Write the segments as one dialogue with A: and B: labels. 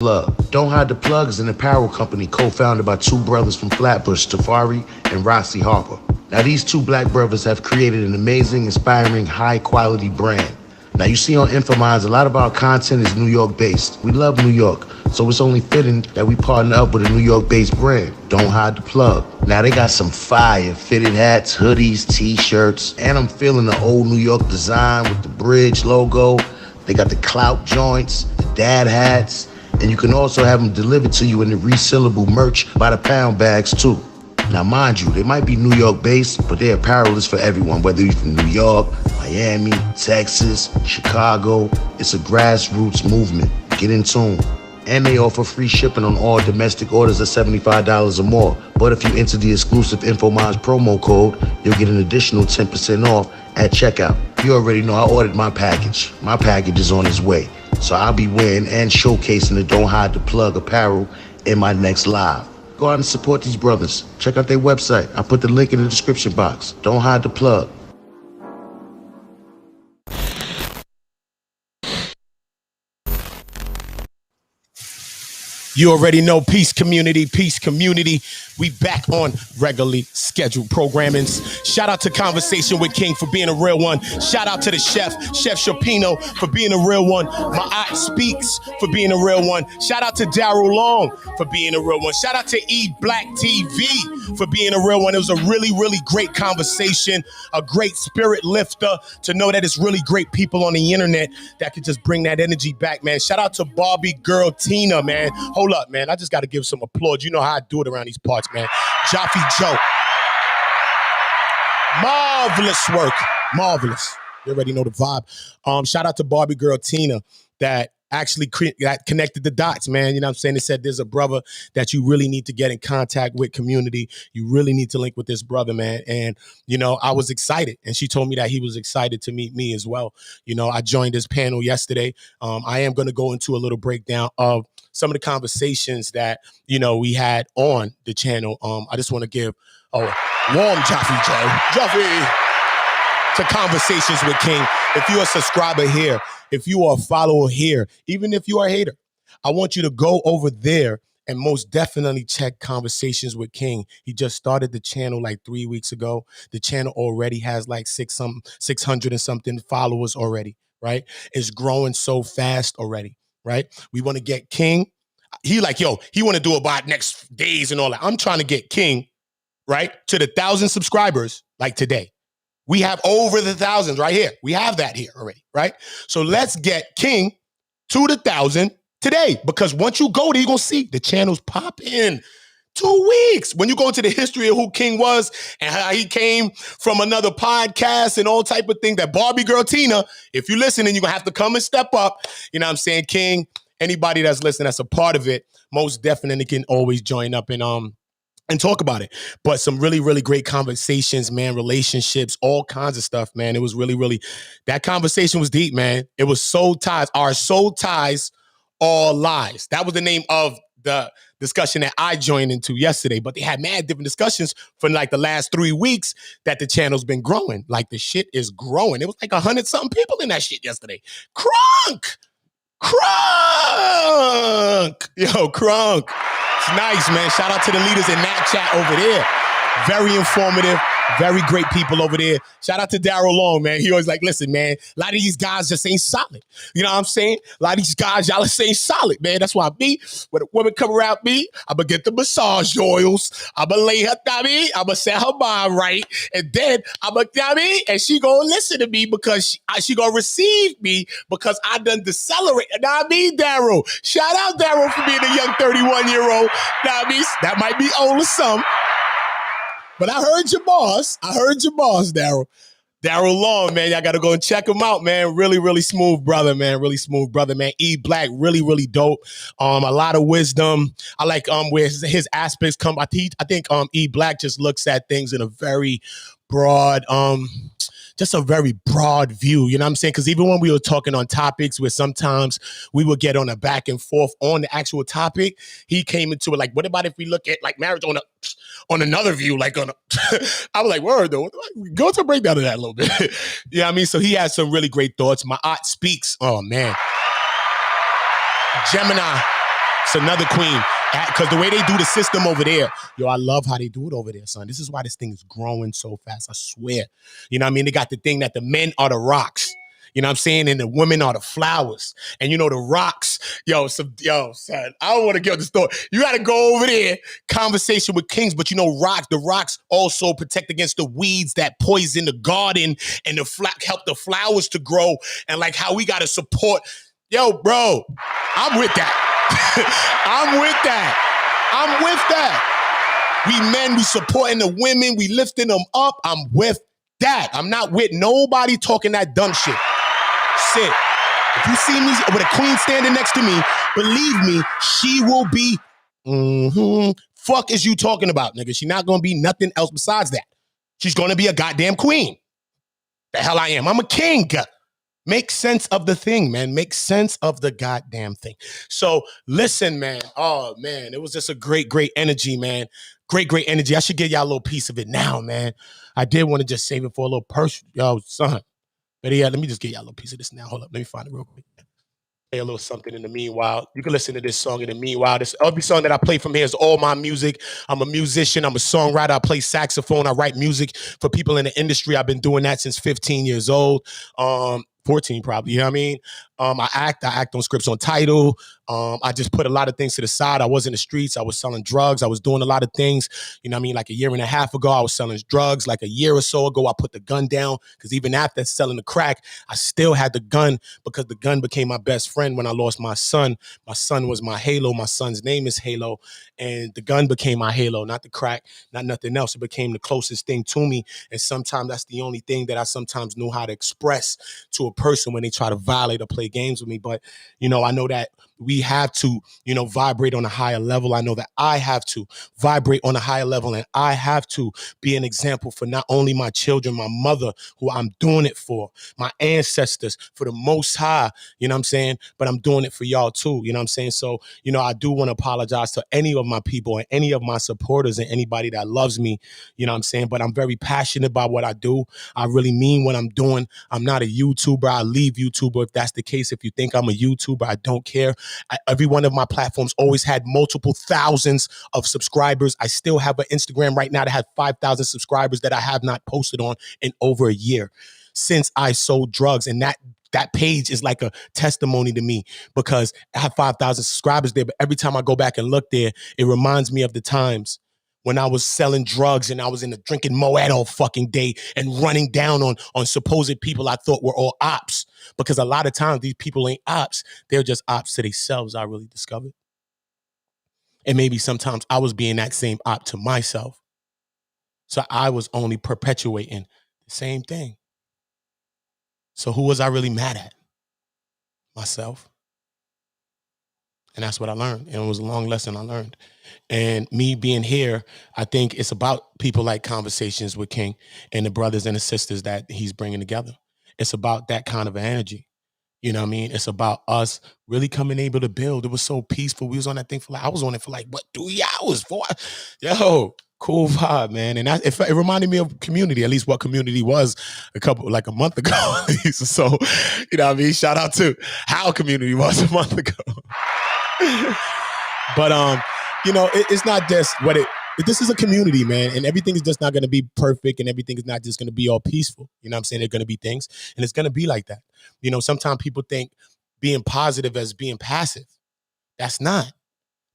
A: Plug. Don't Hide the Plug is an apparel company co-founded by two brothers from Flatbush, Tafari and Rossi Harper. Now, these two black brothers have created an amazing, inspiring, high-quality brand. Now, you see on Infominds, a lot of our content is New York-based. We love New York, so it's only fitting that we partner up with a New York-based brand. Don't Hide the Plug. Now, they got some fire fitted hats, hoodies, T-shirts, and I'm feeling the old New York design with the bridge logo. They got the clout joints, the dad hats, and you can also have them delivered to you in the resealable merch by the pound bags, too. Now, mind you, they might be New York-based, but their apparel is for everyone, whether you're from New York, Miami, Texas, Chicago. It's a grassroots movement. Get in tune. And they offer free shipping on all domestic orders of $75 or more. But if you enter the exclusive Infominds promo code, you'll get an additional 10% off at checkout. You already know I ordered my package. My package is on its way. So I'll be wearing and showcasing the Don't Hide the Plug apparel in my next live. Go out and support these brothers. Check out their website. I put the link in the description box. Don't Hide the Plug.
B: You already know, peace community, peace community. We back on regularly scheduled programmings. Shout out to Conversation with King for being a real one. Shout out to the chef, Chef Shapino, for being a real one. My aunt Speaks for being a real one. Shout out to Daryl Long for being a real one. Shout out to E Black TV for being a real one. It was a really, really great conversation, a great spirit lifter to know that it's really great people on the internet that could just bring that energy back, man. Shout out to Barbie girl Tina, man. Hold up, man. I just got to give some applause. You know how I do it around these parts, man. Jaffe Joe. Marvelous work. Marvelous. You already know the vibe. Shout out to Barbie girl Tina that actually connected the dots, man. You know what I'm saying? They said there's a brother that you really need to get in contact with, community. You really need to link with this brother, man. And, you know, I was excited. And she told me that he was excited to meet me as well. You know, I joined this panel yesterday. I am going to go into a little breakdown of some of the conversations that, you know, we had on the channel. I just want to give a warm Jaffe Joe. Jaffe to Conversations with King. If you're a subscriber here, if you are a follower here, even if you are a hater, I want you to go over there and most definitely check Conversations with King. He just started the channel like 3 weeks ago. The channel already has like 600 and something followers already, right? It's growing so fast already, right? We want to get King. He like, yo, he want to do about next days and all that. I'm trying to get King, right, to the 1,000 subscribers like today. We have over the thousands right here. We have that here already, right? So let's get King to the 1,000 today, because once you go there, you're going to see the channels pop in. 2 weeks. When you go into the history of who King was and how he came from another podcast and all type of thing, that Barbie girl Tina, if you're listening, you're going to have to come and step up. You know what I'm saying? King, anybody that's listening that's a part of it, most definitely can always join up and talk about it. But some really, really great conversations, man, relationships, all kinds of stuff, man. It was really, really, that conversation was deep, man. It was Soul Ties. Our Soul Ties, All Lies. That was the name of the discussion that I joined into yesterday. But they had mad different discussions for like the last 3 weeks that the channel's been growing. Like the shit is growing. It was like 100-something people in that shit yesterday. Crunk! Yo, Crunk. It's nice, man. Shout out to the leaders in that chat over there. Very informative. Very great people over there. Shout out to Daryl Long, man. He always like, listen, man, a lot of these guys just ain't solid. You know what I'm saying? A lot of these guys, y'all just ain't solid, man. That's why me, when a woman come around me, I'm going to get the massage oils. I'm going to lay her, I'm going to set her mind right. And then I'm going to, and she going to listen to me because she going to receive me because I done decelerate. Daryl. Shout out Daryl for being a young 31-year-old. That might be old or some. But I heard your boss, Daryl. Daryl Long, man. Y'all got to go and check him out, man. Really, really smooth brother, man. Really smooth brother, man. E Black, really, really dope. A lot of wisdom. I like where his aspects come. I think E Black just looks at things in a very broad, just a very broad view, you know what I'm saying? Because even when we were talking on topics where sometimes we would get on a back and forth on the actual topic, he came into it like, what about if we look at like marriage on another view, like on a, I was like, word though, go to a breakdown of that a little bit. You know what I mean? So he has some really great thoughts. My aunt Speaks, oh man. Gemini, It's another queen. Because the way they do the system over there, yo, I love how they do it over there, son. This is why this thing is growing so fast. I swear. You know what I mean? They got the thing that the men are the rocks. You know what I'm saying? And the women are the flowers. And you know, the rocks, son, I don't want to get the story. You got to go over there, conversation with kings, but you know, the rocks also protect against the weeds that poison the garden and help the flowers to grow. And like how we got to support. Yo, bro, I'm with that. I'm with that. We men, we supporting the women, we lifting them up. I'm with that. I'm not with nobody talking that dumb shit. Sit. If you see me with a queen standing next to me, believe me, she will be, fuck is you talking about, nigga? She's not going to be nothing else besides that. She's going to be a goddamn queen. The hell I am. I'm a king. Make sense of the thing, man. Make sense of the goddamn thing. So listen, man. Oh, man. It was just a great, great energy, man. Great, great energy. I should give y'all a little piece of it now, man. I did want to just save it for a little personal. Yo, son. But yeah, let me just get y'all a little piece of this now. Hold up. Let me find it real quick. Play a little something in the meanwhile. You can listen to this song in the meanwhile. Every song that I play from here is all my music. I'm a musician. I'm a songwriter. I play saxophone. I write music for people in the industry. I've been doing that since 15 years old. 14 probably, you know what I mean? I act on scripts on Tidal. I just put a lot of things to the side. I was in the streets. I was selling drugs. I was doing a lot of things. You know what I mean? Like a year and a half ago, I was selling drugs. Like a year or so ago, I put the gun down because even after selling the crack, I still had the gun because the gun became my best friend when I lost my son. My son was my halo. My son's name is Halo. And the gun became my halo, not the crack, not nothing else. It became the closest thing to me. And sometimes that's the only thing that I sometimes know how to express to a person when they try to violate or play games with me. But, you know, I know that we have to, you know, vibrate on a higher level. I know that I have to vibrate on a higher level, and I have to be an example for not only my children, my mother, who I'm doing it for, my ancestors, for the Most High, you know what I'm saying? But I'm doing it for y'all too, you know what I'm saying? So, you know, I do want to apologize to any of my people and any of my supporters and anybody that loves me, you know what I'm saying? But I'm very passionate about what I do. I really mean what I'm doing. I'm not a YouTuber. I leave YouTuber if that's the case. If you think I'm a YouTuber, I don't care. Every one of my platforms always had multiple thousands of subscribers. I still have an Instagram right now that has 5,000 subscribers that I have not posted on in over a year since I sold drugs. And that page is like a testimony to me because I have 5,000 subscribers there. But every time I go back and look there, it reminds me of the times when I was selling drugs and I was in the drinking Moet all fucking day and running down on supposed people I thought were all ops. Because a lot of times these people ain't ops. They're just ops to themselves, I really discovered. And maybe sometimes I was being that same op to myself. So I was only perpetuating the same thing. So who was I really mad at? Myself. And that's what I learned. And it was a long lesson I learned. And me being here, I think it's about people like Conversations with King and the brothers and the sisters that he's bringing together. It's about that kind of energy. You know what I mean? It's about us really coming able to build. It was so peaceful. We was on that thing I was on it for like, 3 hours? 4? Yo, cool vibe, man. And it reminded me of Community, at least what Community was a month ago. So, you know what I mean? Shout out to how Community was a month ago. But, you know, it's not just this is a community, man, and everything is just not going to be perfect and everything is not just going to be all peaceful. You know what I'm saying? There are going to be things and it's going to be like that. You know, sometimes people think being positive as being passive. That's not.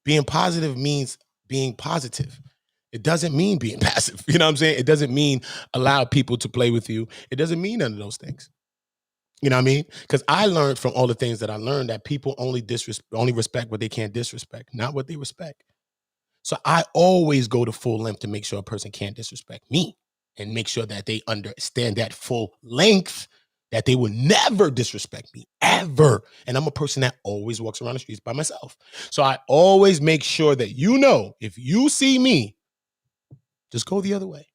B: Being positive means being positive. It doesn't mean being passive. You know what I'm saying? It doesn't mean allow people to play with you. It doesn't mean none of those things. You know what I mean? Because I learned from all the things that I learned that people only respect what they can't disrespect, not what they respect. So I always go to full length to make sure a person can't disrespect me and make sure that they understand that full length that they will never disrespect me, ever. And I'm a person that always walks around the streets by myself. So I always make sure that you know, if you see me, just go the other way.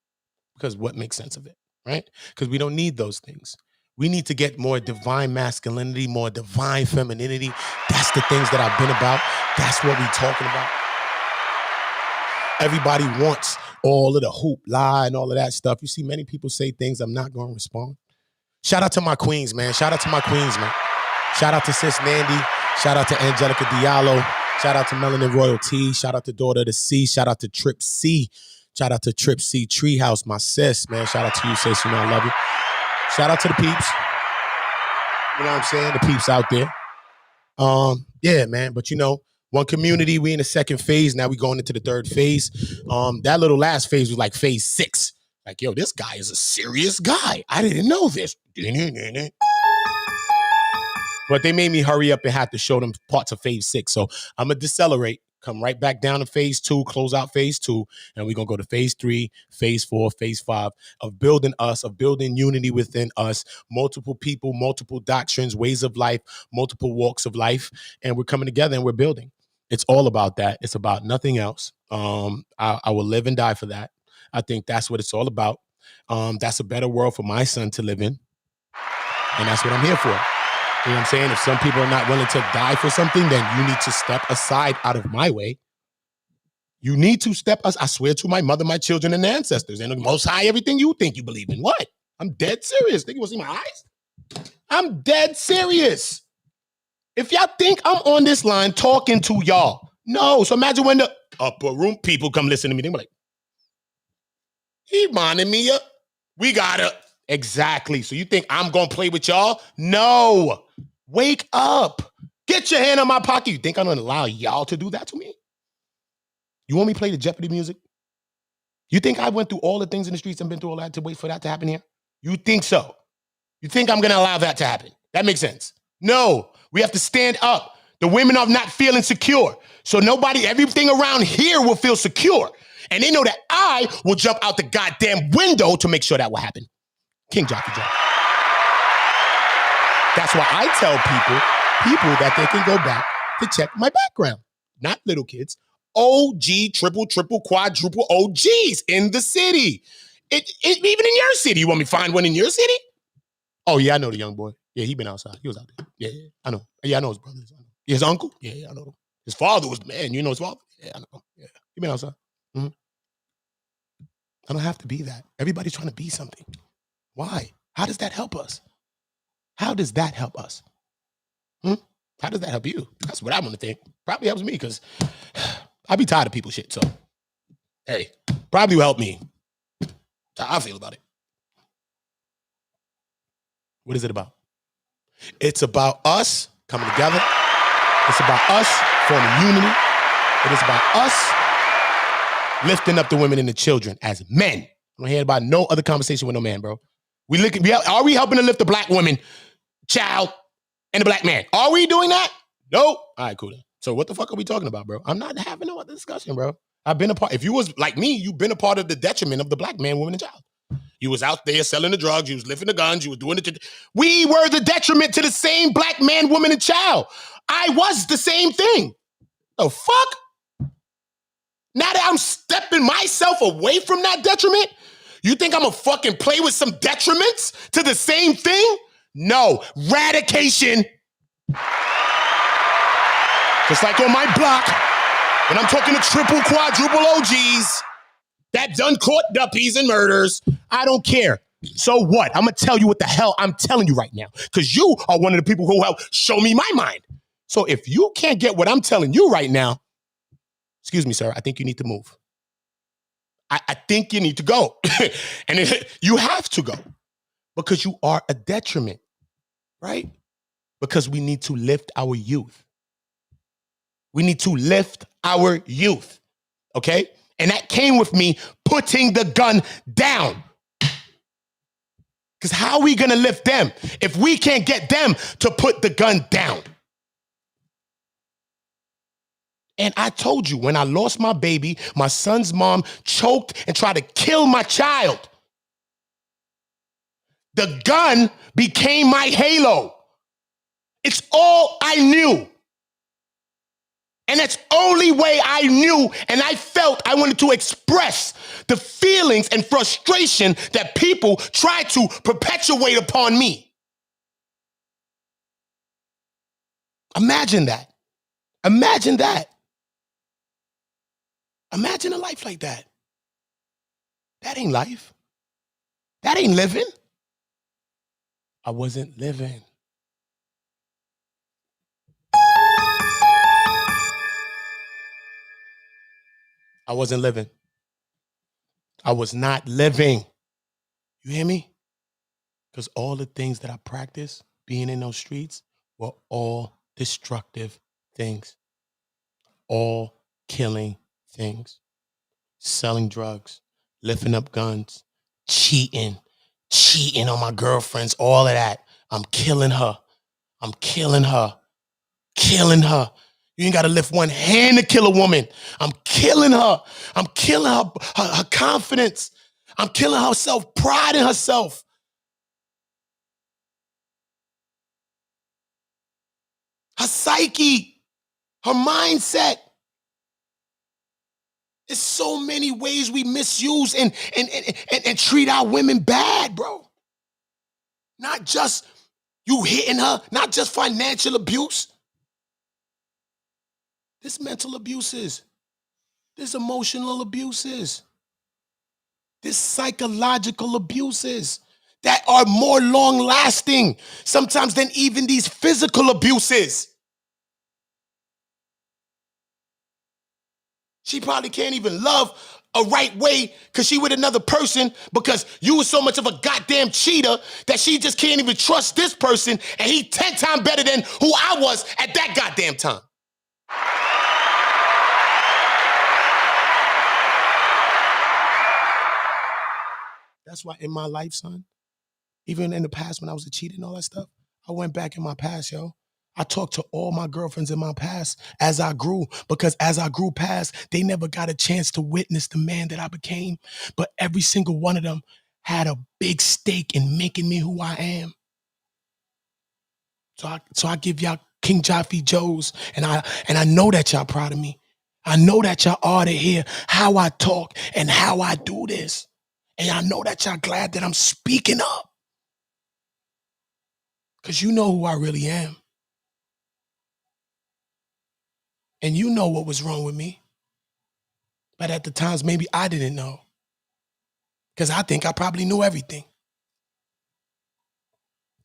B: Because what makes sense of it, right? Because we don't need those things. We need to get more divine masculinity, more divine femininity. That's the things that I've been about. That's what we're talking about. Everybody wants all of the hoop, lie, and all of that stuff. You see many people say things, I'm not going to respond. Shout out to my queens, man. Shout out to my queens, man. Shout out to Sis Nandy. Shout out to Angelica Diallo. Shout out to Melanin Royalty. Shout out to Daughter of the Sea. Shout out to Trip C. Shout out to Trip C Treehouse, my sis, man. Shout out to you, sis. You know I love you. Shout out to the peeps. You know what I'm saying? The peeps out there. Yeah, man. But you know, one community, we in the second phase. Now we going into the third phase. That little last phase was like phase 6. Like, yo, this guy is a serious guy. I didn't know this. But they made me hurry up and have to show them parts of phase 6. So I'm going to decelerate, come right back down to phase 2, close out phase 2, and we're going to go to phase 3, phase 4, phase 5 of building us, of building unity within us, multiple people, multiple doctrines, ways of life, multiple walks of life, and we're coming together and we're building. It's all about that. It's about nothing else. I will live and die for that. I think that's what it's all about. That's a better world for my son to live in, and that's what I'm here for. You know what I'm saying? If some people are not willing to die for something, then you need to step aside out of my way. You need to step aside. I swear to my mother, my children, and ancestors, and the Most High, everything you think you believe in. What? I'm dead serious. Think you want to see my eyes? I'm dead serious. If y'all think I'm on this line talking to y'all, no. So imagine when the upper room people come listen to me. They're like, he minding me up. We gotta. Exactly. So you think I'm going to play with y'all? No. Wake up. Get your hand on my pocket. You think I'm going to allow y'all to do that to me? You want me to play the Jeopardy music? You think I went through all the things in the streets and been through all that to wait for that to happen here? You think so? You think I'm going to allow that to happen? That makes sense. No. We have to stand up. The women are not feeling secure. So everything around here will feel secure. And they know that I will jump out the goddamn window to make sure that will happen. King Jockey Joe. That's why I tell people that they can go back to check my background. Not little kids. OG, triple, quadruple OGs in the city. Even in your city. You want me to find one in your city? Oh, yeah, I know the young boy. Yeah, he been outside. He was out there. Yeah, I know. Yeah, I know his brothers. His uncle? Yeah, I know. His father was, man, you know his father? Yeah, I know. Yeah, he been outside. Mm-hmm. I don't have to be that. Everybody's trying to be something. Why? How does that help us? How does that help us? How does that help you? That's what I'm going to think. Probably helps me because I be tired of people shit. So, hey, probably will help me. That's how I feel about it. What is it about? It's about us coming together. It's about us forming unity. It is about us lifting up the women and the children as men. I don't hear about no other conversation with no man, bro. Are we helping to lift the black woman, child, and the black man? Are we doing that? Nope. All right, cool then. So what the fuck are we talking about, bro? I'm not having no other discussion, bro. I've been a part. If you was like me, you've been a part of the detriment of the black man, woman, and child. You was out there selling the drugs. You was lifting the guns. You was doing it. We were the detriment to the same black man, woman, and child. I was the same thing. The fuck? Now that I'm stepping myself away from that detriment, you think I'm gonna fucking play with some detriments to the same thing? No. Radication. Just like on my block, when I'm talking to triple, quadruple OGs that done caught duppies and murders, I don't care. So what? I'm gonna tell you what the hell I'm telling you right now. Because you are one of the people who help show me my mind. So if you can't get what I'm telling you right now, excuse me, sir, I think you need to move. I think you need to go. And you have to go because you are a detriment, right? Because we need to lift our youth. We need to lift our youth, okay? And that came with me putting the gun down. Because how are we going to lift them if we can't get them to put the gun down? And I told you, when I lost my baby, my son's mom choked and tried to kill my child. The gun became my halo. It's all I knew. And that's the only way I knew and I felt I wanted to express the feelings and frustration that people try to perpetuate upon me. Imagine that. Imagine that. Imagine a life like that. That ain't life. That ain't living. I wasn't living. I wasn't living. I was not living. You hear me? Because all the things that I practiced being in those streets were all destructive things, all killing things. Selling drugs, lifting up guns, cheating on my girlfriends, all of that. I'm killing her. I'm killing her. Killing her. You ain't got to lift one hand to kill a woman. I'm killing her. I'm killing her confidence. I'm killing her self-pride in herself. Her psyche, her mindset. There's so many ways we misuse and treat our women bad, bro. Not just you hitting her, not just financial abuse. There's mental abuses. There's emotional abuses. There's psychological abuses that are more long-lasting sometimes than even these physical abuses. She probably can't even love a right way because she with another person because you was so much of a goddamn cheater that she just can't even trust this person and he 10 times better than who I was at that goddamn time. That's why in my life, son, even in the past when I was a cheater and all that stuff, I went back in my past, yo. I talked to all my girlfriends in my past as I grew, because as I grew past, they never got a chance to witness the man that I became. But every single one of them had a big stake in making me who I am. So I give y'all King Jaffe Joes, and I know that y'all proud of me. I know that y'all are to hear how I talk and how I do this. And I know that y'all glad that I'm speaking up. Because you know who I really am. And you know what was wrong with me. But at the times, maybe I didn't know. Because I think I probably knew everything.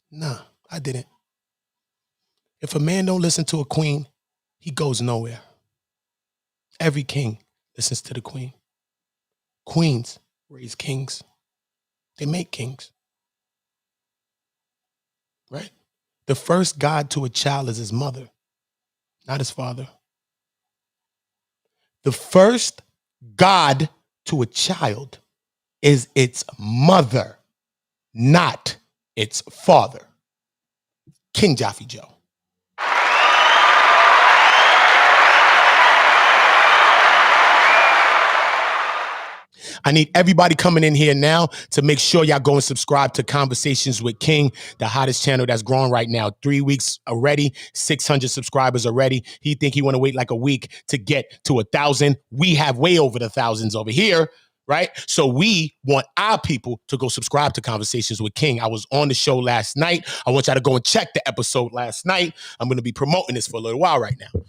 B: Nah, I didn't. If a man don't listen to a queen, he goes nowhere. Every king listens to the queen. Queens raise kings. They make kings. Right? The first god to a child is his mother, not his father. The first god to a child is its mother, not its father. King Jaffe Joe. I need everybody coming in here now to make sure y'all go and subscribe to Conversations with King, the hottest channel that's growing right now. 3 weeks already, 600 subscribers already. He think he want to wait like a week to get to 1,000. We have way over the thousands over here, right? So we want our people to go subscribe to Conversations with King. I was on the show last night. I want y'all to go and check the episode last night. I'm going to be promoting this for a little while right now.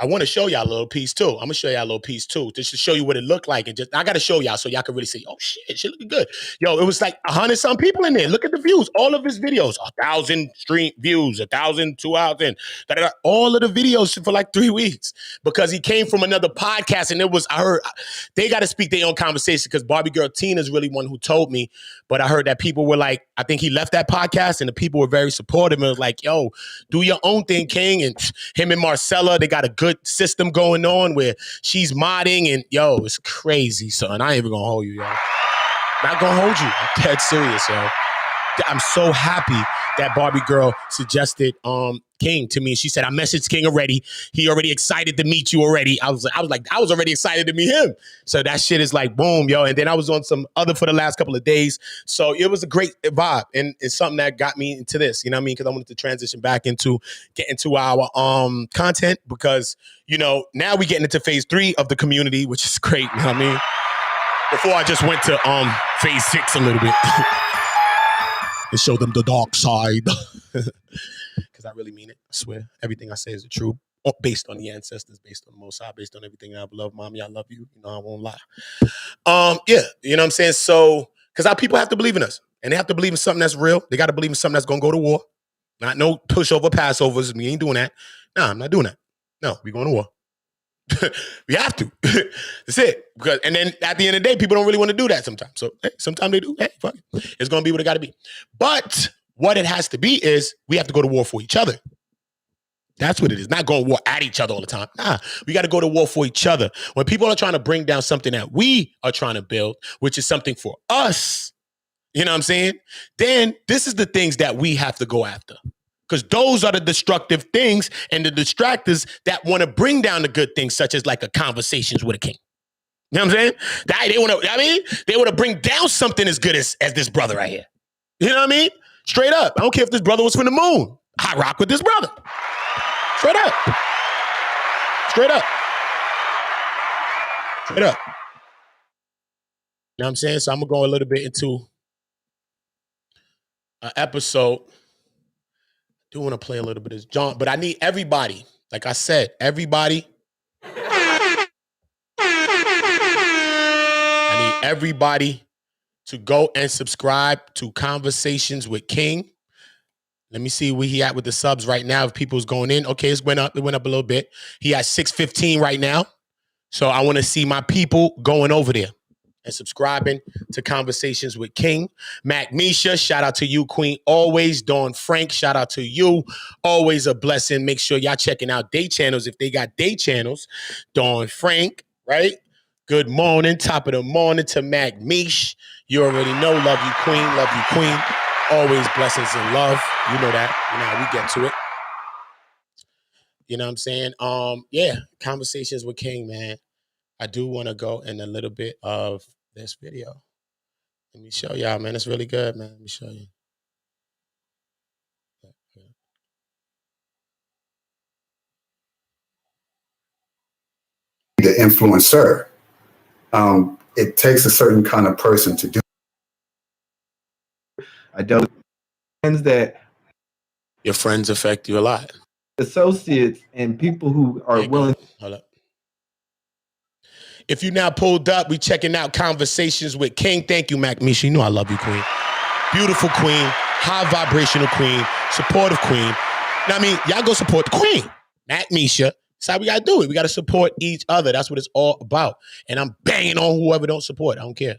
B: I want to show y'all a little piece too. I'm gonna show y'all a little piece too, just to show you what it looked like. And just I gotta show y'all so y'all can really see, oh shit looking good. Yo, it was like 100-some people in there. Look at the views. All of his videos, 1,000 stream views, 1,000, 2,000, all of the videos for like 3 weeks. Because he came from another podcast, and I heard they gotta speak their own conversation because Barbie Girl Tina's really one who told me. But I heard that people were like, I think he left that podcast and the people were very supportive and was like, yo, do your own thing, King. And him and Marcella, they got a good system going on where she's modding and yo, it's crazy, son. I ain't even gonna hold you, yo. Not gonna hold you. I'm dead serious, yo. I'm so happy that Barbie Girl suggested King to me. She said, I messaged King already. He already excited to meet you already. I was already excited to meet him. So that shit is like boom, yo. And then I was on some other for the last couple of days. So it was a great vibe. And it's something that got me into this, you know what I mean? Because I wanted to transition back into getting to our content because, you know, now we getting into phase 3 of the community, which is great, you know what I mean? Before I just went to phase 6 a little bit. And show them the dark side. Because I really mean it. I swear. Everything I say is the truth. Based on the ancestors, based on the Most High, based on everything I love. Mommy, I love you. You know, I won't lie. Yeah, you know what I'm saying? So, because our people have to believe in us. And they have to believe in something that's real. They got to believe in something that's going to go to war. Not no pushover, passovers. We ain't doing that. No, I'm not doing that. No, we going to war. We have to. That's it. And then at the end of the day, people don't really want to do that sometimes. So hey, sometimes they do. Hey, fuck it. It's going to be what it got to be. But what it has to be is we have to go to war for each other. That's what it is. Not going to war at each other all the time. Nah, we got to go to war for each other. When people are trying to bring down something that we are trying to build, which is something for us, you know what I'm saying? Then this is the things that we have to go after. Because those are the destructive things and the distractors that want to bring down the good things, such as like a Conversations with a King. You know what I'm saying? They want to bring down something as good as this brother right here. You know what I mean? Straight up. I don't care if this brother was from the moon. I rock with this brother. Straight up. Straight up. Straight up. You know what I'm saying? So I'm going to go a little bit into an episode. I do want to play a little bit of this John, but I need everybody. Like I said, everybody. I need everybody to go and subscribe to Conversations with King. Let me see where he at with the subs right now. If people's going in, okay, it went up a little bit. He at 615 right now. So I want to see my people going over there and subscribing to Conversations with King. Mac Misha, shout out to you, Queen. Always. Dawn Frank, shout out to you. Always a blessing. Make sure y'all checking out day channels if they got day channels. Dawn Frank, right? Good morning. Top of the morning to Mac Mish. You already know. Love you, Queen. Love you, Queen. Always blessings and love. You know that. You know how we get to it. You know what I'm saying? Yeah, Conversations with King, man. I do want to go in a little bit of this video. Let me show y'all, man. It's really good, man. Let me show you.
C: The influencer. It takes a certain kind of person to do.
D: I dealt with friends that
B: your friends affect you a lot.
D: Associates and people who are willing.
B: Hold up. If you now pulled up, we checking out Conversations with King. Thank you, Mac Misha. You know I love you, Queen. Beautiful Queen, high vibrational Queen, supportive Queen. Now, I mean, y'all go support the Queen. Mac Misha. That's how we got to do it. We got to support each other. That's what it's all about. And I'm banging on whoever don't support. I don't care.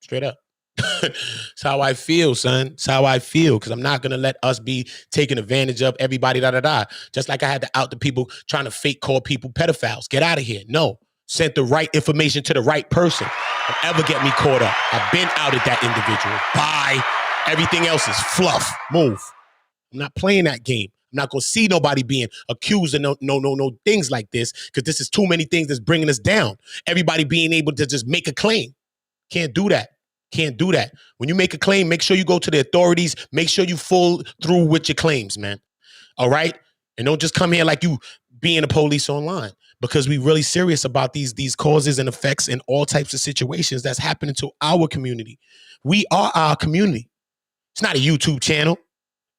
B: Straight up. It's how I feel, son. It's how I feel, because I'm not going to let us be taken advantage of, everybody, da-da-da. Just like I had to out the people trying to fake call people pedophiles. Get out of here. No. Sent the right information to the right person. Don't ever get me caught up. I've been out at that individual. Bye. Everything else is fluff. Move. I'm not playing that game. I'm not going to see nobody being accused of no things like this, because this is too many things that's bringing us down. Everybody being able to just make a claim. Can't do that. Can't do that. When you make a claim, make sure you go to the authorities. Make sure you follow through with your claims, man. All right? And don't just come here like you being a police online, because we really serious about these causes and effects and all types of situations that's happening to our community. We are our community. It's not a YouTube channel.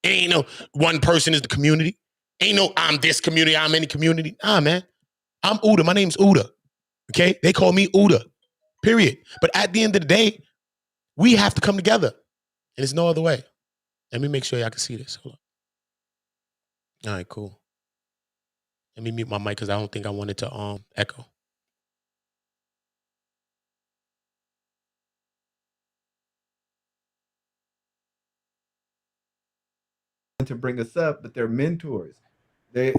B: It ain't no one person is the community. Ain't no I'm this community, I'm any community. Nah, man. I'm Uda. My name's Uda. Okay? They call me Uda. Period. But at the end of the day, we have to come together. And there's no other way. Let me make sure y'all can see this. Hold on. All right, cool. Let me mute my mic because I don't think I wanted to echo.
D: To bring us up, but they're mentors. They're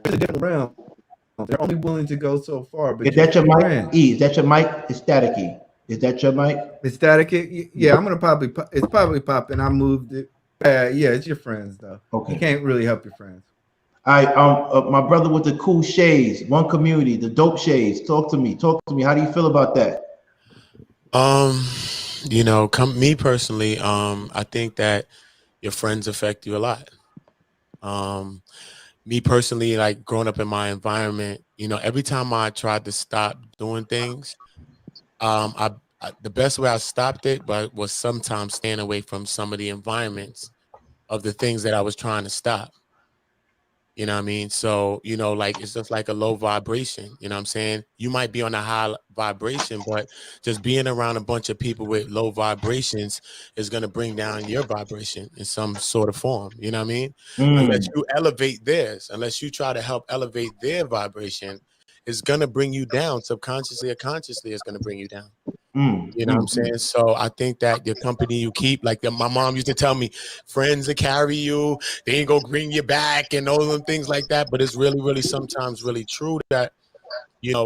D: a different realm. They're only willing to go so far. But
E: is that your mic? Is that your mic? It's staticky. Is that your mic?
D: It's staticky. Yeah, I'm gonna probably. It's probably popping. I moved it. Yeah, it's your friends though. Okay. You can't really help your friends.
E: All right. My brother with the cool shades, One Community, the dope shades. Talk to me. How do you feel about that?
B: You know, me personally, I think that your friends affect you a lot. Me personally, like growing up in my environment, you know, every time I tried to stop doing things, the best way I stopped it, but was sometimes staying away from some of the environments of the things that I was trying to stop. You know what I mean? So, you know, like, it's just like a low vibration. You know what I'm saying? You might be on a high vibration, but just being around a bunch of people with low vibrations is going to bring down your vibration in some sort of form. You know what I mean? Unless you elevate theirs, unless you try to help elevate their vibration, is gonna bring you down subconsciously or consciously. Is gonna bring you down.
E: Mm,
B: You know what I'm saying? So I think that the company you keep, like my mom used to tell me, friends that carry you, they ain't gonna bring you back and all them things like that. But it's really, really sometimes really true that, yeah,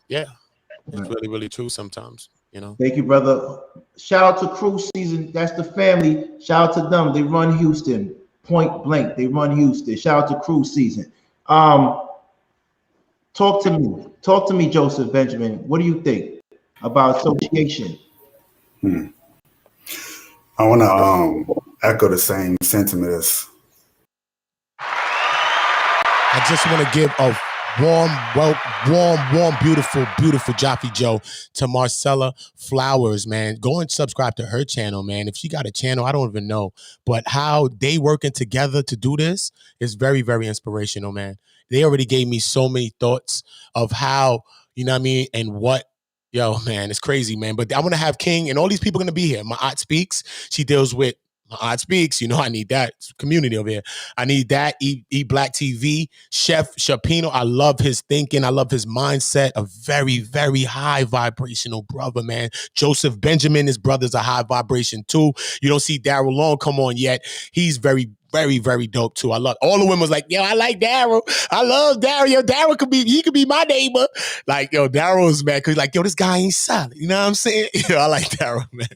B: it's really, really true sometimes,
E: Thank you, brother. Shout out to Crew Season. That's the family. Shout out to them. They run Houston. Point blank. They run Houston. Shout out to Crew Season. Talk to me. Talk to me, Joseph Benjamin. What do you think about association?
C: I want to echo the same sentiment as.
B: I just want to give a warm, beautiful Jaffe Joe to Marcella Flowers, man. Go and subscribe to her channel, man. If she got a channel, I don't even know. But how they working together to do this is very, very inspirational, man. They already gave me so many thoughts of how, you know what I mean, and what. Yo, man, it's crazy, man. But I want to have King and all these people going to be here. My aunt speaks. She deals with my aunt speaks. I need that community over here. I need that. Eat Black TV. Chef Shapino. I love his thinking. I love his mindset. A very, very high vibrational brother, man. Joseph Benjamin, his brother's a high vibration too. You don't see Daryl Long come on yet. He's very, very dope too. I love all the women was like, yo, I like Daryl. I love Daryl. Yo, Daryl could be my neighbor. Like, yo, Daryl's man, cause like, yo, this guy ain't solid. You know what I'm saying? Yo, I like Daryl, man.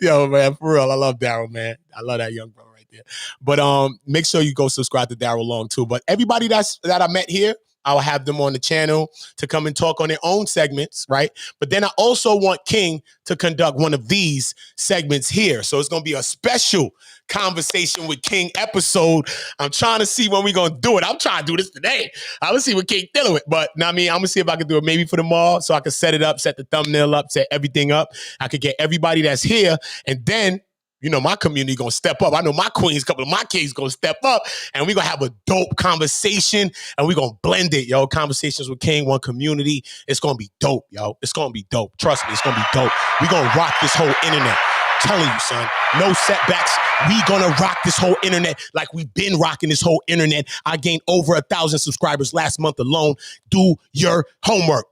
B: Yo, man, for real, I love Daryl, man. I love that young brother right there. But make sure you go subscribe to Daryl Long too. But everybody that I met here, I'll have them on the channel to come and talk on their own segments, right? But then I also want King to conduct one of these segments here. So it's going to be a special Conversation with King episode. I'm trying to see when we're going to do it. I'm trying to do this today. I'm going to see what King dealing with. But I mean, I'm going to see if I can do it maybe for tomorrow so I can set it up, set the thumbnail up, set everything up. I could get everybody that's here. And then, my community going to step up. I know my queens, a couple of my kings going to step up. And we're going to have a dope conversation. And we're going to blend it, yo. Conversations with King, one community. It's going to be dope, yo. It's going to be dope. Trust me, it's going to be dope. We're going to rock this whole internet. Telling you, son, no setbacks. We gonna rock this whole internet like we've been rocking this whole internet. I gained over 1,000 subscribers last month alone. Do your homework.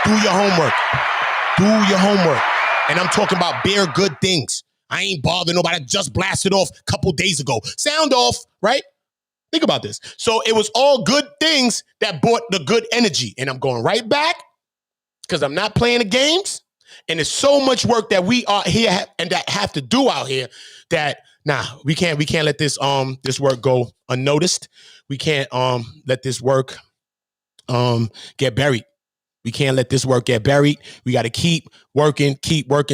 B: Do your homework. Do your homework. And I'm talking about bare good things. I ain't bothering nobody. I just blasted off a couple days ago. Sound off, right? Think about this. So it was all good things that brought the good energy. And I'm going right back because I'm not playing the games. And there's so much work that we are here and that have to do out here that we can't let this work go unnoticed. We can't let this work get buried. We can't let this work get buried. We got to keep working.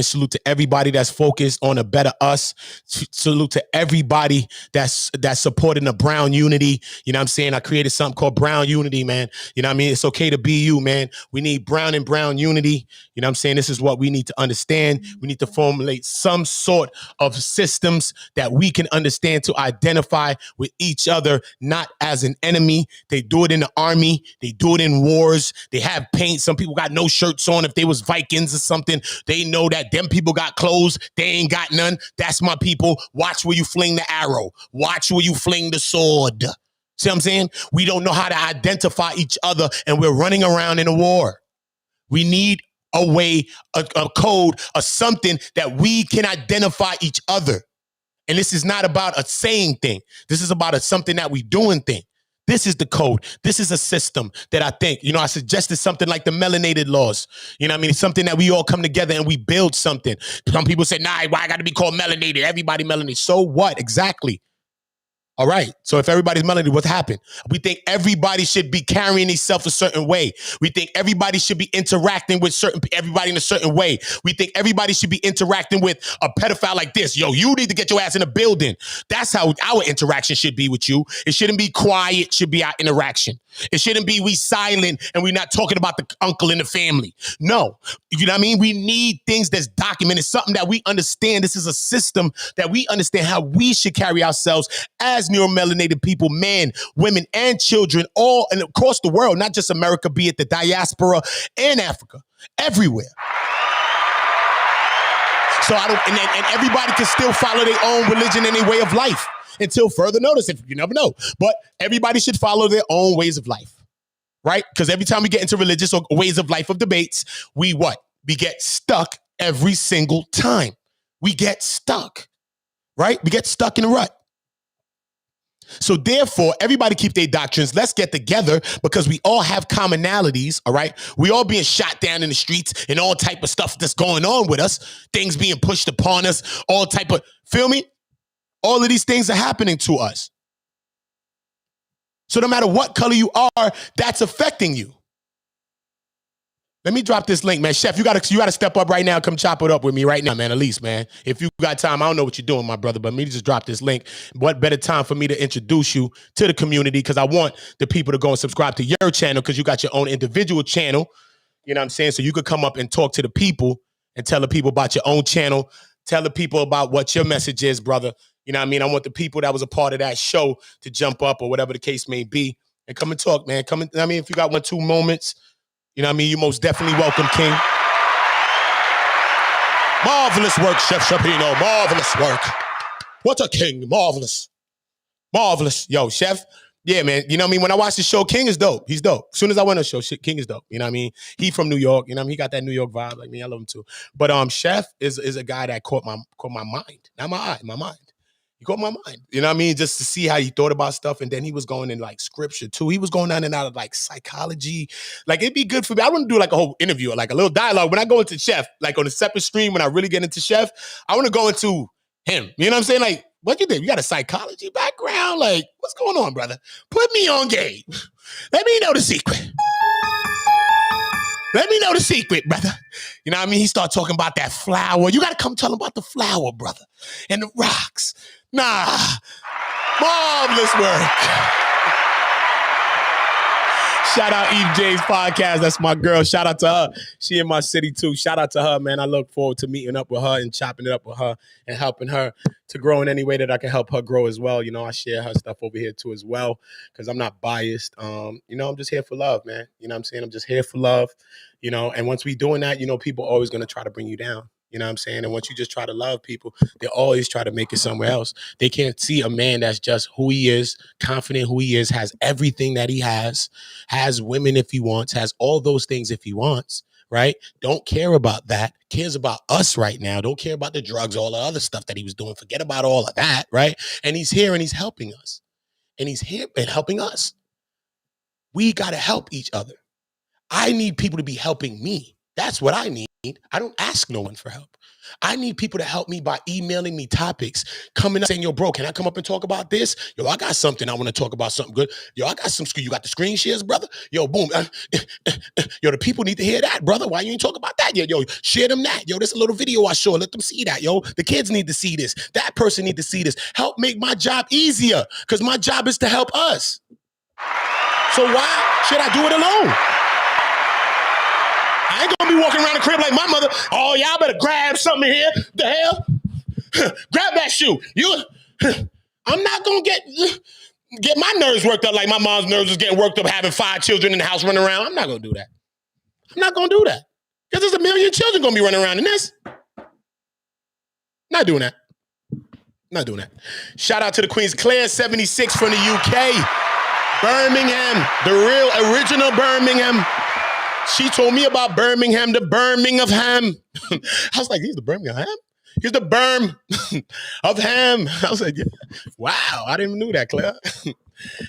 B: Salute to everybody that's focused on a better us. Salute to everybody that's supporting the Brown Unity. You know what I'm saying? I created something called Brown Unity, man. You know what I mean? It's okay to be you, man. We need Brown and Brown Unity. You know what I'm saying? This is what we need to understand. We need to formulate some sort of systems that we can understand to identify with each other, not as an enemy. They do it in the army. They do it in wars. They have paint. Some people got no shirts on. If they was Vikings or something, they know that them people got clothes. They ain't got none. That's my people. Watch where you fling the arrow. Watch where you fling the sword. See what I'm saying? We don't know how to identify each other, and we're running around in a war. We need a way, a code, or something that we can identify each other. And this is not about a saying thing. This is about something that we doing thing. This is the code. This is a system that I think, I suggested something like the melanated laws. You know what I mean? It's something that we all come together and we build something. Some people say, nah, why I got to be called melanated? Everybody melanated. So what? Exactly. All right. So if everybody's melanated, what happened? We think everybody should be carrying themselves a certain way. We think everybody should be interacting with everybody in a certain way. We think everybody should be interacting with a pedophile like this. Yo, you need to get your ass in a building. That's how our interaction should be with you. It shouldn't be quiet. It should be our interaction. It shouldn't be we silent and we're not talking about the uncle in the family. No. You know what I mean? We need things that's documented, something that we understand. This is a system that we understand how we should carry ourselves as neuromelanated people, men, women, and children, all and across the world, not just America, be it the diaspora and Africa, everywhere. So and everybody can still follow their own religion and their way of life. until further notice. If you never know, but everybody should follow their own ways of life, right? Because every time we get into religious or ways of life of debates, we what? We get stuck every single time. We get stuck, right? We get stuck in a rut. So therefore, everybody keep their doctrines. Let's get together because we all have commonalities, all right? We all being shot down in the streets and all type of stuff that's going on with us, things being pushed upon us, all type of, feel me? All of these things are happening to us. So no matter what color you are, that's affecting you. Let me drop this link, man. Chef, you gotta step up right now. Come chop it up with me right now, man. At least, man. If you got time, I don't know what you're doing, my brother, but me just drop this link. What better time for me to introduce you to the community? Because I want the people to go and subscribe to your channel because you got your own individual channel. You know what I'm saying? So you could come up and talk to the people and tell the people about your own channel. Tell the people about what your message is, brother. You know what I mean? I want the people that was a part of that show to jump up or whatever the case may be and come and talk, man. Come and, I mean, if you got 1-2 moments, you know what I mean? You most definitely welcome, King. Marvelous work, Chef Shapino. Marvelous work. What a king. Marvelous. Marvelous. Yo, Chef. Yeah, man. You know what I mean? When I watch the show, King is dope. He's dope. As soon as I went on the show, shit, King is dope. You know what I mean? He from New York. You know what I mean? He got that New York vibe like me. I love him too. But Chef is a guy that caught my mind. Not my eye, my mind. He caught my mind. You know what I mean? Just to see how he thought about stuff. And then he was going in like scripture too. He was going down and out of like psychology. Like it'd be good for me. I want to do like a whole interview or like a little dialogue. When I go into Chef, like on a separate stream, when I really get into Chef, I want to go into him. You know what I'm saying? Like, what you think? You got a psychology background? Like, what's going on, brother? Put me on game. Let me know the secret. Let me know the secret, brother. You know what I mean? He started talking about that flower. You got to come tell him about the flower, brother. And the rocks. Nah. Marvelous work. Shout out Eve J's podcast. That's my girl. Shout out to her. She in my city too. Shout out to her, man. I look forward to meeting up with her and chopping it up with her and helping her to grow in any way that I can help her grow as well. You know, I share her stuff over here too as well because I'm not biased. You know, I'm just here for love, man. You know what I'm saying? I'm just here for love, you know, and once we doing that, you know, people are always going to try to bring you down. You know what I'm saying? And once you just try to love people, they always try to make it somewhere else. They can't see a man that's just who he is, confident who he is, has everything that he has women if he wants, has all those things if he wants, right? Don't care about that. Cares about us right now. Don't care about the drugs, all the other stuff that he was doing. Forget about all of that, right? And he's here and he's helping us. And he's here and helping us. We got to help each other. I need people to be helping me. That's what I need. I don't ask no one for help. I need people to help me by emailing me topics, coming up saying, yo, bro, can I come up and talk about this? Yo, I got something. I want to talk about something good. Yo, I got some, you got the screen shares, brother? Yo, boom. Yo, the people need to hear that, brother. Why you ain't talk about that yet? Yo, share them that. Yo, this a little video I show. Let them see that, yo. The kids need to see this. That person need to see this. Help make my job easier because my job is to help us. So why should I do it alone? I ain't gonna be walking around the crib like my mother. Oh, y'all better grab something here. The hell? Grab that shoe. I'm not gonna get my nerves worked up like my mom's nerves was getting worked up having 5 children in the house running around. I'm not gonna do that. I'm not gonna do that. Because there's a million children gonna be running around in this. Not doing that. Not doing that. Shout out to the Queens. Claire 76 from the UK. Birmingham. The real original Birmingham. She told me about Birmingham, the Birmingham of Ham. I was like, he's the Birmingham of Ham? He's the Birm of Ham. I was like, yeah. Wow, I didn't even know that, Claire.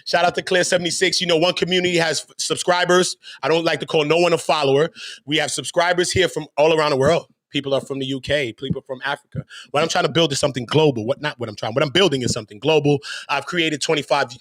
B: Shout out to Claire 76. You know, one community has subscribers. I don't like to call no one a follower. We have subscribers here from all around the world. People are from the UK, people from Africa. What I'm trying to build is something global. What I'm building is something global. I've created 25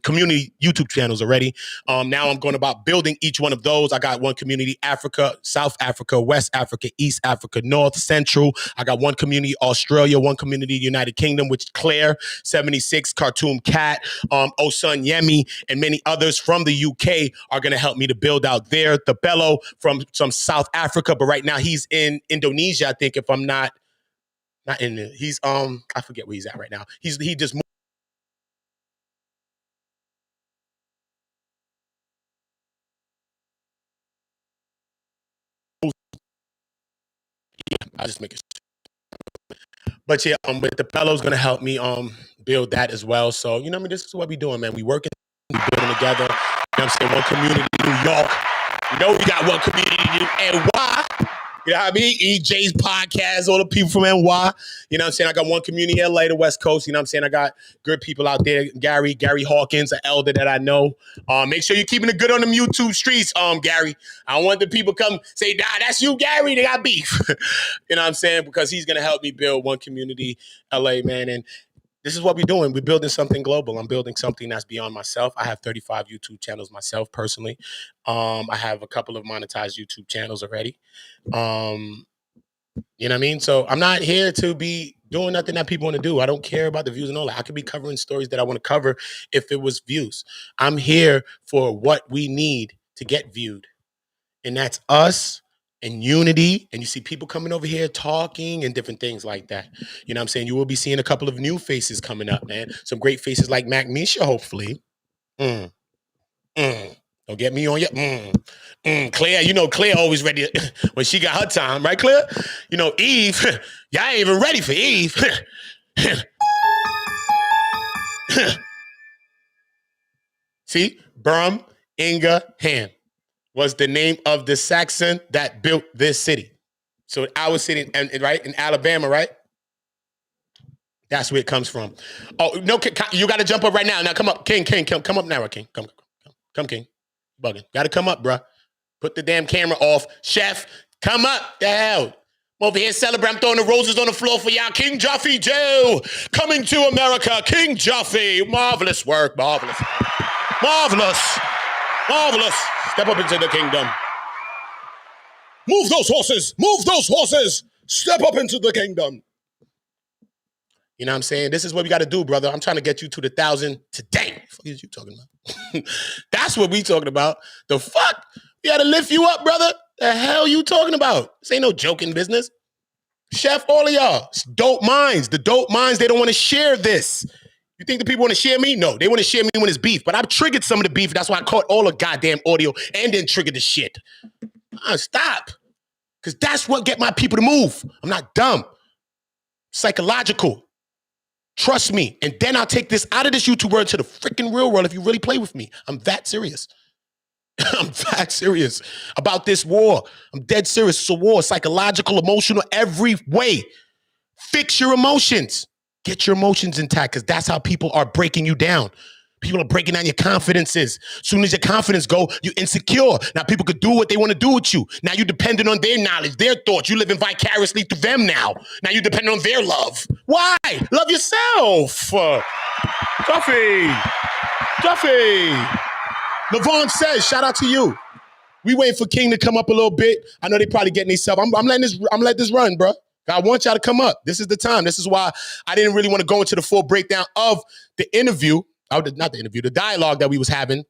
B: community YouTube channels already. Now I'm going about building each one of those. I got one community Africa, South Africa, West Africa, East Africa, North, Central. I got one community Australia, one community United Kingdom, which Claire 76, Cartoon Cat, Osun Yemi, and many others from the UK are going to help me to build out there. The Bello from some South Africa, but right now he's in Indonesia, I think, if I'm not in there. He's I forget where he's at right now. He just moved. I'll just make it. But yeah, but the fellow's gonna help me build that as well. So, you know what I mean? This is what we doing, man. We working, we building together. You know what I'm saying? One community, New York. You know we got one community, NY. You know what I mean? EJ's podcast, all the people from NY. You know what I'm saying? I got one community, LA, the West Coast. You know what I'm saying? I got good people out there. Gary Hawkins, an elder that I know. Make sure you're keeping it good on them YouTube streets, Gary. I don't want the people come say, nah, that's you, Gary. They got beef. You know what I'm saying? Because he's going to help me build one community, LA, man. And this is what we're doing. We're building something global. I'm building something that's beyond myself. I have 35 YouTube channels myself personally. I have a couple of monetized YouTube channels already. You know what I mean? So I'm not here to be doing nothing that people want to do. I don't care about the views and all that. I could be covering stories that I want to cover if it was views. I'm here for what we need to get viewed. And that's us and unity. And you see people coming over here talking and different things like that. You know what I'm saying? You will be seeing a couple of new faces coming up, man. Some great faces like Mac Misha, hopefully. Don't get me on your Claire. You know Claire always ready when she got her time, right, Claire? You know, Eve, y'all ain't even ready for Eve. See, Brum Ingham was the name of the Saxon that built this city. So our city, right, in Alabama, right? That's where it comes from. Oh, no, you got to jump up right now. Now, come up. King, come up now, King. Come, King. Bugging. Got to come up, bruh. Put the damn camera off. Chef, come up. The hell. I'm over here celebrating. I'm throwing the roses on the floor for y'all. King Jaffe Joe, coming to America. King Jaffe. Marvelous work. Marvelous. Step up into the kingdom. Move those horses. Step up into the kingdom. You know what I'm saying? This is what we got to do, brother. I'm trying to get you to the 1,000 today. What the fuck is you talking about? That's what we talking about. The fuck? We got to lift you up, brother. The hell you talking about? This ain't no joking business. Chef, all of y'all. It's dope minds. The dope minds, they don't want to share this. You think the people want to share me? No, they want to share me when it's beef. But I've triggered some of the beef. That's why I caught all the goddamn audio and then triggered the shit. Stop. Because that's what get my people to move. I'm not dumb. Psychological. Trust me. And then I'll take this out of this YouTube world to the freaking real world if you really play with me. I'm that serious. I'm that serious about this war. I'm dead serious. It's a war. Psychological, emotional, every way. Fix your emotions. Get your emotions intact because that's how people are breaking you down. People are breaking down your confidences. As soon as your confidence go, you're insecure. Now people could do what they want to do with you. Now you're dependent on their knowledge, their thoughts. You're living vicariously through them now. Now you're dependent on their love. Why? Love yourself. Jaffe. Levon says, shout out to you. We waiting for King to come up a little bit. I know they probably getting themselves. I'm letting this run, bro. I want y'all to come up. This is the time. This is why I didn't really want to go into the full breakdown of the interview. Not the interview, the dialogue that we was having,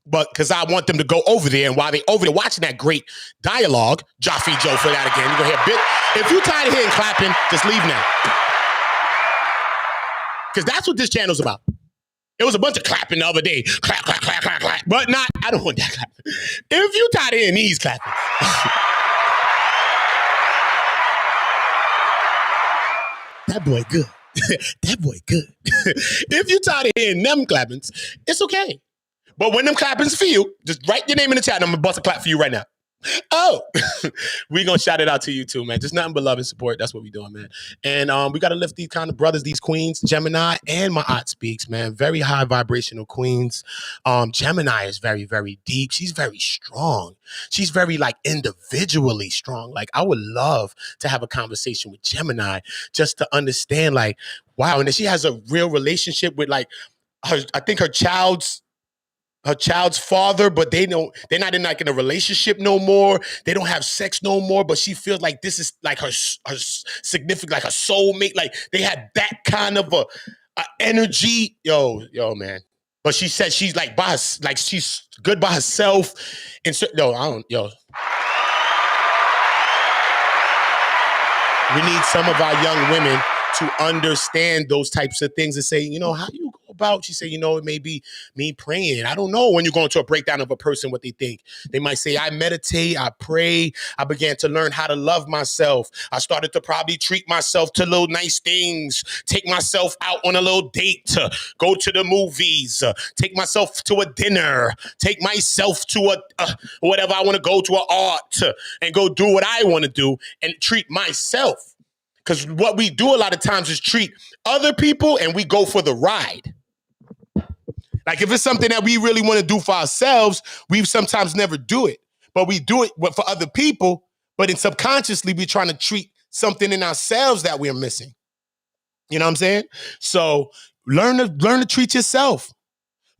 B: but because I want them to go over there, and while they over there watching that great dialogue, Jaffe Joe for that again. You're going to hear a bit. If you're tired of hearing clapping, just leave now. Because that's what this channel's about. It was a bunch of clapping the other day. Clap, clap, clap, clap, clap. But not, I don't want that clapping. If you're tired of hearing these clapping. That boy good. That boy good. If you're tired of hearing them clappings, it's okay. But when them clappings for you, just write your name in the chat and I'm going to bust a clap for you right now. Oh, we're going to shout it out to you too, man. Just nothing but love and support. That's what we're doing, man. And we got to lift these kind of brothers, these queens, Gemini and my aunt speaks, man. Very high vibrational queens. Gemini is very, very deep. She's very strong. She's very like individually strong. Like I would love to have a conversation with Gemini just to understand like, wow. And then she has a real relationship with like, I think her child's father, but they're not in like in a relationship no more. They don't have sex no more, but she feels like this is like her significant, like a soulmate. Like they had that kind of a energy. Yo, man. But she said she's like like she's good by herself. And so, we need some of our young women to understand those types of things and say, you know, how you go about? She said, it may be me praying. I don't know when you go into a breakdown of a person, what they think. They might say, I meditate, I pray. I began to learn how to love myself. I started to probably treat myself to little nice things, take myself out on a little date, go to the movies, take myself to a dinner, take myself to whatever I want to go to, an art, and go do what I want to do and treat myself. Because what we do a lot of times is treat other people and we go for the ride. Like if it's something that we really want to do for ourselves, we sometimes never do it. But we do it for other people, but in subconsciously we're trying to treat something in ourselves that we're missing. You know what I'm saying? So learn to treat yourself.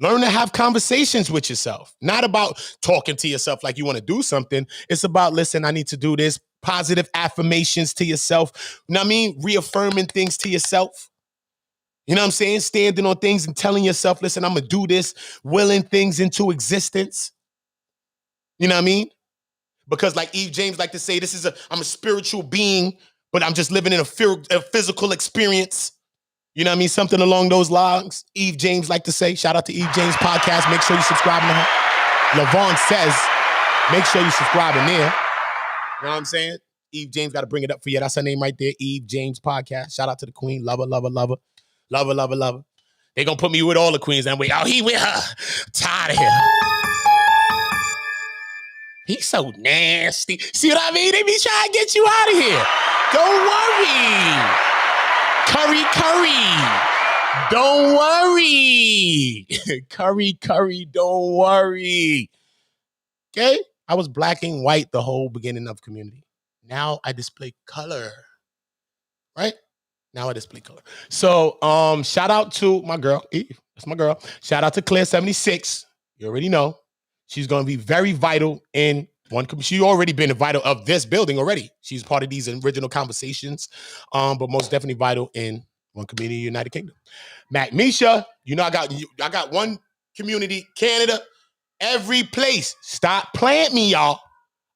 B: Learn to have conversations with yourself. Not about talking to yourself like you want to do something. It's about, listen, I need to do this. Positive affirmations to yourself. You know what I mean? Reaffirming things to yourself. You know what I'm saying? Standing on things and telling yourself, listen, I'm going to do this. Willing things into existence. You know what I mean? Because like Eve James like to say, I'm a spiritual being, but I'm just living in a physical experience. You know what I mean? Something along those lines. Eve James like to say, shout out to Eve James podcast. Make sure you subscribe to her. LaVon says, make sure you subscribe in there. You know what I'm saying? Eve James got to bring it up for you. That's her name right there. Eve James podcast. Shout out to the queen. Love her, love her, love her. Love her, love her, love her. They going to put me with all the queens. And he with her. Tired of him. He's so nasty. See what I mean? They be trying to get you out of here. Don't worry. Curry. Don't worry. Curry, don't worry. Okay? I was black and white the whole beginning of Community. Now I display color. Right? Now I display color. So shout out to my girl, Eve. That's my girl. Shout out to Claire76. You already know. She's going to be very vital in one. She's already been vital of this building already. She's part of these original conversations, but most definitely vital in One Community United Kingdom. Mac Misha, I got One Community Canada, every place. Stop playing me, y'all.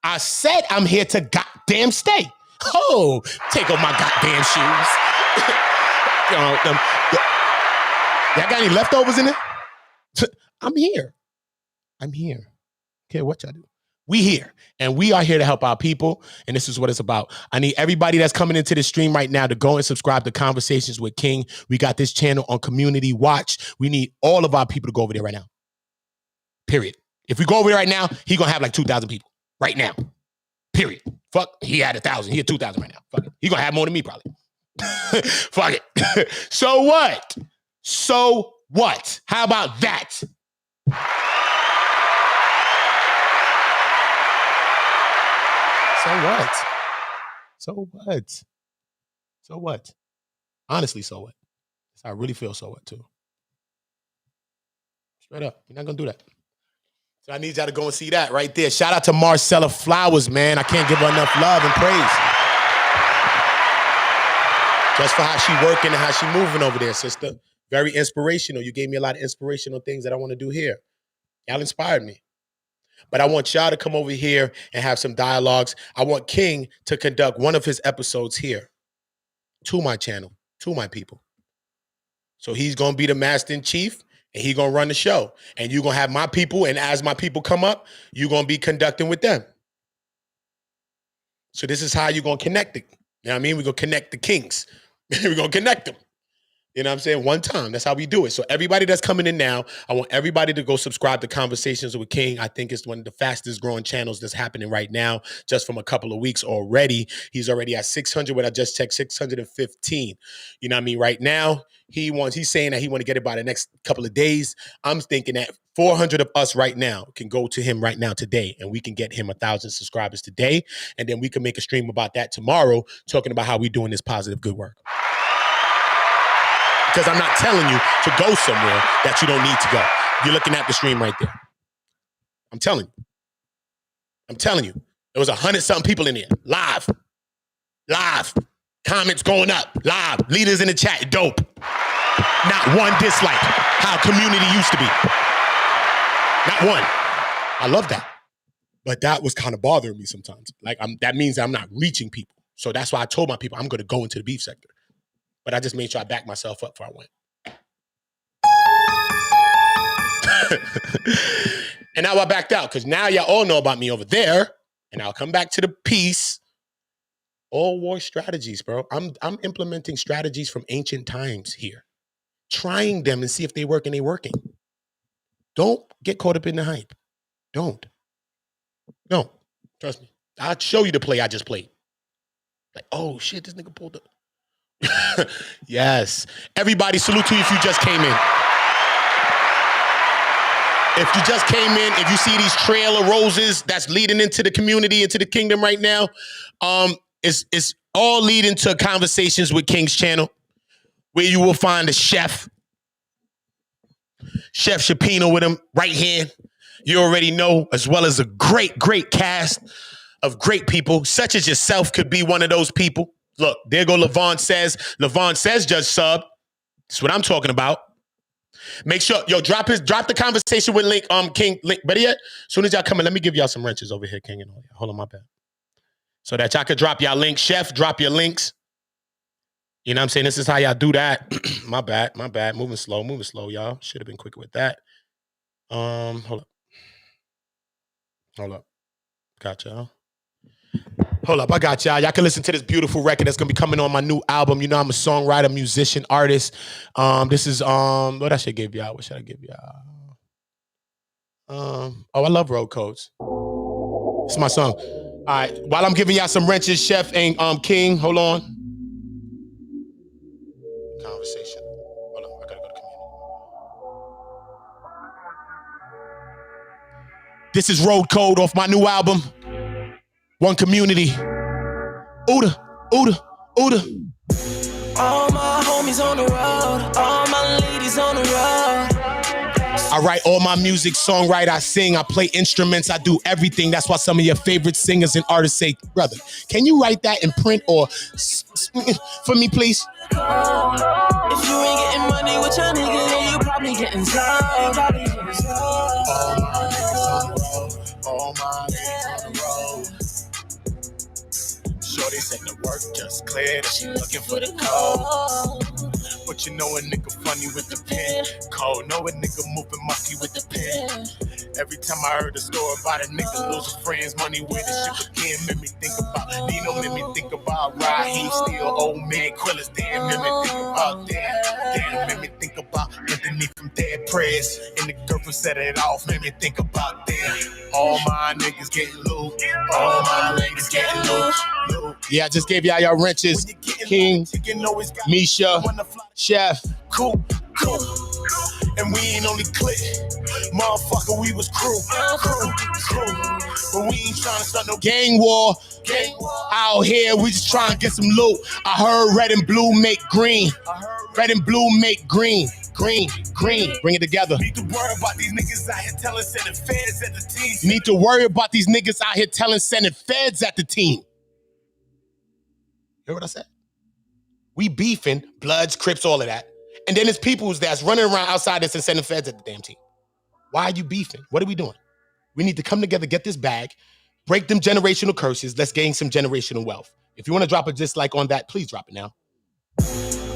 B: I said I'm here to goddamn stay. Oh, take off my goddamn shoes. Y'all got any leftovers in there? I'm here. Okay, what y'all do? We here, and we are here to help our people, and this is what it's about. I need everybody that's coming into the stream right now to go and subscribe to Conversations with King. We got this channel on Community Watch. We need all of our people to go over there right now. Period. If we go over there right now, he gonna have like 2,000 people right now. Period. Fuck, he had 1,000. He had 2,000 right now. Fuck it. He gonna have more than me probably. Fuck it. So what? So what? How about that? So what? Honestly, so what? I really feel so what too. Straight up. You're not going to do that. So I need y'all to go and see that right there. Shout out to Marcella Flowers, man. I can't give her enough love and praise. Just for how she working and how she moving over there, sister. Very inspirational. You gave me a lot of inspirational things that I want to do here. Y'all inspired me. But I want y'all to come over here and have some dialogues. I want King to conduct one of his episodes here to my channel, to my people. So he's going to be the master in chief, and he's going to run the show. And you're going to have my people, and as my people come up, you're going to be conducting with them. So this is how you're going to connect it. You know what I mean? We're going to connect the kings. We're going to connect them. You know what I'm saying? One time. That's how we do it. So everybody that's coming in now, I want everybody to go subscribe to Conversations with King. I think it's one of the fastest growing channels that's happening right now, just from a couple of weeks already. He's already at 600, when I just checked, 615. You know what I mean? Right now, he's saying that he want to get it by the next couple of days. I'm thinking that 400 of us right now can go to him right now today, and we can get him 1,000 subscribers today. And then we can make a stream about that tomorrow, talking about how we're doing this positive good work. Because I'm not telling you to go somewhere that you don't need to go. You're looking at the stream right there. I'm telling you. There was 100-something people in there. Live. Comments going up. Live. Leaders in the chat. Dope. Not one dislike. How Community used to be. Not one. I love that. But that was kind of bothering me sometimes. Like, that means I'm not reaching people. So that's why I told my people I'm going to go into the beef sector. But I just made sure I backed myself up before I went. And now I backed out because now y'all all know about me over there. And I'll come back to the piece. All war strategies, bro. I'm implementing strategies from ancient times here. Trying them and see if they work, and they working. Don't get caught up in the hype. Don't. Trust me. I'll show you the play I just played. Like, oh shit, this nigga pulled up. Yes. Everybody, salute to you if you just came in. If you just came in, if you see these trail of roses that's leading into the community, into the kingdom right now, it's all leading to Conversations with King's channel, where you will find a Chef Shapino with him right here. You already know, as well as a great cast of great people, such as yourself could be one of those people. Look, there go Levon Says. Levon Says just sub. That's what I'm talking about. Make sure, drop the conversation with King link. Better yet, as soon as y'all come in, let me give y'all some wrenches over here, King and all y'all. Hold on, my bad. So that y'all could drop y'all links. Chef, drop your links. You know what I'm saying? This is how y'all do that. My bad. Moving slow, y'all. Should have been quicker with that. Hold up. Got y'all. Hold up, I got y'all. Y'all can listen to this beautiful record that's gonna be coming on my new album. You know, I'm a songwriter, musician, artist. This is what I should give y'all. What should I give y'all? I love road codes. It's my song. All right, while I'm giving y'all some wrenches, Chef and King, hold on. Conversation. Hold on, I gotta go to community. This is Road Code off my new album. One Community. Ooda.
F: All my homies on the road, all my ladies on the road.
B: I write all my music, songwrite, I sing, I play instruments, I do everything. That's why some of your favorite singers and artists say, brother, can you write that in print or for me, please?
F: If you ain't getting money with your nigga, then you probably getting some.
B: All my niggas on the road. Shorty said the work just cleared and she looking for the code. But you know a nigga funny with the pen. Cold, know a nigga moving monkey with the pen. Every time I heard a story about a nigga losing friends, money with his shit again, made me think about Nino, made me think about Raheem, still old man, Quillis, damn, made me think about damn, made me think about Anthony from Dead Press, and the girlfriend set it off, made me think about damn, all my niggas getting loot, all my ladies getting loot. Yeah, I just gave y'all wrenches. King, Misha, Chef. Cool. And we ain't only click. Motherfucker, we was crew. But we ain't trying to start no gang war. Out here, we just trying to get some loot. I heard red and blue make green. Green. Bring it together. Need to worry about these niggas out here telling sending feds at the team. Need to worry about these niggas out here telling sending feds at the team. Hear what I said? We beefing, Bloods, Crips, all of that. And then there's people that's running around outside this and sending feds at the damn team. Why are you beefing? What are we doing? We need to come together, get this bag, break them generational curses. Let's gain some generational wealth. If you want to drop a dislike on that, please drop it now.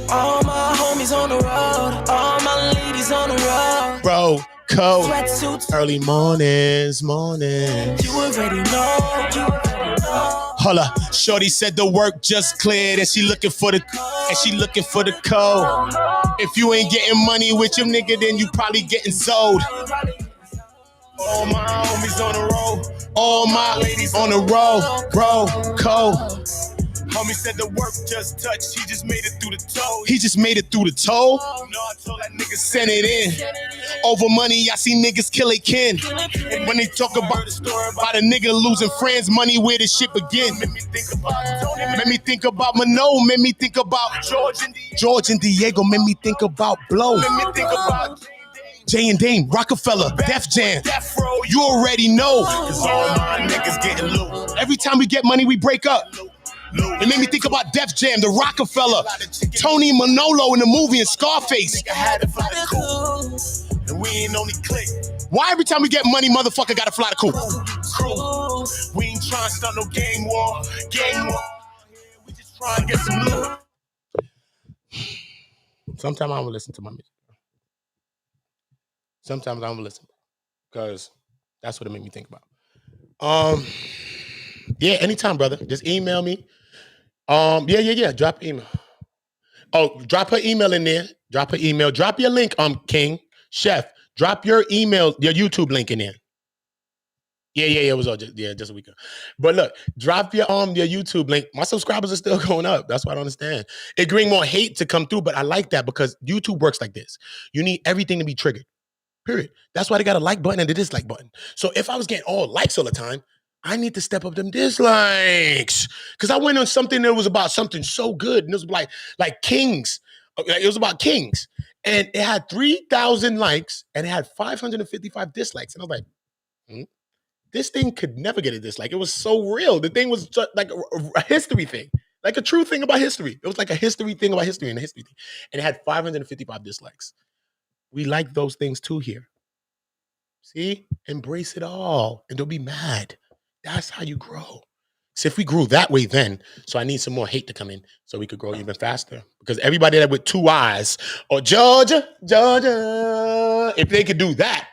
F: All my homies on the road, all my ladies on the road.
B: Bro, cold.
F: Sweatsuits.
B: Early mornings.
F: You already know.
B: Holla, shorty said the work just cleared and she looking for the code. If you ain't getting money with your nigga, then you probably getting sold. All my homies on the road, all my ladies on the road, bro, cold. Homie said the work just touched, he just made it through the toe. No, I told that nigga send it in. Over money, I see niggas kill a kin. And when they talk about the story about a nigga losing friends, money where the ship again. Made me think about Tony, made me think about Mano, made me think about George and Diego, made me think about Blow. Made me think about Jay and Dame, Rockefeller, Def Jam. You already know. Cause all my niggas getting loot. Every time we get money, we break up. It made me think about Def Jam, the Rockefeller, Tony Manolo in the movie and Scarface. And we ain't only click. Why every time we get money, motherfucker gotta fly the coop? We ain't trying to start no gang war. We just trying to get some loot. Sometimes I will listen to my music. Sometimes I don't listen because that's what it made me think about. Yeah, anytime, brother. Just email me. Yeah. Drop email. Oh, drop her email in there. Drop her email. Drop your link, King. Chef, drop your email, your YouTube link in there. Yeah. It was all just a week ago. But look, drop your YouTube link. My subscribers are still going up. That's what I don't understand. It bring more hate to come through, but I like that because YouTube works like this. You need everything to be triggered. Period. That's why they got a like button and a dislike button. So if I was getting all likes all the time, I need to step up them dislikes. Because I went on something that was about something so good. And it was like Kings. It was about Kings. And it had 3,000 likes and it had 555 dislikes. And I was like, this thing could never get a dislike. It was so real. The thing was just like a history thing. Like a true thing about history. It was like a history thing about history and a history thing. And it had 555 dislikes. We like those things too here. See? Embrace it all and don't be mad. That's how you grow. So if we grew that way then, so I need some more hate to come in so we could grow even faster. Because everybody that with 2 eyes or Georgia, if they could do that,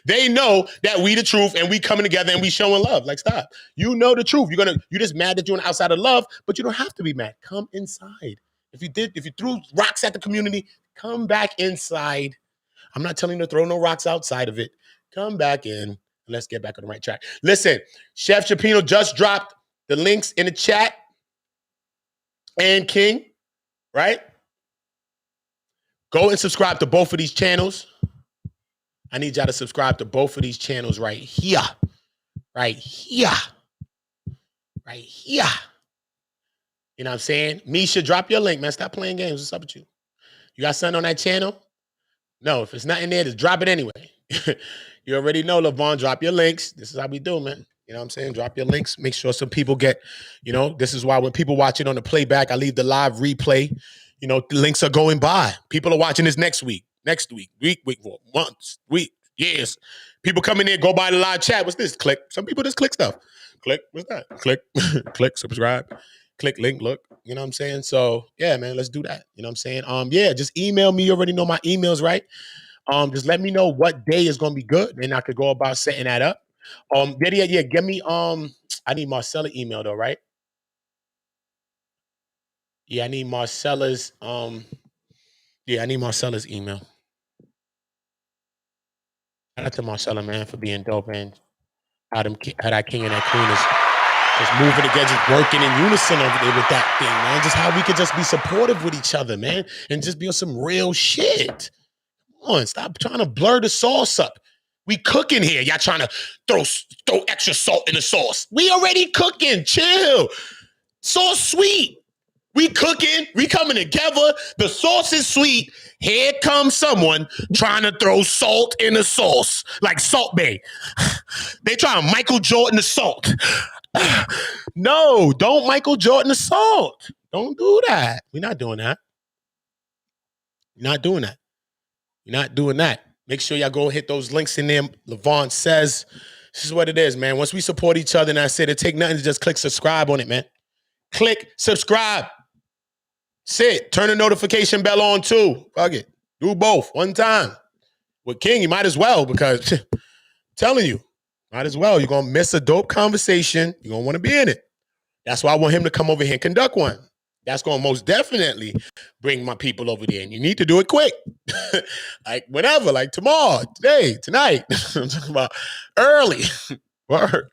B: they know that we the truth and we coming together and we showing love. Like, stop. You know the truth. You're just mad that you're on the outside of love, but you don't have to be mad. Come inside. If you threw rocks at the community, come back inside. I'm not telling you to throw no rocks outside of it. Come back in. Let's get back on the right track. Listen, Chef Chapino just dropped the links in the chat. And King, right? Go and subscribe to both of these channels. I need y'all to subscribe to both of these channels right here. Right here. Right here. You know what I'm saying? Misha, drop your link, man. Stop playing games. What's up with you? You got something on that channel? No, if it's not in there, just drop it anyway. You already know, LaVon, drop your links. This is how we do, man. You know what I'm saying? Drop your links. Make sure some people get, this is why when people watch it on the playback, I leave the live replay. The links are going by. People are watching this next week, months, years. People come in there, go by the live chat. What's this? Click. Some people just click stuff. Click. What's that? Click. Click, subscribe. Click link, look. You know what I'm saying? So, yeah, man, let's do that. You know what I'm saying? Yeah, just email me. You already know my emails, right? Just let me know what day is going to be good, and I could go about setting that up. Yeah. Give me, I need Marcella's email though, right? Yeah, I need Marcella's, I need Marcella's email. Shout out to Marcella, man, for being dope, and how that king and that queen is just moving together, just working in unison over there with that thing, man. Just how we could just be supportive with each other, man, and just be on some real shit. Come on, stop trying to blur the sauce up. We cooking here. Y'all trying to throw extra salt in the sauce. We already cooking. Chill. Sauce sweet. We cooking. We coming together. The sauce is sweet. Here comes someone trying to throw salt in the sauce. Like Salt Bay. They trying to Michael Jordan the salt. No, don't Michael Jordan the salt. Don't do that. We're not doing that. We're not doing that. We're not doing that. Make sure y'all go hit those links in there. LaVon says, this is what it is, man. Once we support each other, and I said it take nothing to just click subscribe on it, man. Click subscribe. Sit. Turn the notification bell on too. Fuck it. Do both one time. With King, you might as well, because I'm telling you, might as well. You're going to miss a dope conversation. You're going to want to be in it. That's why I want him to come over here and conduct one. That's going to most definitely bring my people over there. And you need to do it quick. Like whenever, like tomorrow, today, tonight. I'm talking about early. Word.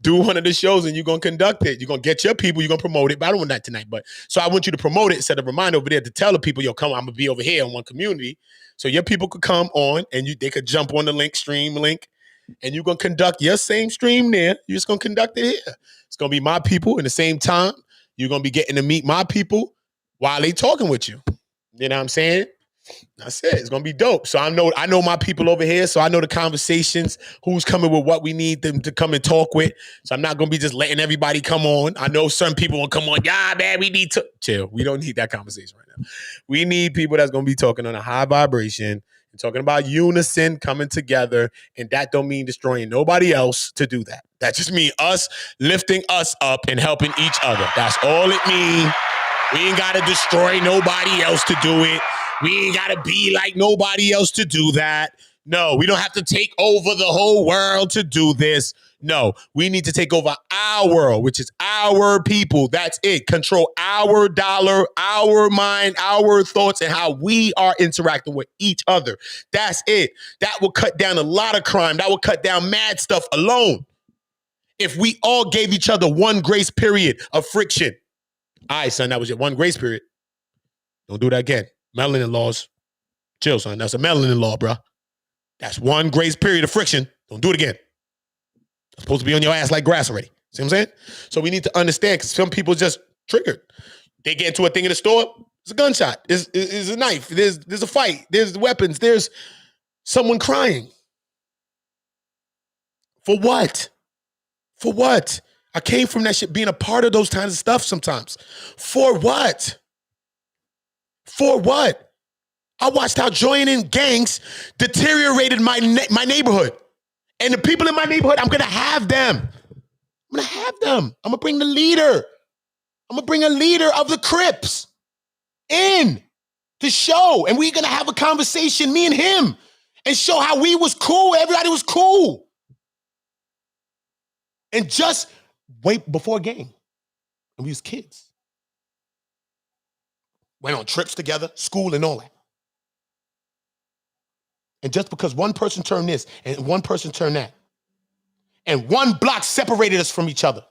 B: Do one of the shows and you're going to conduct it. You're going to get your people. You're going to promote it. But I don't want that tonight. But so I want you to promote it. Set a reminder over there to tell the people, yo, come on, I'm going to be over here in one community. So your people could come on and they could jump on the stream link. And you're going to conduct your same stream there. You're just going to conduct it here. It's going to be my people in the same time. You're going to be getting to meet my people while they talking with you. You know what I'm saying? That's it. It's going to be dope. So I know my people over here. So I know the conversations, who's coming with what we need them to come and talk with. So I'm not going to be just letting everybody come on. I know some people will come on. Yeah, man, we need to chill. We don't need that conversation right now. We need people that's going to be talking on a high vibration and talking about unison coming together. And that don't mean destroying nobody else to do that. That just means us lifting us up and helping each other. That's all it means. We ain't got to destroy nobody else to do it. We ain't got to be like nobody else to do that. No, we don't have to take over the whole world to do this. No, we need to take over our world, which is our people. That's it. Control our dollar, our mind, our thoughts, and how we are interacting with each other. That's it. That will cut down a lot of crime. That will cut down mad stuff alone. If we all gave each other one grace period of friction. All right, son, that was your one grace period. Don't do that again. Melanin laws. Chill, son. That's a melanin law, bro. That's one grace period of friction. Don't do it again. It's supposed to be on your ass like grass already. See what I'm saying? So we need to understand, because some people just triggered. They get into a thing in the store, it's a gunshot, it's a knife, there's a fight, there's weapons, there's someone crying. For what? For what? I came from that shit being a part of those kinds of stuff sometimes. For what? For what? I watched how joining gangs deteriorated my neighborhood. And the people in my neighborhood, I'm going to have them. I'm going to have them. I'm going to bring the leader. I'm going to bring a leader of the Crips in to show. And we're going to have a conversation, me and him, and show how we was cool. Everybody was cool. And just wait before a game. And we was kids. Went on trips together, school and all that. And just because one person turned this and one person turned that, and one block separated us from each other.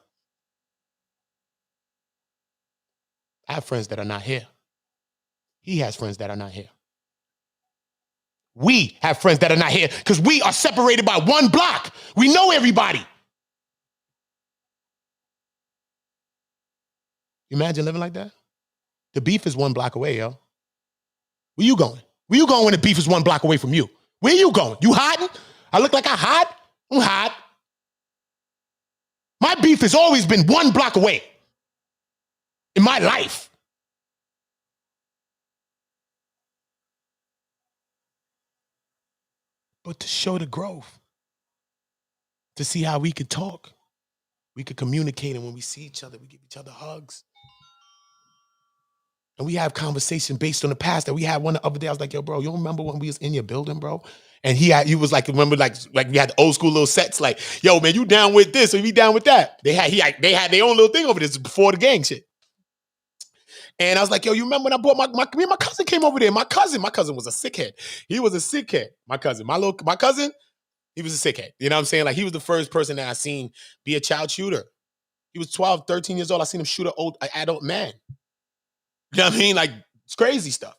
B: I have friends that are not here. He has friends that are not here. We have friends that are not here because we are separated by one block. We know everybody. Imagine living like that? The beef is one block away, yo. Where you going? Where you going when the beef is one block away from you? Where you going? You hiding? I look like I hide? I'm hide. My beef has always been one block away in my life. But to show the growth, to see how we could talk, we could communicate, and when we see each other, we give each other hugs. And we have conversation based on the past that we had one the other day. I was like, yo, bro, you don't remember when we was in your building, bro? And he was like, remember, like we had the old school little sets, like, yo, man, you down with this or you down with that? They had their own little thing over this before the gang shit. And I was like, yo, you remember when I brought me and my cousin came over there? My cousin was a sickhead. He was a sickhead. My cousin, he was a sickhead. You know what I'm saying? Like, he was the first person that I seen be a child shooter. He was 12, 13 years old. I seen him shoot an adult man. You know what I mean? Like, it's crazy stuff.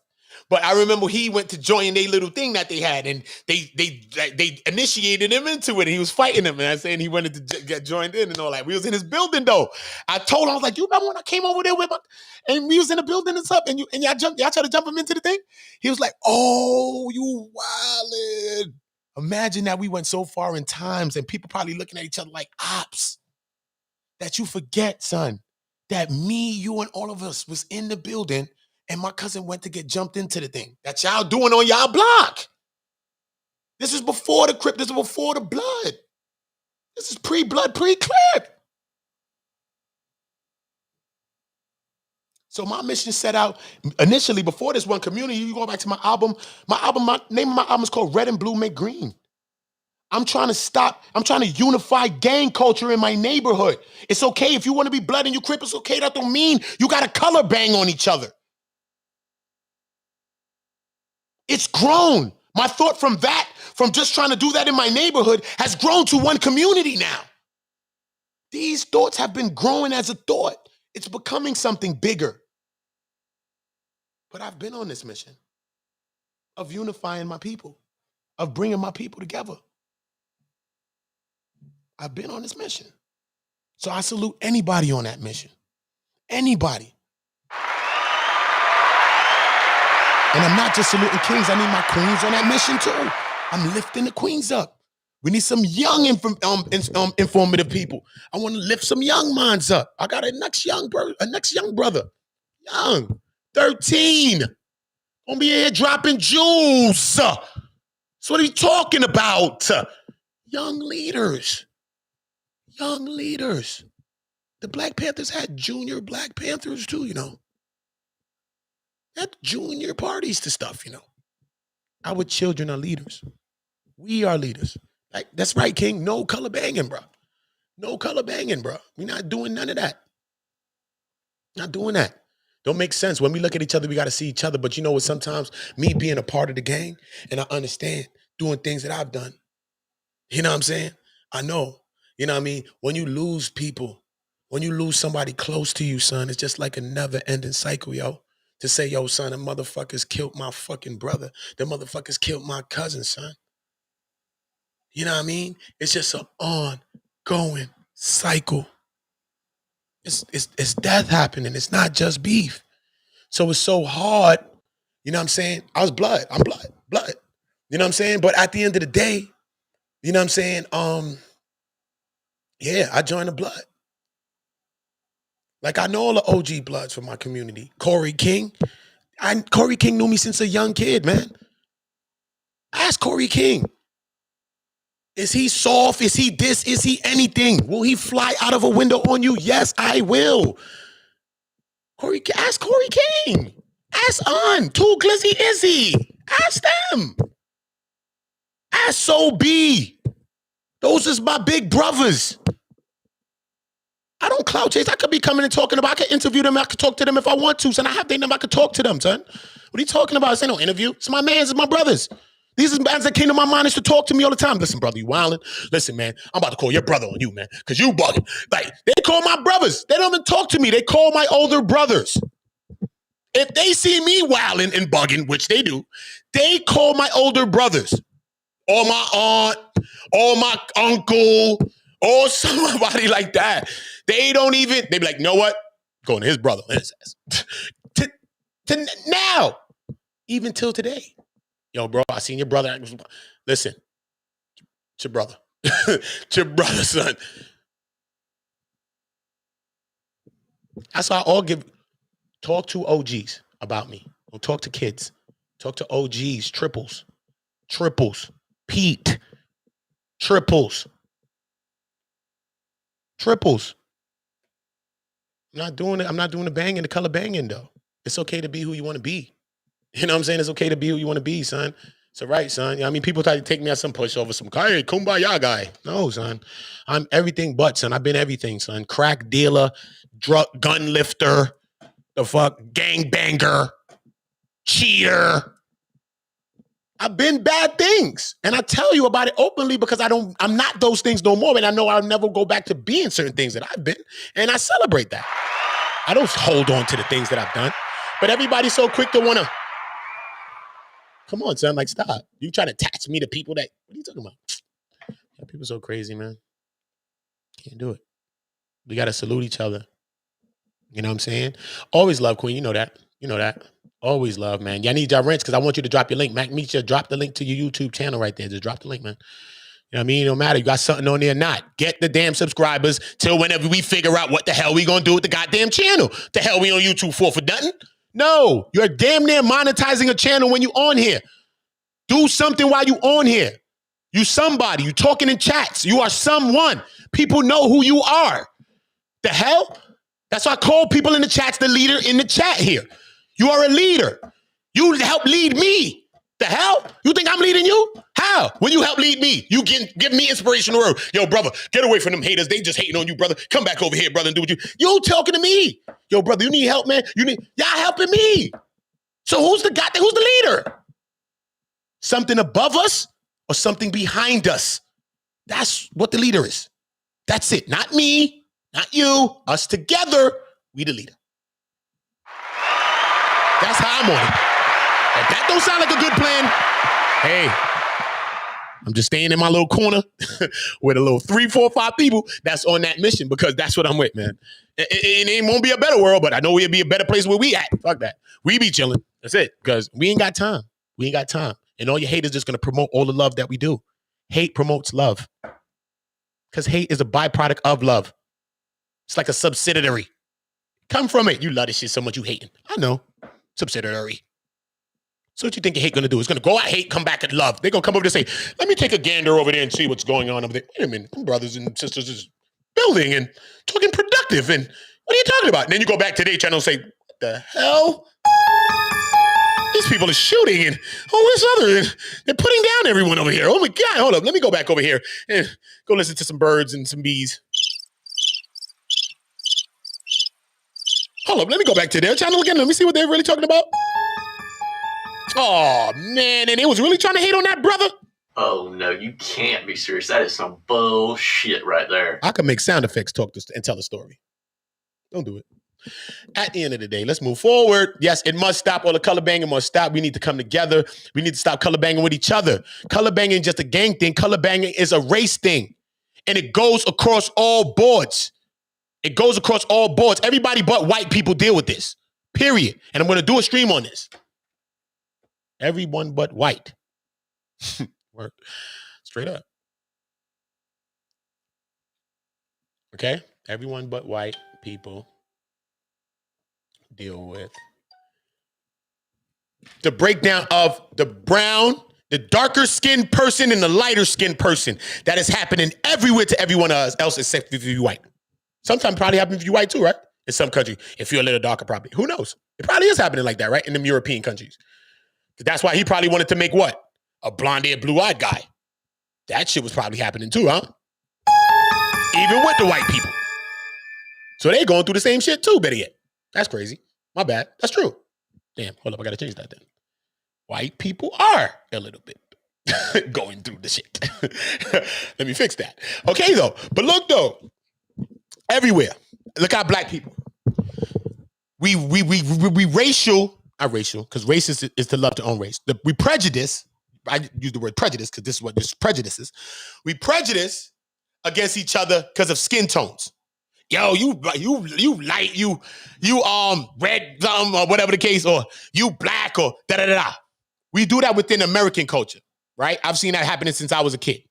B: But I remember he went to join their little thing that they had, and they initiated him into it, and he was fighting them, and I saying he wanted to get joined in and all that. We was in his building, though. I told him, I was like, you remember when I came over there and we was in the building and stuff, and y'all tried to jump him into the thing? He was like, oh, you wildin'. Imagine that we went so far in times, and people probably looking at each other like ops, that you forget, son, that me, you, and all of us was in the building, and my cousin went to get jumped into the thing that y'all doing on y'all block. This is before the Crip. This is before the blood. This is pre-blood, pre-Crip. So my mission set out initially before this one community. You go back to my album. My name of my album is called Red and Blue Make Green. I'm trying to unify gang culture in my neighborhood. It's okay if you want to be blood and you Crip, it's okay. That don't mean you got to color bang on each other. It's grown. My thought from just trying to do that in my neighborhood has grown to one community now. These thoughts have been growing as a thought. It's becoming something bigger. But I've been on this mission of unifying my people, of bringing my people together. I've been on this mission. So I salute anybody on that mission. Anybody. And I'm not just saluting kings. I need my queens on that mission too. I'm lifting the queens up. We need some young informative people. I want to lift some young minds up. I got a next young brother. Young, 13. Gonna be here dropping jewels. That's what are you talking about? Young leaders. Young leaders. The Black Panthers had junior Black Panthers too, you know. They had junior parties to stuff, you know. Our children are leaders. We are leaders. Like, that's right, King. No color banging, bro. No color banging, bro. We're not doing none of that. Not doing that. Don't make sense. When we look at each other, we got to see each other. But you know what? Sometimes me being a part of the gang, and I understand doing things that I've done. You know what I'm saying? I know. You know what I mean? When you lose people, when you lose somebody close to you, son, it's just like a never-ending cycle, yo. To say, yo, son, the motherfuckers killed my fucking brother. The motherfuckers killed my cousin, son. You know what I mean? It's just an ongoing cycle. It's death happening. It's not just beef. So it's so hard. You know what I'm saying? I was blood. I'm blood. You know what I'm saying? But at the end of the day, you know what I'm saying? Yeah, I joined the blood. Like, I know all the OG bloods from my community. Corey King. Corey King knew me since a young kid, man. Ask Corey King. Is he soft? Is he this? Is he anything? Will he fly out of a window on you? Yes, I will. Ask Corey King. Ask Too Glizzy Izzy. Ask them. Ask So B. Those is my big brothers. I don't clout chase. I could be coming and talking about, I could interview them. I could talk to them if I want to, son. I have their number. I could talk to them, son. What are you talking about? This ain't no interview. It's my mans, it's my brothers. These are bands that came to my mind is to talk to me all the time. Listen, brother, you wildin'. Listen, man, I'm about to call your brother on you, man, because you bugging. Like, they call my brothers. They don't even talk to me. They call my older brothers. If they see me wilding and bugging, which they do, they call my older brothers. Or my aunt, or my uncle, or somebody like that. They don't even, they be like, you know what? Going to his brother. to now, even till today. Yo, bro, I seen your brother. Listen, it's your brother. It's your brother, son. That's why I all talk to OGs about me. Don't talk to kids. Talk to OGs, triples, Pete, triples. I'm not doing it. I'm not doing the banging, the color banging, though. It's okay to be who you want to be. You know what I'm saying? It's okay to be who you want to be, son. It's all right, son. You know what I mean, people try to take me as some pushover, some hey, kumbaya guy. No, son. I'm everything but, son. I've been everything, son. Crack dealer, gun lifter, the fuck, gangbanger, cheater. I've been bad things. And I tell you about it openly because I'm not those things no more. And I know I'll never go back to being certain things that I've been. And I celebrate that. I don't hold on to the things that I've done. But everybody's so quick to want to, come on, son, like, stop. You trying to attach me to people that, what are you talking about? Yeah, people so crazy, man. Can't do it. We got to salute each other. You know what I'm saying? Always love, Queen. You know that. You know that. Always love, man. Y'all need y'all rents because I want you to drop your link. Mac Meets, drop the link to your YouTube channel right there. Just drop the link, man. You know what I mean? It don't matter. You got something on there or not. Get the damn subscribers till whenever we figure out what the hell we gonna do with the goddamn channel. The hell we on YouTube for nothing? No. You're damn near monetizing a channel when you on here. Do something while you on here. You somebody. You talking in chats. You are someone. People know who you are. The hell? That's why I call people in the chats the leader in the chat here. You are a leader. You help lead me. The hell? You think I'm leading you? How? When you help lead me, you give me inspirational word. Yo, brother, get away from them haters. They just hating on you, brother. Come back over here, brother, and do what you talking to me. Yo, brother, you need help, man. Y'all helping me. So who's the leader? Something above us or something behind us? That's what the leader is. That's it. Not me, not you, us together, we the leader. That's how I'm on it. If that don't sound like a good plan, hey, I'm just staying in my little corner with a little 3, 4, 5 people that's on that mission because that's what I'm with, man. It won't be a better world, but I know it'll be a better place where we at. Fuck that. We be chilling. That's it. Because we ain't got time. We ain't got time. And all your haters just going to promote all the love that we do. Hate promotes love. Because hate is a byproduct of love. It's like a subsidiary. Come from it. You love this shit so much you hating. I know. Subsidiary. So what you think your hate gonna do? It's gonna go out hate, come back at love. They're gonna come over there and say, let me take a gander over there and see what's going on over there. Wait a minute, brothers and sisters is building and talking productive. And what are you talking about? And then you go back to their channel and say, what the hell? these people are shooting and all this other, they're putting down everyone over here. Oh my God, hold up. Let me go back over here and go listen to some birds and some bees. Hold up, let me go back to their channel again. Let me see what they're really talking about. Oh man, and they was really trying to hate on that brother?
G: Oh no, you can't be serious. That is some bullshit right there.
B: I can make sound effects talk and tell a story. Don't do it. At the end of the day, let's move forward. Yes, it must stop. All the color banging must stop. We need to come together. We need to stop color banging with each other. Color banging is just a gang thing. Color banging is a race thing. And it goes across all boards. It goes across all boards. Everybody but white people deal with this. Period. And I'm going to do a stream on this. Everyone but white. Work. Straight up. Okay? Everyone but white people deal with the breakdown of the brown, the darker skinned person and the lighter skinned person. That is happening everywhere to everyone else except if you're white. Sometimes probably happens if you're white too, right? In some country, if you're a little darker, probably. Who knows? It probably is happening like that, right? In them European countries. That's why he probably wanted to make what? A blonde-haired, blue-eyed guy. That shit was probably happening too, huh? Even with the white people. So they going through the same shit too, better yet. That's crazy. My bad. That's true. Damn, hold up. I got to change that then. White people are a little bit going through the shit. Let me fix that. Okay, though. But look, though. Everywhere. Look at black people. We racial, not racial, because race is to love to own race. We prejudice. I use the word prejudice because this is what this prejudice is. We prejudice against each other because of skin tones. Yo, you light, you red or whatever the case, or you black or da-da-da-da. We do that within American culture, right? I've seen that happening since I was a kid.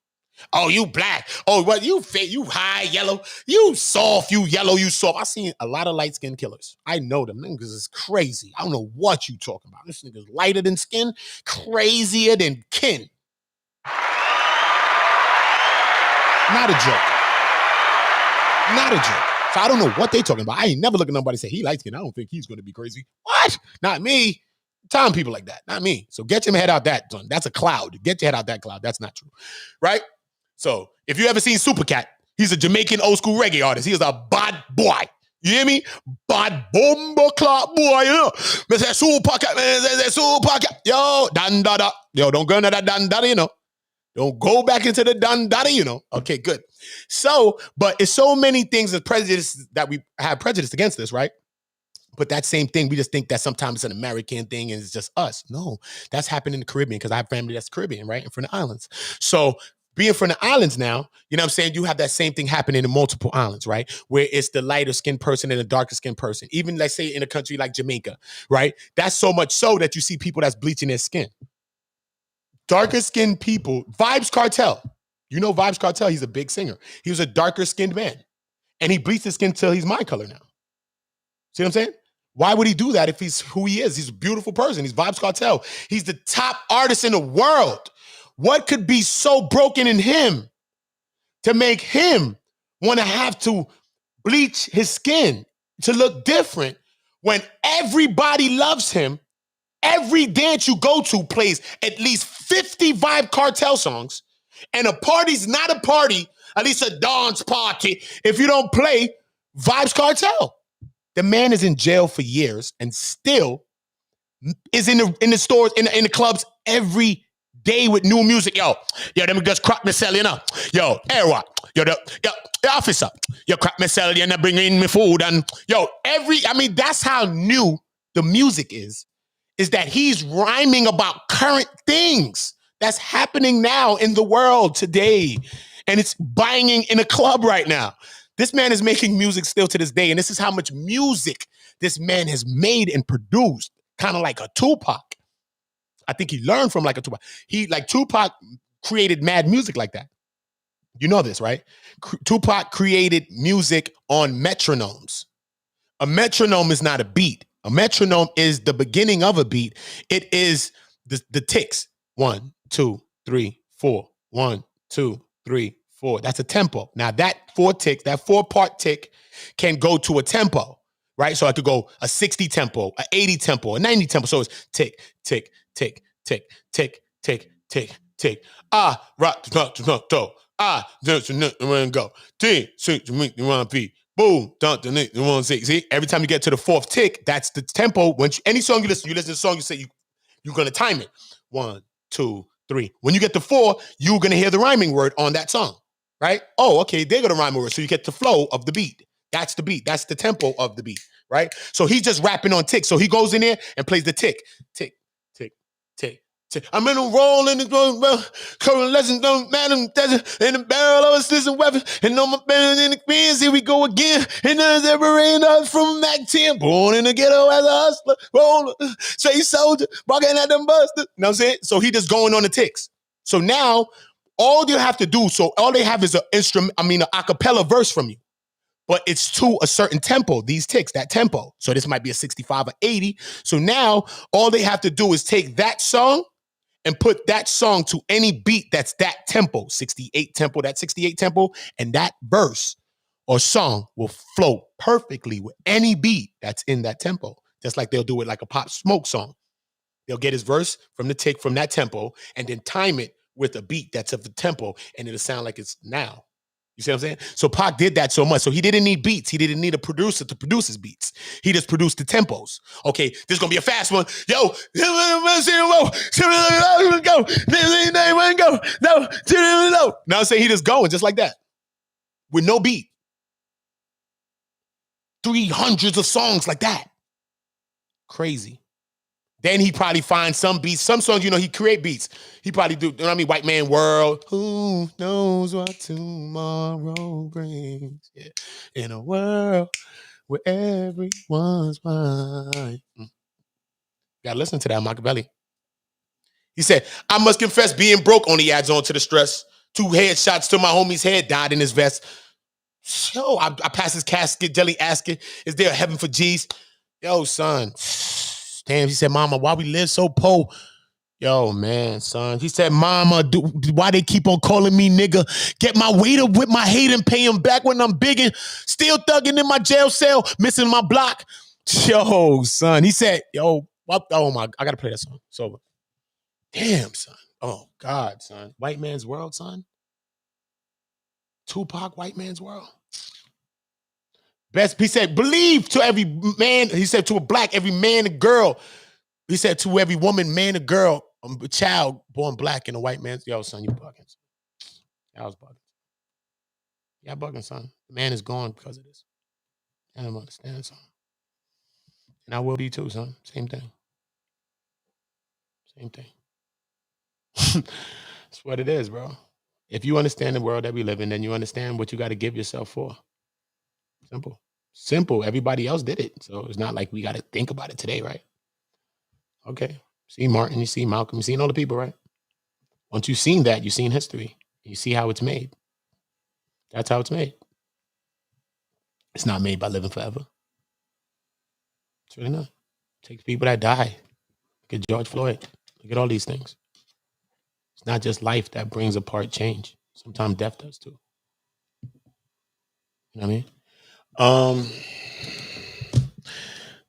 B: Oh, you black. Oh, what you high yellow. You soft, you yellow, you soft. I've seen a lot of light-skinned killers. I know them niggas is crazy. I don't know what you talking about. This nigga's lighter than skin, crazier than kin. Not a joke. Not a joke. So I don't know what they talking about. I ain't never looking at nobody say he light skin. I don't think he's going to be crazy. What? Not me. Time people like that. Not me. So get your head out that one. That's a cloud. Get your head out that cloud. That's not true. Right? So if you ever seen Supercat, he's a Jamaican old school reggae artist. He is a bad boy. You hear me? Bad bomber clock boy, you know. Mr. Supercat, man, Supercat. Yo, dan dada. Yo, don't go into that dan dada, you know. Don't go back into the dan dada, you know. Okay, good. So, but it's so many things of prejudice that we have prejudice against this, right? But that same thing, we just think that sometimes it's an American thing and it's just us. No, that's happened in the Caribbean because I have family that's Caribbean, right? And from the islands. So being from the islands now, you know what I'm saying? You have that same thing happening in multiple islands, right? Where it's the lighter skinned person and the darker skinned person. Even let's say in a country like Jamaica, right? That's so much so that you see people that's bleaching their skin. Darker skinned people, Vybz Kartel. You know Vybz Kartel, he's a big singer. He was a darker skinned man. And he bleached his skin till he's my color now. See what I'm saying? Why would he do that if he's who he is? He's a beautiful person. He's Vybz Kartel. He's the top artist in the world. What could be so broken in him to make him want to have to bleach his skin to look different when everybody loves him? Every dance you go to plays at least 50 Vybz Kartel songs, and a party's not a party, at least a dance party, if you don't play Vybz Kartel. The man is in jail for years and still is in the stores, in the clubs every day with new music. Yo, let me just crack myself, you know. Yo, hey, what? Yo, the officer, you crack myself, you know, bring in me food. And yo, that's how new the music is that he's rhyming about current things that's happening now in the world today. And it's banging in a club right now. This man is making music still to this day, and this is how much music this man has made and produced, kind of like a Tupac. I think he learned from like a Tupac. Tupac created mad music like that. You know this, right? Tupac created music on metronomes. A metronome is not a beat. A metronome is the beginning of a beat. It is the ticks. 1, 2, 3, 4. 1, 2, 3, 4. That's a tempo. Now that 4 ticks, that 4-part tick can go to a tempo. right? So I could go a 60 tempo, a 80 tempo, a 90 tempo. So it's tick, tick, tick, tick, tick, tick, tick, tick. Rock, go. T, six, one beat. Boom, dun, dun, dun, 1 6. See, every time you get to the fourth tick, that's the tempo. When any song you listen to the song, you say you're gonna time it. 1, 2, 3. When you get to 4, you're gonna hear the rhyming word on that song, right? Oh, okay, they're gonna rhyme word. So you get the flow of the beat. That's the beat. That's the tempo of the beat, right? So he's just rapping on tick. So he goes in there and plays the tick, tick, tick, tick. I'm in a roll in the current legend, don't matter, in the barrel of a system weapon, and on my band in the queens, here we go again. And there's ever rain us from Mac 10, born in the ghetto as a hustler, roller, say soldier, walking at them busters. You know what I'm saying? So he just going on the ticks. So now, all you have to do, so all they have is an acapella verse from you. But it's to a certain tempo, these ticks, that tempo. So this might be a 65 or 80. So now, all they have to do is take that song and put that song to any beat that's that tempo, 68 tempo, that 68 tempo, and that verse or song will flow perfectly with any beat that's in that tempo. Just like they'll do it like a Pop Smoke song. They'll get his verse from the tick, from that tempo, and then time it with a beat that's of the tempo, and it'll sound like it's now. You see what I'm saying? So Pac did that so much. So he didn't need beats. He didn't need a producer to produce his beats. He just produced the tempos. Okay, this is gonna be a fast one. Yo, go. Now I'm saying he just going just like that. With no beat. 300s of songs like that. Crazy. Then he probably finds some beats, some songs, he create beats. He probably do, White Man World. Who knows what tomorrow brings? Yeah. In a world where everyone's mine. Gotta listen to that, Machiavelli. He said, I must confess being broke only adds on to the stress. 2 headshots to my homie's head, died in his vest. Yo, I passed his casket, jelly asking, is there a heaven for G's? Yo, son. Damn, he said, mama, why we live so poor? Yo, man, son. He said, mama, why they keep on calling me nigga? Get my weight up with my hate and pay him back when I'm bigging. Still thugging in my jail cell, missing my block. Yo, son. He said, yo, oh my, I gotta play that song. It's over. Damn, son. Oh, God, son. White Man's World, son. Tupac, White Man's World. Best, he said, believe to every man. He said to a black, every man and girl. He said to every woman, man and girl, a child born black in a white man's. Yo, son, you bugging. I was bugging. Yeah, bugging, son. The man is gone because of this. I don't understand, son. And I will be too, son. Same thing. Same thing. That's what it is, bro. If you understand the world that we live in, then you understand what you got to give yourself for. Simple. Simple. Everybody else did it. So it's not like we got to think about it today, right? Okay. See Martin, you see Malcolm, you seen all the people, right? Once you've seen that, you've seen history. You see how it's made. That's how it's made. It's not made by living forever. It's really not. It takes people that die. Look at George Floyd. Look at all these things. It's not just life that brings apart change. Sometimes death does too. You know what I mean?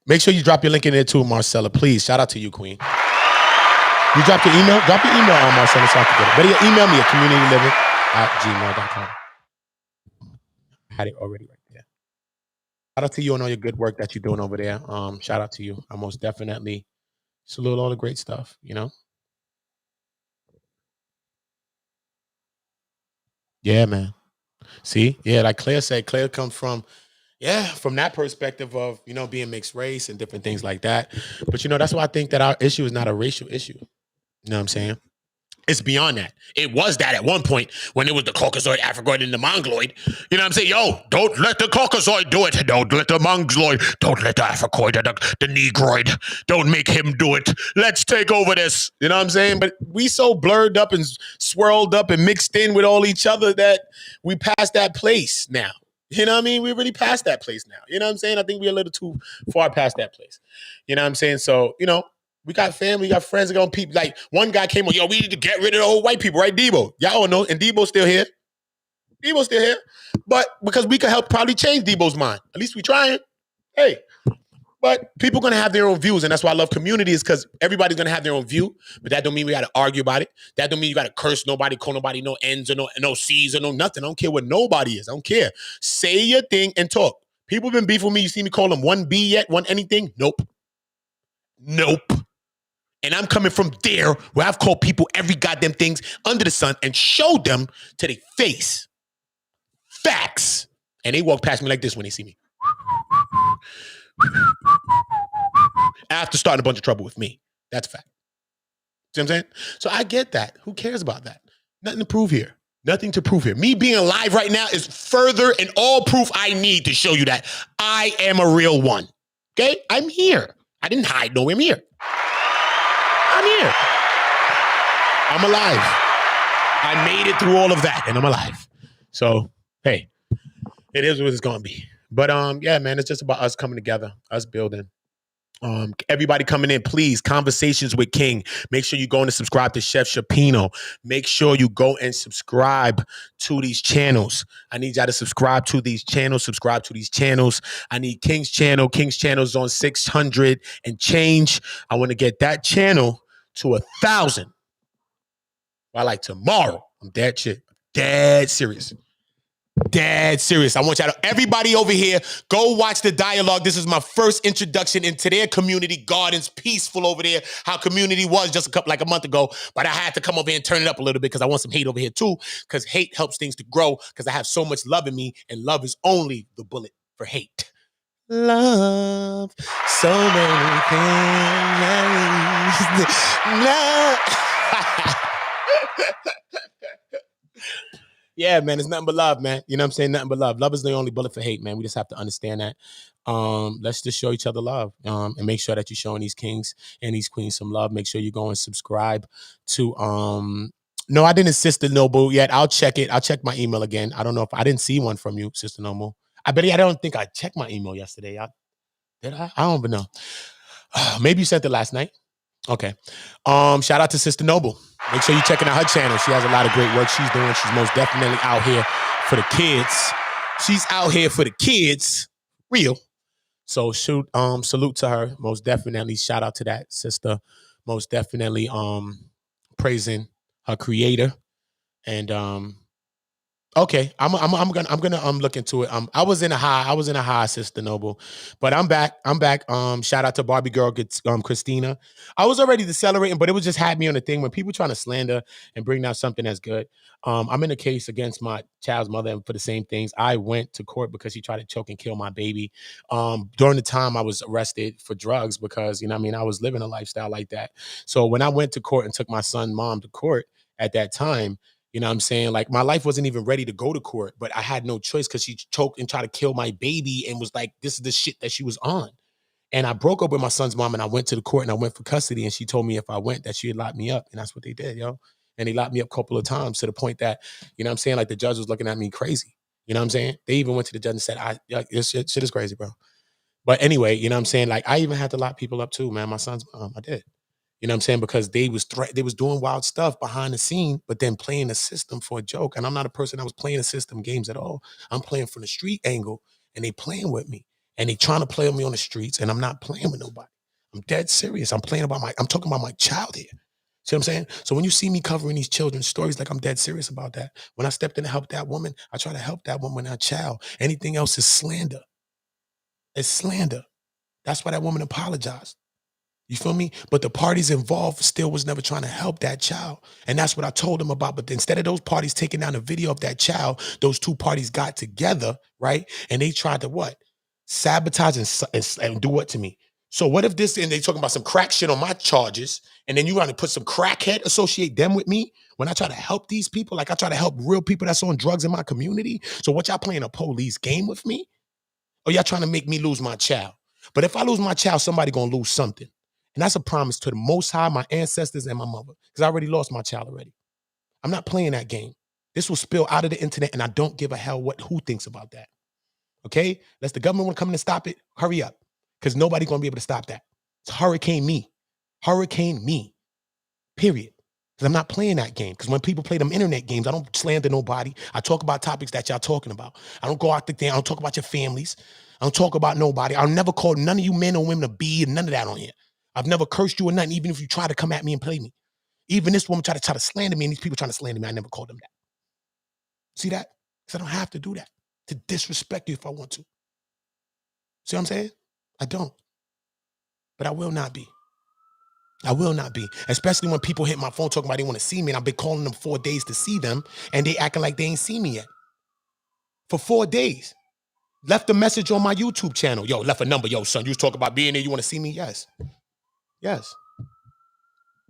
B: Make sure you drop your link in there too, Marcella. Please. Shout out to you, Queen. You dropped your email? Drop your email on Marcella so I can get it. Better email me at communityliving@gmail.com. I had it already right there. Shout out to you on all your good work that you're doing over there. Shout out to you. I most definitely salute all the great stuff, Yeah, man. See? Yeah, like Claire said, Claire comes from that perspective of, being mixed race and different things like that. But, that's why I think that our issue is not a racial issue. You know what I'm saying? It's beyond that. It was that at one point when it was the Caucasoid, Africoid, and the Mongoloid. You know what I'm saying? Yo, don't let the Caucasoid do it. Don't let the Mongoloid. Don't let the Africoid and the Negroid. Don't make him do it. Let's take over this. You know what I'm saying? But we so blurred up and swirled up and mixed in with all each other that we passed that place now. You know what I mean? We're really past that place now. You know what I'm saying? I think we're a little too far past that place. You know what I'm saying? So, we got family, we got friends, we got people. Like, one guy came on, yo, we need to get rid of the old white people, right, Debo? Y'all all know, and Debo's still here. Debo's still here. But because we could help probably change Debo's mind. At least we trying. Hey, But people gonna have their own views, and that's why I love community, is because everybody's gonna have their own view. But that don't mean we gotta argue about it. That don't mean you gotta curse nobody, call nobody no N's or no C's or no nothing. I don't care what nobody is. I don't care. Say your thing and talk. People been beefing with me. You see me call them one B yet? One anything? Nope. And I'm coming from there where I've called people every goddamn things under the sun and showed them to their face. Facts. And they walk past me like this when they see me. After starting a bunch of trouble with me. That's a fact. See what I'm saying? So I get that. Who cares about that? Nothing to prove here. Nothing to prove here. Me being alive right now is further and all proof I need to show you that I am a real one. Okay? I'm here. I didn't hide nowhere. I'm here. I'm here. I'm alive. I made it through all of that and I'm alive. So, hey, it is what it's going to be. But yeah, man, it's just about us coming together, us building. Everybody coming in, please. Conversations with King. Make sure you go and subscribe to Chef Shapino. Make sure you go and subscribe to these channels. I need y'all to subscribe to these channels. Subscribe to these channels. I need King's channel. King's channel is on 600 and change. I want to get that channel to 1,000 by like tomorrow. I'm dead serious. Dead serious. I want y'all to, everybody over here, go watch the dialogue. This is my first introduction into their community gardens, peaceful over there, how community was just a month ago. But I had to come over here and turn it up a little bit because I want some hate over here too, because hate helps things to grow, because I have so much love in me, and love is only the bullet for hate. Love, so many things. Love. Yeah, man, it's nothing but love, man. You know what I'm saying? Nothing but love. Love is the only bullet for hate, man. We just have to understand that. Let's just show each other love, and make sure that you're showing these kings and these queens some love. Make sure you go and subscribe to no, I didn't, Sister Noble, yet. I'll check it. I'll check my email again. I don't know if I didn't see one from you, Sister Noble. I don't think I checked my email yesterday. Did I? I don't even know. Maybe you sent it last night. Okay. Shout out to Sister Noble. Make sure you're checking out her channel. She has a lot of great work she's doing. She's most definitely out here for the kids. She's out here for the kids. Real. So salute to her. Most definitely. Shout out to that sister. Most definitely praising her creator. And okay, I'm gonna look into it. I was in a high, Sister Noble, but I'm back. Shout out to Barbie girl, Christina. I was already celebrating, but it was just had me on the thing when people trying to slander and bring down something that's good. I'm in a case against my child's mother and for the same things. I went to court because she tried to choke and kill my baby. During the time I was arrested for drugs because I was living a lifestyle like that. So when I went to court and took my son's mom to court at that time. You know what I'm saying? Like, my life wasn't even ready to go to court, but I had no choice because she choked and tried to kill my baby and was like, this is the shit that she was on. And I broke up with my son's mom and I went to the court and I went for custody. And she told me if I went that she'd lock me up. And that's what they did, yo. And they locked me up a couple of times to the point that, you know what I'm saying? Like, the judge was looking at me crazy. You know what I'm saying? They even went to the judge and said, this shit is crazy, bro. But anyway, you know what I'm saying? Like, I even had to lock people up too, man. My son's mom, I did. You know what I'm saying? Because they was doing wild stuff behind the scene, but then playing the system for a joke. And I'm not a person that was playing the system games at all. I'm playing from the street angle, and they playing with me. And they trying to play with me on the streets, and I'm not playing with nobody. I'm dead serious. I'm talking about my child here. See what I'm saying? So when you see me covering these children's stories, like, I'm dead serious about that. When I stepped in to help that woman, I try to help that woman, that child. Anything else is slander. It's slander. That's why that woman apologized. You feel me? But the parties involved still was never trying to help that child. And that's what I told them about. But instead of those parties taking down a video of that child, those two parties got together, right? And they tried to what? Sabotage and do what to me? So what if this, and they talking about some crack shit on my charges, and then you want to put some crackhead, associate them with me when I try to help these people, like I try to help real people that's on drugs in my community? So what, y'all playing a police game with me? Or y'all trying to make me lose my child? But if I lose my child, somebody gonna lose something. And that's a promise to the Most High, my ancestors, and my mother. Because I already lost my child already. I'm not playing that game. This will spill out of the internet, and I don't give a hell who thinks about that. Okay? Unless the government want to come in and stop it, hurry up. Because nobody's going to be able to stop that. It's Hurricane me. Hurricane me. Period. Because I'm not playing that game. Because when people play them internet games, I don't slander nobody. I talk about topics that y'all talking about. I don't go out the thing. I don't talk about your families. I don't talk about nobody. I'll never call none of you men or women a B and none of that on here. I've never cursed you or nothing, even if you try to come at me and play me. Even this woman try to slander me, and these people trying to slander me, I never called them that. See that? Because I don't have to do that to disrespect you if I want to. See what I'm saying? I don't. But I will not be. I will not be. Especially when people hit my phone talking about they want to see me, and I've been calling them 4 days to see them, and they acting like they ain't seen me yet. For 4 days. Left a message on my YouTube channel. Yo, left a number. Yo, son, you was talking about being there. You want to see me? Yes. Yes.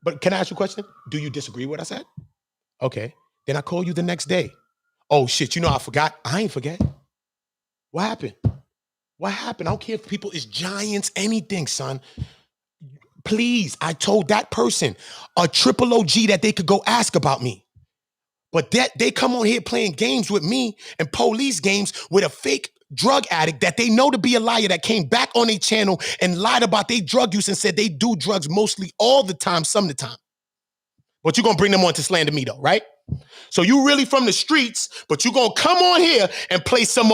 B: But can I ask you a question? Do you disagree with what I said? Okay. Then I call you the next day. Oh, shit, you know I forgot. I ain't forget. What happened? What happened? I don't care if people is giants, anything, son. Please, I told that person, a triple OG, that they could go ask about me. But that they come on here playing games with me and police games with a fake drug addict that they know to be a liar that came back on their channel and lied about their drug use and said they do drugs mostly all the time, some of the time. But you're going to bring them on to slander me though, right? So you really from the streets, but you're going to come on here and play some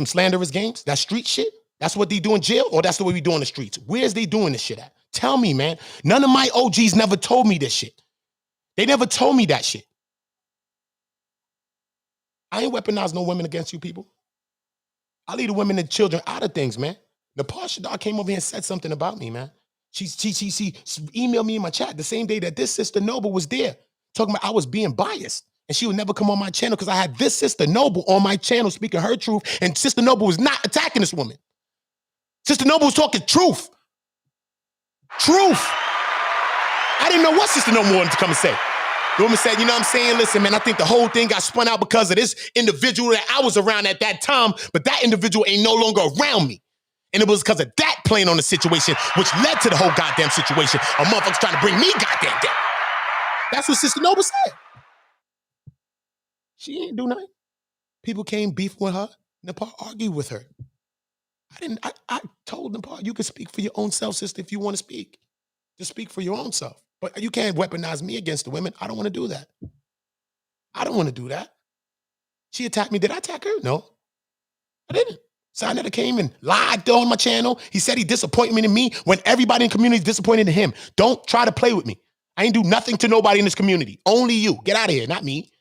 B: slanderous games? That street shit? That's what they do in jail, or that's the way we do in the streets? Where's they doing this shit at? Tell me, man. None of my OGs never told me this shit. They never told me that shit. I ain't weaponized no women against you people. I leave the women and children out of things, man. Nepal Shadar came over here and said something about me, man. She emailed me in my chat the same day that this Sister Noble was there, talking about I was being biased. And she would never come on my channel because I had this Sister Noble on my channel speaking her truth, and Sister Noble was not attacking this woman. Sister Noble was talking truth. Truth. I didn't know what Sister Noble wanted to come and say. The woman said, you know what I'm saying? Listen, man, I think the whole thing got spun out because of this individual that I was around at that time, but that individual ain't no longer around me. And it was because of that playing on the situation, which led to the whole goddamn situation. A motherfucker's trying to bring me goddamn down. That's what Sister Noble said. She ain't do nothing. People came beef with her. Nepal argued with her. I told Nepal, you can speak for your own self, sister, if you want to speak. Just speak for your own self. But you can't weaponize me against the women. I don't want to do that. I don't want to do that. She attacked me. Did I attack her? No, I didn't. Sinetta came and lied on my channel. He said he disappointed me in me when everybody in the community is disappointed in him. Don't try to play with me. I ain't do nothing to nobody in this community. Only you. Get out of here, not me.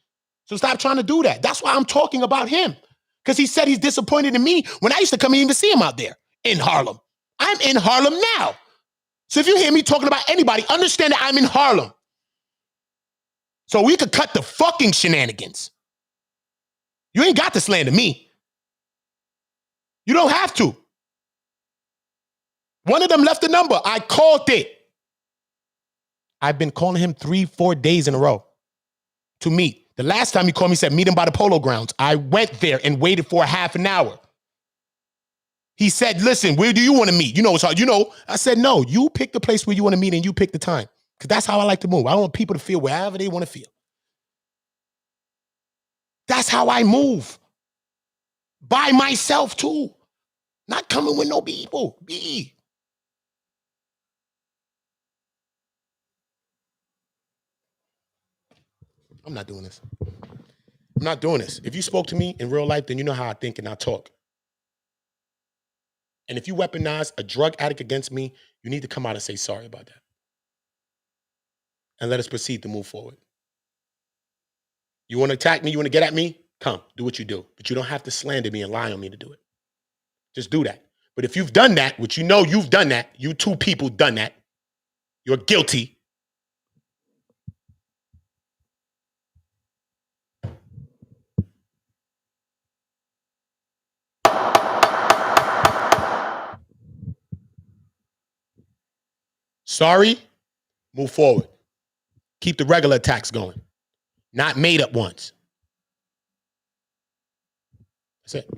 B: So stop trying to do that. That's why I'm talking about him. Because he said he's disappointed in me when I used to come in to see him out there in Harlem. I'm in Harlem now. So if you hear me talking about anybody, understand that I'm in Harlem. So we could cut the fucking shenanigans. You ain't got to slander me. You don't have to. One of them left the number. I called it. I've been calling him 3-4 days in a row to meet. The last time he called me, he said, meet him by the Polo Grounds. I went there and waited for a half an hour. He said, listen, where do you want to meet? You know, it's hard. You know, I said, no, you pick the place where you want to meet and you pick the time. Because that's how I like to move. I don't want people to feel wherever they want to feel. That's how I move. By myself, too. Not coming with no people. B. I'm not doing this. I'm not doing this. If you spoke to me in real life, then you know how I think and I talk. And if you weaponize a drug addict against me, you need to come out and say sorry about that. And let us proceed to move forward. You want to attack me? You want to get at me? Come, do what you do. But you don't have to slander me and lie on me to do it. Just do that. But if you've done that, which you know you've done that, you two people done that, you're guilty. Sorry, move forward. Keep the regular attacks going, not made up ones. That's it.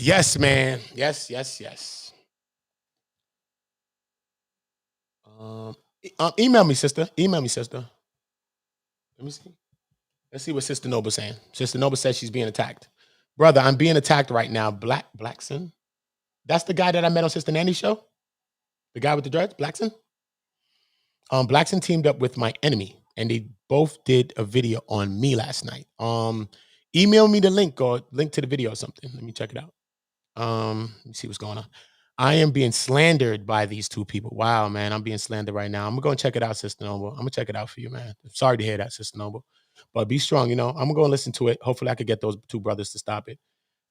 B: Yes, man. Yes. Email me, sister. Email me, sister. Let me see. Let's see what Sister Noble's saying. Sister Noble says she's being attacked. Brother, I'm being attacked right now. Blackson. That's the guy that I met on Sister Nanny's show? The guy with the dreads, Blackson. Blackson teamed up with my enemy, and they both did a video on me last night. Email me the link or link to the video or something. Let me check it out. Let me see what's going on. I am being slandered by these two people. Wow, man, I'm being slandered right now. I'm gonna go and check it out, Sister Noble. I'm gonna check it out for you, man. Sorry to hear that, Sister Noble. But be strong, I'm gonna go and listen to it. Hopefully I could get those two brothers to stop it.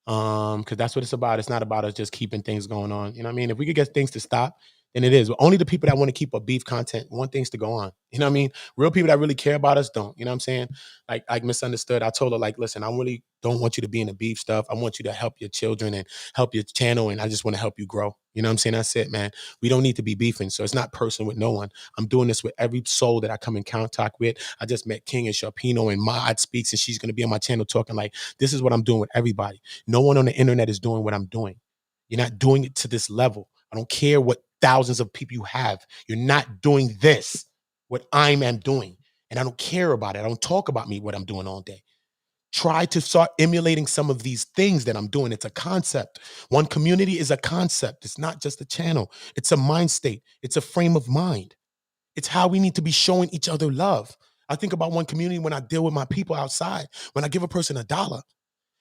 B: Because that's what it's about. It's not about us just keeping things going on. You know what I mean? If we could get things to stop, then it is. But only the people that want to keep a beef content want things to go on. You know what I mean? Real people that really care about us don't. You know what I'm saying? Like misunderstood. I told her, like, listen, I really don't want you to be in the beef stuff. I want you to help your children and help your channel, and I just want to help you grow. You know what I'm saying? That's it, man. We don't need to be beefing. So it's not personal with no one. I'm doing this with every soul that I come in contact with. I just met King and Sharpino, and Maad speaks, and she's going to be on my channel talking like, this is what I'm doing with everybody. No one on the internet is doing what I'm doing. You're not doing it to this level. I don't care what thousands of people you have. You're not doing this, what I am doing. And I don't care about it. I don't talk about me, what I'm doing all day. Try to start emulating some of these things that I'm doing. It's a concept. One community is a concept. It's not just a channel. It's a mind state. It's a frame of mind. It's how we need to be showing each other love. I think about one community when I deal with my people outside, when I give a person $1,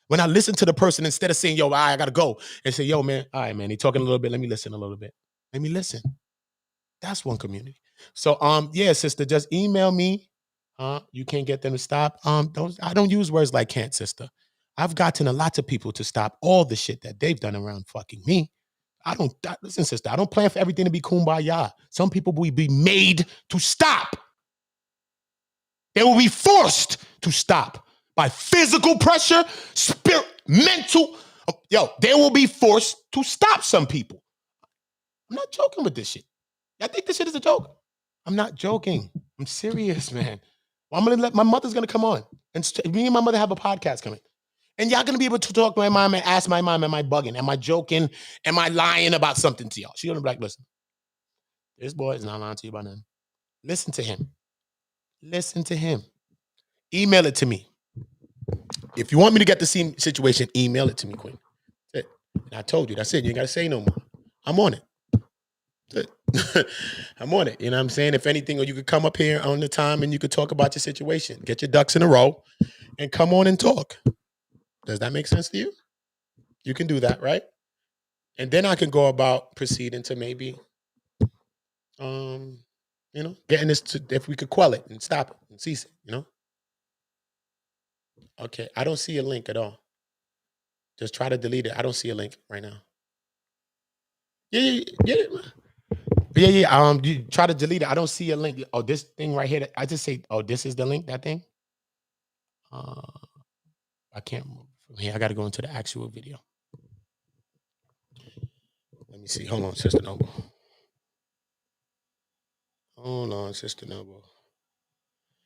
B: when I listen to the person instead of saying, yo, I got to go, and say, yo, man, all right, man, he talking a little bit. Let me listen a little bit. Let me listen. That's one community. So, yeah, sister, just email me. You can't get them to stop. I don't use words like can't, sister. I've gotten a lot of people to stop all the shit that they've done around fucking me. Listen, sister, I don't plan for everything to be kumbaya. Some people will be made to stop. They will be forced to stop by physical pressure, spirit, mental. They will be forced to stop some people. I'm not joking with this shit. I think this shit is a joke. I'm not joking. I'm serious, man. Well, my mother's gonna come on. And me and my mother have a podcast coming. And y'all gonna be able to talk to my mom and ask my mom, am I bugging? Am I joking? Am I lying about something to y'all? She's gonna be like, listen, this boy is not lying to you about nothing. Listen to him. Listen to him. Email it to me. If you want me to get the same situation, email it to me, Queen. That's it. And I told you, that's it. You ain't gotta say no more. I'm on it. I'm on it. You know what I'm saying? If anything, or you could come up here on the time and you could talk about your situation. Get your ducks in a row and come on and talk. Does that make sense to you? You can do that, right? And then I can go about proceeding to maybe, getting this to, if we could quell it and stop it and cease it, Okay, I don't see a link at all. Just try to delete it. I don't see a link right now. Yeah. You try to delete it. I don't see a link. Oh, this thing right here. I just say, oh, this is the link, that thing. I can't move from here. I got to go into the actual video. Let me see. Hold on, Sister Noble.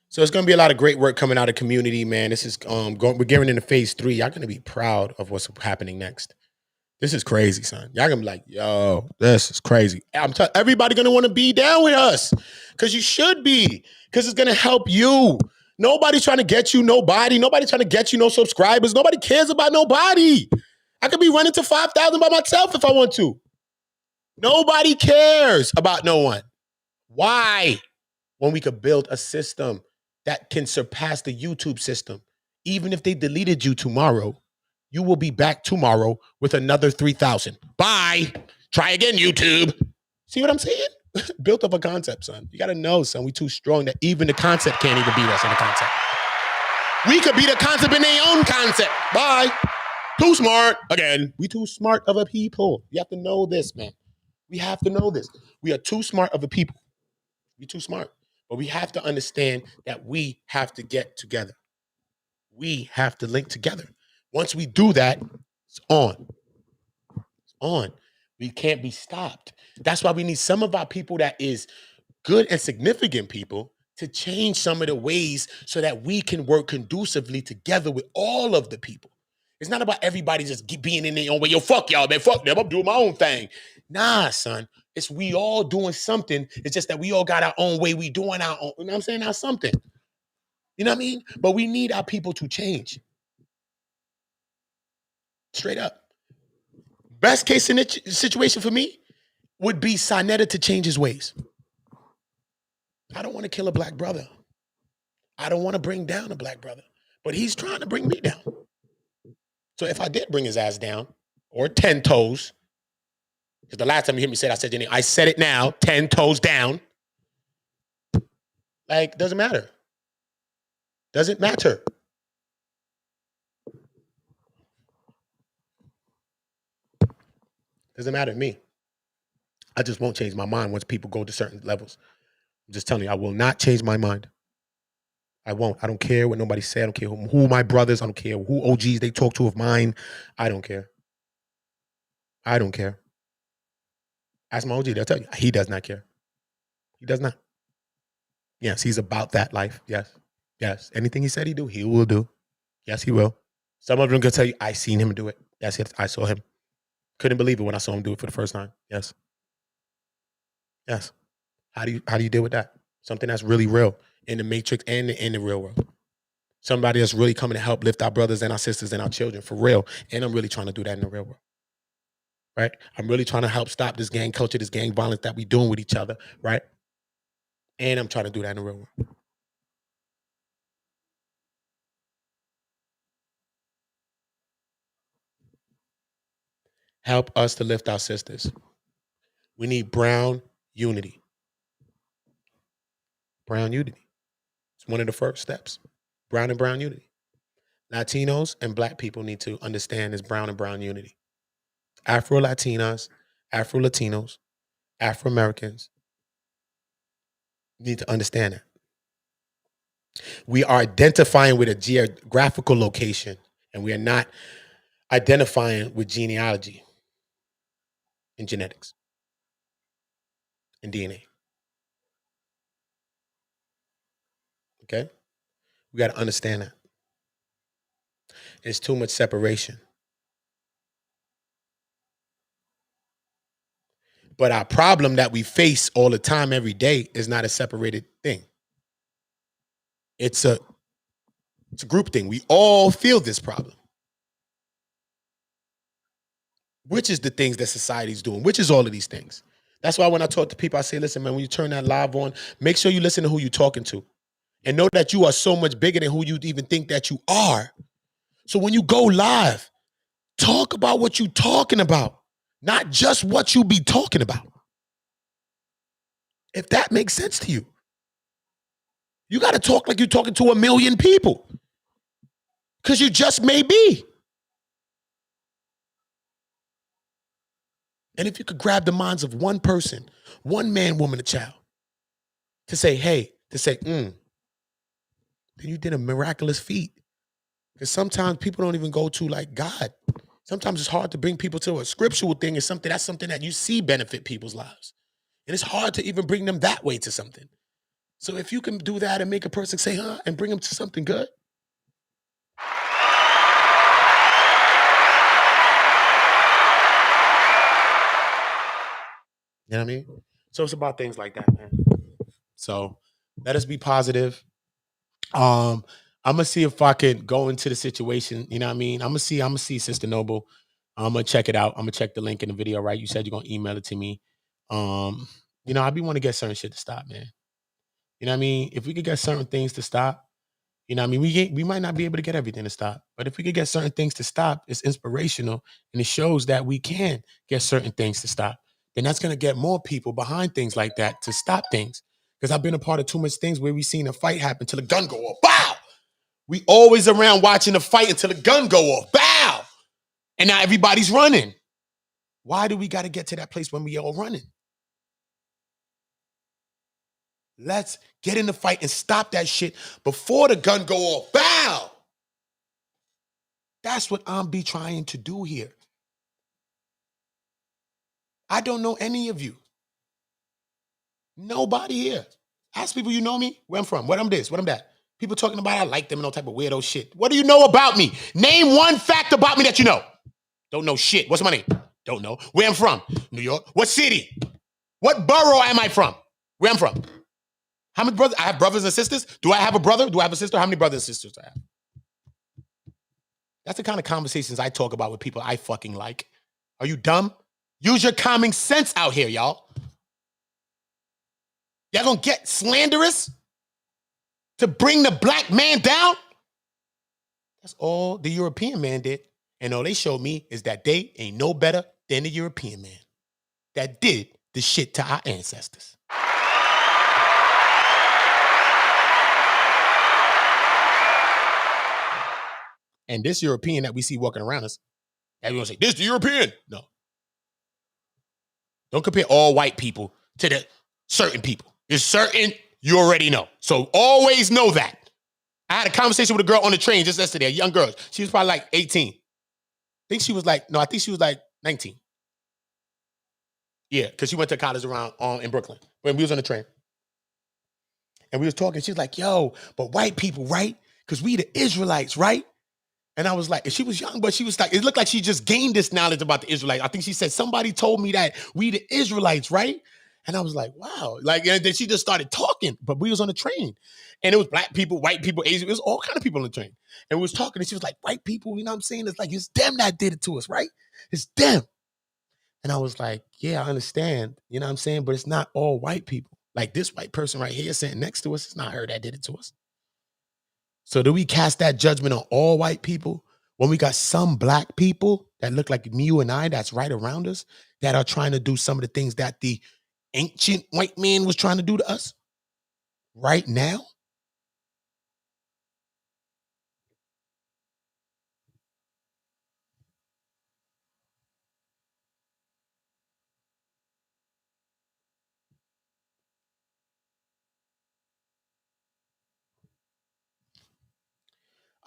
B: So it's going to be a lot of great work coming out of community, man. This is we're getting into phase 3. Y'all going to be proud of what's happening next. This is crazy, son. Y'all gonna be like, yo, this is crazy. Everybody gonna want to be down with us, because you should be, because it's gonna help you. Nobody's trying to get you nobody. Nobody's trying to get you no subscribers. Nobody cares about nobody. I could be running to 5,000 by myself if I want to. Nobody cares about no one. Why? When we could build a system that can surpass the YouTube system. Even if they deleted you tomorrow, you will be back tomorrow with another 3,000. Bye. Try again, YouTube. See what I'm saying? Built up a concept, son. You got to know, son, we too strong that even the concept can't even beat us in the concept. We could beat a concept in their own concept. Bye. Too smart. Again, we too smart of a people. You have to know this, man. We have to know this. We are too smart of a people. We're too smart. But we have to understand that we have to get together. We have to link together. Once we do that, it's on. It's on. We can't be stopped. That's why we need some of our people that is good and significant people to change some of the ways so that we can work conducively together with all of the people. It's not about everybody just being in their own way. Yo, fuck y'all, man. Fuck them. I'm doing my own thing. Nah, son. It's we all doing something. It's just that we all got our own way. We doing our own. You know what I'm saying? Now something. You know what I mean? But we need our people to change. Straight up. Best case situation for me would be Sinetta to change his ways. I don't want to kill a black brother. I don't want to bring down a black brother. But he's trying to bring me down. So if I did bring his ass down, or 10 toes, because the last time you hear me say it, I said your name. I said it now, 10 toes down. Like, doesn't matter. Doesn't matter. Doesn't matter to me. I just won't change my mind once people go to certain levels. I'm just telling you, I will not change my mind. I won't. I don't care what nobody say. I don't care who my brothers. I don't care who OGs they talk to of mine. I don't care. I don't care. Ask my OG, they'll tell you. He does not care. He does not. Yes, he's about that life. Yes. Yes. Anything he said he do, he will do. Yes, he will. Some of them can tell you, I seen him do it. Yes, I saw him. Couldn't believe it when I saw him do it for the first time. Yes. Yes. How do you deal with that? Something that's really real in the matrix and in the real world. Somebody that's really coming to help lift our brothers and our sisters and our children for real. And I'm really trying to do that in the real world. Right? I'm really trying to help stop this gang culture, this gang violence that we doing with each other. Right? And I'm trying to do that in the real world. Help us to lift our sisters. We need brown unity. Brown unity. It's one of the first steps. Brown and brown unity. Latinos and black people need to understand this brown and brown unity. Afro-Latinas, Afro-Latinos, Afro-Americans need to understand that. We are identifying with a geographical location, and we are not identifying with genealogy and genetics and DNA. Okay? We got to understand that. It's too much separation. But our problem that we face all the time, every day, is not a separated thing. It's a group thing. We all feel this problem. Which is the things that society's doing, which is all of these things. That's why when I talk to people, I say, listen, man, when you turn that live on, make sure you listen to who you're talking to. And know that you are so much bigger than who you even think that you are. So when you go live, talk about what you're talking about, not just what you be talking about. If that makes sense to you. You got to talk like you're talking to 1 million people. Because you just may be. And if you could grab the minds of one person, one man, woman, a child, to say, hey, then you did a miraculous feat. Because sometimes people don't even go to like God. Sometimes it's hard to bring people to a scriptural thing. It's something that you see benefit people's lives. And it's hard to even bring them that way to something. So if you can do that and make a person say, and bring them to something good. You know what I mean? So it's about things like that, man. So let us be positive. I'm gonna see if I can go into the situation. You know what I mean? I'm gonna see Sister Noble. I'm gonna check it out. I'm gonna check the link in the video, right? You said you're gonna email it to me. I be want to get certain shit to stop, man. You know what I mean? If we could get certain things to stop, you know what I mean? We might not be able to get everything to stop, but if we could get certain things to stop, it's inspirational and it shows that we can get certain things to stop. Then that's gonna get more people behind things like that to stop things. Because I've been a part of too much things where we've seen a fight happen till the gun go off. Bow! We always around watching the fight until the gun go off. Bow! And now everybody's running. Why do we got to get to that place when we all running? Let's get in the fight and stop that shit before the gun go off. Bow! That's what I'm be trying to do here. I don't know any of you. Nobody here. Ask people you know me, where I'm from, what I'm this, what I'm that. People talking about I like them and all type of weirdo shit. What do you know about me? Name one fact about me that you know. Don't know shit. What's my name? Don't know. Where I'm from? New York. What city? What borough am I from? Where I'm from? How many brothers? I have brothers and sisters. Do I have a brother? Do I have a sister? How many brothers and sisters do I have? That's the kind of conversations I talk about with people I fucking like. Are you dumb? Use your common sense out here, y'all. Y'all gonna get slanderous to bring the black man down? That's all the European man did. And all they showed me is that they ain't no better than the European man that did the shit to our ancestors. And this European that we see walking around us, everyone say, this the European. No. Don't compare all white people to the certain people. There's certain, you already know. So always know that. I had a conversation with a girl on the train just yesterday, a young girl. She was probably like 18. I think she was like 19. Yeah, because she went to college around in Brooklyn when we was on the train. And we was talking. She was like, yo, but white people, right? Because we the Israelites, right? And I was like, and she was young, but she was like, it looked like she just gained this knowledge about the Israelites. I think she said, somebody told me that we the Israelites, right? And I was like, wow. Like, and then she just started talking, but we was on the train. And it was black people, white people, Asian, it was all kind of people on the train. And we was talking, and she was like, white people, you know what I'm saying? It's like, it's them that did it to us, right? It's them. And I was like, yeah, I understand, you know what I'm saying? But it's not all white people. Like this white person right here sitting next to us, it's not her that did it to us. So do we cast that judgment on all white people when we got some black people that look like you and I that's right around us that are trying to do some of the things that the ancient white man was trying to do to us right now?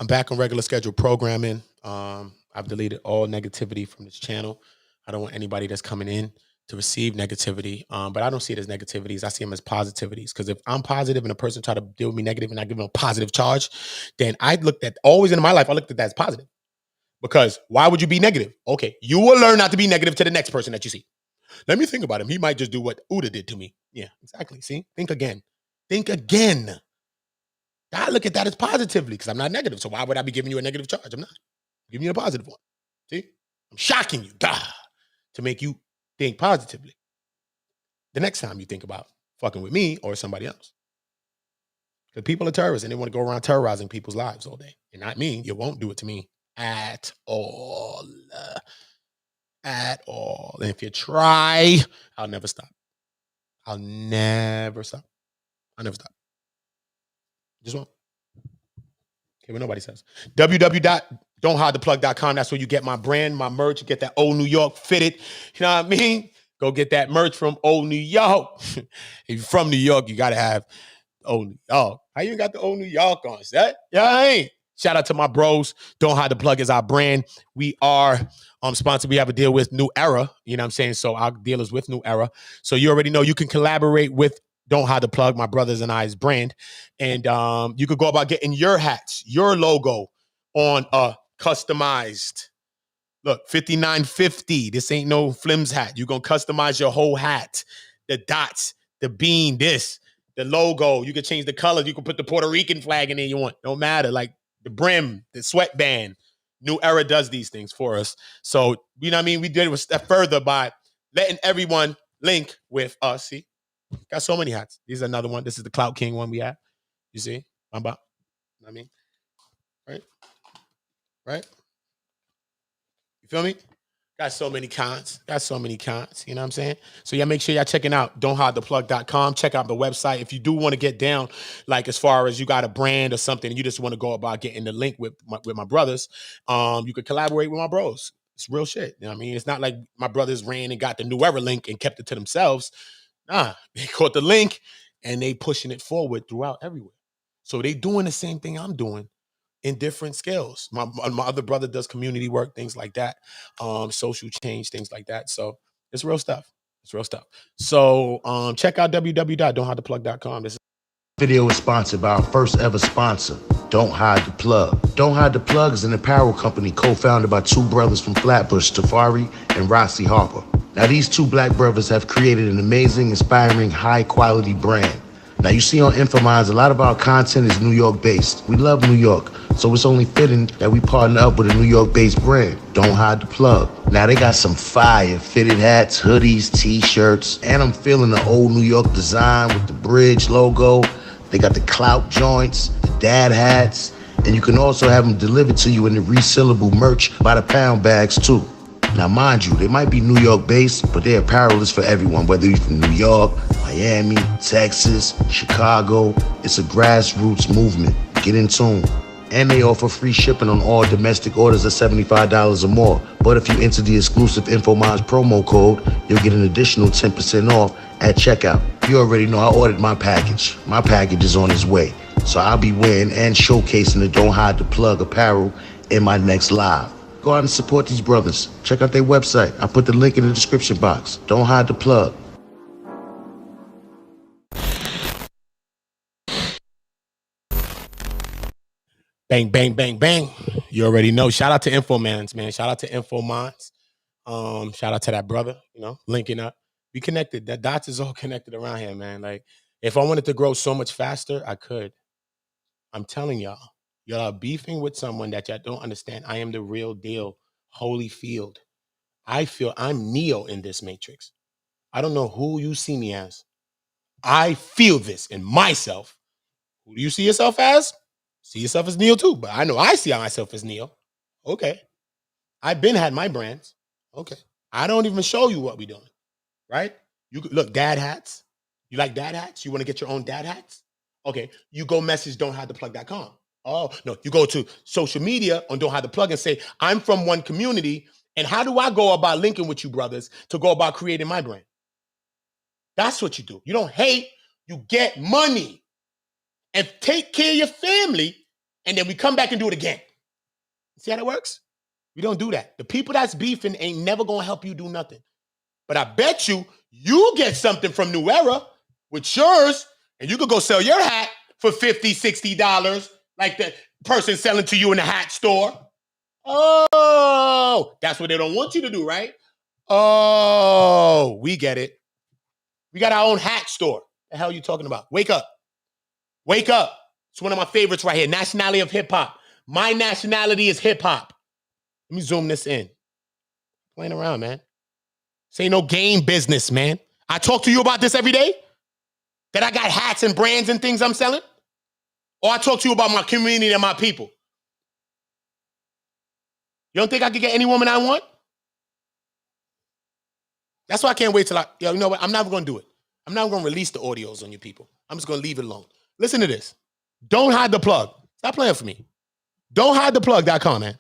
B: I'm back on regular scheduled programming. I've deleted all negativity from this channel. I don't want anybody that's coming in to receive negativity, but I don't see it as negativities. I see them as positivities. Because if I'm positive and a person try to deal with me negative and I give them a positive charge, then I looked at, always in my life, I looked at that as positive. Because why would you be negative? Okay, you will learn not to be negative to the next person that you see. Let me think about him. He might just do what Uda did to me. Yeah, exactly. See, think again. Think again. I look at that as positively because I'm not negative. So why would I be giving you a negative charge? I'm not. I'm giving you a positive one. See? I'm shocking you to make you think positively the next time you think about fucking with me or somebody else. Because people are terrorists and they want to go around terrorizing people's lives all day. And not me. You won't do it to me at all. At all. And if you try, I'll never stop. I'll never stop. I'll never stop. Just won't. Okay, what nobody says. www.don'thidetheplug.com. That's where you get my brand, my merch. You get that old New York fitted. You know what I mean? Go get that merch from old New York. If you're from New York, you got to have old New York. How you got the old New York on? That? Yeah, I ain't. Shout out to my bros. Don't Hide the Plug is our brand. We are sponsored. We have a deal with New Era. You know what I'm saying? So our deal is with New Era. So you already know you can collaborate with Don't Hide the Plug, my brothers and I's brand. And you could go about getting your hats, your logo on a customized, look, $59.50. This ain't no flims hat. You're going to customize your whole hat. The dots, the bean, this, the logo. You can change the colors. You can put the Puerto Rican flag in there you want. Don't matter. Like the brim, the sweatband. New Era does these things for us. So, you know what I mean? We did it a step further by letting everyone link with us. See? Got so many hats. Here's another one. This is the Clout King one we have. You see? I'm about. You know what I mean? Right? Right? You feel me? Got so many cons. Got so many cons. You know what I'm saying? So y'all make sure y'all checking out don'thidetheplug.com. Check out the website. If you do want to get down, like as far as you got a brand or something, and you just want to go about getting the link with my brothers, you could collaborate with my bros. It's real shit. You know what I mean? It's not like my brothers ran and got the New Era link and kept it to themselves. Nah, they caught the link and they pushing it forward throughout everywhere. So they doing the same thing I'm doing in different scales. My other brother does community work, things like that, social change, things like that. So it's real stuff. It's real stuff. So check out www.don'thidetheplug.com. This
A: Video is sponsored by our first ever sponsor, Don't Hide the Plug. Don't Hide the Plug is an apparel company co-founded by two brothers from Flatbush, Tafari and Rossi Harper. Now, these two black brothers have created an amazing, inspiring, high-quality brand. Now you see on Infominds, a lot of our content is New York based. We love New York, so it's only fitting that we partner up with a New York based brand. Don't hide the plug. Now they got some fire fitted hats, hoodies, t-shirts, and I'm feeling the old New York design with the bridge logo. They got the clout joints, the dad hats, and you can also have them delivered to you in the resealable merch by the pound bags too. Now, mind you, they might be New York based, but their apparel is for everyone, whether you're from New York, Miami, Texas, Chicago. It's a grassroots movement. Get in tune. And they offer free shipping on all domestic orders of $75 or more. But if you enter the exclusive Infominds promo code, you'll get an additional 10% off at checkout. You already know I ordered my package. My package is on its way. So I'll be wearing and showcasing the Don't Hide the Plug apparel in my next live. Go out and support these brothers. Check out their website. I put the link in the description box. Don't hide the plug.
B: Bang, bang, bang, bang. You already know. Shout out to Infomans, man. Shout out to Infominds. Shout out to that brother, linking up. We connected. That dots is all connected around here, man. Like, if I wanted to grow so much faster, I could. I'm telling y'all. Y'all are beefing with someone that y'all don't understand. I am the real deal, Holyfield. I feel I'm Neo in this matrix. I don't know who you see me as. I feel this in myself. Who do you see yourself as? See yourself as Neo too, but I know I see myself as Neo. Okay. I've been had my brands. Okay. I don't even show you what we doing, right? You look, dad hats. You like dad hats? You want to get your own dad hats? Okay. You go message don'thidetheplug.com. Oh, no, you go to social media on Don't Hide the Plug and say, I'm from one community, and how do I go about linking with you brothers to go about creating my brand? That's what you do. You don't hate, you get money and take care of your family, and then we come back and do it again. See how that works? We don't do that. The people that's beefing ain't never going to help you do nothing. But I bet you get something from New Era with yours, and you could go sell your hat for $50, $60 like the person selling to you in the hat store. Oh, that's what they don't want you to do, right? Oh, we get it. We got our own hat store. The hell are you talking about? Wake up. Wake up. It's one of my favorites right here. Nationality of hip hop. My nationality is hip hop. Let me zoom this in. Playing around, man. This ain't no game business, man. I talk to you about this every day. That I got hats and brands and things I'm selling. Or I talk to you about my community and my people. You don't think I could get any woman I want? That's why I can't wait till you know what? I'm not going to do it. I'm not going to release the audios on you people. I'm just going to leave it alone. Listen to this. Don't hide the plug. Stop playing for me. Don'thidetheplug.com, man.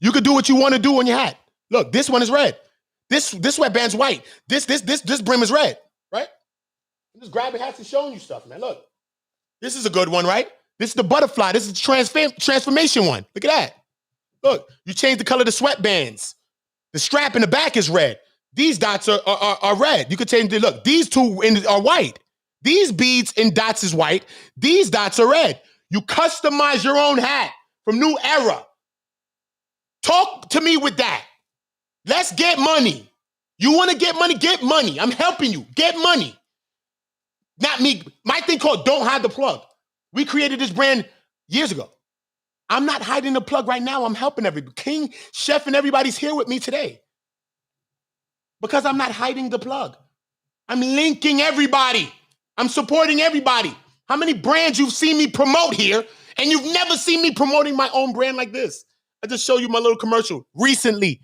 B: You could do what you want to do on your hat. Look, this one is red. This sweatband's white. This brim is red, right? I'm just grabbing hats and showing you stuff, man. Look. This is a good one, right? This is the butterfly. This is the transformation one. Look at that. Look, you change the color of the sweatbands. The strap in the back is red. These dots are red. You could change the look. These two are white. These beads in dots is white. These dots are red. You customize your own hat from New Era. Talk to me with that. Let's get money. You want to get money? Get money. I'm helping you. Get money. Not me. My thing called Don't Hide the Plug. We created this brand years ago. I'm not hiding the plug right now. I'm helping everybody. King, Chef, and everybody's here with me today. Because I'm not hiding the plug. I'm linking everybody. I'm supporting everybody. How many brands you've seen me promote here, and you've never seen me promoting my own brand like this? I just showed you my little commercial recently.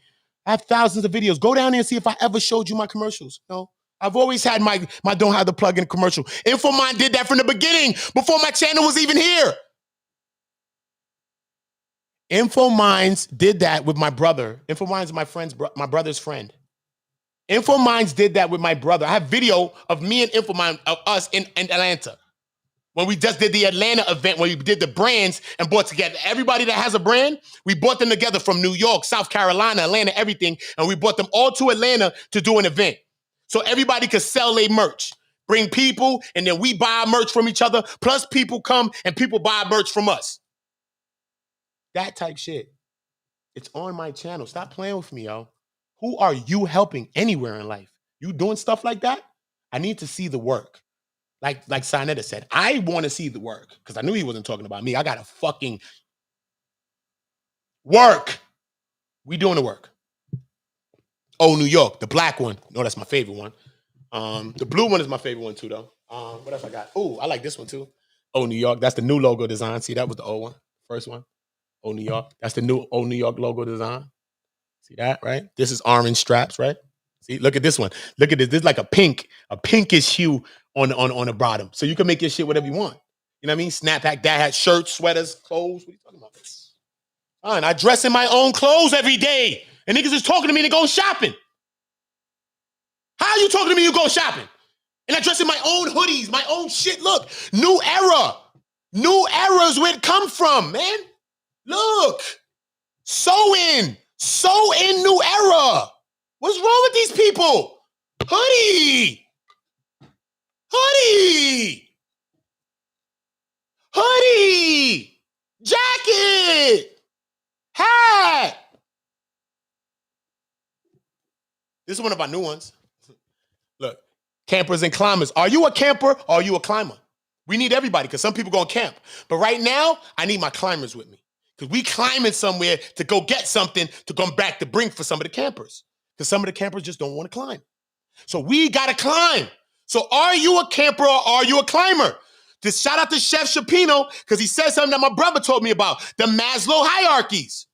B: I have thousands of videos. Go down there and see if I ever showed you my commercials. No. I've always had my Don't Have the Plug in commercial. Infomind did that from the beginning, before my channel was even here. Infominds did that with my brother. Infominds is my brother's friend. Infominds did that with my brother. I have video of me and Infomind, of us in Atlanta. When we just did the Atlanta event, when we did the brands and brought together everybody that has a brand, we brought them together from New York, South Carolina, Atlanta, everything, and we brought them all to Atlanta to do an event. So everybody could sell their merch, bring people, and then we buy our merch from each other, plus people come and people buy merch from us. That type shit. It's on my channel. Stop playing with me, yo. Who are you helping anywhere in life? You doing stuff like that? I need to see the work. Like Sinetta said, I want to see the work because I knew he wasn't talking about me. I got to fucking work. We doing the work. Oh, New York, the black one. No, that's my favorite one. The blue one is my favorite one too, though. What else I got? Oh, I like this one too. Oh, New York. That's the new logo design. See, that was the old one, first one. Oh, New York. That's the new Oh, New York logo design. See that, right? This is orange straps, right? See, look at this one. Look at this. This is like a pinkish hue on the bottom. So you can make your shit whatever you want. You know what I mean? Snapback, dad hat, shirts, sweaters, clothes. What are you talking about? Fine, I dress in my own clothes every day. And niggas is talking to me to go shopping. How are you talking to me? You go shopping. And I dress in my own hoodies, my own shit. Look, new era. New era is where it come from, man. Look. So in new era. What's wrong with these people? Hoodie. Jacket. Hat. This is one of our new ones. Look, campers and climbers. Are you a camper or are you a climber? We need everybody because some people gonna camp. But right now, I need my climbers with me. Because we climbing somewhere to go get something to come back to bring for some of the campers. Because some of the campers just don't want to climb. So we gotta climb. So are you a camper or are you a climber? Just shout out to Chef Shapino because he said something that my brother told me about, the Maslow hierarchies.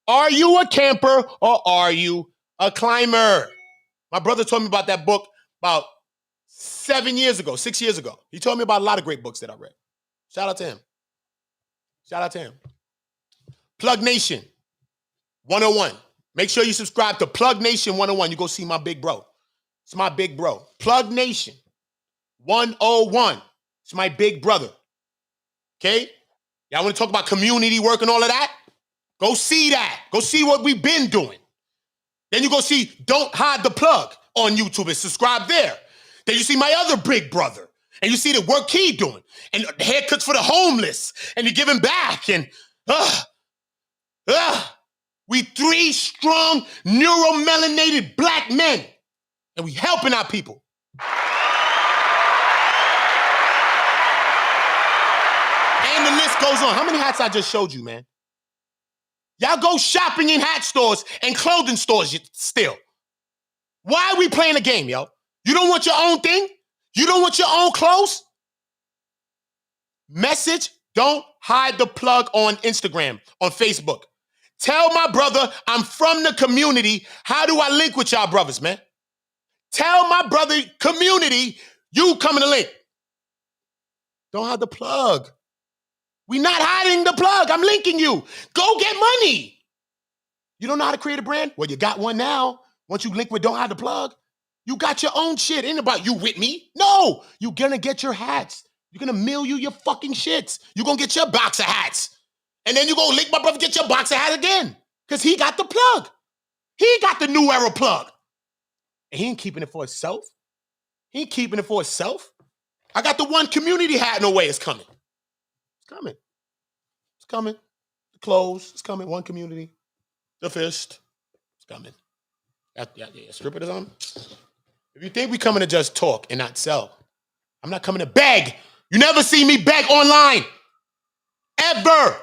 B: Are you a camper or are you a climber? My brother told me about that book about 6 years ago. He told me about a lot of great books that I read. Shout out to him. Plug Nation 101. Make sure you subscribe to Plug Nation 101. You go see my big bro. It's my big bro. Plug Nation 101. It's my big brother. Okay? Y'all want to talk about community work and all of that? Go see that. Go see what we've been doing. Then you go see Don't Hide the Plug on YouTube and subscribe there. Then you see my other big brother. And you see the work he doing. And the haircuts for the homeless. And you're giving back. And we 3 strong, neuromelanated black men. And we helping our people. And the list goes on. How many hats I just showed you, man? Y'all go shopping in hat stores and clothing stores still. Why are we playing a game, yo? You don't want your own thing? You don't want your own clothes? Message, Don't Hide the Plug on Instagram, on Facebook. Tell my brother I'm from the community. How do I link with y'all brothers, man? Tell my brother community you coming to link. Don't hide the plug. We not hiding the plug. I'm linking you. Go get money. You don't know how to create a brand? Well, you got one now. Once you link with Don't Hide the Plug, you got your own shit. It ain't about you with me. No, you're gonna get your hats. You're gonna mail you your fucking shits. You're gonna get your box of hats. And then you go link my brother, get your box of hat again. Because he got the plug. He got the new era plug. And he ain't keeping it for himself. He ain't keeping it for himself. I got the one community hat in a way. It's coming. It's coming. It's coming. The clothes. It's coming. One community. The fist. It's coming. Yeah, strip it on. If you think we coming to just talk and not sell, I'm not coming to beg. You never see me beg online. Ever.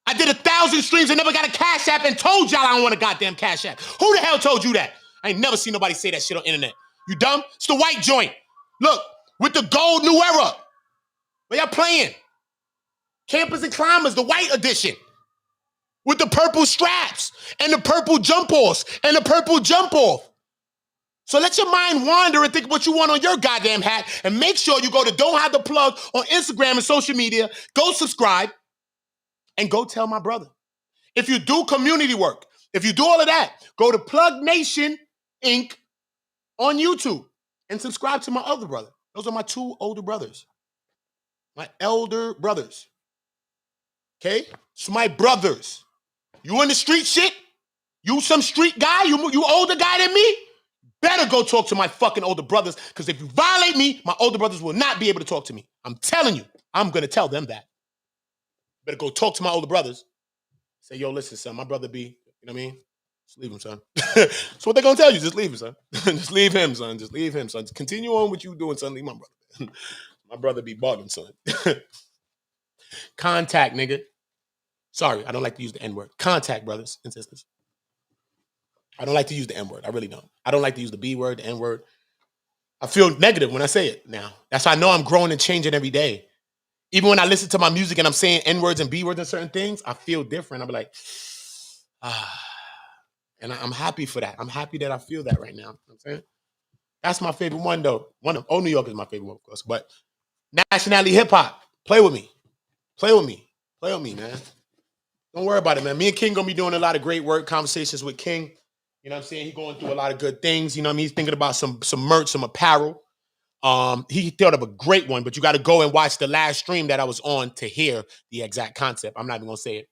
B: I did 1,000 streams and never got a Cash App and told y'all I don't want a goddamn Cash App. Who the hell told you that? I ain't never seen nobody say that shit on internet. You dumb? It's the white joint. Look, with the gold new era. Where y'all playing? Campers and Climbers, the white edition. With the purple straps and the purple jump-offs and the purple jump-off. So let your mind wander and think what you want on your goddamn hat and make sure you go to Don't Hide the Plug on Instagram and social media. Go subscribe and go tell my brother. If you do community work, if you do all of that, go to Plug Nation Inc. on YouTube and subscribe to my other brother. Those are my 2 older brothers. My elder brothers. Okay? It's my brothers. You in the street shit? You some street guy? You older guy than me? Better go talk to my fucking older brothers, because if you violate me, my older brothers will not be able to talk to me. I'm telling you. I'm going to tell them that. Better go talk to my older brothers. Say, yo, listen, son, my brother B, you know what I mean? Just leave him, son. That's what they're going to tell you. Just leave him, son. Just leave him, son. Just leave him, son. Just continue on what you doing, son. Leave my brother. My brother be bugging, son. Contact, nigga. Sorry, I don't like to use the N-word. Contact, brothers and sisters. I don't like to use the N-word. I really don't. I don't like to use the B-word, the N-word. I feel negative when I say it now. That's why I know I'm growing and changing every day. Even when I listen to my music and I'm saying N-words and B-words and certain things, I feel different. I'm like, and I'm happy for that. I'm happy that I feel that right now. You know what I'm saying? That's my favorite one, though. New York is my favorite one, of course. But nationality hip-hop, play with me. Play with me. Play with me, man. Don't worry about it, man. Me and King gonna be doing a lot of great work, conversations with King. You know what I'm saying? He's going through a lot of good things. You know what I mean? He's thinking about some merch, some apparel. He thought of a great one, but you got to go and watch the last stream that I was on to hear the exact concept. I'm not even gonna say it.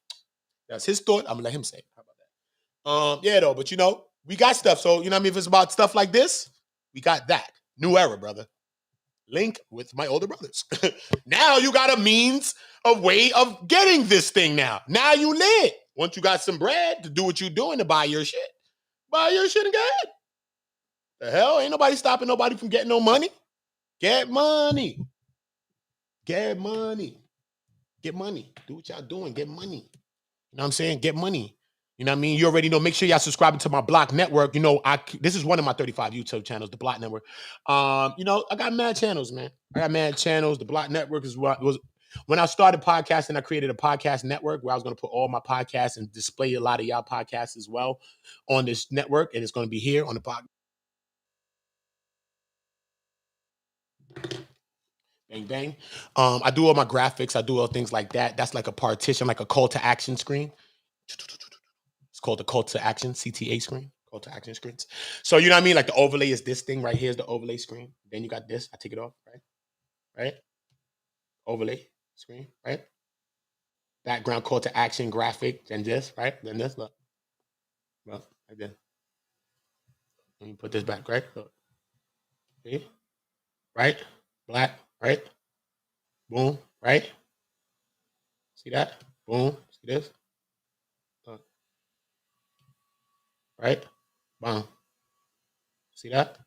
B: That's his thought. I'm gonna let him say it. How about that? Yeah, though, but you know, we got stuff. So, you know what I mean? If it's about stuff like this, we got that. New era, brother. Link with my older brothers. Now you got a way of getting this thing now. Now you lit. Once you got some bread to do what you're doing to buy your shit and get it. The hell? Ain't nobody stopping nobody from getting no money. Get money. Get money. Get money. Do what y'all doing. Get money. You know what I'm saying? Get money. You know what I mean? You already know. Make sure y'all subscribe to my Block Network. You know, this is one of my 35 YouTube channels, the Block Network. You know, I got mad channels, man. I got mad channels. The Block Network is what was when I started podcasting. I created a podcast network where I was going to put all my podcasts and display a lot of y'all podcasts as well on this network, and it's going to be here on the podcast. Bang, bang. I do all my graphics. I do all things like that. That's like a partition, like a call to action screen. It's called the call to action, CTA screen, call to action screens. So, you know what I mean? Like the overlay is this thing right here is the overlay screen. Then you got this. I take it off, right? Right? Overlay screen, right? Background call to action graphic. Then this, right? Then this, look. Well, like this. Let me put this back, right? Look. See? Right? Black, right? Boom, right? See that? Boom. See this? Look. Right? Boom. See that?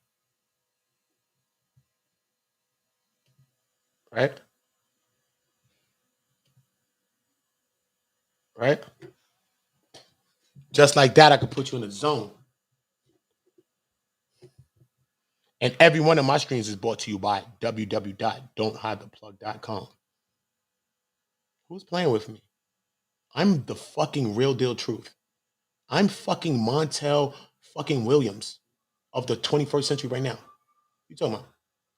B: Right? Right? Just like that, I could put you in a zone. And every one of my streams is brought to you by www.don'thidetheplug.com. Who's playing with me? I'm the fucking real deal truth. I'm fucking Montel fucking Williams of the 21st century right now. What you talking about?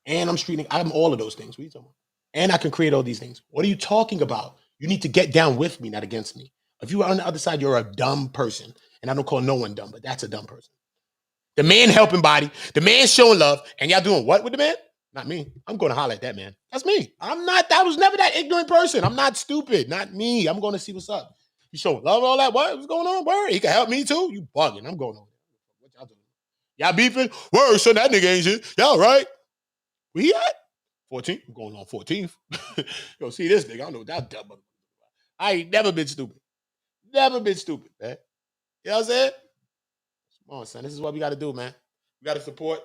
B: And I'm all of those things. What are you talking about? And I can create all these things. What are you talking about? You need to get down with me, not against me. If you are on the other side, you're a dumb person. And I don't call no one dumb, but that's a dumb person. The man helping body, the man showing love, and y'all doing what with the man? Not me. I'm going to holler at that man. That's me. I was never that ignorant person. I'm not stupid. Not me. I'm going to see what's up. You showing love, all that? What's going on? Word. He can help me too. You bugging. I'm going on. What y'all doing? Y'all beefing? Word, son, that nigga ain't shit. Y'all right? Where he at? 14th. I'm going on 14th. Yo, see this nigga. I don't know what that dumb. I ain't never been stupid. Never been stupid, man. You know what I'm saying? Come on, son. This is what we got to do, man. We got to support,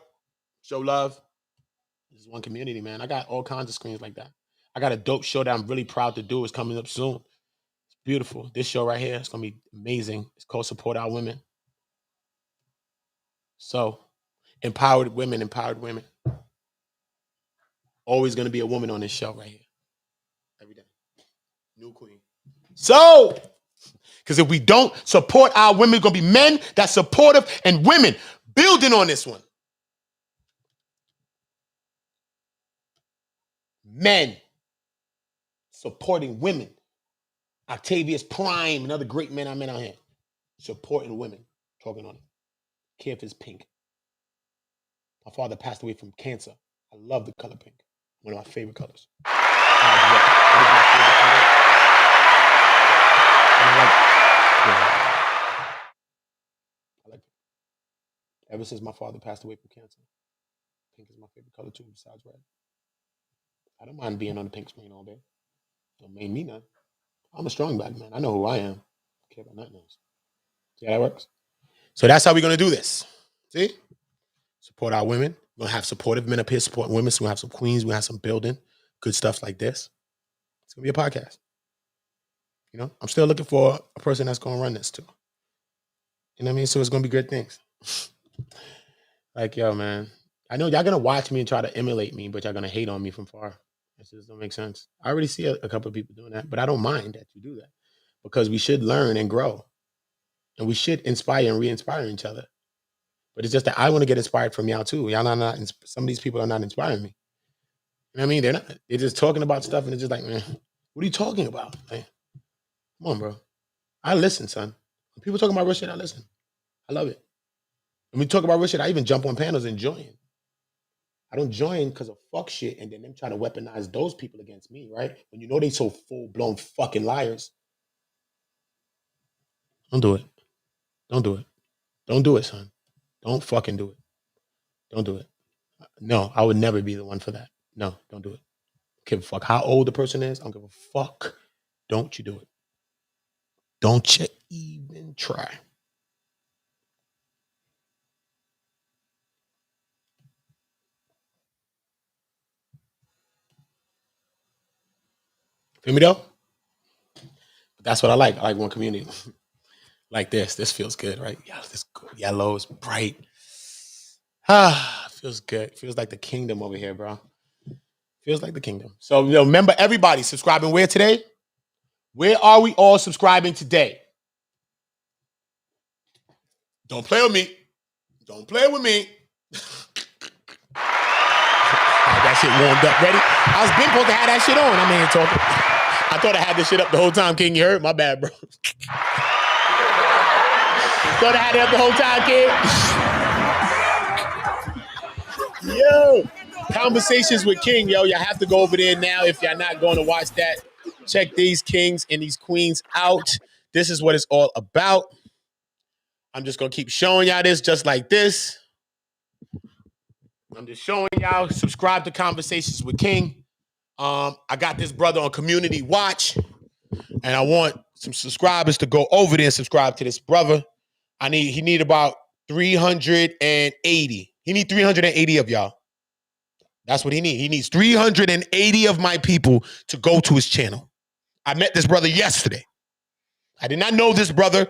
B: show love. This is one community, man. I got all kinds of screens like that. I got a dope show that I'm really proud to do. It's coming up soon. It's beautiful. This show right here, it's going to be amazing. It's called Support Our Women. So, empowered women. Always going to be a woman on this show right here. Every day. New queen. So, because if we don't support our women, it's going to be men that's supportive and women building on this one. Men supporting women. Octavius Prime and other great men I met out here. Supporting women. Talking on it. Care if it's pink. My father passed away from cancer. I love the color pink. One of my favorite colors. I like it. Ever since my father passed away from cancer, pink is my favorite color too, besides red. I don't mind being on the pink screen all day. Don't make me none. I'm a strong black man. I know who I am. I care about nothing else. See how that works? So that's how we're going to do this. See? Support our women. We're going to have supportive men up here supporting women. So we're going to have some queens. We're going to have some building, good stuff like this. It's going to be a podcast. You know, I'm still looking for a person that's going to run this too. You know what I mean? So it's going to be good things. Like, yo, man, I know y'all going to watch me and try to emulate me, but y'all going to hate on me from far. It just don't make sense. I already see a couple of people doing that, but I don't mind that you do that because we should learn and grow. And we should inspire and re-inspire each other. But it's just that I want to get inspired from y'all too. Y'all not some of these people are not inspiring me. You know what I mean? They're not. They're just talking about stuff and it's just like, man, what are you talking about? Man, come on, bro. I listen, son. When people talk about real shit, I listen. I love it. When we talk about real shit, I even jump on panels and join. I don't join because of fuck shit and then them try to weaponize those people against me, right? When you know they so full-blown fucking liars. Don't do it. Don't do it. Don't do it, son. Don't fucking do it. Don't do it. No, I would never be the one for that. No, don't do it. Give a fuck how old the person is. I don't give a fuck. Don't you do it. Don't you even try. Feel me though? That's what I like. I like one community. Like this. This feels good, right? Yeah, this yellow is bright. Feels good. Feels like the kingdom over here, bro. Feels like the kingdom. So, remember, everybody subscribing where today? Where are we all subscribing today? Don't play with me. Don't play with me. Had that shit warmed up, ready? I was been supposed to have that shit on. I'm in here talking. I thought I had this shit up the whole time, King. You heard? My bad, bro. Thought I had it up the whole time, King. Yo, Conversations with King, yo. Y'all have to go over there now if y'all not going to watch that. Check these kings and these queens out. This is what it's all about. I'm just going to keep showing y'all this just like this. I'm just showing y'all. Subscribe to Conversations with King. I got this brother on Community Watch, and I want some subscribers to go over there and subscribe to this brother. He need about 380. He need 380 of y'all. That's what he needs. He needs 380 of my people to go to his channel. I met this brother yesterday. I did not know this brother.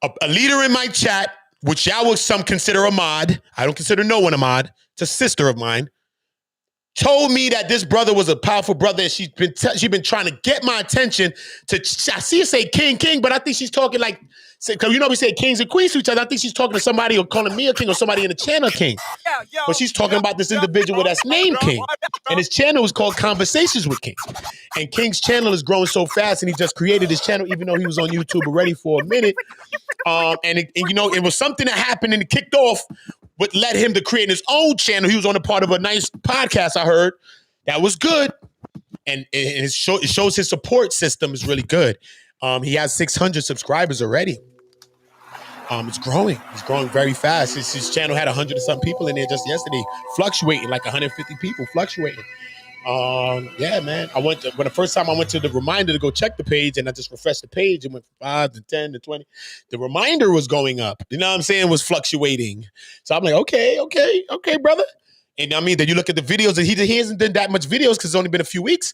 B: A leader in my chat, which y'all would some consider a mod. I don't consider no one a mod. It's a sister of mine. Told me that this brother was a powerful brother, and she's been trying to get my attention to. I see her say king, but I think she's talking like, because we say kings and queens to each other. I think she's talking to somebody or calling me a king or somebody in the channel king. But she's talking about this individual that's named King, and his channel is called Conversations with King. And King's channel is growing so fast, and he just created his channel, even though he was on YouTube already for a minute. It was something that happened and it kicked off. What led him to create his own channel. He was on a part of a nice podcast I heard that was good, and it shows his support system is really good. He has 600 subscribers already. It's growing. It's growing very fast. His channel had 100 and something people in there just yesterday, fluctuating like 150 people, fluctuating. Yeah, man. When the first time I went to the reminder to go check the page, and I just refreshed the page, it went from 5 to 10 to 20. The reminder was going up. You know what I'm saying? It was fluctuating. So I'm like, okay, brother. And I mean, then you look at the videos, and he hasn't done that much videos because it's only been a few weeks.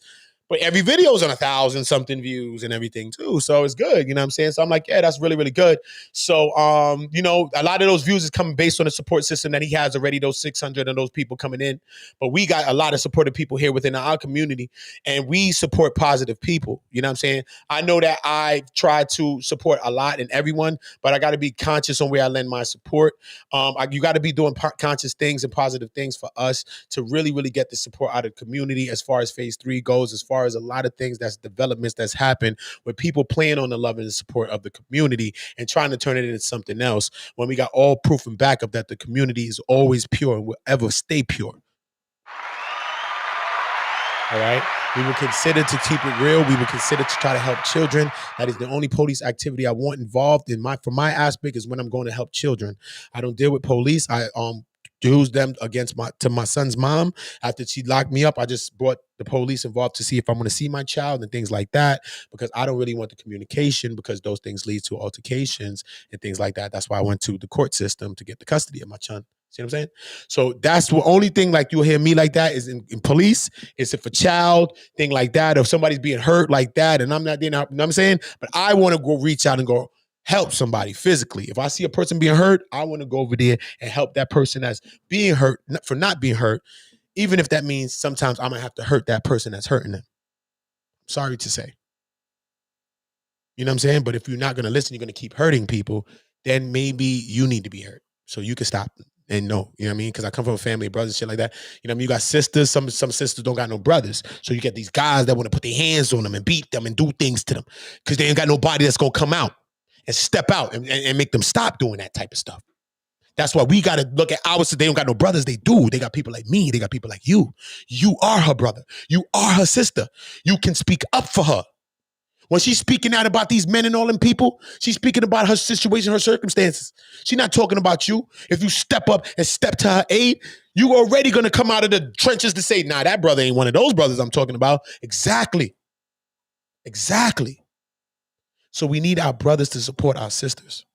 B: But every video is on 1,000 something views and everything too. So it's good. You know what I'm saying? So I'm like, yeah, that's really, really good. So, a lot of those views is coming based on the support system that he has already, those 600 and those people coming in. But we got a lot of supportive people here within our community, and we support positive people. You know what I'm saying? I know that I try to support a lot and everyone, but I got to be conscious on where I lend my support. You got to be doing conscious things and positive things for us to really, really get the support out of the community as far as phase 3 goes, as far as a lot of things that's developments that's happened with people playing on the love and the support of the community and trying to turn it into something else when we got all proof and backup that the community is always pure and will ever stay pure. All right. We will consider to keep it real. We will consider to try to help children. That is the only police activity I want involved in from my aspect is when I'm going to help children. I don't deal with police. I use them against my son's mom. After she locked me up, I just brought the police involved to see if I'm going to see my child and things like that, because I don't really want the communication, because those things lead to altercations and things like that. That's why I went to the court system to get the custody of my son. See what I'm saying? So that's the only thing like you'll hear me like that is in police. It's if a child thing like that, or if somebody's being hurt like that, and I'm not there, you know what I'm saying? But I want to go reach out and go help somebody physically. If I see a person being hurt, I want to go over there and help that person that's being hurt for not being hurt, even if that means sometimes I'm gonna have to hurt that person that's hurting them. Sorry to say. You know what I'm saying? But if you're not gonna listen, you're gonna keep hurting people, then maybe you need to be hurt. So you can stop and know, you know what I mean? Because I come from a family of brothers, shit like that. You know what I mean? You got sisters, some sisters don't got no brothers. So you get these guys that want to put their hands on them and beat them and do things to them because they ain't got nobody that's gonna come out and step out and make them stop doing that type of stuff. That's why we got to look at ours. They don't got no brothers. They do. They got people like me. They got people like you. You are her brother. You are her sister. You can speak up for her. When she's speaking out about these men and all them people, she's speaking about her situation, her circumstances. She's not talking about you. If you step up and step to her aid, you already going to come out of the trenches to say, nah, that brother ain't one of those brothers I'm talking about. Exactly. Exactly. So we need our brothers to support our sisters.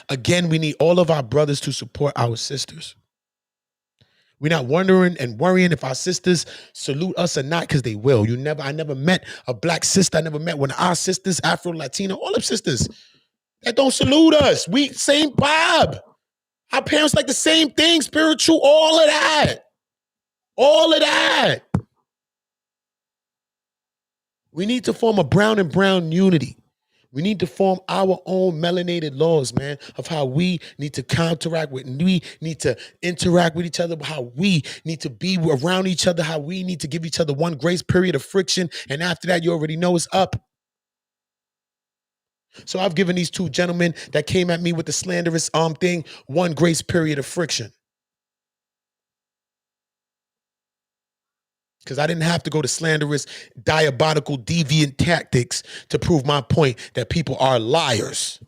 B: Again, we need all of our brothers to support our sisters. We're not wondering and worrying if our sisters salute us or not, because they will. I never met a black sister. I never met one of our sisters, Afro, Latino, all of sisters that don't salute us. We same vibe. Our parents like the same thing, spiritual, all of that. All of that. We need to form a brown and brown unity. We need to form our own melanated laws, man, of how we need to counteract with, we need to interact with each other, how we need to be around each other, how we need to give each other one grace period of friction. And after that, you already know it's up. So I've given these two gentlemen that came at me with the slanderous thing one grace period of friction. Because I didn't have to go to slanderous, diabolical, deviant tactics to prove my point that people are liars.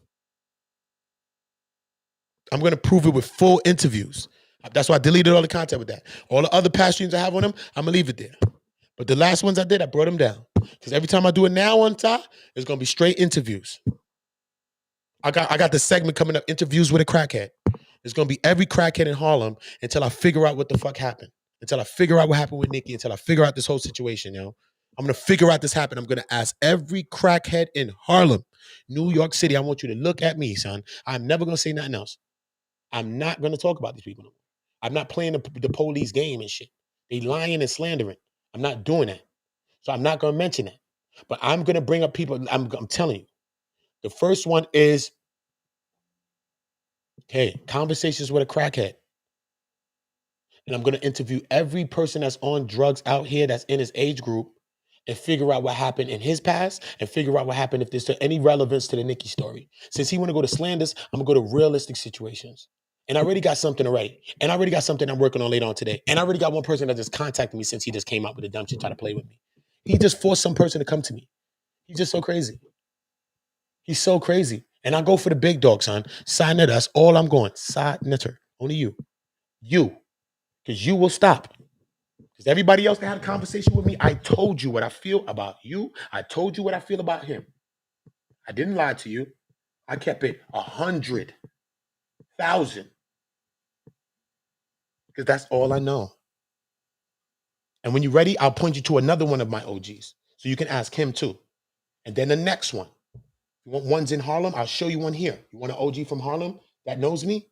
B: I'm going to prove it with full interviews. That's why I deleted all the content with that. All the other past streams I have on them, I'm going to leave it there. But the last ones I did, I brought them down. Because every time I do it now on top, it's going to be straight interviews. I got the segment coming up, interviews with a crackhead. It's going to be every crackhead in Harlem until I figure out what the fuck happened. Until I figure out what happened with Nikki, until I figure out this whole situation, yo. I'm going to figure out this happened. I'm going to ask every crackhead in Harlem, New York City, I want you to look at me, son. I'm never going to say nothing else. I'm not going to talk about these people no more. I'm not playing the police game and shit. They lying and slandering. I'm not doing that. So I'm not going to mention that. But I'm going to bring up people. I'm telling you. The first one is, okay, conversations with a crackhead. And I'm going to interview every person that's on drugs out here that's in his age group and figure out what happened in his past and figure out what happened if there's any relevance to the Nikki story. Since he want to go to slanders, I'm going to go to realistic situations. And I already got something already. And I already got something I'm working on later on today. And I already got one person that just contacted me since he just came out with a dumb shit trying to play with me. He just forced some person to come to me. He's just so crazy. He's so crazy. And I go for the big dog, son. Side knitter. That's all I'm going. Side knitter. Only you. You. Because you will stop. Because everybody else that had a conversation with me, I told you what I feel about you. I told you what I feel about him. I didn't lie to you. I kept it 100,000. Because that's all I know. And when you're ready, I'll point you to another one of my OGs. So you can ask him too. And then the next one. You want ones in Harlem? I'll show you one here. You want an OG from Harlem that knows me?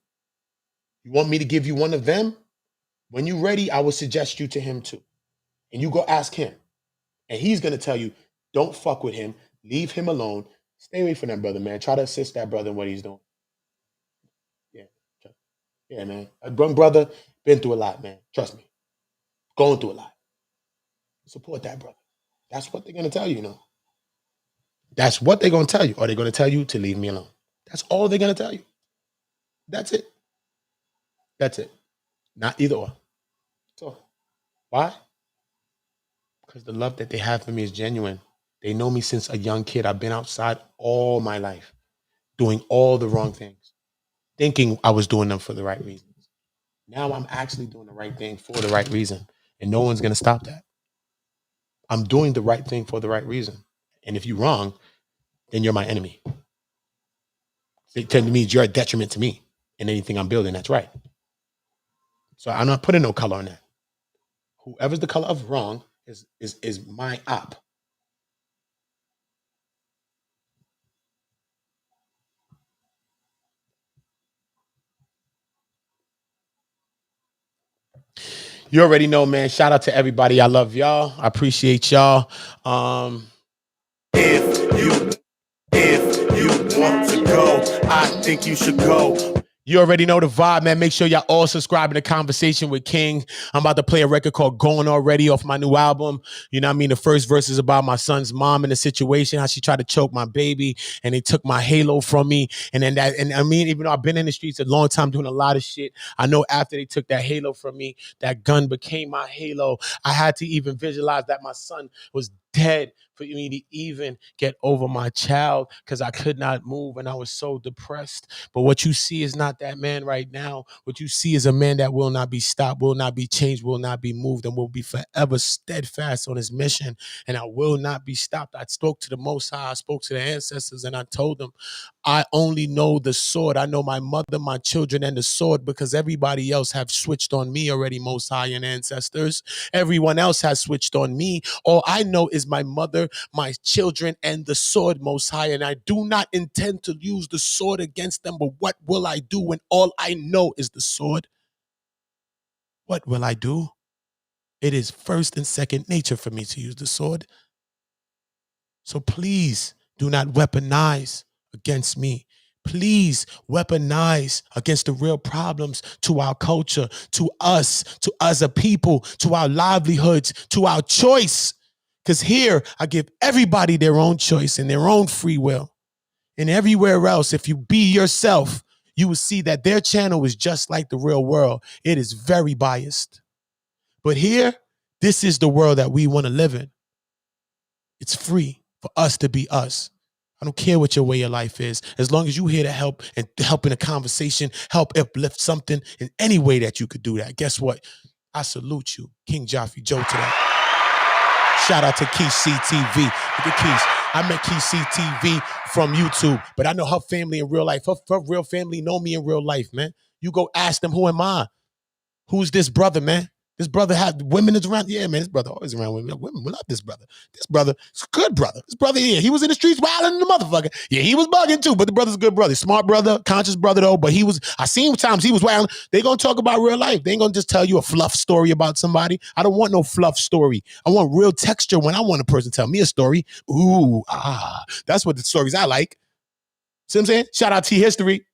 B: You want me to give you one of them? When you're ready, I will suggest you to him too. And you go ask him. And he's going to tell you, don't fuck with him. Leave him alone. Stay away from that brother, man. Try to assist that brother in what he's doing. Yeah. Yeah, man. A young brother, been through a lot, man. Trust me. Going through a lot. Support that brother. That's what they're going to tell you, you know. That's what they're going to tell you. Or they're going to tell you to leave me alone. That's all they're going to tell you. That's it. That's it. Not either or. So, why? Because the love that they have for me is genuine. They know me since a young kid. I've been outside all my life, doing all the wrong things, thinking I was doing them for the right reasons. Now I'm actually doing the right thing for the right reason, and no one's going to stop that. I'm doing the right thing for the right reason. And if you're wrong, then you're my enemy. It means you're a detriment to me. in anything I'm building that's right. So I'm not putting no color on that. Whoever's the color of wrong is my op. You already know, man. Shout out to everybody. I love y'all. I appreciate y'all. If you want to go, I think you should go. You already know the vibe, man. Make sure y'all all subscribe to Conversation with King. I'm about to play a record called Going Already off my new album. You know what I mean? The first verse is about my son's mom and the situation, how she tried to choke my baby and they took my halo from me. And then and I mean, even though I've been in the streets a long time doing a lot of shit, I know after they took that halo from me, that gun became my halo. I had to even visualize that my son was dead for me to even get over my child because I could not move and I was so depressed. But what you see is not that man right now. What you see is a man that will not be stopped, will not be changed, will not be moved, and will be forever steadfast on his mission. And I will not be stopped. I spoke to the Most High, I spoke to the ancestors, and I told them, I only know the sword. I know my mother, my children, and the sword because everybody else have switched on me already, Most High and ancestors. Everyone else has switched on me. All I know is my mother, my children, and the sword, Most High. And I do not intend to use the sword against them, but what will I do when all I know is the sword? What will I do? It is first and second nature for me to use the sword. So please do not weaponize against me. Please weaponize against the real problems to our culture, to us as a people, to our livelihoods, to our choice. Because here I give everybody their own choice and their own free will. And everywhere else, if you be yourself, you will see that their channel is just like the real world. It is very biased. But here, this is the world that we want to live in. It's free for us to be us. I don't care what your way of life is. As long as you're here to help and help in a conversation, help uplift something in any way that you could do that. Guess what? I salute you, King Joffrey Joe, to that. Shout out to Keish CTV. Look at Keish. I met Keish CTV from YouTube, but I know her family in real life. Her real family know me in real life, man. You go ask them, who am I? Who's this brother, man? This brother had women is around. Yeah, man, this brother always around women. Women love this brother. This brother is a good brother. This brother, yeah, he was in the streets wilding the motherfucker. Yeah, he was bugging too, but the brother's a good brother. Smart brother, conscious brother though, but I seen times he was wilding. They gonna talk about real life. They ain't gonna just tell you a fluff story about somebody. I don't want no fluff story. I want real texture when I want a person to tell me a story. Ooh, that's what the stories I like. See what I'm saying? Shout out T History.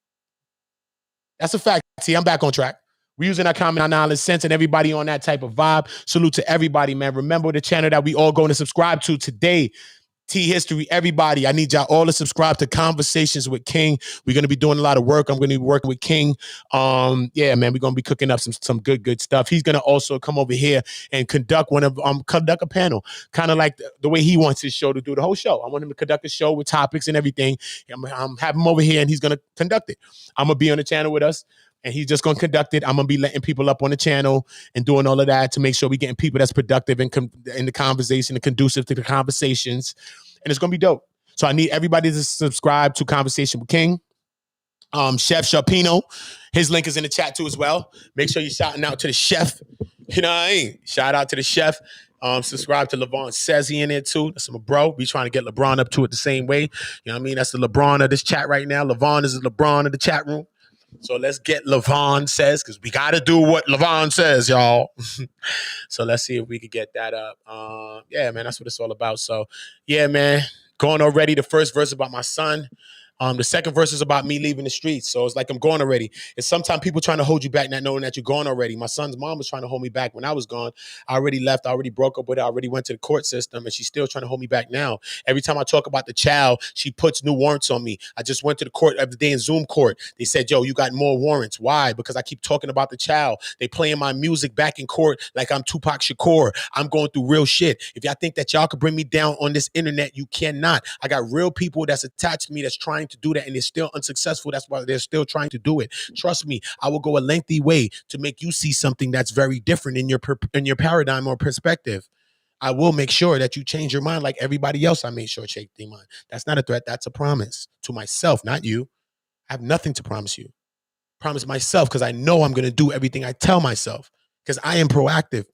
B: That's a fact, T. I'm back on track. We're using our common knowledge sense and everybody on that type of vibe. Salute to everybody, man. Remember the channel that we all going to subscribe to today. T History, everybody. I need y'all all to subscribe to Conversations with King. We're going to be doing a lot of work. I'm going to be working with King. Yeah, man, we're going to be cooking up some good stuff. He's going to also come over here and conduct a panel, kind of like the way he wants his show to do the whole show. I want him to conduct a show with topics and everything. I'm having him over here and he's going to conduct it. I'm going to be on the channel with us. And he's just going to conduct it. I'm going to be letting people up on the channel and doing all of that to make sure we're getting people that's productive and in the conversation and conducive to the conversations. And it's going to be dope. So I need everybody to subscribe to Conversation with King. Chef Sharpino, his link is in the chat too as well. Make sure you're shouting out to the chef. You know what I mean? Shout out to the chef. Subscribe to LeVon Says he in there too. That's my bro. We trying to get LeBron up to it the same way. You know what I mean? That's the LeBron of this chat right now. LeVon is the LeBron of the chat room. So let's get LeVon Says, because we got to do what LeVon says, y'all. So let's see if we could get that up. Yeah, man, that's what it's all about. So, yeah, man, Going Already. The first verse about my son. The second verse is about me leaving the streets. So it's like I'm going already. It's sometimes people trying to hold you back, not knowing that you're gone already. My son's mom was trying to hold me back when I was gone. I already left. I already broke up with her. I already went to the court system, and she's still trying to hold me back now. Every time I talk about the child, she puts new warrants on me. I just went to the court of the day in Zoom court. They said, yo, you got more warrants. Why? Because I keep talking about the child. They playing my music back in court like I'm Tupac Shakur. I'm going through real shit. If y'all think that y'all could bring me down on this internet, you cannot. I got real people that's attached to me that's trying to do that, and they're still unsuccessful. That's why they're still trying to do it. Trust me, I will go a lengthy way to make you see something that's very different in your paradigm or perspective. I will make sure that you change your mind like everybody else I made sure change their mind. That's not a threat. That's a promise to myself, not you. I have nothing to promise you. Promise myself because I know I'm going to do everything I tell myself because I am proactive.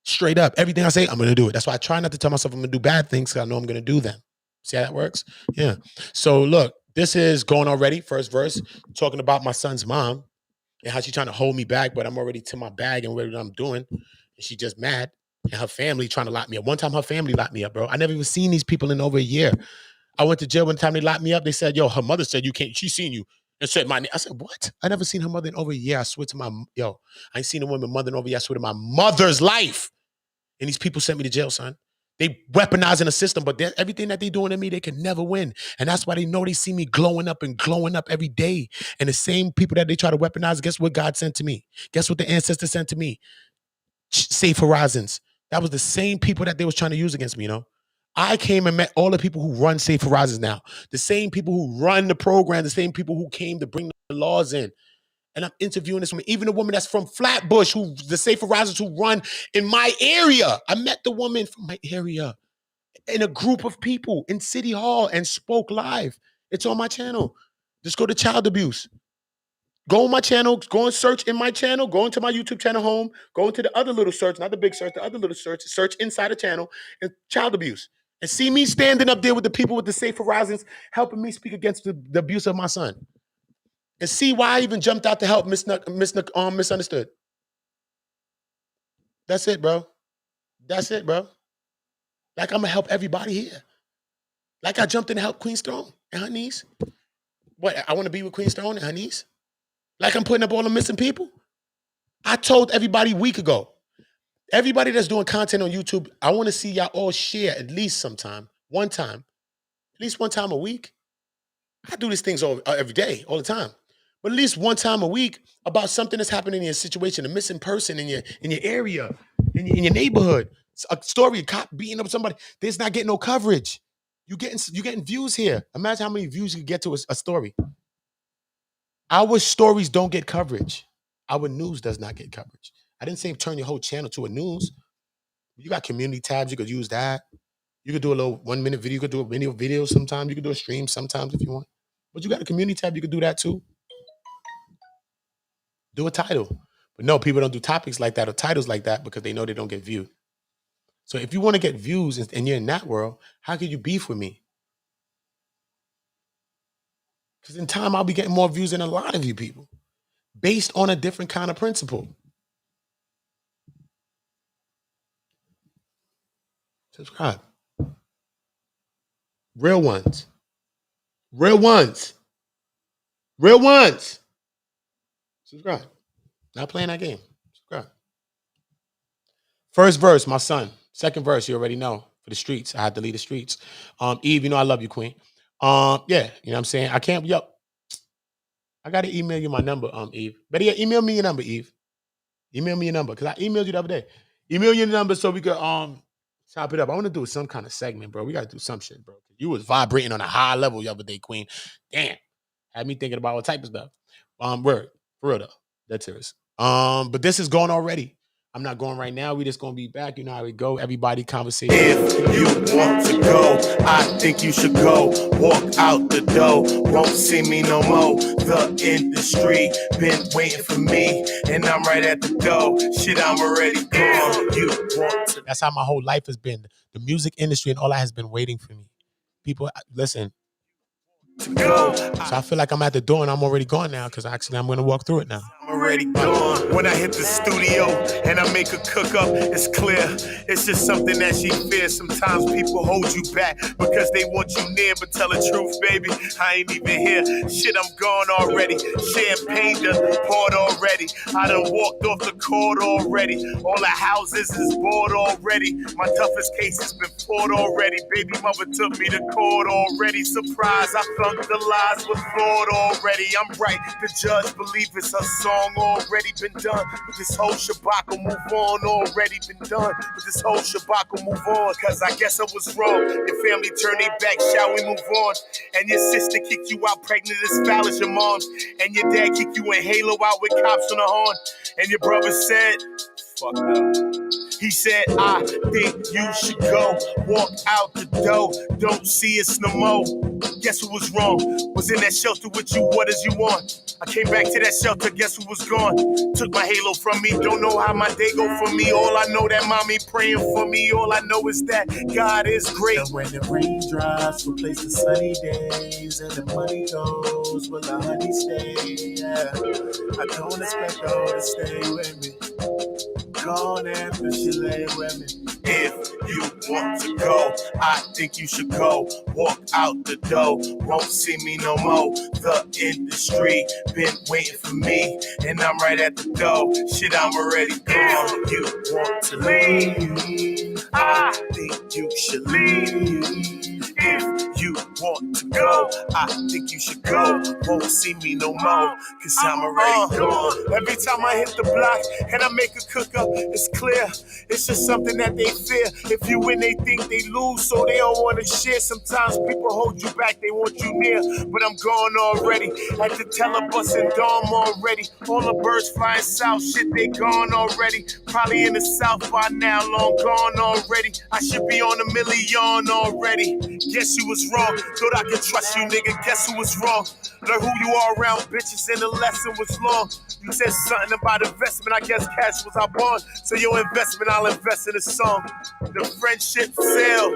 B: Straight up. Everything I say, I'm going to do it. That's why I try not to tell myself I'm going to do bad things because I know I'm going to do them. See how that works? Yeah. So look, this is going already. First verse, talking about my son's mom and how she's trying to hold me back, but I'm already to my bag and what I'm doing. And she just mad. And her family trying to lock me up. One time her family locked me up, bro. I never even seen these people in over a year. I went to jail one time they locked me up. They said, yo, her mother said you can't, she seen you and said my name. I said, what? I never seen her mother in over a year. I swear to my, I ain't seen a woman mother in over a year. I swear to my mother's life. And these people sent me to jail, son. They weaponizing the system, but everything that they doing to me, they can never win. And that's why they know they see me glowing up every day. And the same people that they try to weaponize, guess what God sent to me? Guess what the ancestors sent to me? Safe Horizons. That was the same people that they was trying to use against me, you know? I came and met all the people who run Safe Horizons now. The same people who run the program, the same people who came to bring the laws in. And I'm interviewing this woman, even a woman that's from Flatbush, who the Safe Horizons who run in my area. I met the woman from my area in a group of people in City Hall and spoke live. It's on my channel. Just go to child abuse. Go on my channel, go and search in my channel, go into my YouTube channel home, go into the other little search, not the big search, the other little search inside the channel, and child abuse. And see me standing up there with the people with the Safe Horizons helping me speak against the abuse of my son. And see why I even jumped out to help Misunderstood. That's it, bro. That's it, bro. Like I'm gonna help everybody here. Like I jumped in to help Queen Stone and her niece. What, I want to be with Queen Stone and her niece? Like I'm putting up all the missing people? I told everybody a week ago, everybody that's doing content on YouTube, I want to see y'all all share at least sometime, at least one time a week. I do these things every day, all the time. But at least one time a week about something that's happening in your situation, a missing person in your area, in your neighborhood, a story, a cop beating up somebody. There's not getting no coverage. You getting views here. Imagine how many views you get to a story. Our stories don't get coverage. Our news does not get coverage. I didn't say turn your whole channel to a news. You got community tabs. You could use that. You could do a little 1 minute video. You could do a video sometimes. You could do a stream sometimes if you want. But you got a community tab. You could do that too. Do a title. But no, people don't do topics like that or titles like that because they know they don't get viewed. So if you want to get views and you're in that world, how could you beef with me? Because in time, I'll be getting more views than a lot of you people based on a different kind of principle. Subscribe. Real ones. Real ones. Real ones. Subscribe. Not playing that game. Subscribe. First verse, my son. Second verse, you already know. For the streets. I had to leave the streets. Eve, you know I love you, Queen. Yeah, you know what I'm saying? I can't, I gotta email you my number, Eve. Better yet, email me your number, Eve. Email me your number. Because I emailed you the other day. Email you the number so we could chop it up. I want to do some kind of segment, bro. We gotta do some shit, bro. You was vibrating on a high level the other day, Queen. Damn. Had me thinking about all type of stuff. Word. For real though. That's serious. But this is going already. I'm not going right now. We just gonna be back. You know how we go. Everybody conversation.
H: If you want to go, I think you should go. Walk out the door, won't see me no more. The industry been waiting for me, and I'm right at the door. Shit, I'm already gone. You want to?
B: That's how my whole life has been. The music industry and all that has been waiting for me. People, listen.
H: Go.
B: So I feel like I'm at the door and I'm already gone now because actually I'm going to walk through it now.
H: I'm already gone. When I hit the studio and I make a cook up, it's clear. It's just something that she fears. Sometimes people hold you back because they want you near. But tell the truth, baby, I ain't even here. Shit, I'm gone already. Champagne done poured already. I done walked off the court already. All the houses is bought already. My toughest case has been fought already. Baby mother took me to court already. Surprise, I flunked the lies was flawed already. I'm right, the judge believe it's a song already been done. But this whole Shabbat will move on already been done. But this whole Shabbat will move on. Cause I guess I was wrong. Your family turned their back, shall we move on? And your sister kicked you out pregnant as foul as your mom's. And your dad kicked you in Halo out with cops on the horn. And your brother said, fuck no. He said, I think you should go. Walk out the door, don't see us no more. Guess who was wrong? Was in that shelter with you, what is you want? I came back to that shelter, guess who was gone? Took my halo from me, don't know how my day go for me. All I know that mommy praying for me. All I know is that God is great.
I: And when the rain drops, replace the sunny days, and the money goes, will the honey stay? Yeah, I don't expect her to stay with me. Gone after she lay with me.
H: If you want to go, I think you should go. Walk out the door, won't see me no more. The industry been waiting for me, and I'm right at the door. Shit, I'm already gone. You want to leave? I think you should leave. If you want to go, I think you should go. Won't see me no more, cause I'm already gone. Every time I hit the block and I make a cook up, it's clear. It's just something that they fear. If you win, they think they lose, so they don't want to share. Sometimes people hold you back, they want you near, but I'm gone already. At the telebus and Dom already. All the birds flying south, shit, they gone already. Probably in the south by now, long gone already. I should be on $1 million already. Guess you was wrong, thought I could trust you, nigga. Guess who was wrong? Learn who you are around bitches, and the lesson was long. You said something about investment, I guess cash was our bond. So your investment, I'll invest in a song. The friendship sale,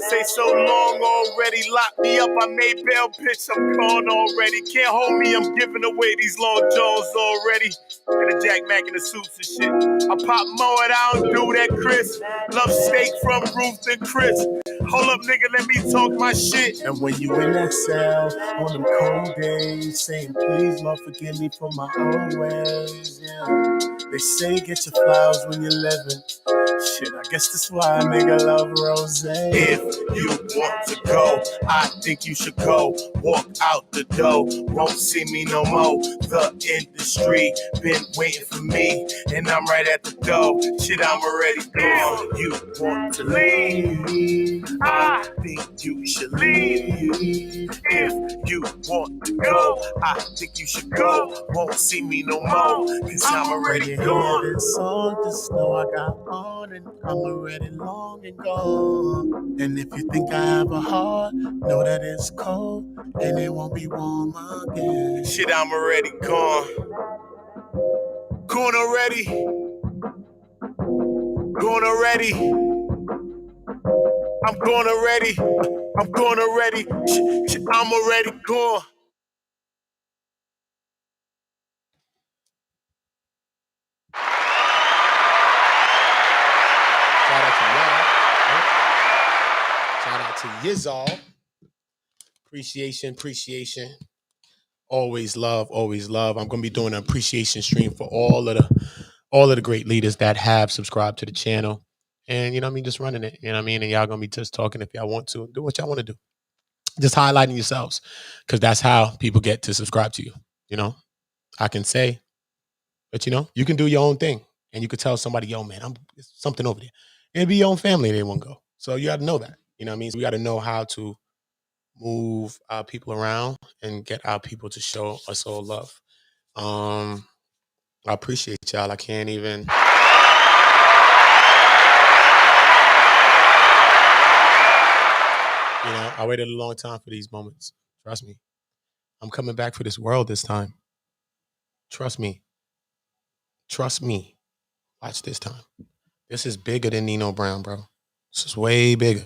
H: say so long already. Lock me up, I made bail, bitch, I'm gone already. Can't hold me, I'm giving away these long jaws already. And the Jack Mac in the suits and shit. I pop more and I don't do that, Chris. Love steak from Ruth and Chris. Hold up, nigga, let me talk my shit.
I: And when you in that cell on them cold days, saying, please, Lord, forgive me for my old ways, yeah. They say get your flowers when you're living. Shit, I guess that's why a nigga love rose.
H: If you want to go, I think you should go. Walk out the door, won't see me no more. The industry been waiting for me, and I'm right at the door. Shit, I'm already gone. You want to leave? I think you should leave. If you want to go, I think you should go. Won't see me no more, cause I'm already gone.
I: This song, just know I got on and I'm already long and gone. And if you think I have a heart, know that it's cold and it won't be warm again.
H: Shit, I'm already gone. Gone already. Gone already. I'm gone already. I'm gone already. Shit, I'm already gone.
B: Shout out to y'all. Right? Shout out to Yizal. Appreciation. Always love. I'm gonna be doing an appreciation stream for all of the great leaders that have subscribed to the channel. And you know what I mean, just running it. You know what I mean? And y'all gonna be just talking if y'all want to. Do what y'all want to do. Just highlighting yourselves. Because that's how people get to subscribe to you. You know, I can say, but you know, you can do your own thing. And you could tell somebody, yo, man, it's something over there. It'd be your own family, they won't go. So you gotta know that. You know what I mean? So we gotta know how to move our people around and get our people to show us all love. I appreciate y'all. I can't even. You know, I waited a long time for these moments. Trust me. I'm coming back for this world this time. Trust me. Watch this time. This is bigger than Nino Brown, bro. This is way bigger.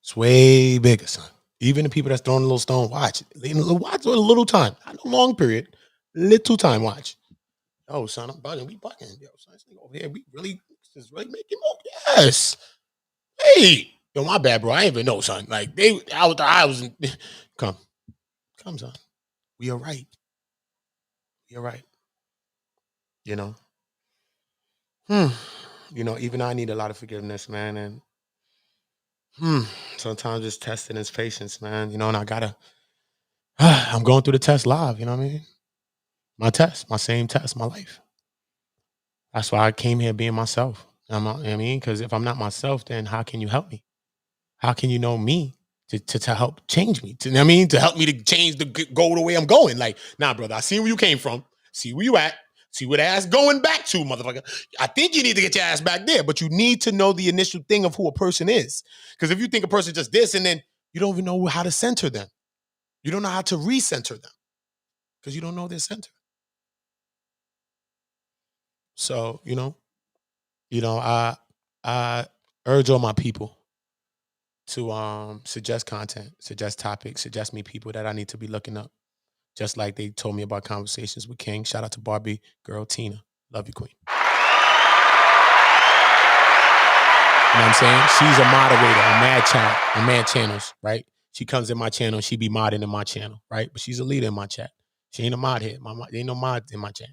B: It's way bigger, son. Even the people that's throwing a little stone, watch. Watch a little time. Not a long period. Little time, watch. Oh, son, I'm bugging. We bugging. Yo, son, this nigga over here, this is really making more. Yes. Hey. Yo, my bad, bro. I ain't even know, son. Like, I was come, son. We are right. You know? You know, even I need a lot of forgiveness, man. And sometimes just testing his patience, man. You know, and I'm going through the test live, you know what I mean? My same test, my life. That's why I came here being myself. You know what I mean? Because if I'm not myself, then how can you help me? How can you know me to help change me? You know what I mean? To help me to change, go the way I'm going. Like, nah, brother, I see where you came from. See where you at. See where the ass going back to, motherfucker. I think you need to get your ass back there, but you need to know the initial thing of who a person is. Because if you think a person just this and then you don't even know how to center them. You don't know how to recenter them because you don't know their center. So, I urge all my people to suggest content, suggest topics, suggest me people that I need to be looking up. Just like they told me about Conversations with King. Shout out to Barbie girl Tina. Love you, Queen. You know what I'm saying? She's a moderator on Mad Channels, right? She comes in my channel, she be modding in my channel, right? But she's a leader in my chat. She ain't a mod here. There ain't no mods in my chat.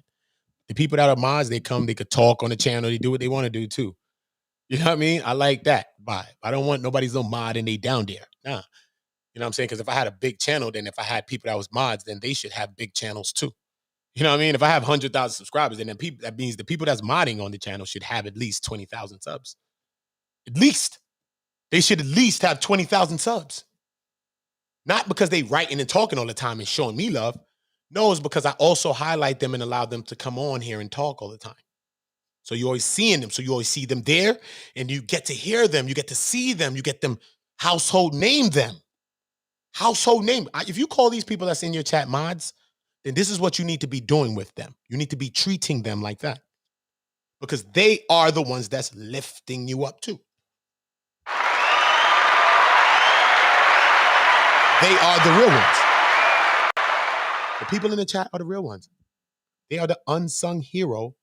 B: The people that are mods, they come, they could talk on the channel, they do what they want to do too. You know what I mean? I like that vibe. I don't want nobody's no mod and they down there. Nah. You know what I'm saying? Because if I had a big channel, then if I had people that was mods, then they should have big channels too. You know what I mean? If I have 100,000 subscribers, then that means the people that's modding on the channel should have at least 20,000 subs. At least. They should at least have 20,000 subs. Not because they writing and talking all the time and showing me love. No, it's because I also highlight them and allow them to come on here and talk all the time. So you're always seeing them. So you always see them there and you get to hear them. You get to see them. You get them household name them. Household name. If you call these people that's in your chat mods, then this is what you need to be doing with them. You need to be treating them like that. Because they are the ones that's lifting you up too. They are the real ones. The people in the chat are the real ones. They are the unsung hero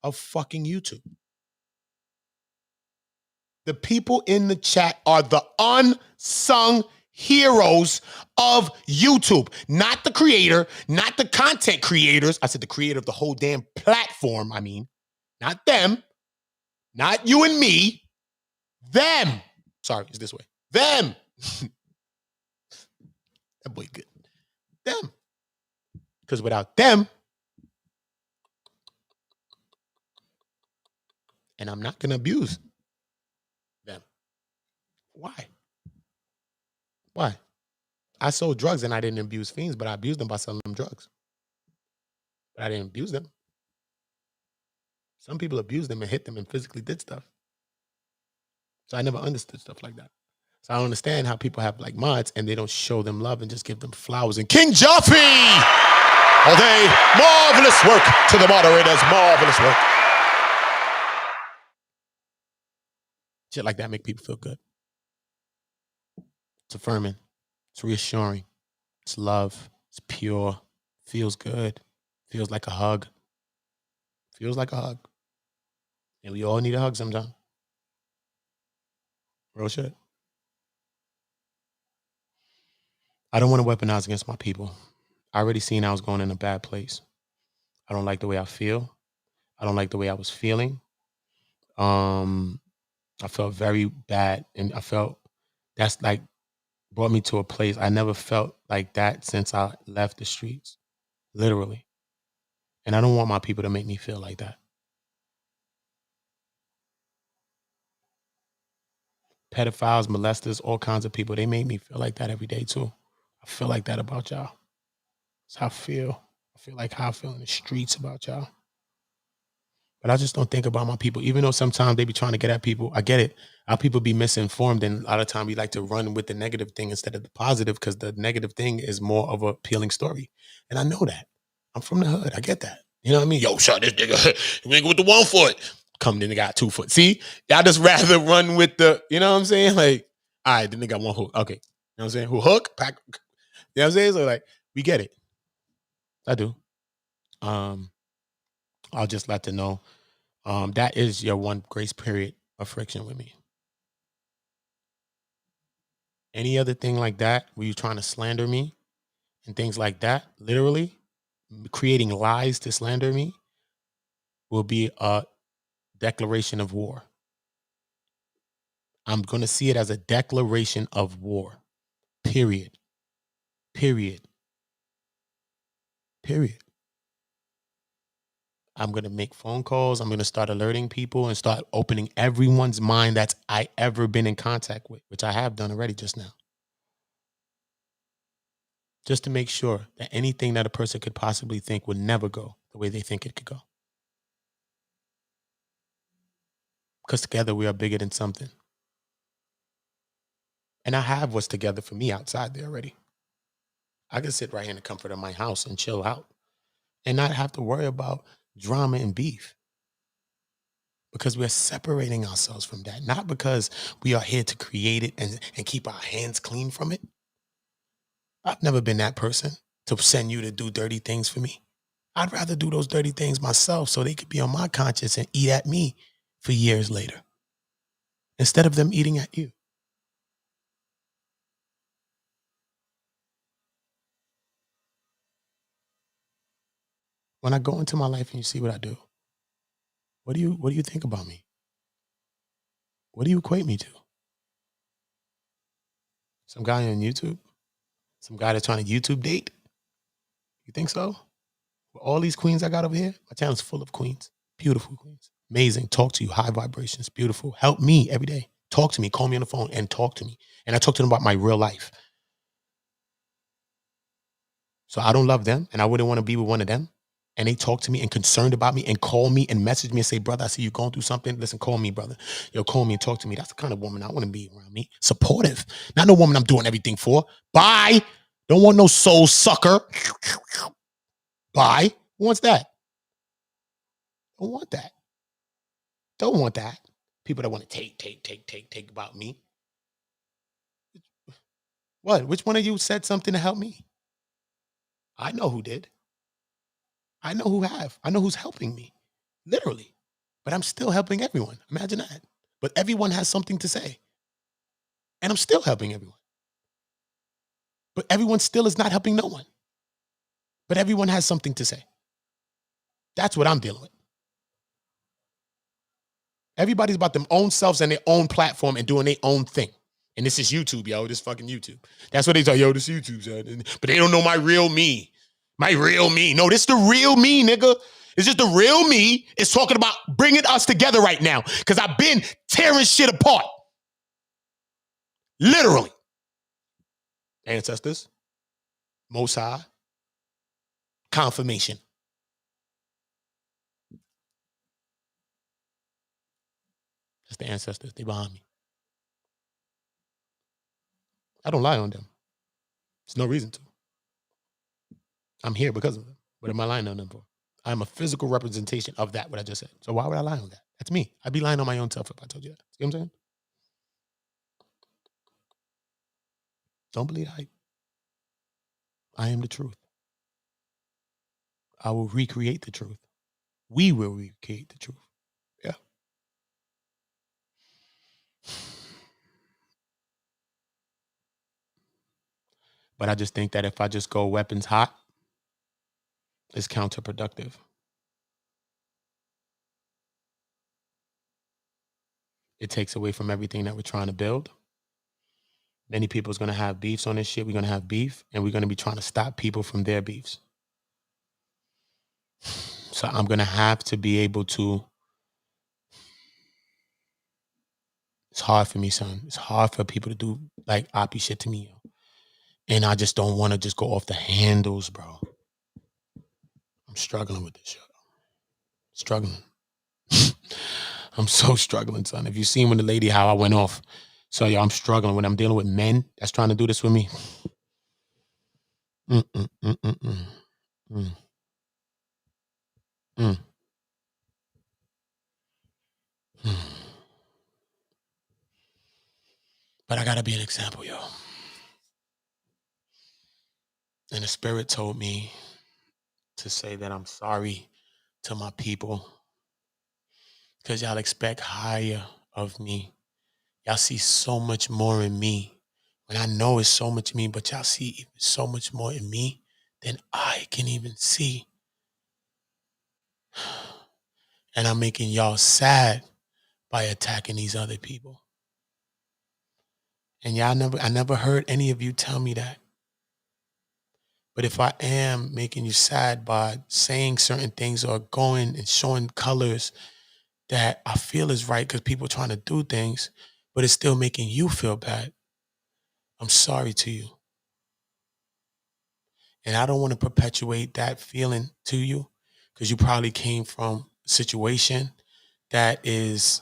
B: of fucking YouTube. The people in the chat are the unsung heroes of YouTube. Not the creator, not the content creators. I said the creator of the whole damn platform, I mean. Not them. Not you and me. Them. Sorry, it's this way. Them. That boy good. Them. Because without them, and I'm not going to abuse them. Why? Why? I sold drugs and I didn't abuse fiends, but I abused them by selling them drugs. But I didn't abuse them. Some people abused them and hit them and physically did stuff. So I never understood stuff like that. So I don't understand how people have like mods and they don't show them love and just give them flowers. And King Jaffe! All day, marvelous work to the moderators, marvelous work. Shit like that make people feel good. It's affirming. It's reassuring. It's love. It's pure. Feels good. Feels like a hug. Feels like a hug. And we all need a hug sometime. Real shit. I don't want to weaponize against my people. I already seen I was going in a bad place. I don't like the way I feel. I don't like the way I was feeling. I felt very bad, and I felt that's like brought me to a place I never felt like that since I left the streets, literally. And I don't want my people to make me feel like that. Pedophiles, molesters, all kinds of people, they make me feel like that every day too. I feel like that about y'all. That's how I feel. I feel like how I feel in the streets about y'all. But I just don't think about my people, even though sometimes they be trying to get at people. I get it. Our people be misinformed, and a lot of time we like to run with the negative thing instead of the positive because the negative thing is more of a appealing story. And I know that. I'm from the hood. I get that. You know what I mean? Yo, shut this nigga with the 1 foot. Come then they got 2 foot. See? Y'all just rather run with the, you know what I'm saying? Like, all right, then they got 1 hook. Okay. You know what I'm saying? Who hook? Pack. You know what I'm saying? So like, we get it. I do. I'll just let them know. That is your one grace period of friction with me. Any other thing like that, where you're trying to slander me and things like that, literally creating lies to slander me, will be a declaration of war. I'm going to see it as a declaration of war. Period. Period. Period. I'm going to make phone calls. I'm going to start alerting people and start opening everyone's mind that's I ever been in contact with, which I have done already just now. Just to make sure that anything that a person could possibly think would never go the way they think it could go. Because together we are bigger than something. And I have what's together for me outside there already. I can sit right here in the comfort of my house and chill out and not have to worry about drama and beef. Because we're separating ourselves from that. Not because we are here to create it and keep our hands clean from it. I've never been that person to send you to do dirty things for me. I'd rather do those dirty things myself so they could be on my conscience and eat at me for years later, instead of them eating at you. When I go into my life and you see what I do, what do you think about me? What do you equate me to? Some guy on YouTube? Some guy that's trying to YouTube date? You think so? With all these queens I got over here, my channel's full of queens. Beautiful queens. Amazing. Talk to you. High vibrations. Beautiful. Help me every day. Talk to me. Call me on the phone and talk to me. And I talk to them about my real life. So I don't love them and I wouldn't want to be with one of them. And they talk to me and concerned about me and call me and message me and say, brother, I see you going through something. Listen, call me, brother. Yo, call me and talk to me. That's the kind of woman I want to be around me. Supportive. Not no woman I'm doing everything for. Bye. Don't want no soul sucker. Bye. Who wants that? Don't want that. Don't want that. People that want to take about me. What? Which one of you said something to help me? I know who did. I know who have. I know who's helping me. Literally. But I'm still helping everyone. Imagine that. But everyone has something to say. And I'm still helping everyone. But everyone still is not helping no one. But everyone has something to say. That's what I'm dealing with. Everybody's about their own selves and their own platform and doing their own thing. And this is YouTube, yo. This fucking YouTube. That's what they say, yo, this YouTube, son. But they don't know my real me. My real me. No, this the real me, nigga. It's just the real me is talking about bringing us together right now. Because I've been tearing shit apart. Literally. Ancestors. Most High. Confirmation. That's the ancestors. They behind me. I don't lie on them. There's no reason to. I'm here because of them. What am I lying on them for? I'm a physical representation of that, what I just said. So why would I lie on that? That's me. I'd be lying on my own self if I told you that. See what I'm saying? Don't believe hype. I am the truth. I will recreate the truth. We will recreate the truth. Yeah. But I just think that if I just go weapons hot, it's counterproductive. It takes away from everything that we're trying to build. Many people's going to have beefs on this shit. We're going to have beef, and we're going to be trying to stop people from their beefs. So I'm going to have to be able to. It's hard for me, son. It's hard for people to do like oppie shit to me, yo. And I just don't want to just go off the handles, bro. I'm struggling with this shit. Struggling. I'm so struggling, son. If you seen when the lady, how I went off. So, yo, I'm struggling when I'm dealing with men that's trying to do this with me. But I gotta be an example, yo. And the spirit told me to say that I'm sorry to my people. Because y'all expect higher of me. Y'all see so much more in me. When I know it's so much in me, but y'all see so much more in me than I can even see. And I'm making y'all sad by attacking these other people. And I never heard any of you tell me that. But if I am making you sad by saying certain things or going and showing colors that I feel is right because people are trying to do things, but it's still making you feel bad, I'm sorry to you. And I don't want to perpetuate that feeling to you because you probably came from a situation that is,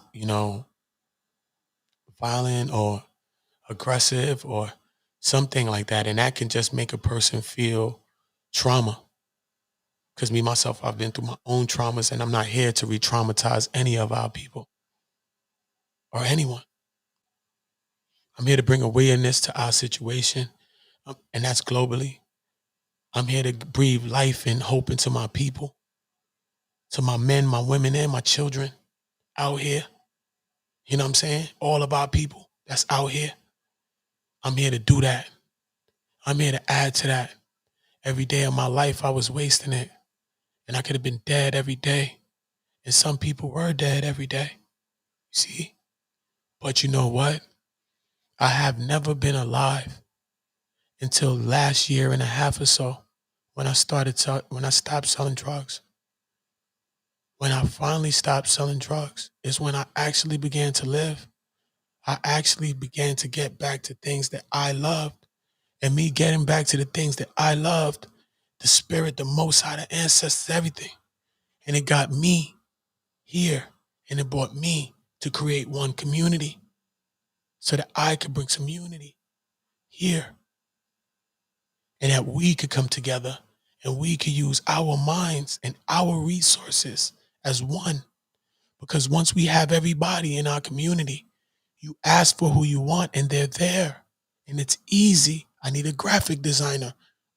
B: violent or aggressive or something like that. And that can just make a person feel trauma. Because me, myself, I've been through my own traumas, and I'm not here to re traumatize any of our people or anyone. I'm here to bring awareness to our situation, and that's globally. I'm here to breathe life and hope into my people, to my men, my women, and my children out here. You know what I'm saying? All of our people that's out here. I'm here to do that. I'm here to add to that. Every day of my life, I was wasting it, and I could have been dead every day. And some people were dead every day. See? But you know what? I have never been alive until last year and a half or so when I stopped selling drugs. When I finally stopped selling drugs is when I actually began to live. I actually began to get back to things that I loved. And me getting back to the things that I loved, the spirit, the most high, the ancestors, everything. And it got me here, and it brought me to create one community so that I could bring some unity here, and that we could come together and we could use our minds and our resources as one. Because once we have everybody in our community, you ask for who you want and they're there. And it's easy. I need a graphic designer.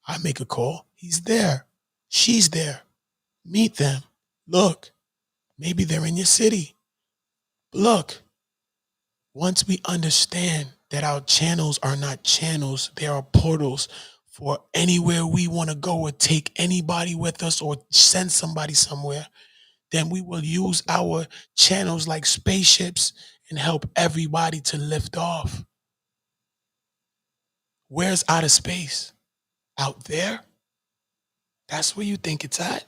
B: I make a call. He's there. She's there. Meet them. Look, maybe they're in your city. Look, once we understand that our channels are not channels, they are portals for anywhere we want to go or take anybody with us or send somebody somewhere, then we will use our channels like spaceships and help everybody to lift off. Where's outer space? Out there? That's where you think it's at?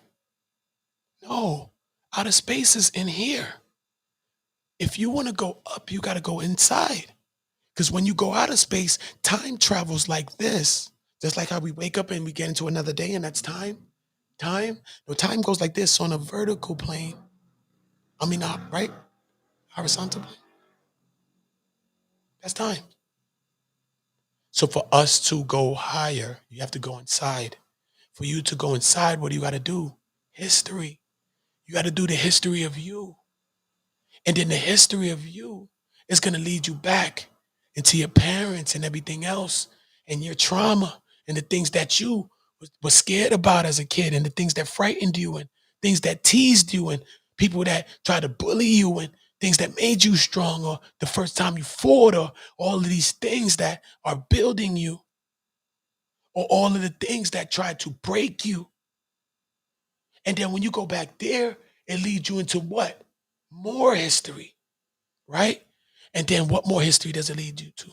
B: No, outer space is in here. If you want to go up, you got to go inside. Because when you go out of space, time travels like this. Just like how we wake up and we get into another day, and that's time. No, time goes like this on a vertical plane. I mean, right? Horizontal plane. That's time. So for us to go higher, you have to go inside. For you to go inside, what do you got to do? History. You got to do the history of you. And then the history of you is going to lead you back into your parents and everything else and your trauma and the things that you were scared about as a kid and the things that frightened you and things that teased you and people that tried to bully you and things that made you strong or the first time you fought or all of these things that are building you or all of the things that tried to break you. And then when you go back there, it leads you into what? More history. Right? And then what more history does it lead you to?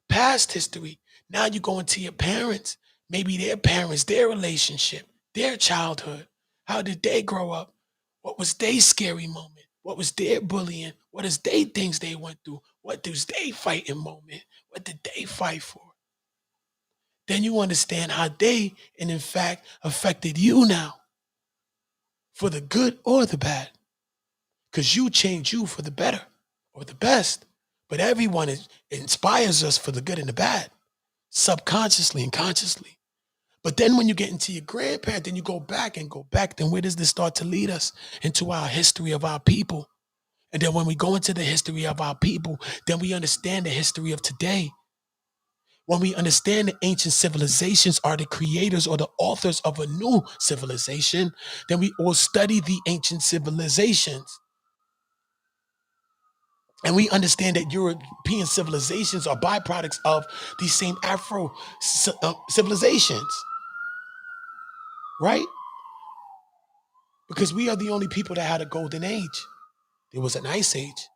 B: Past history. Now you go into your parents, maybe their parents, their relationship, their childhood. How did they grow up? What was their scary moment? What was their bullying? What is they things they went through? What does they fighting moment? What did they fight for? Then you understand how they, and in fact, affected you now for the good or the bad. Because you change you for the better or the best. But everyone inspires us for the good and the bad, subconsciously and consciously. But then when you get into your grandparent, then you go back, then where does this start to lead us? Into our history of our people. And then when we go into the history of our people, then we understand the history of today. When we understand that ancient civilizations are the creators or the authors of a new civilization, then we all study the ancient civilizations. And we understand that European civilizations are byproducts of these same Afro civilizations, right? Because we are the only people that had a golden age. There was an ice age.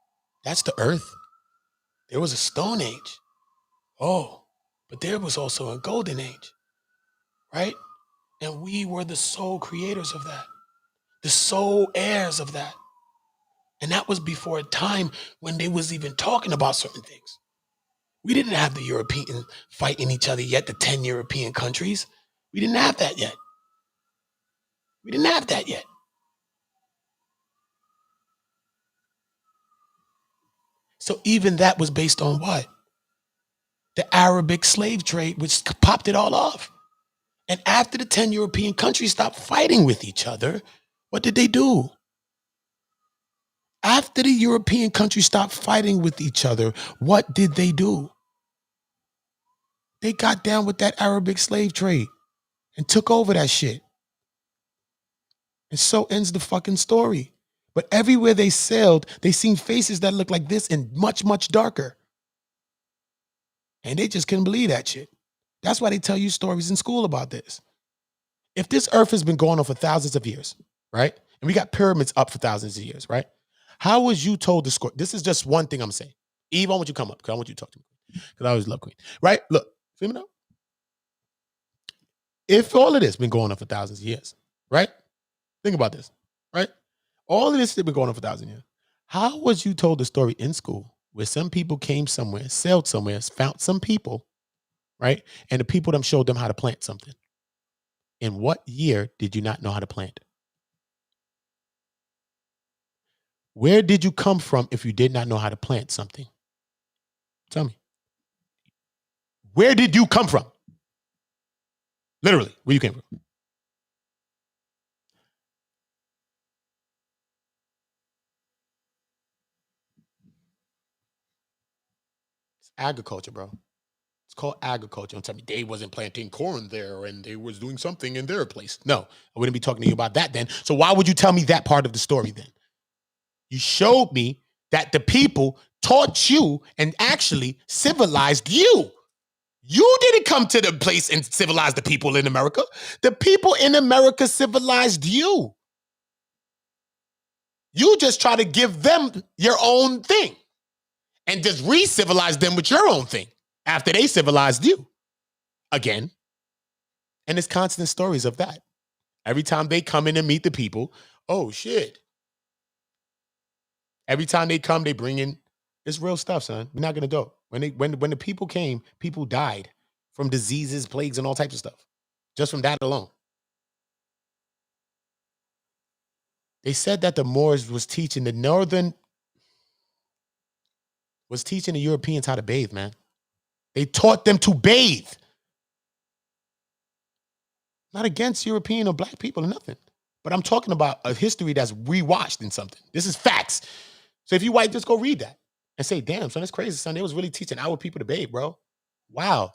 B: That's the earth. There was a stone age. Oh, but there was also a golden age, right? And we were the sole creators of that, the sole heirs of that. And that was before a time when they was even talking about certain things. We didn't have the European fighting each other yet, the 10 European countries. We didn't have that yet. We didn't have that yet. So even that was based on what? The Arabic slave trade, which popped it all off. And after the 10 European countries stopped fighting with each other, what did they do? After the European countries stopped fighting with each other, what did they do? They got down with that Arabic slave trade and took over that shit. And so ends the fucking story. But everywhere they sailed, they seen faces that looked like this and much, much darker. And they just couldn't believe that shit. That's why they tell you stories in school about this. If this earth has been going on for thousands of years, right? And we got pyramids up for thousands of years, right? How was you told the story? This is just one thing I'm saying. Eve, I want you to come up because I want you to talk to me. Because I always love Queen. Right? Look, feel me now? If all of this been going on for thousands of years, right? Think about this, right? All of this has been going on for thousands of years. How was you told the story in school where some people came somewhere, sailed somewhere, found some people, right? And the people them showed them how to plant something. In what year did you not know how to plant? Where did you come from if you did not know how to plant something? Tell me. Where did you come from? Literally, where you came from. It's agriculture, bro. It's called agriculture. Don't tell me they wasn't planting corn there and they was doing something in their place. No, I wouldn't be talking to you about that then. So why would you tell me that part of the story then? You showed me that the people taught you and actually civilized you. You didn't come to the place and civilize the people in America. The people in America civilized you. You just try to give them your own thing and just re-civilize them with your own thing after they civilized you again. And there's constant stories of that. Every time they come in and meet the people, oh shit. Every time they come, they bring in, it's real stuff, son. We're not gonna do it. When the people came, people died from diseases, plagues, and all types of stuff. Just from that alone. They said that the Moors was teaching the Europeans how to bathe, man. They taught them to bathe. Not against European or black people or nothing. But I'm talking about a history that's rewatched in something. This is facts. So if you white, just go read that and say, damn, son, that's crazy, son. They was really teaching our people to bathe, bro. Wow.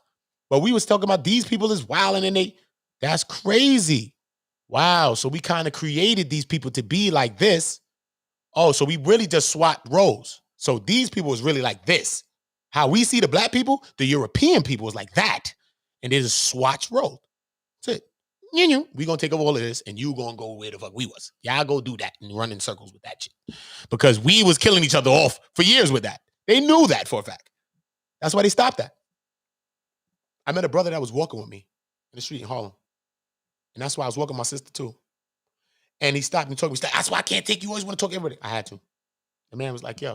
B: But we was talking about these people is wild and that's crazy. Wow. So we kind of created these people to be like this. Oh, so we really just swapped roles. So these people was really like this. How we see the black people, the European people was like that. And they just swatch roles. That's it. We gonna take over all of this and you gonna go where the fuck we was. Y'all go do that and run in circles with that shit. Because we was killing each other off for years with that. They knew that for a fact. That's why they stopped that. I met a brother that was walking with me in the street in Harlem. And that's why I was walking with my sister too. And he stopped and told me, that's why I can't take you. Always want to talk to everybody. I had to. The man was like, yo.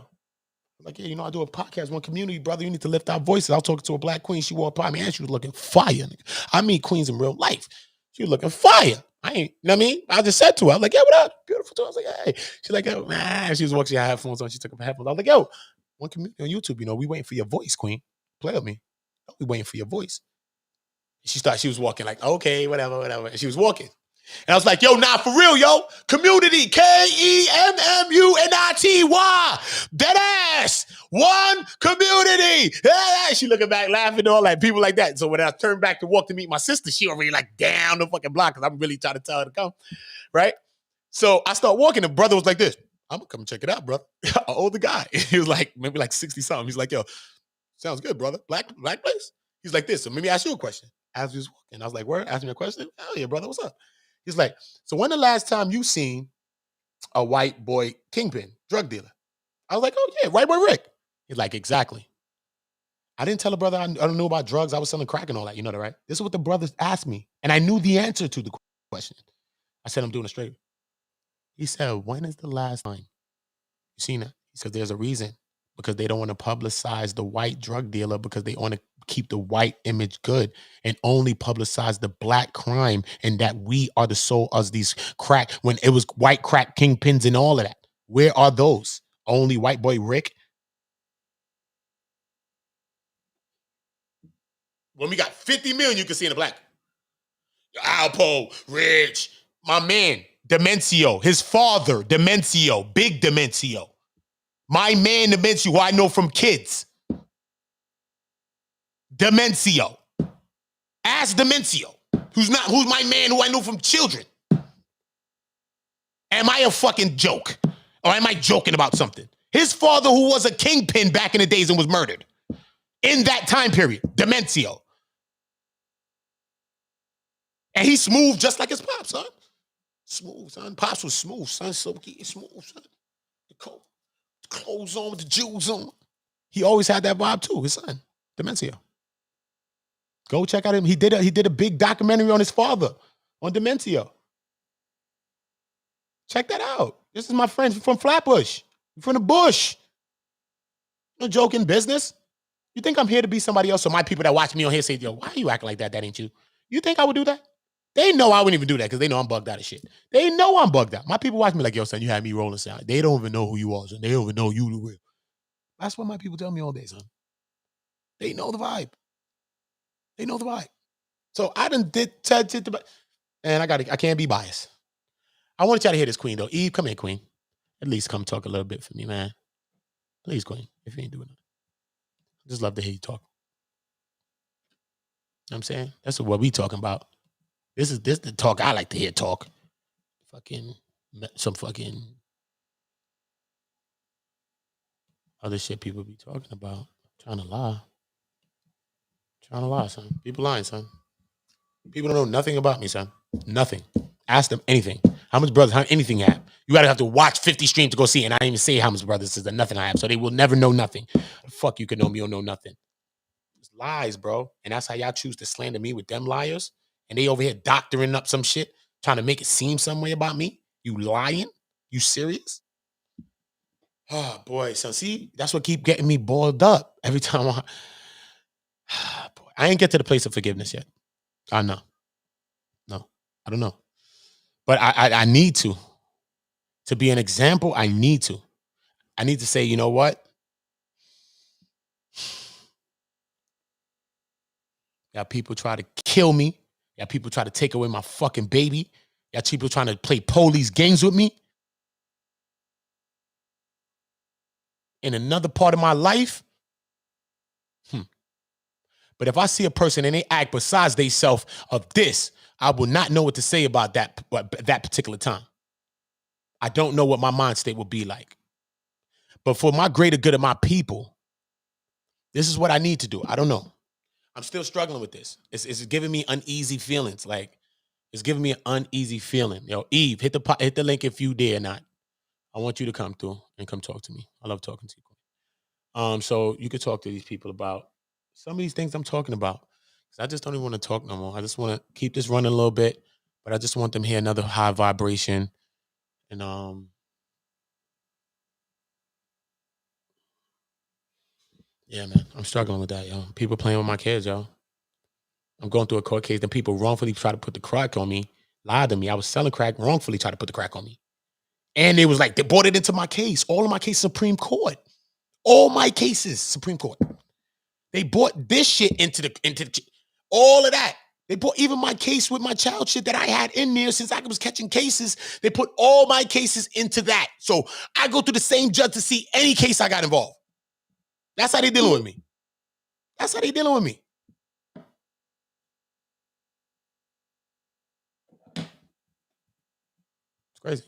B: I'm like, yeah, you know, I do a podcast, one community, brother. You need to lift our voices. I was talking to a black queen. She walked by me and she was looking fire. I mean, queens in real life. She was looking fire. You know what I mean? I just said to her, I was like, yeah, what up? Beautiful too. I was like, hey. She's like, oh, man. She was walking, she had headphones on. She took her headphones. I was like, yo, one community on YouTube, you know, we waiting for your voice, queen. Play with me. We waiting for your voice. She was walking like, okay, whatever. And she was walking. And I was like, yo, nah, for real, yo. Community, KEMMUNITY. Dead ass. One community. She looking back, laughing, all like people like that. So when I turned back to walk to meet my sister, she already like down the fucking block because I'm really trying to tell her to come. Right? So I start walking. The brother was like this. I'm going to come check it out, brother. An older guy. He was like, maybe like 60 something. He's like, yo, sounds good, brother. Black place? He's like this. So maybe ask you a question. As we was walking, I was like, word? Ask me a question? Hell yeah, brother. What's up? He's like, so when the last time you seen a white boy kingpin, drug dealer? I was like, oh yeah, white boy Rick. He's like, exactly. I didn't tell a brother I don't know about drugs. I was selling crack and all that. You know that, right? This is what the brothers asked me. And I knew the answer to the question. I said, I'm doing it straight. He said, when is the last time you seen that? He said, there's a reason. Because they don't want to publicize the white drug dealer because they want to keep the white image good and only publicize the black crime and that we are the soul of these crack when it was white crack kingpins and all of that. Where are those? Only white boy Rick? When we got 50 million, you can see in the black. Alpo, Rich, my man, Demencio, his father, Demencio, Big Demencio. My man, Demencio, who I know from kids. Demencio. Ask Demencio, who's my man who I know from children. Am I a fucking joke? Or am I joking about something? His father, who was a kingpin back in the days and was murdered. In that time period, Demencio. And he's smooth just like his pops, son. Smooth, son. Pops was smooth, son. Silky, smooth, son. The clothes on with the jewels on. He always had that vibe too, his son, Demencio. Go check out him. He did a big documentary on his father, on Demencio. Check that out. This is my friend from Flatbush. From the bush. No joking business. You think I'm here to be somebody else? So my people that watch me on here say, yo, why are you acting like that? That ain't you. You think I would do that? They know I wouldn't even do that because they know I'm bugged out of shit. They know I'm bugged out. My people watch me like, yo, son, you had me rolling sound. They don't even know who you are, son. They don't even know you the real. That's what my people tell me all day, son. They know the vibe. They know the vibe. So I done and I can't be biased. I want y'all to hear this, Queen, though. Eve, come here, Queen. At least come talk a little bit for me, man. Please, Queen, if you ain't doing it. I just love to hear you talk. You know what I'm saying? That's what we talking about. This is the talk I like to hear talk. Some fucking other shit people be talking about. Trying to lie, son. People lying, son. People don't know nothing about me, son. Nothing. Ask them anything. How much brothers, anything you have. You gotta have to watch 50 streams to go see it. And I didn't even say how much brothers is the nothing I have. So they will never know nothing. Fuck, you can know me or know nothing. It's lies, bro. And that's how y'all choose to slander me with them liars. And they over here doctoring up some shit, trying to make it seem some way about me. You lying? You serious? Oh, boy. So see, that's what keep getting me boiled up every time I ain't get to the place of forgiveness yet. I know. No, I don't know. But I need to. To be an example, I need to. I need to say, you know what? Y'all people try to kill me. Y'all people try to take away my fucking baby. Y'all people trying to play police games with me. In another part of my life. But if I see a person and they act besides they self of this, I will not know what to say about that particular time. I don't know what my mind state will be like. But for my greater good of my people, this is what I need to do. I don't know. I'm still struggling with this. It's giving me uneasy feelings. Like, it's giving me an uneasy feeling. Yo, Eve, hit the link if you dare not. I want you to come through and come talk to me. I love talking to you. So you could talk to these people about some of these things I'm talking about. I just don't even want to talk no more. I just want to keep this running a little bit, but I just want them to hear another high vibration. And yeah, man, I'm struggling with that, yo. People playing with my kids, yo. I'm going through a court case, and people wrongfully try to put the crack on me, lied to me. I was selling crack, wrongfully tried to put the crack on me. And it was like, they brought it into my case. All of my cases, Supreme Court. All my cases, Supreme Court. They brought this shit into all of that. They put even my case with my child shit that I had in there since I was catching cases. They put all my cases into that. So I go through the same judge to see any case I got involved. That's how they dealing with me. That's how they dealing with me. It's crazy.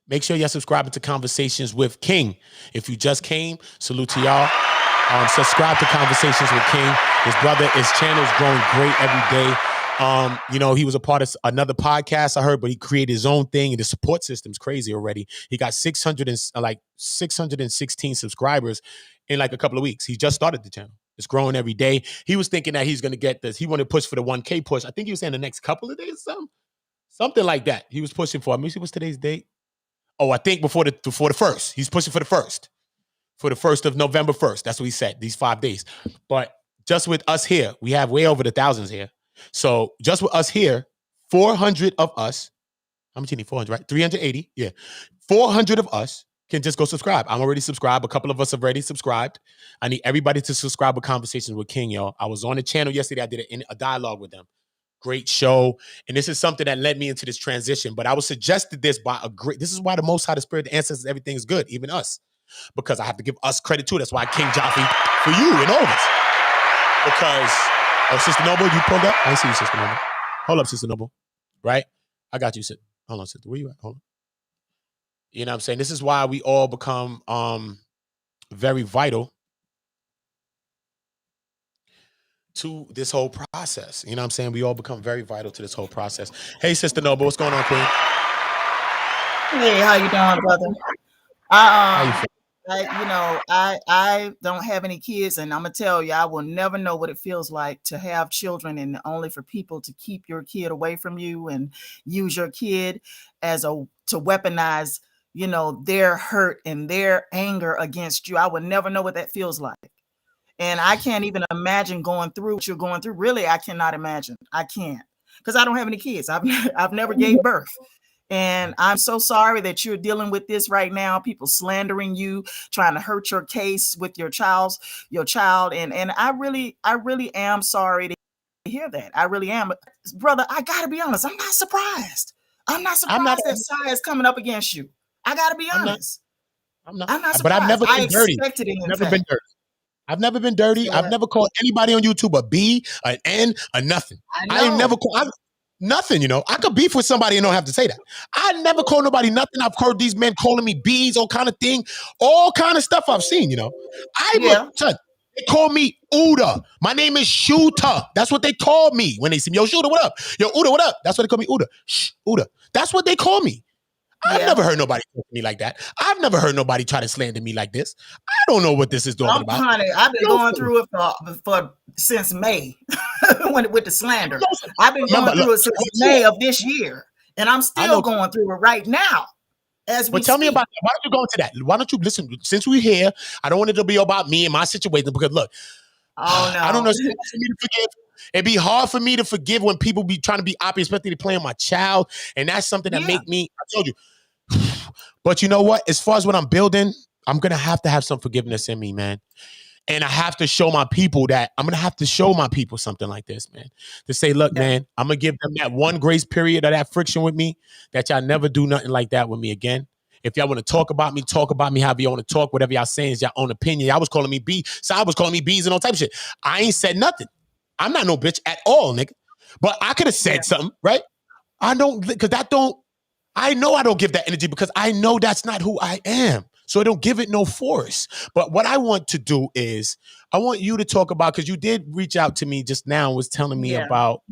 B: Make sure you're subscribing to Conversations with King. If you just came, salute to y'all. Subscribe to Conversations with King. His channel is growing great every day. He was a part of another podcast I heard, but he created his own thing, and the support system's crazy already. He got 616 subscribers in like a couple of weeks. He just started the channel. It's growing every day. He was thinking that he's going to get this. He wanted to push for the 1K push. I think he was saying the next couple of days or something like that. He was pushing for. Let me see, what's today's date? Oh, I think before the first. He's pushing for the first. For the 1st of November 1st. That's what he said, these 5 days. But just with us here, we have way over the thousands here. So just with us here, 400 of us, how much you need? 400, right? 380, yeah. 400 of us can just go subscribe. I'm already subscribed. A couple of us have already subscribed. I need everybody to subscribe with Conversations with King, y'all. I was on the channel yesterday. I did a dialogue with them. Great show. And this is something that led me into this transition. But I was suggested this by this is why the Most High, the Spirit, the ancestors, everything is good, even us. Because I have to give us credit too. That's why King Joffrey for you and all of us. Because, oh, Sister Noble, you pulled up? I see you, Sister Noble. Hold up, Sister Noble. Right? I got you, Sister. Hold on, Sister. Where you at? Hold on. You know what I'm saying? This is why we all become very vital to this whole process. You know what I'm saying? We all become very vital to this whole process. Hey, Sister Noble, what's going on, Queen?
J: Hey, how you doing, brother? I don't have any kids, and I'm gonna tell you, I will never know what it feels like to have children, and only for people to keep your kid away from you and use your kid to weaponize, their hurt and their anger against you. I would never know what that feels like. And I can't even imagine going through what you're going through. Really, I cannot imagine. I can't, because I don't have any kids. I've never gave birth. And I'm so sorry that you're dealing with this right now. People slandering you, trying to hurt your case with your child. And I really am sorry to hear that. I really am. But brother, I gotta be honest. I'm not surprised. I'm not surprised that Sai is coming up against you. I gotta be honest. I'm not surprised.
B: But I've never been dirty.
J: Expected it.
B: I've never been dirty. I've never called anybody on YouTube a B, an N, a nothing. I ain't never called nothing, I could beef with somebody and don't have to say that. I never call nobody nothing. I've heard these men calling me B's, all kind of thing, all kind of stuff I've seen, They call me Uda. My name is Shooter. That's what they call me when they see me. Yo, Shooter, what up? Yo, Uda, what up? That's what they call me, Uda. Shh, Uda. That's what they call me. I've never heard nobody talk to me like that. I've never heard nobody try to slander me like this. I don't know what this is talking about.
J: Honey, I've been going through it for since May with the slander. I've been going through it since May of this year, and I'm still going through it right now. But
B: tell me about that. Why don't you go into that? Why don't you listen? Since we're here, I don't want it to be about me and my situation, because look, I don't know. It's hard for me to forgive. It'd be hard for me to forgive when people be trying to be obvious, especially playing my child, and that's something that make me. I told you. But you know what? As far as what I'm building, I'm gonna have to have some forgiveness in me, man. And I have to show my people that I'm gonna have to show my people something like this, man. To say, look, man, I'm gonna give them that one grace period of that friction with me, that y'all never do nothing like that with me again. If y'all want to talk about me however you want to talk. Whatever y'all saying is your own opinion. Y'all was calling me B, so I was calling me B's and all type of shit. I ain't said nothing. I'm not no bitch at all, nigga. But I could have said something, right? I know I don't give that energy, because I know that's not who I am. So I don't give it no force. But what I want to do is, I want you to talk about, because you did reach out to me just now and was telling me about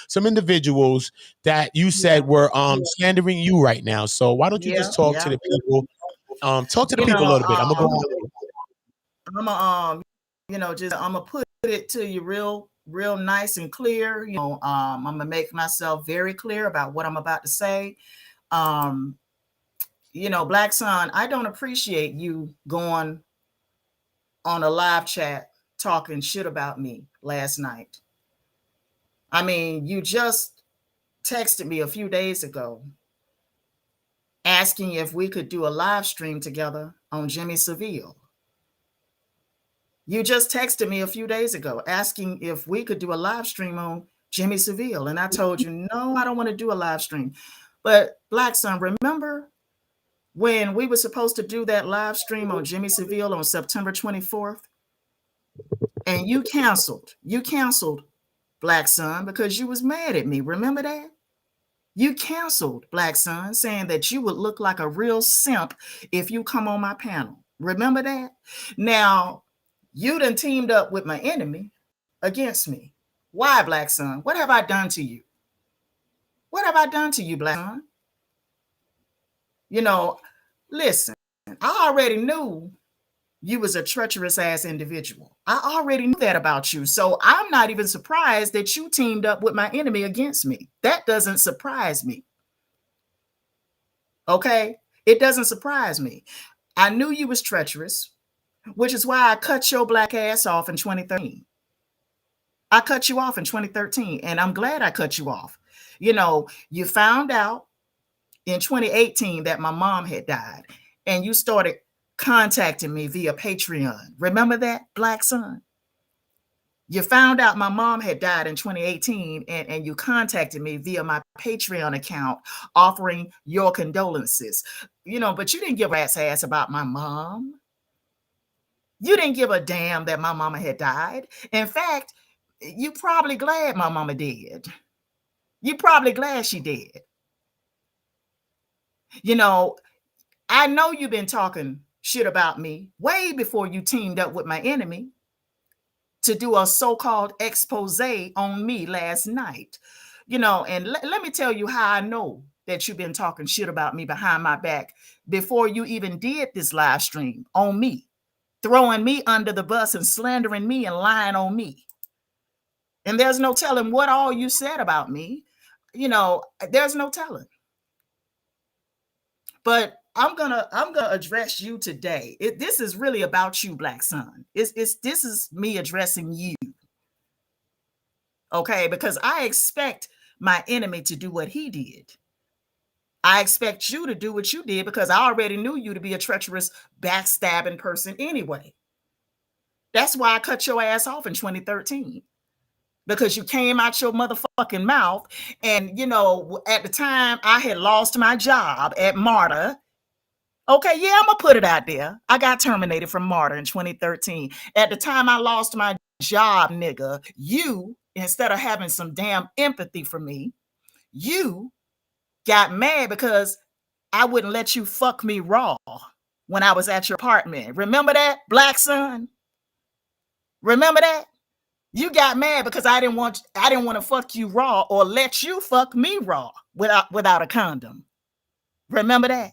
B: some individuals that you said were slandering you right now. So why don't you just talk to the people? Talk to the people a little bit. I'm gonna go.
J: I'm gonna put it to you real nice and clear. I'm gonna make myself very clear about what I'm about to say. Black Son, I don't appreciate you going on a live chat talking shit about me last night. I mean, you just texted me a few days ago asking if we could do a live stream together on Jimmy Seville. You just texted me a few days ago asking if we could do a live stream on Jimmy Seville. And I told you, no, I don't want to do a live stream. But Black Son, remember when we were supposed to do that live stream on Jimmy Seville on September 24th? And you canceled. You canceled, Black Son, because you was mad at me. Remember that? You canceled, Black Son, saying that you would look like a real simp if you come on my panel. Remember that? Now, you done teamed up with my enemy against me. Why, Black Son? What have I done to you? What have I done to you, Black Son? Listen, I already knew you was a treacherous ass individual. I already knew that about you. So I'm not even surprised that you teamed up with my enemy against me. That doesn't surprise me. Okay? It doesn't surprise me. I knew you was treacherous, which is why I cut your black ass off in 2013. I cut you off in 2013, and I'm glad I cut you off. You found out in 2018 that my mom had died. and you started contacting me via Patreon. Remember that, Black Son? You found out my mom had died in 2018, and you contacted me via my Patreon account offering your condolences. But you didn't give a rat's ass about my mom. You didn't give a damn that my mama had died. In fact, you probably glad my mama did. You probably glad she did. I know you've been talking shit about me way before you teamed up with my enemy to do a so-called expose on me last night. And let me tell you how I know that you've been talking shit about me behind my back before you even did this live stream on me, throwing me under the bus and slandering me and lying on me. And there's no telling what all you said about me. There's no telling. But I'm gonna address you today. This is really about you, Black Son. This is me addressing you. Okay, because I expect my enemy to do what he did. I expect you to do what you did because I already knew you to be a treacherous, backstabbing person anyway. That's why I cut your ass off in 2013. Because you came out your motherfucking mouth. And, at the time I had lost my job at MARTA. Okay, yeah, I'm going to put it out there. I got terminated from MARTA in 2013. At the time I lost my job, nigga, you, instead of having some damn empathy for me, you got mad because I wouldn't let you fuck me raw when I was at your apartment. Remember that, Black Son? Remember that? You got mad because I didn't want to fuck you raw or let you fuck me raw without a condom. Remember that?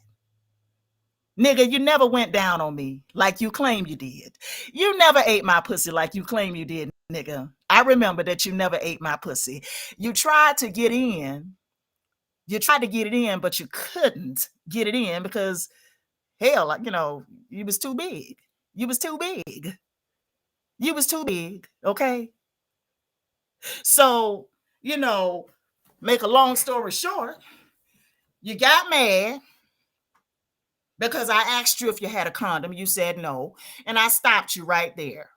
J: Nigga, you never went down on me like you claim you did. You never ate my pussy like you claim you did, nigga. I remember that you never ate my pussy. You tried to get in. You tried to get it in, but you couldn't get it in because, hell, you was too big. You was too big. You was too big, okay? So, make a long story short, you got mad because I asked you if you had a condom. You said no, and I stopped you right there.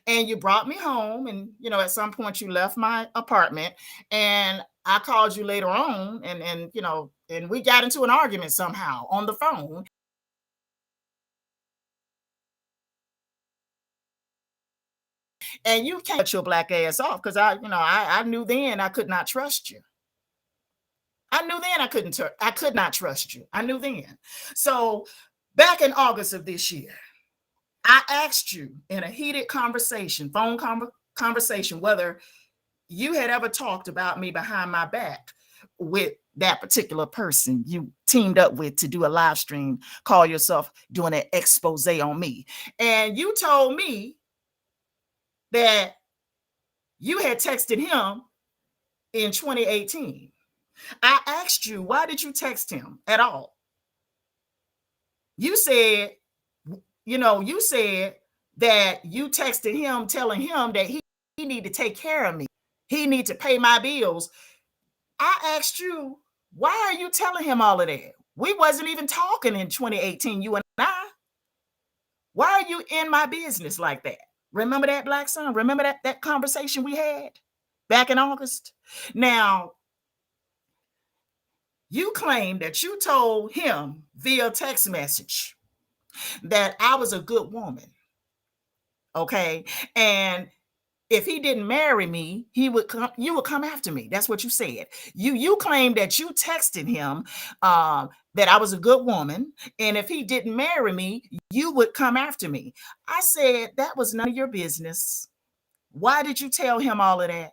J: And you brought me home, and, at some point you left my apartment, and I called you later on, and we got into an argument somehow on the phone. And you can't cut your black ass off because I knew then I could not trust you. I knew then I could not trust you. I knew then. So back in August of this year, I asked you in a heated conversation, phone conversation, whether you had ever talked about me behind my back with that particular person you teamed up with to do a live stream, call yourself doing an expose on me. And you told me that you had texted him in 2018. I asked you, why did you text him at all? You said, that you texted him telling him that he need to take care of me. He need to pay my bills. I asked you, why are you telling him all of that? We wasn't even talking in 2018, you and I. Why are you in my business like that? Remember that, Black Son? Remember that conversation we had back in August? Now, you claim that you told him via text message that I was a good woman, okay? And if he didn't marry me, you would come after me. That's what you said. You claimed that you texted him that I was a good woman, and if he didn't marry me, you would come after me. I said that was none of your business. Why did you tell him all of that?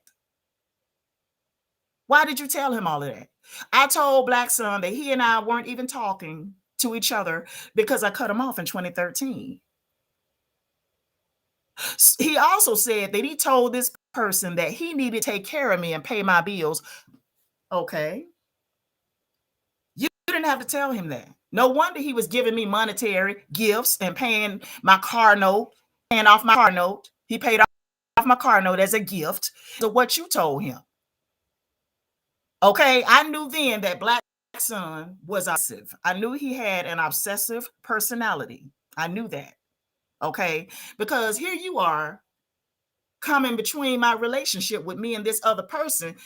J: Why did you tell him all of that? I told Black Son that he and I weren't even talking to each other because I cut him off in 2013. He also said that he told this person that he needed to take care of me and pay my bills. Okay. You didn't have to tell him that. No wonder he was giving me monetary gifts and paying my car note, paying off my car note. He paid off my car note as a gift. So what you told him. Okay, I knew then that Black son was obsessive. I knew he had an obsessive personality. I knew that. Okay. Because here you are coming between my relationship with me and this other person.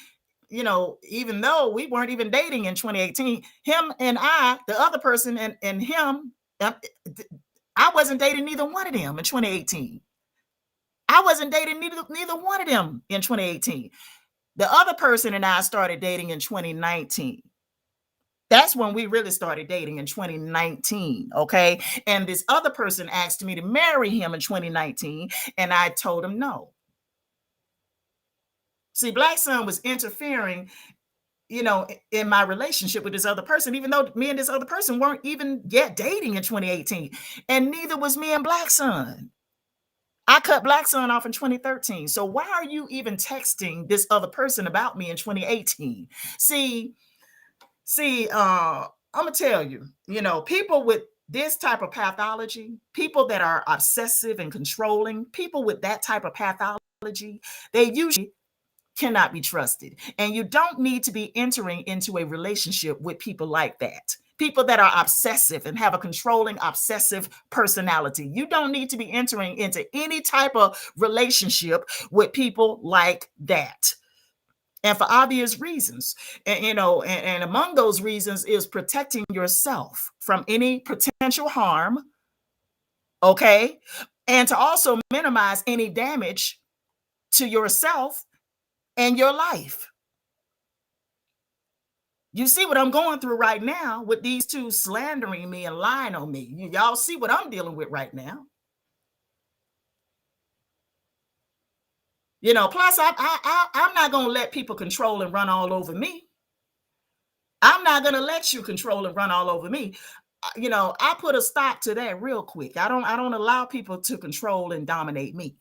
J: You know, even though we weren't even dating in 2018, him and I, the other person and him, I wasn't dating neither one of them in 2018. I wasn't dating neither one of them in 2018. The other person and I started dating in 2019. That's when we really started dating, in 2019. Okay. And this other person asked me to marry him in 2019, and I told him no. See, Black Son was interfering, you know, in my relationship with this other person, even though me and this other person weren't even yet dating in 2018. And neither was me and Black Son. I cut Black Son off in 2013. So why are you even texting this other person about me in 2018? See, I'm gonna tell you, you know, people with this type of pathology, people that are obsessive and controlling, people with that type of pathology, they usually cannot be trusted. And you don't need to be entering into a relationship with people like that. People that are obsessive and have a controlling, obsessive personality. You don't need to be entering into any type of relationship with people like that. And for obvious reasons. And, you know, and among those reasons is protecting yourself from any potential harm. Okay. And to also minimize any damage to yourself and your life. You see what I'm going through right now with these two slandering me and lying on me. Y'all see what I'm dealing with right now. You know, plus I'm not going to let people control and run all over me. I'm not going to let you control and run all over me. You know, I put a stop to that real quick. I don't allow people to control and dominate me.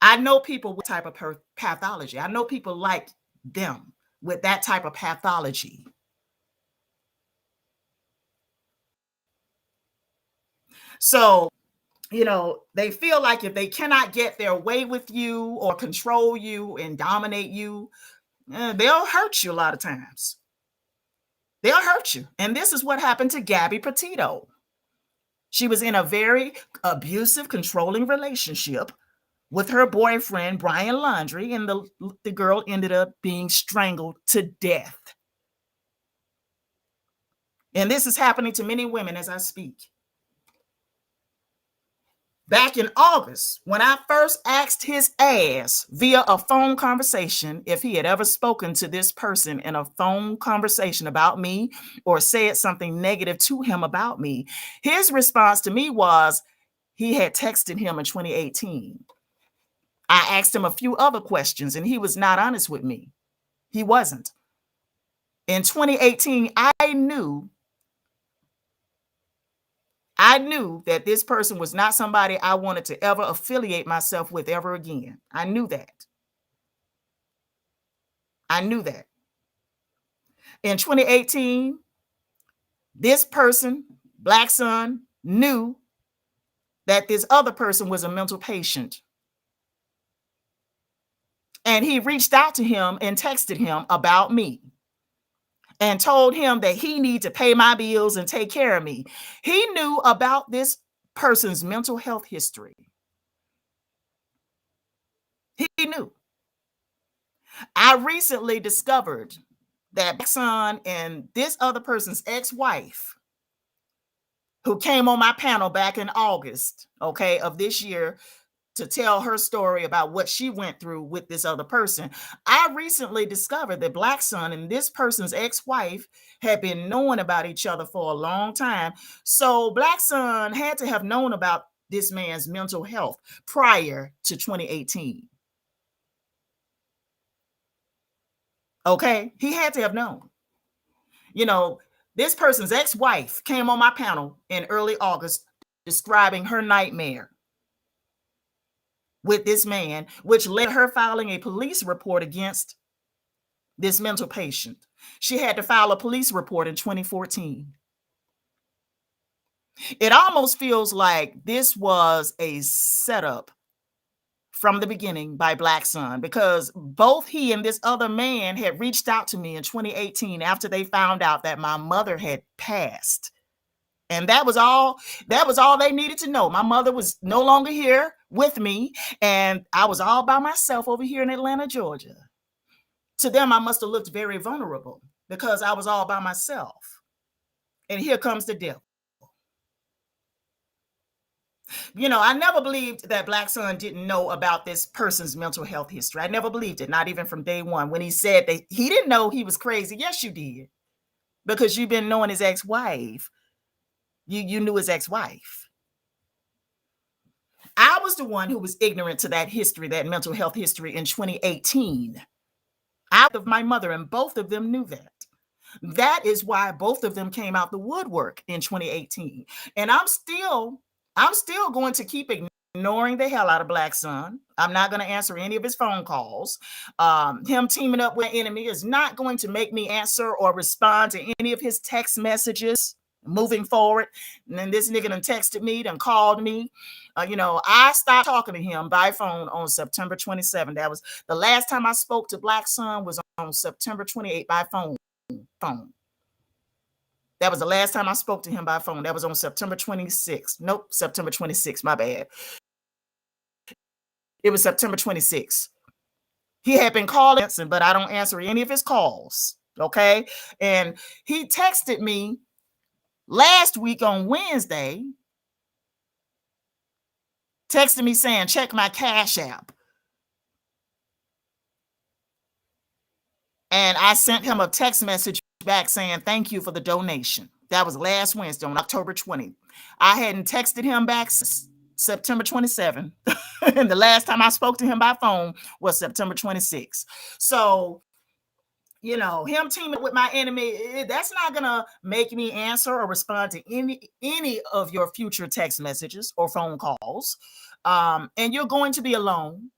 J: I know people with type of pathology. I know people like them with that type of pathology. So, you know, they feel like if they cannot get their way with you or control you and dominate you, they'll hurt you a lot of times. They'll hurt you. And this is what happened to Gabby Petito. She was in a very abusive, controlling relationship with her boyfriend, Brian Laundrie, and the girl ended up being strangled to death. And this is happening to many women as I speak. Back in August, when I first asked his ass via a phone conversation if he had ever spoken to this person in a phone conversation about me or said something negative to him about me, his response to me was he had texted him in 2018. I asked him a few other questions and he was not honest with me. He wasn't. In 2018, I knew that this person was not somebody I wanted to ever affiliate myself with ever again. I knew that. I knew that. In 2018, this person, Black Son, knew that this other person was a mental patient. And he reached out to him and texted him about me and told him that he needed to pay my bills and take care of me. He knew about this person's mental health history. He knew. I recently discovered that Black Son and this other person's ex-wife, who came on my panel back in August, okay, of this year, to tell her story about what she went through with this other person. I recently discovered that Black Son and this person's ex-wife had been knowing about each other for a long time. So Black Son had to have known about this man's mental health prior to 2018. Okay, he had to have known. You know, this person's ex-wife came on my panel in early August describing her nightmare with this man, which led her filing a police report against this mental patient. She had to file a police report in 2014. It almost feels like this was a setup from the beginning by Black Sun, because both he and this other man had reached out to me in 2018 after they found out that my mother had passed. And that was all they needed to know. My mother was no longer here with me, and I was all by myself over here in Atlanta, Georgia. To them, I must have looked very vulnerable because I was all by myself. And here comes the devil. You know, I never believed that Black Sun didn't know about this person's mental health history. I never believed it, not even from day one. When he said that he didn't know he was crazy, yes, you did. Because you've been knowing his ex-wife. You knew his ex-wife. I was the one who was ignorant to that history, that mental health history in 2018. Out of my mother, and both of them knew that. That is why both of them came out the woodwork in 2018. And I'm still going to keep ignoring the hell out of Black Sun. I'm not going to answer any of his phone calls. Him teaming up with an enemy is not going to make me answer or respond to any of his text messages moving forward. And then this nigga done texted me, done called me. I stopped talking to him by phone on September 27th. That was the last time I spoke to Black Sun, was on September 28th by phone. That was the last time I spoke to him by phone. That was on September 26th. Nope, September 26th. My bad. It was September 26th. He had been calling, but I don't answer any of his calls. Okay. And he texted me last week on Wednesday, texted me saying, check my Cash App. And I sent him a text message back saying, thank you for the donation. That was last Wednesday on October 20th. I hadn't texted him back since September 27th. And the last time I spoke to him by phone was September 26th. So, him teaming with my enemy, that's not going to make me answer or respond to any of your future text messages or phone calls. And you're going to be alone.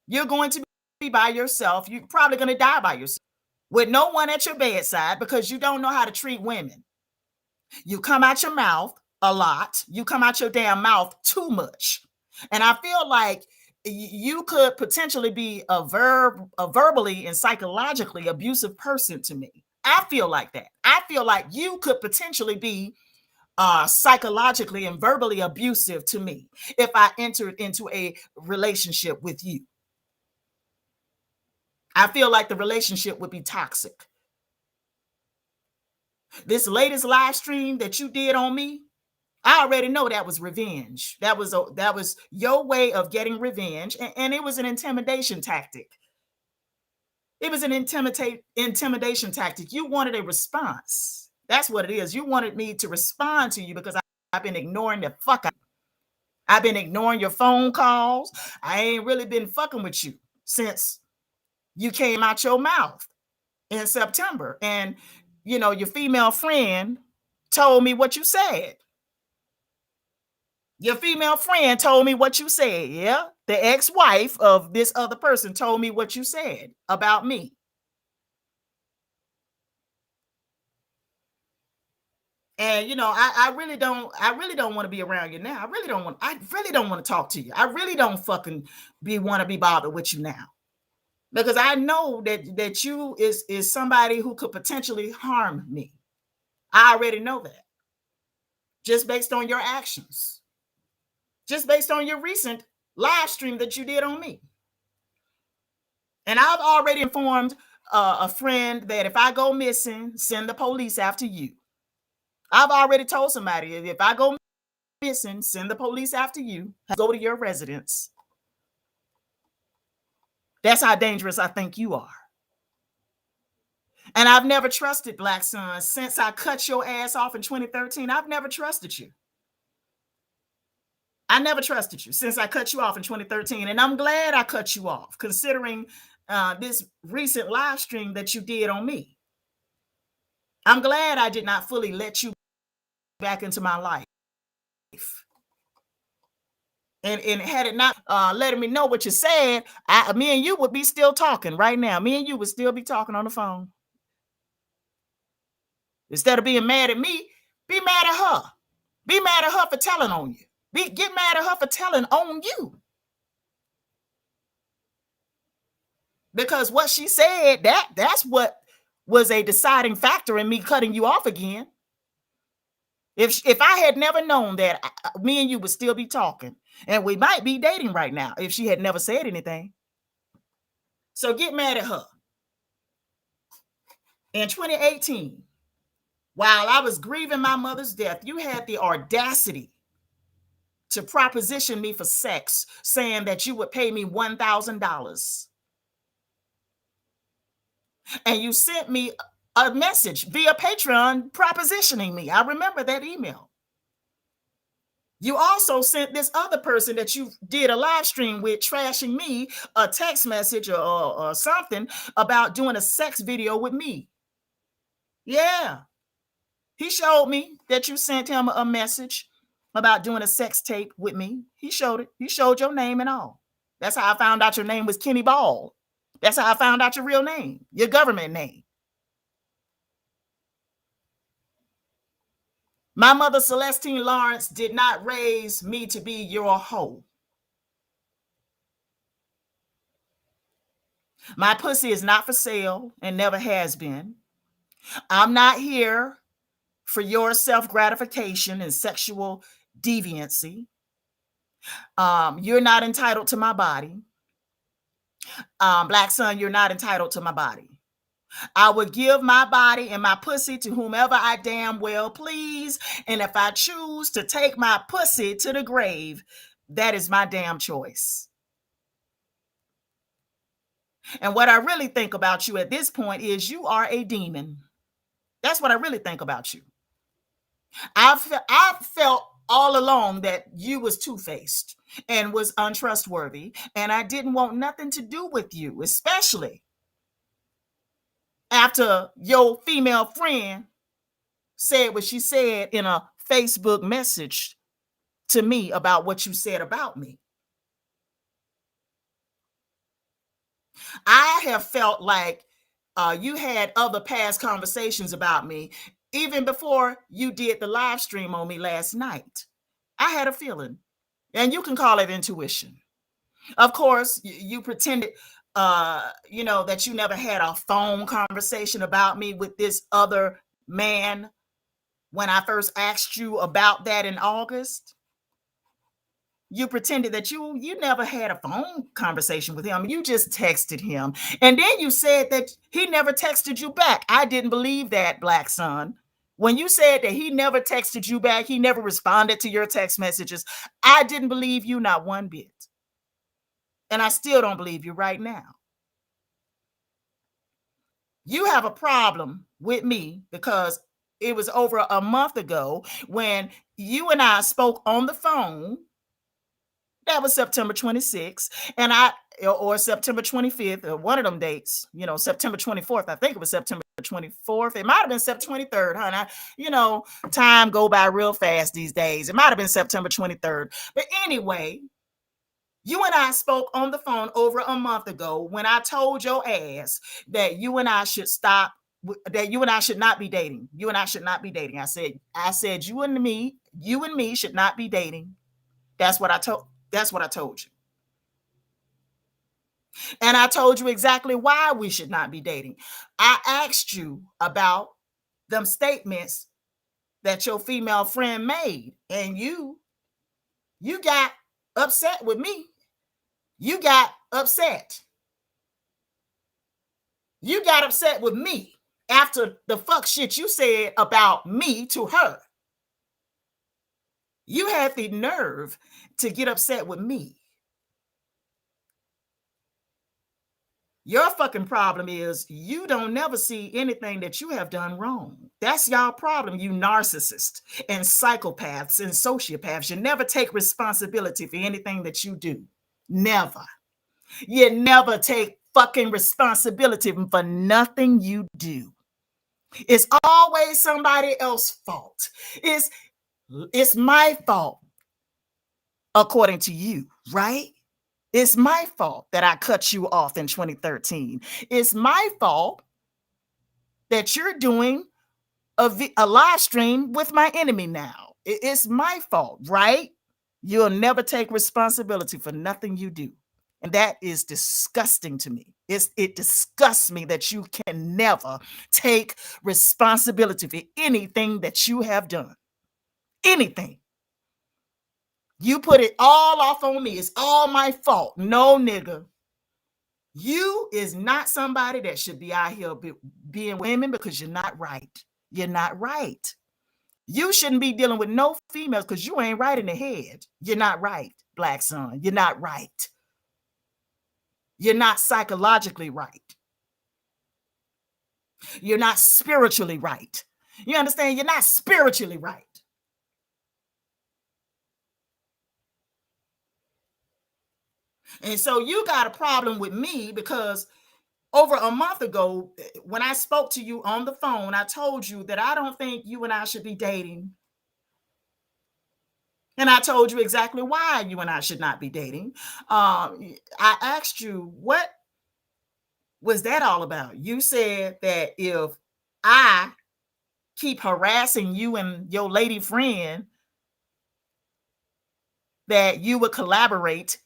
J: You're going to be by yourself. You're probably going to die by yourself with no one at your bedside because you don't know how to treat women. You come out your mouth a lot. You come out your damn mouth too much. And I feel like you could potentially be a verbally and psychologically abusive person to me. I feel like that. I feel like you could potentially be psychologically and verbally abusive to me if I entered into a relationship with you. I feel like the relationship would be toxic. This latest live stream that you did on me, I already know that was revenge. That was your way of getting revenge, and it was an intimidation tactic. It was an intimidation tactic. You wanted a response. That's what it is. You wanted me to respond to you because I've been ignoring the fuck out. I've been ignoring your phone calls. I ain't really been fucking with you since you came out your mouth in September. And, your female friend told me what you said. Your female friend told me what you said. Yeah. The ex-wife of this other person told me what you said about me. And I really don't want to be around you now. I really don't want to talk to you. I really don't fucking want to be bothered with you now. Because I know that you is somebody who could potentially harm me. I already know that. Just based on your actions. Just based on your recent live stream that you did on me. And I've already informed a friend that if I go missing, send the police after you. I've already told somebody, if I go missing, send the police after you. Go to your residence. That's how dangerous I think you are. And I've never trusted Black Sun since I cut your ass off in 2013. I've never trusted you. I never trusted you since I cut you off in 2013. And I'm glad I cut you off, considering this recent live stream that you did on me. I'm glad I did not fully let you back into my life. And had it not letting me know what you said, me and you would be still talking right now. Me and you would still be talking on the phone. Instead of being mad at me, be mad at her. Be mad at her for telling on you. Get mad at her for telling on you. Because what she said, that's what was a deciding factor in me cutting you off again. If I had never known that, me and you would still be talking, and we might be dating right now if she had never said anything. So get mad at her. In 2018, while I was grieving my mother's death, you had the audacity to proposition me for sex, saying that you would pay me $1,000. And you sent me a message via Patreon propositioning me. I remember that email. You also sent this other person that you did a live stream with trashing me a text message or something about doing a sex video with me. Yeah. He showed me that you sent him a message about doing a sex tape with me. He showed it. He showed your name and all. That's how I found out your name was Kenny Ball. That's how I found out your real name, your government name. My mother, Celestine Lawrence, did not raise me to be your hoe. My pussy is not for sale and never has been. I'm not here for your self-gratification and sexual deviancy. You're not entitled to my body. Black son, you're not entitled to my body. I would give my body and my pussy to whomever I damn well please. And if I choose to take my pussy to the grave, that is my damn choice. And what I really think about you at this point is you are a demon. That's what I really think about you. I've felt all along that you was two-faced and was untrustworthy, and I didn't want nothing to do with you, especially after your female friend said what she said in a Facebook message to me about what you said about me. I have felt like you had other past conversations about me even before you did the live stream on me last night. I had a feeling, and you can call it intuition. Of course, you pretended, that you never had a phone conversation about me with this other man when I first asked you about that in August. You pretended that you never had a phone conversation with him. You just texted him. And then you said that he never texted you back. I didn't believe that, Black son. When you said that he never texted you back, he never responded to your text messages, I didn't believe you not one bit. And I still don't believe you right now. You have a problem with me because it was over a month ago when you and I spoke on the phone. That was September 26th, or September 25th, or one of them dates, September 24th. I think it was September 24th. It might have been September 23rd, honey. Time go by real fast these days. It might have been September 23rd. But anyway, you and I spoke on the phone over a month ago when I told your ass that you and I should stop, that you and I should not be dating. You and I should not be dating. I said you and me should not be dating. That's what I told you. And I told you exactly why we should not be dating. I asked you about them statements that your female friend made, and you got upset with me. You got upset. You got upset with me after the fuck shit you said about me to her. You had the nerve to get upset with me. Your fucking problem is you don't never see anything that you have done wrong. That's y'all problem, you narcissists and psychopaths and sociopaths. You never take responsibility for anything that you do. Never. You never take fucking responsibility for nothing you do. It's always somebody else's fault. It's my fault, according to you, right? It's my fault that I cut you off in 2013. It's my fault that you're doing a live stream with my enemy now. It's my fault, right? You'll never take responsibility for nothing you do. And that is disgusting to me. It disgusts me that you can never take responsibility for anything that you have done. Anything. You put it all off on me. It's all my fault. No, nigga. You is not somebody that should be out here being women because you're not right. You're not right. You shouldn't be dealing with no females because you ain't right in the head. You're not right, Black son. You're not right. You're not psychologically right. You're not spiritually right. You understand? You're not spiritually right. And so you got a problem with me because over a month ago, when I spoke to you on the phone, I told you that I don't think you and I should be dating. And I told you exactly why you and I should not be dating. I asked you, what was that all about? You said that if I keep harassing you and your lady friend, that you would collaborate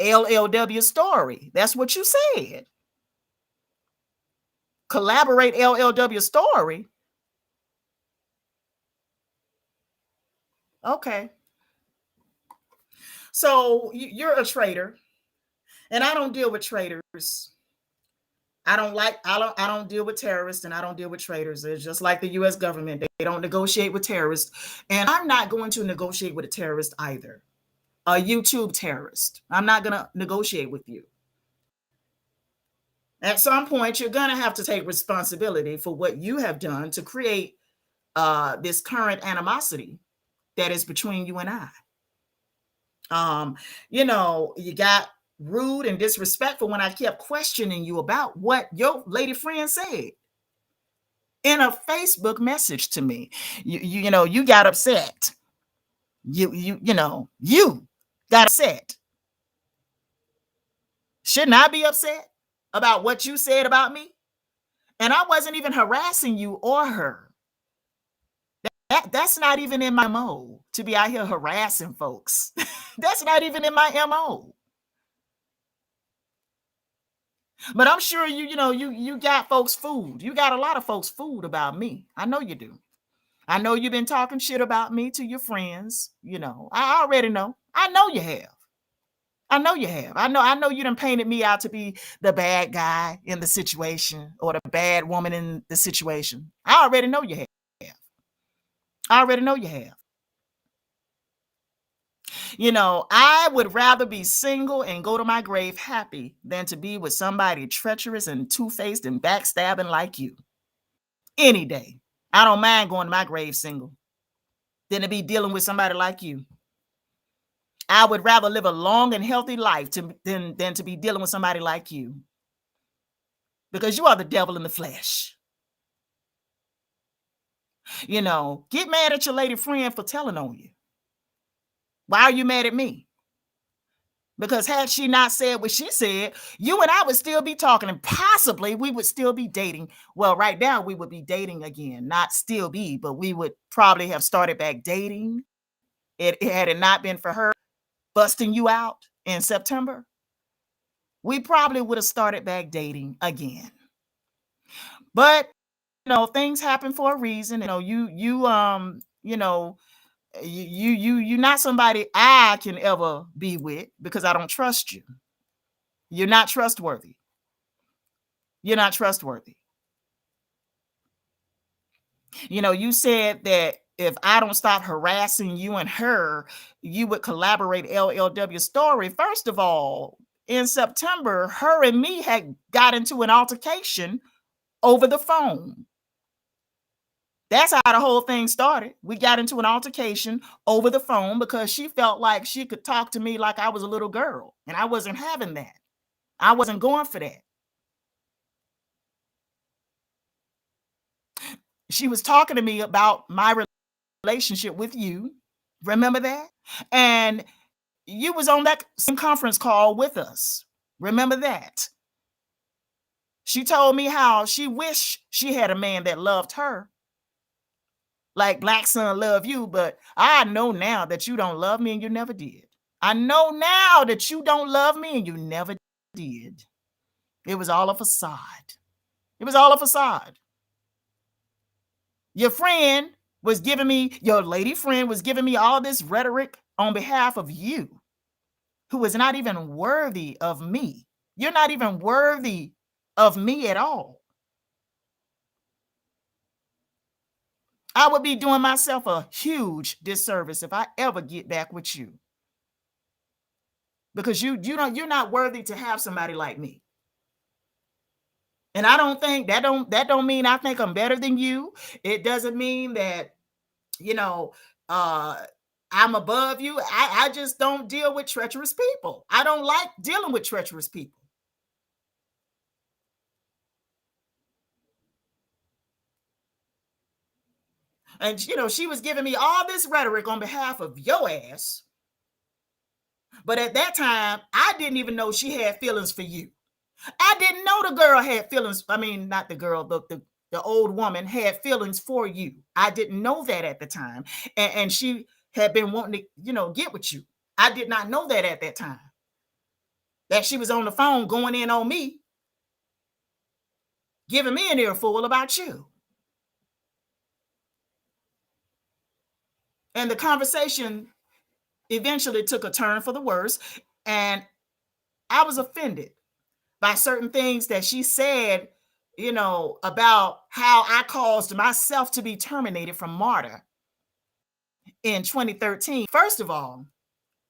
J: LLW story. That's what you said. Collaborate LLW story. Okay. So you're a traitor, and I don't deal with traitors. I don't deal with terrorists, and I don't deal with traitors. It's just like the US government. They don't negotiate with terrorists. And I'm not going to negotiate with a terrorist either. A YouTube terrorist. I'm not going to negotiate with you. At some point, you're going to have to take responsibility for what you have done to create this current animosity that is between you and I. You got rude and disrespectful when I kept questioning you about what your lady friend said in a Facebook message to me. You got upset. You got upset. Shouldn't I be upset about what you said about me? And I wasn't even harassing you or her. That's not even in my MO to be out here harassing folks. That's not even in my MO. But I'm sure you got folks fooled. You got a lot of folks fooled about me. I know you do. I know you've been talking shit about me to your friends. I already know. I know you have. I know you have. I know you done painted me out to be the bad guy in the situation or the bad woman in the situation. I already know you have. I already know you have. I would rather be single and go to my grave happy than to be with somebody treacherous and two-faced and backstabbing like you. Any day. I don't mind going to my grave single than to be dealing with somebody like you. I would rather live a long and healthy life than to be dealing with somebody like you. Because you are the devil in the flesh. Get mad at your lady friend for telling on you. Why are you mad at me? Because had she not said what she said, you and I would still be talking, and possibly we would still be dating. Well, right now we would be dating again, not still be, but we would probably have started back dating. Had it not been for her busting you out in September, we probably would have started back dating again. But things happen for a reason. You're not somebody I can ever be with because I don't trust you. You're not trustworthy. You're not trustworthy. You said that if I don't stop harassing you and her, you would collaborate LLW story. First of all, in September, her and me had got into an altercation over the phone. That's how the whole thing started. We got into an altercation over the phone because she felt like she could talk to me like I was a little girl, and I wasn't having that. I wasn't going for that. She was talking to me about my relationship with you. Remember that? And you was on that same conference call with us. Remember that? She told me how she wished she had a man that loved her like Black Son love you, but I know now that you don't love me and you never did. I know now that you don't love me, and you never did. It was all a facade. It was all a facade. Your friend was giving me, your lady friend was giving me all this rhetoric on behalf of you, who is not even worthy of me. You're not even worthy of me at all. I would be doing myself a huge disservice if I ever get back with you. Because you're not worthy to have somebody like me. And I don't think that don't mean I think I'm better than you. It doesn't mean that, I'm above you. I just don't deal with treacherous people. I don't like dealing with treacherous people. And, she was giving me all this rhetoric on behalf of your ass. But at that time, I didn't even know she had feelings for you. I didn't know the girl had feelings. I mean, not the girl, the old woman had feelings for you. I didn't know that at the time. And she had been wanting to, get with you. I did not know that at that time. That she was on the phone going in on me, giving me an earful about you. And the conversation eventually took a turn for the worse. And I was offended by certain things that she said, about how I caused myself to be terminated from MARTA in 2013. First of all,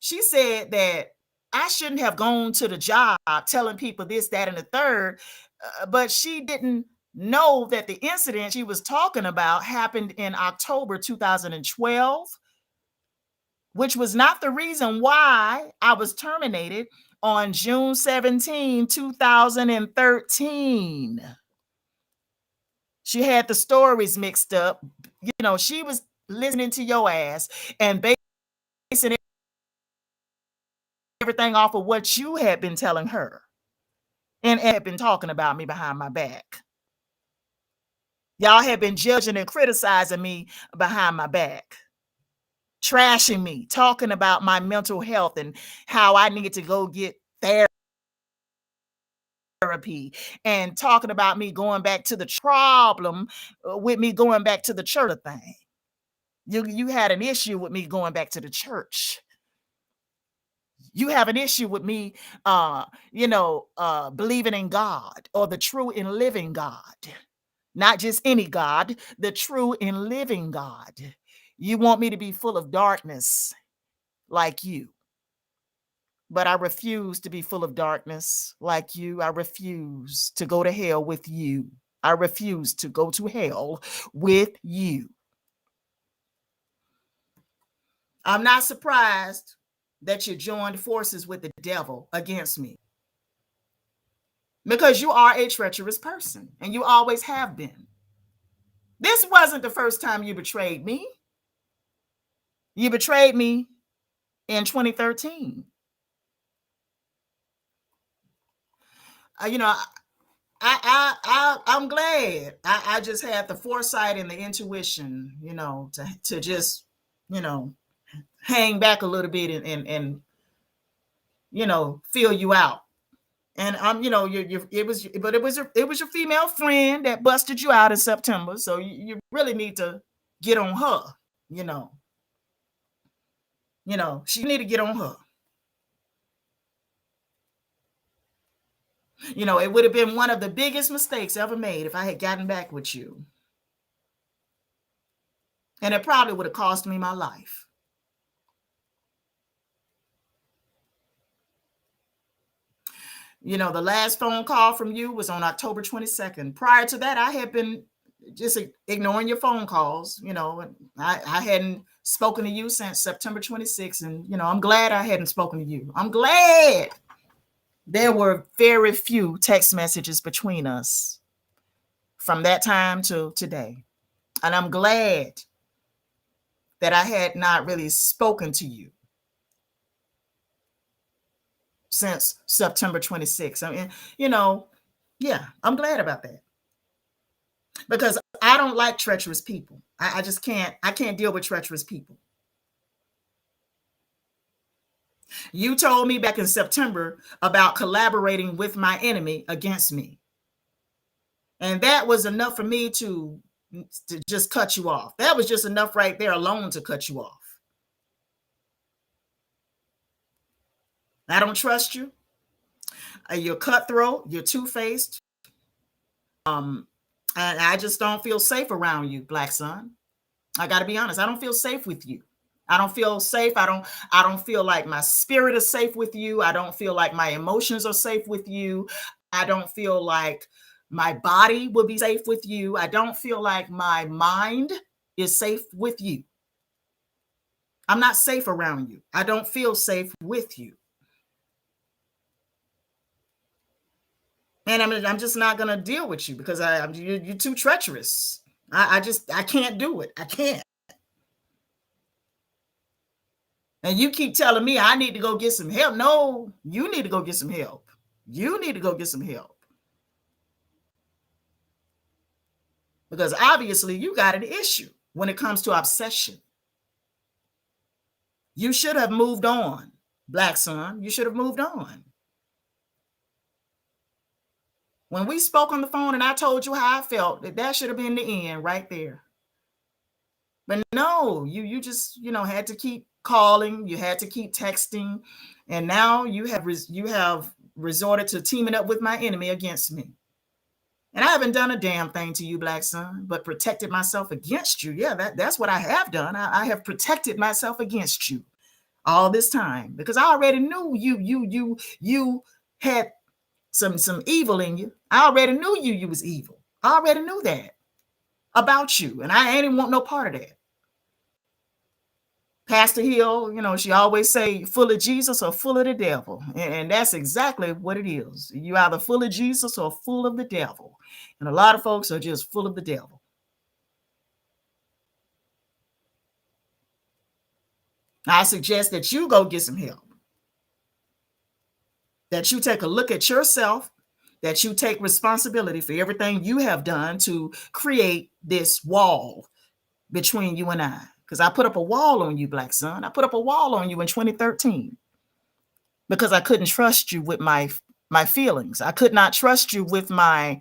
J: she said that I shouldn't have gone to the job telling people this, that, and the third, but she didn't know that the incident she was talking about happened in October 2012, which was not the reason why I was terminated on June 17, 2013. She had the stories mixed up. She was listening to your ass and basing everything off of what you had been telling her and had been talking about me behind my back. Y'all had been judging and criticizing me behind my back, trashing me, talking about my mental health and how I needed to go get therapy, and talking about me going back to the problem with me going back to the church thing. You had an issue with me going back to the church. You have an issue with me, believing in God, or the true and living God. Not just any God, the true and living God. You want me to be full of darkness like you. But I refuse to be full of darkness like you. I refuse to go to hell with you. I refuse to go to hell with you. I'm not surprised that you joined forces with the devil against me, because you are a treacherous person and you always have been. This wasn't the first time you betrayed me. You betrayed me in 2013. I'm glad I just had the foresight and the intuition, to just, hang back a little bit and feel you out. And it was your female friend that busted you out in September. So you really need to get on her, she need to get on her. It would have been one of the biggest mistakes ever made if I had gotten back with you. And it probably would have cost me my life. The last phone call from you was on October 22nd. Prior to that, I had been just ignoring your phone calls. I hadn't spoken to you since September 26th. And, I'm glad I hadn't spoken to you. I'm glad there were very few text messages between us from that time to today. And I'm glad that I had not really spoken to you since September 26th. I mean, yeah, I'm glad about that. Because I don't like treacherous people. I just can't. I can't deal with treacherous people. You told me back in September about collaborating with my enemy against me. And that was enough for me to just cut you off. That was just enough right there alone to cut you off. I don't trust you. You're cutthroat. You're two-faced. And I just don't feel safe around you, Black Son. I got to be honest. I don't feel safe with you. I don't feel safe. I don't feel like my spirit is safe with you. I don't feel like my emotions are safe with you. I don't feel like my body will be safe with you. I don't feel like my mind is safe with you. I'm not safe around you. I don't feel safe with you. And I'm just not going to deal with you because you're too treacherous. I can't do it. I can't. And you keep telling me I need to go get some help. No, you need to go get some help. You need to go get some help. Because obviously you got an issue when it comes to obsession. You should have moved on, Black Son. You should have moved on. When we spoke on the phone and I told you how I felt, that should have been the end right there. But no, you just, had to keep calling. You had to keep texting. And now you have resorted to teaming up with my enemy against me. And I haven't done a damn thing to you, Black Son, but protected myself against you. Yeah, that's what I have done. I have protected myself against you all this time because I already knew you had some evil in you. I already knew you was evil. I already knew that about you, and I ain't even want no part of that. Pastor Hill, she always say full of Jesus or full of the devil. And that's exactly what it is. You either full of Jesus or full of the devil. And a lot of folks are just full of the devil. I suggest that you go get some help. That you take a look at yourself, that you take responsibility for everything you have done to create this wall between you and I. Because I put up a wall on you, Black Son. I put up a wall on you in 2013 because I couldn't trust you with my feelings. I could not trust you with my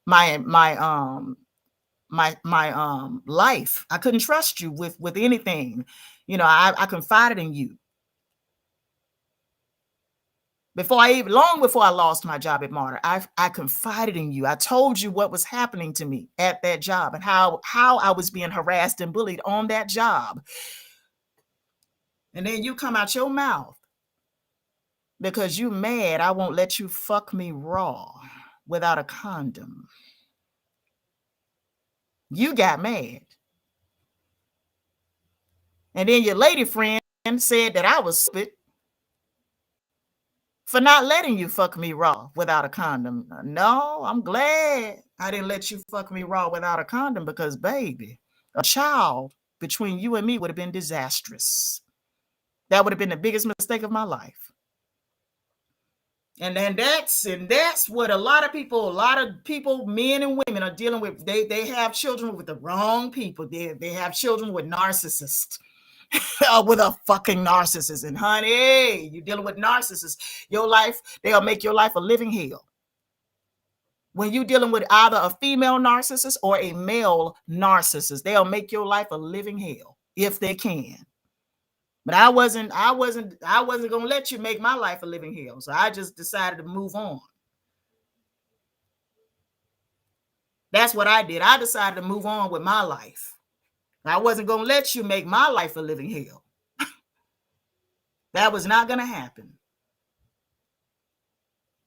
J: life. I couldn't trust you with anything. I confided in you. Long before I lost my job at Martyr, I confided in you. I told you what was happening to me at that job and how I was being harassed and bullied on that job. And then you come out your mouth because you mad I won't let you fuck me raw without a condom. You got mad. And then your lady friend said that I was stupid for not letting you fuck me raw without a condom. No, I'm glad I didn't let you fuck me raw without a condom because, baby, a child between you and me would have been disastrous. That would have been the biggest mistake of my life. And then that's what a lot of people, men and women, are dealing with. They have children with the wrong people. They have children with narcissists. With a fucking narcissist. And honey, you're dealing with narcissists. Your life, they'll make your life a living hell. When you're dealing with either a female narcissist or a male narcissist, they'll make your life a living hell if they can. But I wasn't gonna let you make my life a living hell. So I just decided to move on. That's what I did. I decided to move on with my life. I wasn't gonna let you make my life a living hell. That was not gonna happen.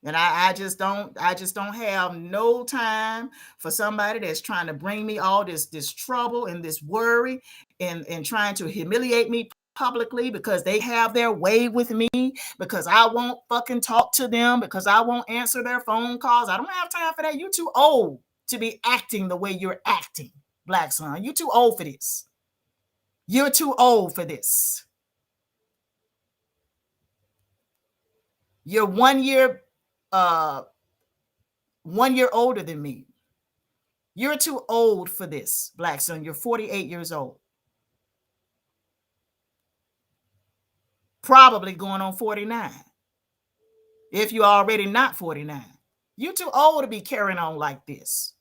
J: And I just don't have no time for somebody that's trying to bring me all this trouble and this worry and trying to humiliate me publicly because they have their way with me, because I won't fucking talk to them, because I won't answer their phone calls. I don't have time for that. You're too old to be acting the way you're acting, Black Son. You're too old for this. You're too old for this. You're 1 year 1 year older than me. You're too old for this, Black Son. You're 48 years old. Probably going on 49. If you're already not 49. You're too old to be carrying on like this.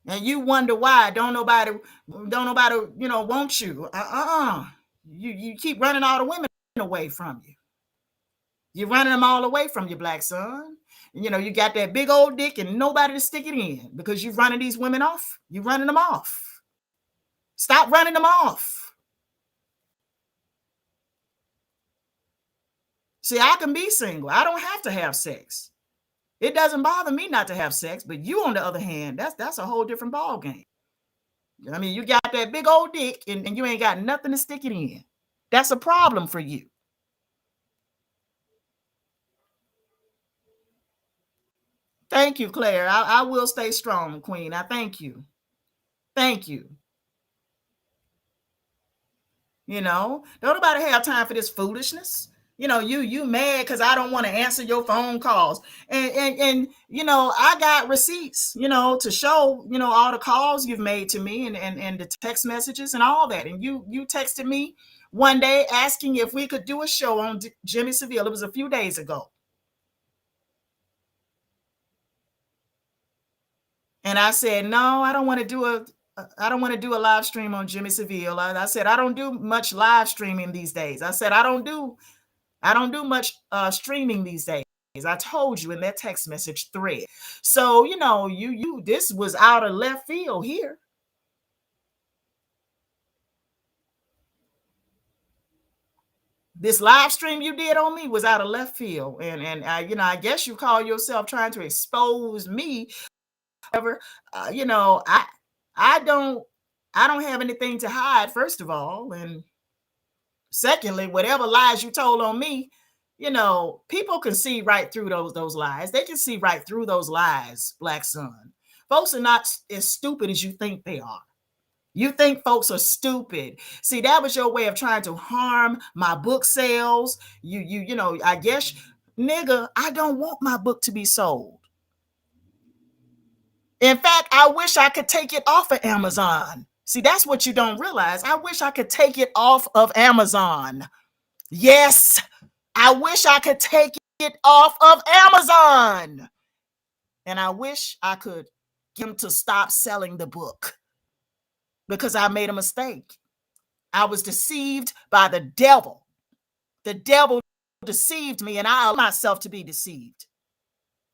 J: And you wonder why don't nobody, want you. You keep running all the women away from you. You're running them all away from you, black son. You got that big old dick and nobody to stick it in because you're running these women off. You're running them off. Stop running them off. See, I can be single. I don't have to have sex. It doesn't bother me not to have sex, but you, on the other hand, that's a whole different ball game. I mean, you got that big old dick and you ain't got nothing to stick it in. That's a problem for you. Thank you, Claire. I will stay strong, Queen. I thank you. Thank you. Don't nobody have time for this foolishness. You mad because I don't want to answer your phone calls. And I got receipts, to show, all the calls you've made to me and the text messages and all that. And you texted me one day asking if we could do a show on Jimmy Seville. It was a few days ago. And I said, no, I don't want to do a live stream on Jimmy Seville. I said, I don't do much live streaming these days. I said, I don't do much streaming these days. I told you in that text message thread. So, this was out of left field here. This live stream you did on me was out of left field. And I guess you call yourself trying to expose me. However, I don't have anything to hide, first of all. And secondly, whatever lies you told on me, people can see right through those lies. They can see right through those lies, black son. Folks are not as stupid as you think they are. You think folks are stupid. See, that was your way of trying to harm my book sales. I guess, nigga, I don't want my book to be sold. In fact, I wish I could take it off of Amazon. See, that's what you don't realize. I wish I could take it off of Amazon. Yes, I wish I could take it off of Amazon. And I wish I could get him to stop selling the book because I made a mistake. I was deceived by the devil. The devil deceived me, and I allowed myself to be deceived.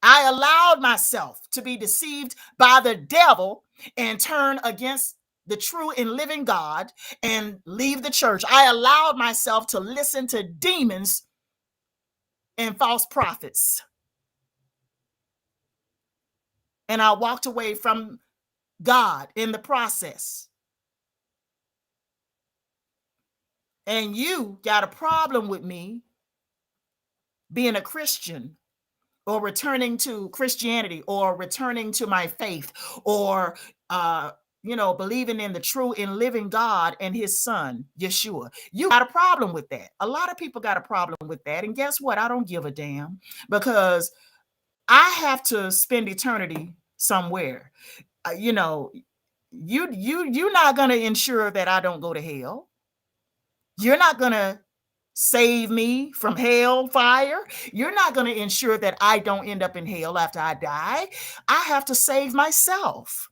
J: I allowed myself to be deceived by the devil and turn against the true and living God and leave the church. I allowed myself to listen to demons and false prophets. And I walked away from God in the process. And you got a problem with me being a Christian or returning to Christianity or returning to my faith or, believing in the true and living God and his son, Yeshua. You got a problem with that. A lot of people got a problem with that. And guess what? I don't give a damn because I have to spend eternity somewhere. You're not going to ensure that I don't go to hell. You're not going to save me from hell fire. You're not going to ensure that I don't end up in hell after I die. I have to save myself.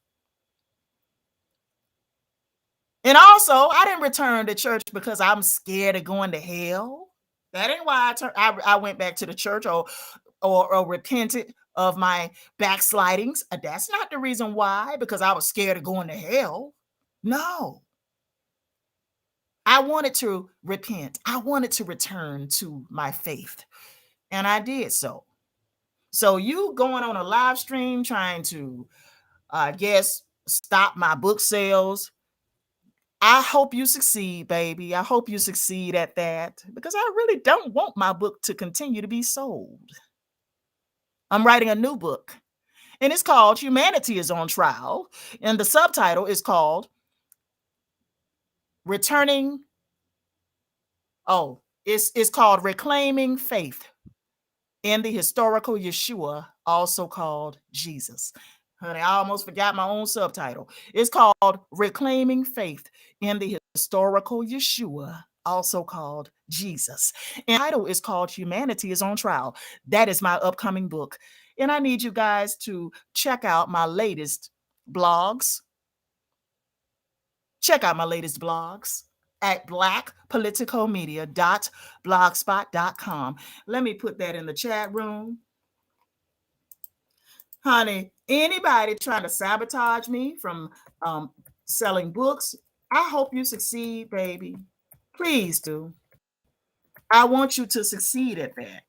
J: And also, I didn't return to church because I'm scared of going to hell. That ain't why I went back to the church or repented of my backslidings. That's not the reason why, because I was scared of going to hell. No. I wanted to repent. I wanted to return to my faith. And I did so. So you going on a live stream trying to, stop my book sales. I hope you succeed, baby. I hope you succeed at that because I really don't want my book to continue to be sold. I'm writing a new book and it's called Humanity is on Trial. And the subtitle is called it's called Reclaiming Faith in the Historical Yeshua, also called Jesus. Honey, I almost forgot my own subtitle. It's called Reclaiming Faith in the Historical Yeshua, also called Jesus. And the title is called Humanity is on Trial. That is my upcoming book. And I need you guys to check out my latest blogs. Check out my latest blogs at blackpoliticalmedia.blogspot.com. Let me put that in the chat room. Honey, anybody trying to sabotage me from selling books, I hope you succeed, baby. Please do. I want you to succeed at that.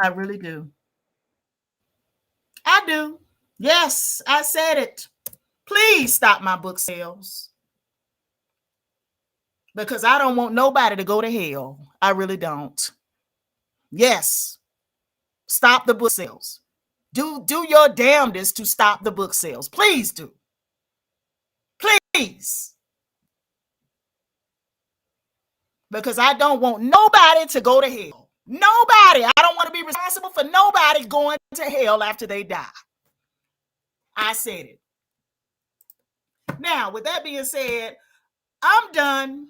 J: I really do. I do. Yes, I said it. Please stop my book sales. Because I don't want nobody to go to hell. I really don't. Yes. Stop the book sales. Do your damnedest to stop the book sales. Please do. Please. Because I don't want nobody to go to hell. Nobody. I don't want to be responsible for nobody going to hell after they die. I said it. Now, with that being said, I'm done.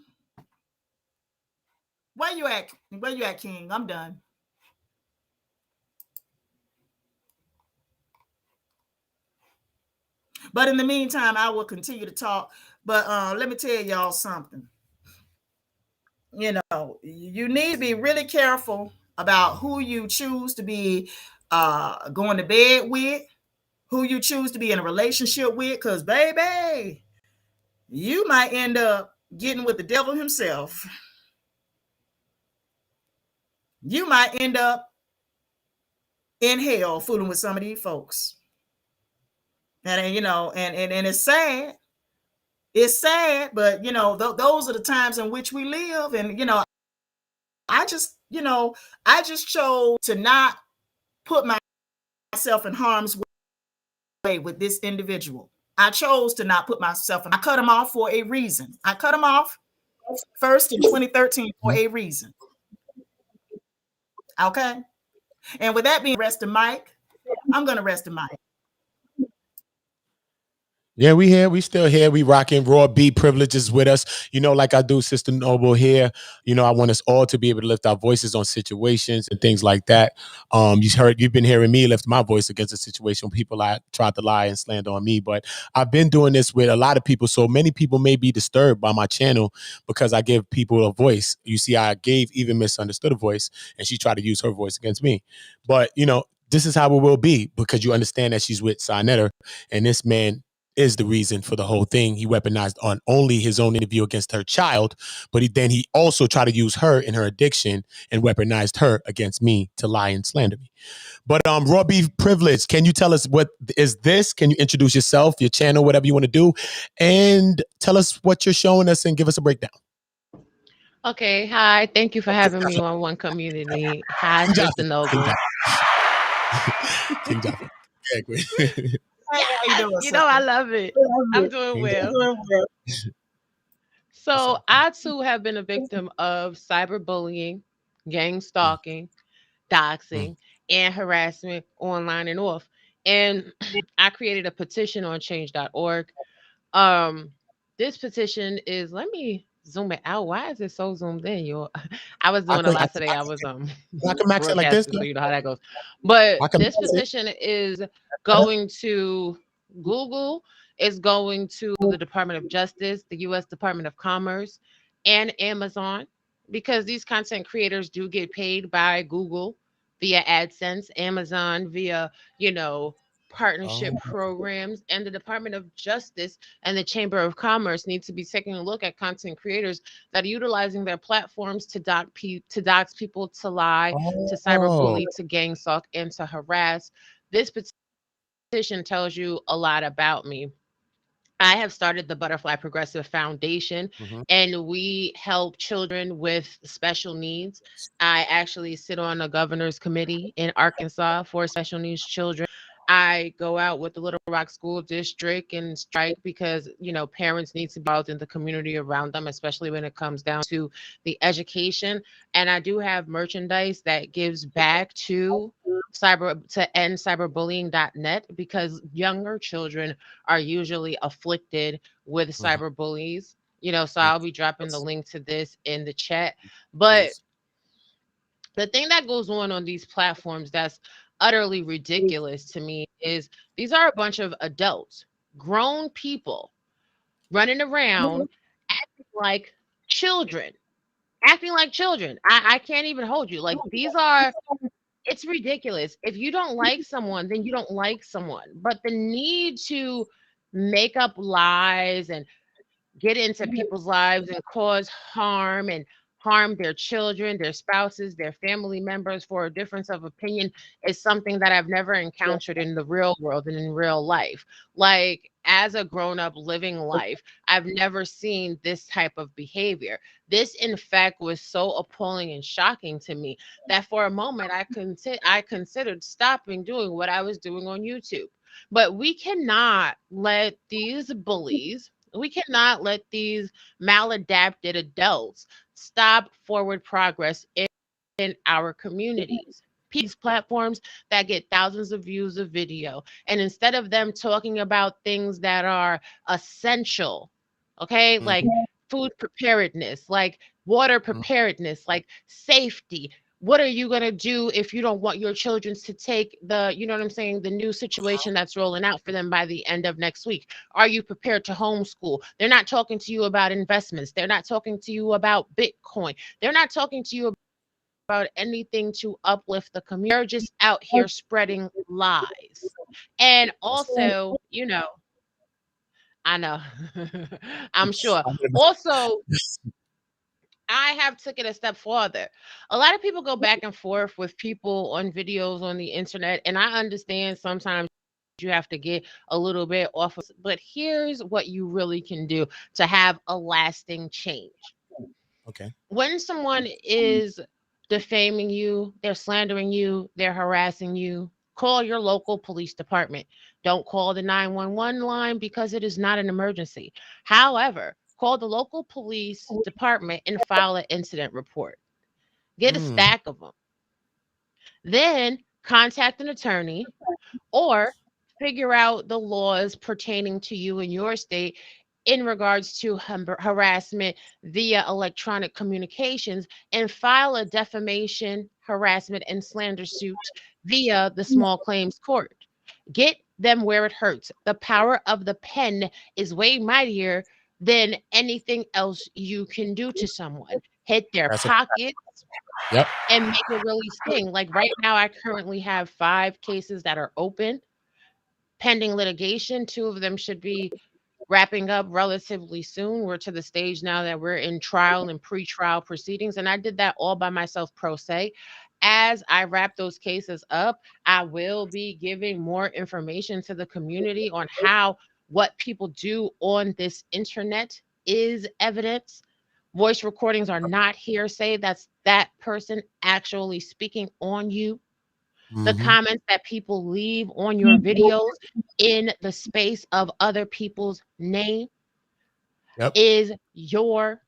J: Where you at? Where you at, King? I'm done. But in the meantime, I will continue to talk. But let me tell y'all something. You know, you need to be really careful about who you choose to be going to bed with, who you choose to be in a relationship with, because, baby, you might end up getting with the devil himself. You might end up in hell fooling with some of these folks. And you know, and it's sad. It's sad, but you know, those are the times in which we live. And you know, I just chose to not put myself in harm's way with this individual. I chose to not put myself in. I cut him off for a reason. I cut him off first in 2013 for a reason. Okay. And with that being rest the mic, I'm gonna rest the mic.
B: Yeah, we here. We still here. We rocking. Raw B Privileges with us. You know, like I do, Sister Noble here. You know, I want us all to be able to lift our voices on situations and things like that. You've been hearing me lift my voice against a situation where people tried to lie and slander on me. But I've been doing this with a lot of people. So many people may be disturbed by my channel because I give people a voice. You see, I gave Even Misunderstood a voice, and she tried to use her voice against me. But, you know, this is how it will be because you understand that she's with Sinetta, and this man is the reason for the whole thing. He weaponized on only his own interview against her child, but he also tried to use her in her addiction and weaponized her against me to lie and slander me. But Raw Beef Privilege, can you tell us what is this? Can you introduce yourself, your channel, whatever you want to do, and tell us what you're showing us and give us a breakdown?
K: Okay, hi. Thank you for having me on One Community. Hi, Sister Noble.
B: King Jaffa.
K: You know, I love it. I'm doing well. So I too have been a victim of cyberbullying, gang stalking, doxing, and harassment online and off. And I created a petition on change.org. This petition is, let me zoom it out. Why is it so zoomed in? I was doing a lot today. I was
B: max it like this,
K: so you know how that goes. But this petition is going to Google, is going to the Department of Justice, the U.S. Department of Commerce, and Amazon, because these content creators do get paid by Google via AdSense, Amazon via, partnership programs, and the Department of Justice and the Chamber of Commerce need to be taking a look at content creators that are utilizing their platforms to dox people, to lie, to cyberbully, to gang stalk, and to harass. This petition tells you a lot about me. I have started the Butterfly Progressive Foundation, and we help children with special needs. I actually sit on a governor's committee in Arkansas for special needs children. I go out with the Little Rock School District and strike because, parents need to be involved in the community around them, especially when it comes down to the education. And I do have merchandise that gives back to end cyberbullying.net, because younger children are usually afflicted with cyberbullies. So I'll be dropping the link to this in the chat. But the thing that goes on these platforms that's utterly ridiculous to me is these are a bunch of adults, grown people running around acting like children. Acting like children. I can't even hold you. Like, it's ridiculous. If you don't like someone, then you don't like someone. But the need to make up lies and get into people's lives and cause harm and harm their children, their spouses, their family members for a difference of opinion is something that I've never encountered in the real world and in real life. Like, as a grown up living life, I've never seen this type of behavior. This, in fact, was so appalling and shocking to me that for a moment I considered stopping doing what I was doing on YouTube. But we cannot let these bullies, we cannot let these maladapted adults stop forward progress in our communities. These platforms that get thousands of views of video, and instead of them talking about things that are essential, okay, like food preparedness, like water preparedness, like safety. What are you going to do if you don't want your children to take the new situation that's rolling out for them by the end of next week? Are you prepared to homeschool? They're not talking to you about investments. They're not talking to you about Bitcoin. They're not talking to you about anything to uplift the community. They're just out here spreading lies. And also, I know, I'm sure. Also, I have took it a step further. A lot of people go back and forth with people on videos on the internet, and I understand sometimes you have to get a little bit off of, but here's what you really can do to have a lasting change.
B: Okay.
K: When someone is defaming you, they're slandering you, they're harassing you, call your local police department. Don't call the 911 line because it is not an emergency. However, call the local police department and file an incident report. Get a stack of them. Then contact an attorney or figure out the laws pertaining to you in your state in regards to harassment via electronic communications, and file a defamation, harassment, and slander suit via the small claims court. Get them where it hurts. The power of the pen is way mightier than anything else you can do to someone. Hit their pockets.
B: Yep.
K: And make it really sting. Like right now, I currently have 5 cases that are open, pending litigation. 2 of them should be wrapping up relatively soon. We're to the stage now that we're in trial and pre-trial proceedings, and I did that all by myself, pro se. As I wrap those cases up, I will be giving more information to the community on how what people do on this internet is evidence. Voice recordings are not hearsay. That's that person actually speaking on you. The comments that people leave on your videos in the space of other people's name is your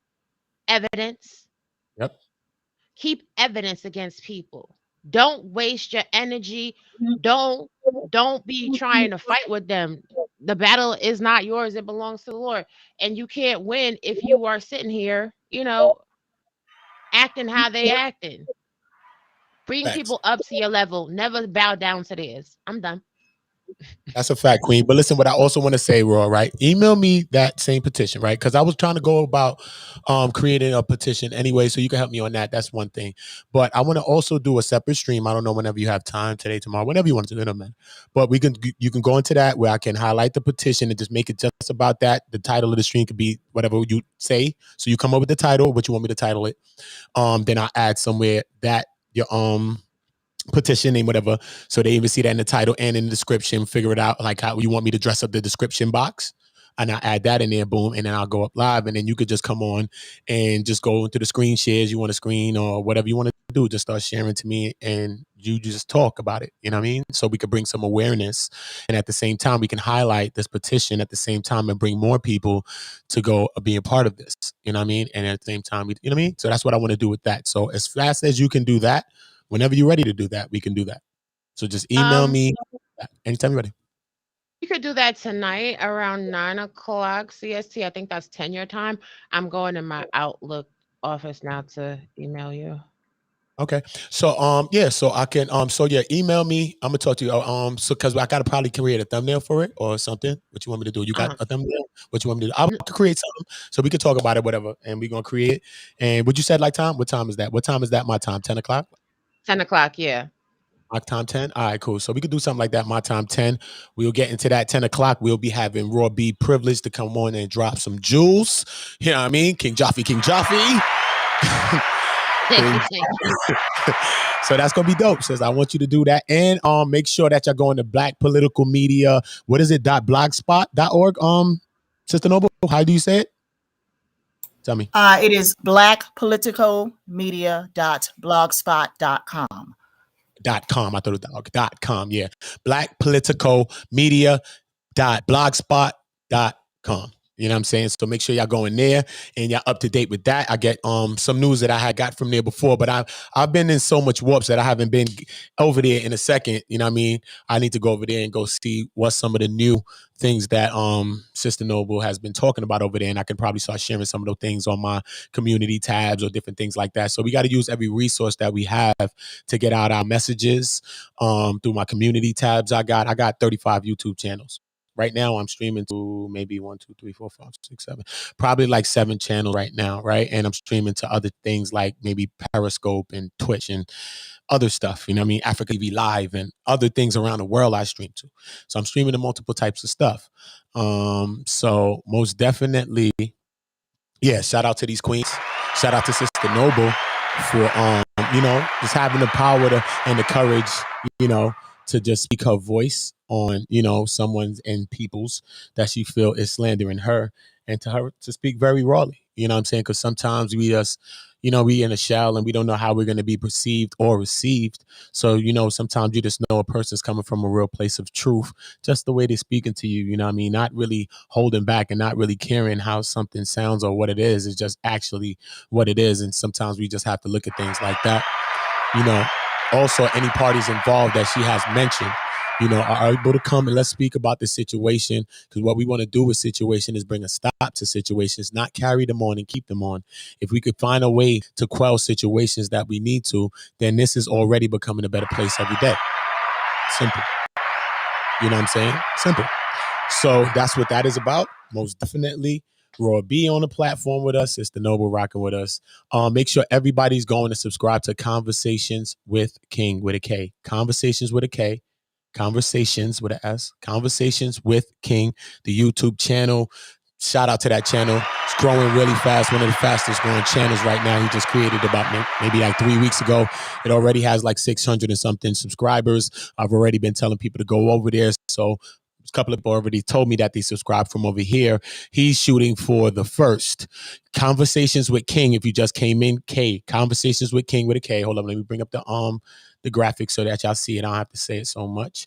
K: evidence.
B: Yep.
K: Keep evidence against people. Don't waste your energy. Don't be trying to fight with them. The battle is not yours. It belongs to the Lord. And you can't win if you are sitting here, acting how they acting. Bring people up to your level. Never bow down to theirs. I'm done.
B: That's a fact, Queen. But listen, what I also want to say, Raw, right? Email me that same petition, right? Because I was trying to go about creating a petition anyway, so you can help me on that. That's one thing. But I want to also do a separate stream. I don't know whenever you have time, today, tomorrow, whenever you want to do it, man. But you can go into that where I can highlight the petition and just make it just about that. The title of the stream could be whatever you say. So you come up with the title, what you want me to title it. Then I'll add somewhere that your petition name, whatever, so they even see that in the title and in the description. Figure it out, like how you want me to dress up the description box, and I'll add that in there, boom, and then I'll go up live, and then you could just come on and just go into the screen shares you want to screen or whatever you want to do. Just start sharing to me, and you just talk about it. You know what I mean? So we could bring some awareness, and at the same time, we can highlight this petition at the same time and bring more people to go be a part of this. You know what I mean? And at the same time, you know what I mean? So that's what I want to do with that. So as fast as you can do that, whenever you're ready to do that, we can do that. So just email me anytime you're ready.
K: You could do that tonight around 9:00 CST. I think that's 10 your time. I'm going in my Outlook office now to email you.
B: Okay. So so I can email me. I'm gonna talk to you. So because I gotta probably create a thumbnail for it or something. What you want me to do? You got a thumbnail? What you want me to do? I could create something so we could talk about it, whatever, and we're gonna create it. And what you said like time? What time is that? What time is that? My time? 10 o'clock?
K: 10 o'clock, yeah.
B: My time 10. All right, cool. So we could do something like that. My time 10. We'll get into that 10 o'clock. We'll be having Raw B privilege to come on and drop some jewels. You know what I mean? King Jaffe. So that's gonna be dope. Says I want you to do that, and make sure that you're going to Black Political Media. What is it? .blogspot.org. Sister Noble, how do you say it? Tell me.
J: It is blackpoliticalmedia.blogspot.com.
B: .com. I thought it was .com. Yeah, blackpoliticalmedia.blogspot.com. You know what I'm saying? So make sure y'all go in there and y'all up to date with that. I get some news that I had got from there before, but I've been in so much warps that I haven't been over there in a second. You know what I mean? I need to go over there and go see what some of the new things that Sister Noble has been talking about over there, and I can probably start sharing some of those things on my community tabs or different things like that. So we got to use every resource that we have to get out our messages through my community tabs. I got 35 YouTube channels. Right now, I'm streaming to maybe 1, 2, 3, 4, 5, 6, 7, probably like 7 channels right now, right? And I'm streaming to other things like maybe Periscope and Twitch and other stuff, you know what I mean? Africa TV Live and other things around the world I stream to. So I'm streaming to multiple types of stuff. So most definitely, yeah, shout out to these queens. Shout out to Sister Noble for, just having the power and the courage, to just speak her voice on, someone's and people's that she feel is slandering her, and to her to speak very rawly. You know what I'm saying? Because sometimes we just, we in a shell and we don't know how we're going to be perceived or received. So, sometimes you just know a person's coming from a real place of truth, just the way they're speaking to you, you know what I mean? Not really holding back and not really caring how something sounds or what it is. It's just actually what it is. And sometimes we just have to look at things like that. Also, any parties involved that she has mentioned, are able to come and let's speak about the situation, because what we want to do with situation is bring a stop to situations, not carry them on and keep them on. If we could find a way to quell situations that we need to, then this is already becoming a better place every day. Simple. You know what I'm saying? Simple. So that's what that is about. Most definitely. Raw B on the platform with us. It's the Noble rocking with us. Make sure everybody's going to subscribe to Conversations with King with a K. Conversations with a K. Conversations with an S. Conversations with King, the YouTube channel. Shout out to that channel. It's growing really fast. One of the fastest growing channels right now. He just created about maybe like 3 weeks ago. It already has like 600 and something subscribers. I've already been telling people to go over there. So a couple of people already told me that they subscribe from over here. He's shooting for the first. Conversations with King. If you just came in, K. Conversations with King with a K. Hold on, let me bring up the graphics so that y'all see it. I don't have to say it so much.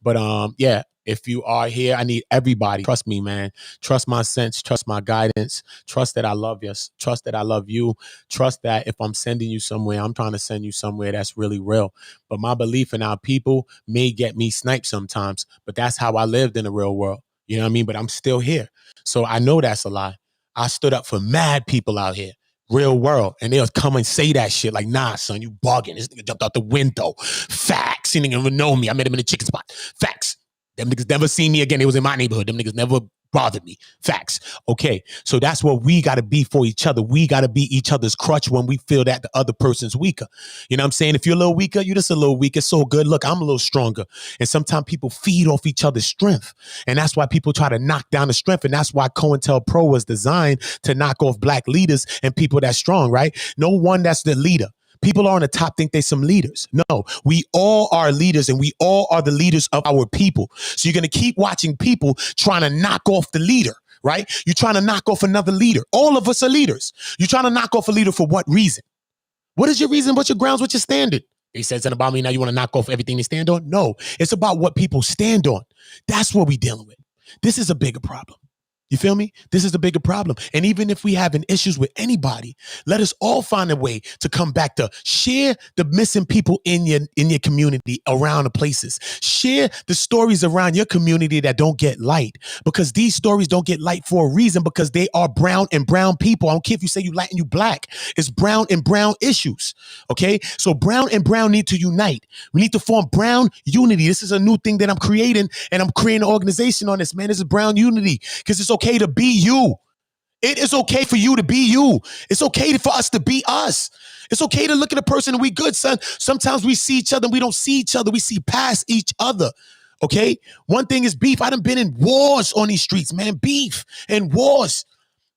B: But yeah, if you are here, I need everybody. Trust me, man. Trust my sense. Trust my guidance. Trust that I love you. Trust that I love you. Trust that if I'm sending you somewhere, I'm trying to send you somewhere that's really real. But my belief in our people may get me sniped sometimes, but that's how I lived in the real world. You know what I mean? But I'm still here. So I know that's a lie. I stood up for mad people out here. Real world. And they'll come and say that shit like, nah, son, you bugging. This nigga jumped out the window. Facts. He didn't even know me. I met him in a chicken spot. Facts. Them niggas never seen me again. They was in my neighborhood. Them niggas never bothered me. Facts. Okay. So that's what we got to be for each other. We got to be each other's crutch when we feel that the other person's weaker. You know what I'm saying? If you're a little weaker, you're just a little weaker. It's so good. Look, I'm a little stronger. And sometimes people feed off each other's strength. And that's why people try to knock down the strength. And that's why COINTELPRO was designed to knock off black leaders and people that's strong, right? No one that's the leader. People on the top think they're some leaders. No, we all are leaders and we all are the leaders of our people. So you're going to keep watching people trying to knock off the leader, right? You're trying to knock off another leader. All of us are leaders. You're trying to knock off a leader for what reason? What is your reason? What's your grounds? What's your standard? They said something about me. Now you want to knock off everything they stand on? No, it's about what people stand on. That's what we're dealing with. This is a bigger problem. You feel me? This is the bigger problem. And even if we having issues with anybody, let us all find a way to come back to share the missing people in your community around the places. Share the stories around your community that don't get light, because these stories don't get light for a reason, because they are brown and brown people. I don't care if you say you Latin, you black. It's brown and brown issues. Okay? So brown and brown need to unite. We need to form brown unity. This is a new thing that I'm creating, and I'm creating an organization on this, man. This is brown unity, because it's okay to be you. It is okay for you to be you. It's okay for us to be us. It's okay to look at a person and we good, son. Sometimes we see each other and we don't see each other. We see past each other. Okay? One thing is beef. I done been in wars on these streets, man. Beef and wars.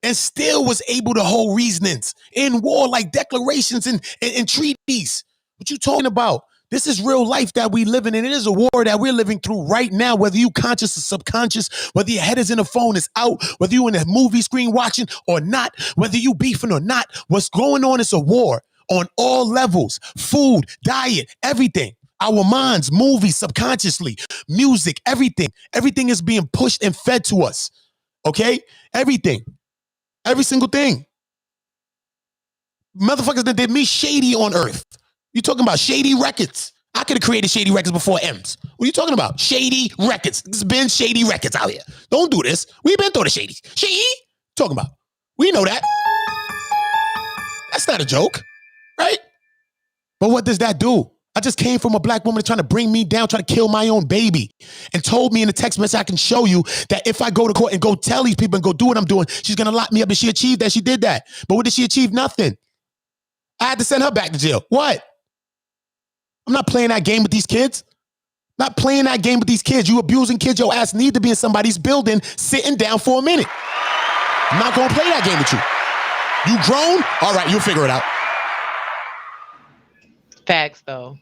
B: And still was able to hold reasonings in war, like declarations and treaties. What you talking about? This is real life that we live in, and it is a war that we're living through right now, whether you conscious or subconscious, whether your head is in the phone, is out, whether you in a movie screen watching or not, whether you beefing or not, what's going on is a war on all levels: food, diet, everything. Our minds, movies, subconsciously, music, everything. Everything is being pushed and fed to us, okay? Everything. Every single thing. Motherfuckers that did me shady on earth. You talking about Shady Records? I could have created Shady Records before M's. What are you talking about? Shady Records. There's been Shady Records out here. Don't do this. We've been through the shady. Shady? Talking about. We know that. That's not a joke, right? But what does that do? I just came from a black woman trying to bring me down, trying to kill my own baby, and told me in a text message, I can show you that if I go to court and go tell these people and go do what I'm doing, she's going to lock me up. And she achieved that. She did that. But what did she achieve? Nothing. I had to send her back to jail. What? I'm not playing that game with these kids. Not playing that game with these kids. You abusing kids, your ass need to be in somebody's building sitting down for a minute. I'm not going to play that game with you. You grown? All right, you'll figure it out.
K: Facts, though.